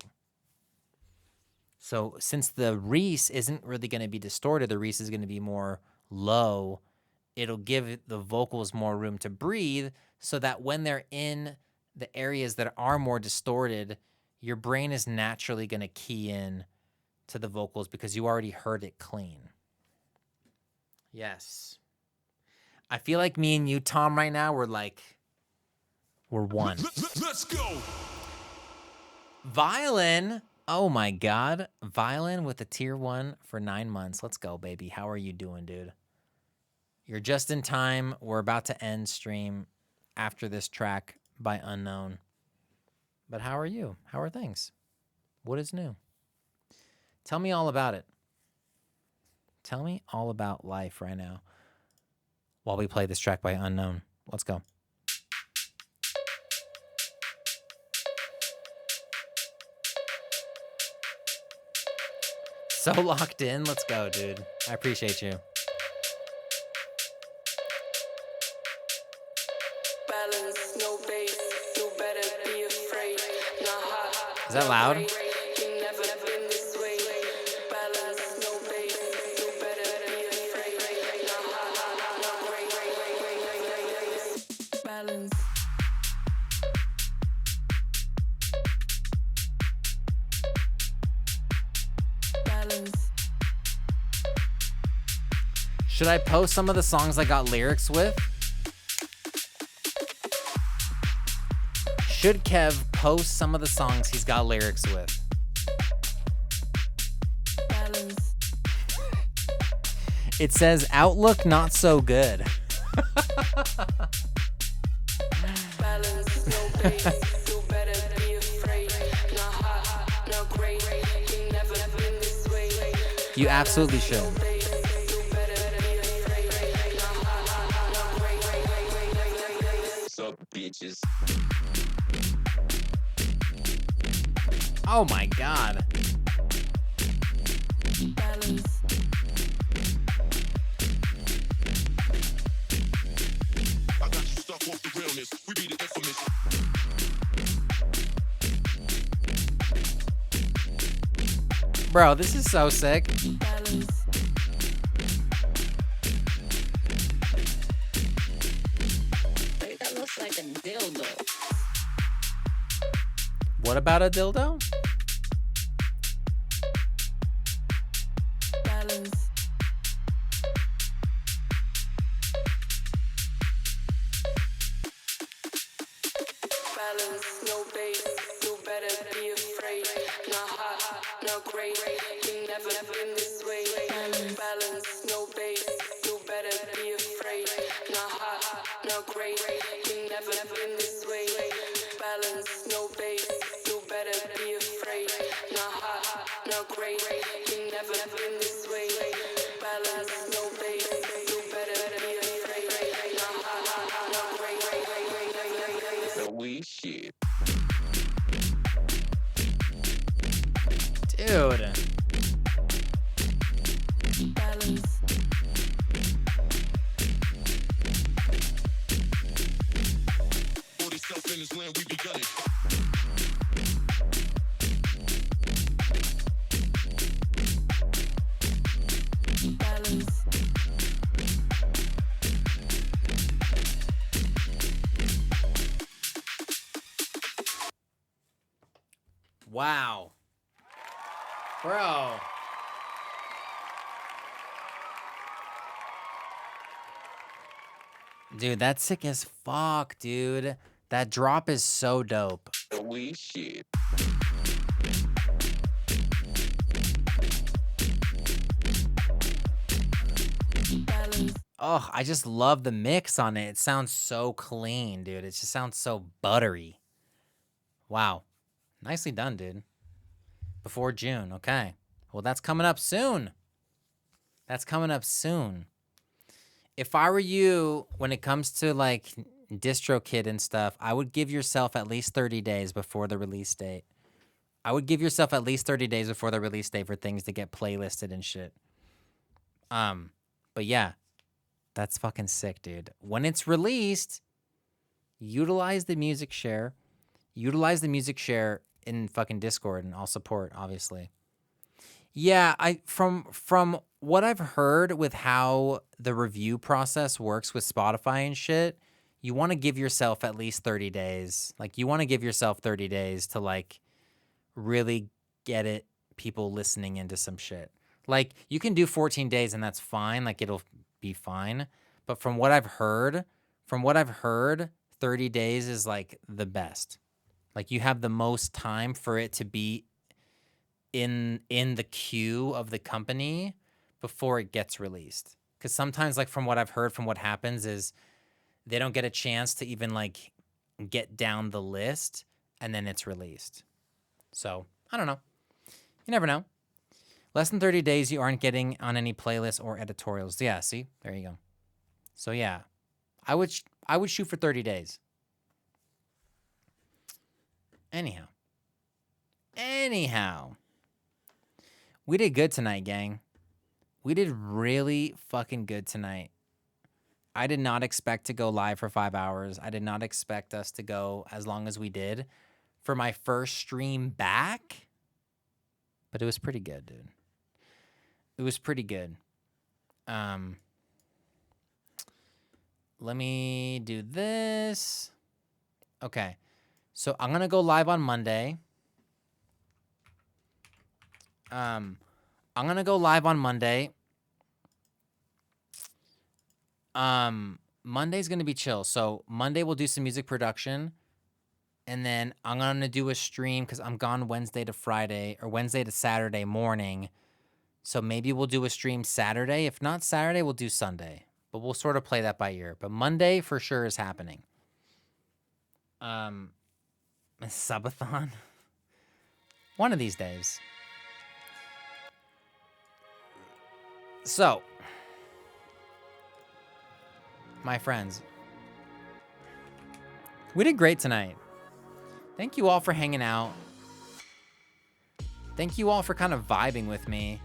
So since the Reese isn't really going to be distorted, the Reese is going to be more low. It'll give the vocals more room to breathe so that when they're in the areas that are more distorted, your brain is naturally going to key in to the vocals because you already heard it clean. Yes. I feel like me and you, Tom, right now, we're one. Let's go. Violin. Oh my God. Violin with a tier 1 for 9 months. Let's go, baby. How are you doing, dude? You're just in time. We're about to end stream after this track by Unknown. But how are you? How are things? What is new? Tell me all about it. Tell me all about life right now while we play this track by Unknown. Let's go. So locked in. Let's go, dude. I appreciate you. Balance, no bass, you better be afraid. Not hot, Is that loud? you never been this way. Balance, no bass, you better be afraid. Not hot, not great. Balance. Balance. Should I post some of the songs I got lyrics with? Should Kev post some of the songs he's got lyrics with? Balance. It says Outlook not so good. Balance, no bass, you better be afraid. Not hot, not great. You never been this way. You absolutely should. Sup, bitches. Oh my God. Balance. I got you stuck off the realness. We be the infamous. Bro, this is so sick. Balance. Hey, that looks like a dildo. What about a dildo? Balance. Balance, no bass, you better be afraid. Not hot, not great. You never been this way. Balance, no bass, you better be afraid. Not hot, not great. You never been this way. Balance, no bass, you better be afraid. Not hot, not great. You never been this way. Balance, no bass, you better be afraid. Not hot, not great. So we shit. Dude. Balance. All this self in this land, we be gunning. Balance. Wow. Bro. Dude, that's sick as fuck, dude. That drop is so dope. We shit. Oh, I just love the mix on it. It sounds so clean, dude. It just sounds so buttery. Wow. Nicely done, dude. Before June. Okay. Well, that's coming up soon. That's coming up soon. If I were you, when it comes to like DistroKid and stuff, I would give yourself at least 30 days before the release date. I would give yourself at least 30 days before the release date for things to get playlisted and shit. But yeah, that's fucking sick, dude. When it's released, utilize the music share. Utilize the music share in fucking Discord, and I'll support, obviously. Yeah, from what I've heard with how the review process works with Spotify and shit, you want to give yourself at least 30 days. Like, you want to give yourself 30 days to like really get it, people listening into some shit. Like, you can do 14 days and that's fine. Like, it'll be fine. But from what I've heard, 30 days is like the best. Like, you have the most time for it to be in the queue of the company before it gets released. Because sometimes, like, from what I've heard, from what happens is they don't get a chance to even like get down the list, and then it's released. So I don't know. You never know. Less than 30 days, you aren't getting on any playlists or editorials. Yeah, see, there you go. So yeah, I would shoot for 30 days. Anyhow, we did good tonight, gang. We did really fucking good tonight. I did not expect to go live for 5 hours. I did not expect us to go as long as we did for my first stream back. But it was pretty good, dude. It was pretty good. Let me do this. Okay. So I'm going to go live on Monday. I'm going to go live on Monday. Monday's going to be chill. So Monday we'll do some music production. And then I'm going to do a stream because I'm gone Wednesday to Friday or Wednesday to Saturday morning. So maybe we'll do a stream Saturday. If not Saturday, we'll do Sunday. But we'll sort of play that by ear. But Monday for sure is happening. Subathon? One of these days. So, my friends, we did great tonight. Thank you all for hanging out. Thank you all for kind of vibing with me.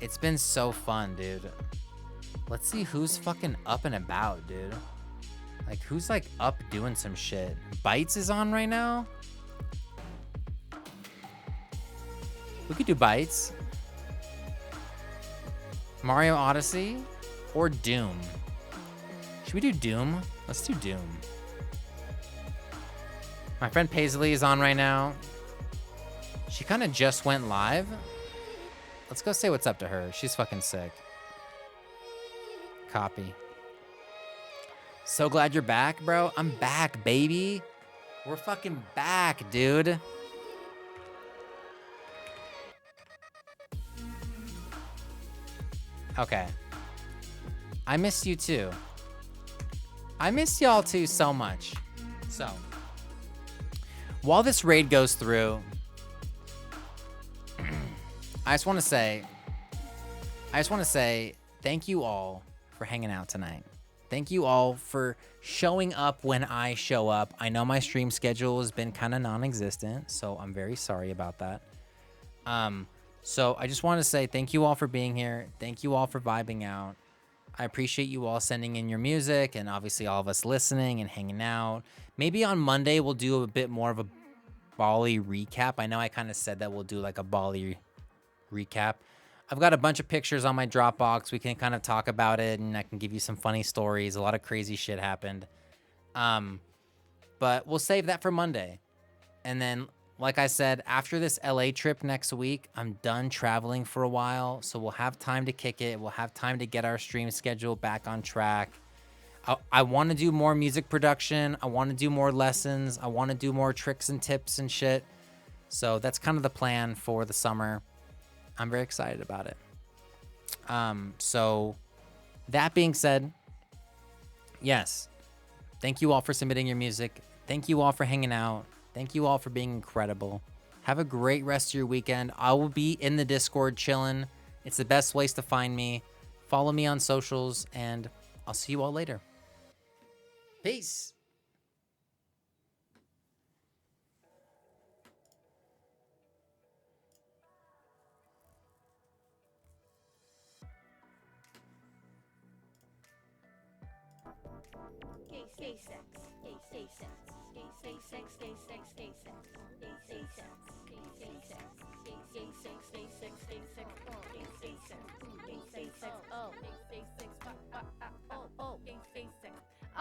It's been so fun, dude. Let's see who's fucking up and about, dude. Like, who's like up doing some shit? Bites is on right now. We could do Bites. Mario Odyssey or Doom. Should we do Doom? Let's do Doom. My friend Paisley is on right now. She kind of just went live. Let's go say what's up to her. She's fucking sick. Copy. So glad you're back, bro. I'm back, baby. We're fucking back, dude. Okay. I miss you too. I miss y'all too so much. So, while this raid goes through, I just want to say thank you all for hanging out tonight. Thank you all for showing up when I show up. I know my stream schedule has been kind of non-existent, so I'm very sorry about that. So I just want to say thank you all for being here. Thank you all for vibing out. I appreciate you all sending in your music and obviously all of us listening and hanging out. Maybe on Monday we'll do a bit more of a Bali recap. I know I kind of said that we'll do like a Bali recap. I've got a bunch of pictures on my Dropbox. We can kind of talk about it and I can give you some funny stories. A lot of crazy shit happened. But we'll save that for Monday. And then like I said, after this LA trip next week, I'm done traveling for a while. So we'll have time to kick it. We'll have time to get our stream schedule back on track. I want to do more music production. I want to do more lessons. I want to do more tricks and tips and shit. So that's kind of the plan for the summer. I'm very excited about it. So that being said, yes, thank you all for submitting your music. Thank you all for hanging out. Thank you all for being incredible. Have a great rest of your weekend. I will be in the Discord chilling. It's the best place to find me. Follow me on socials, and I'll see you all later. Peace.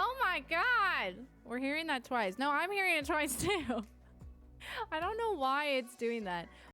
Oh my god! We're hearing that twice. No, I'm hearing it twice too. I don't know why it's doing that.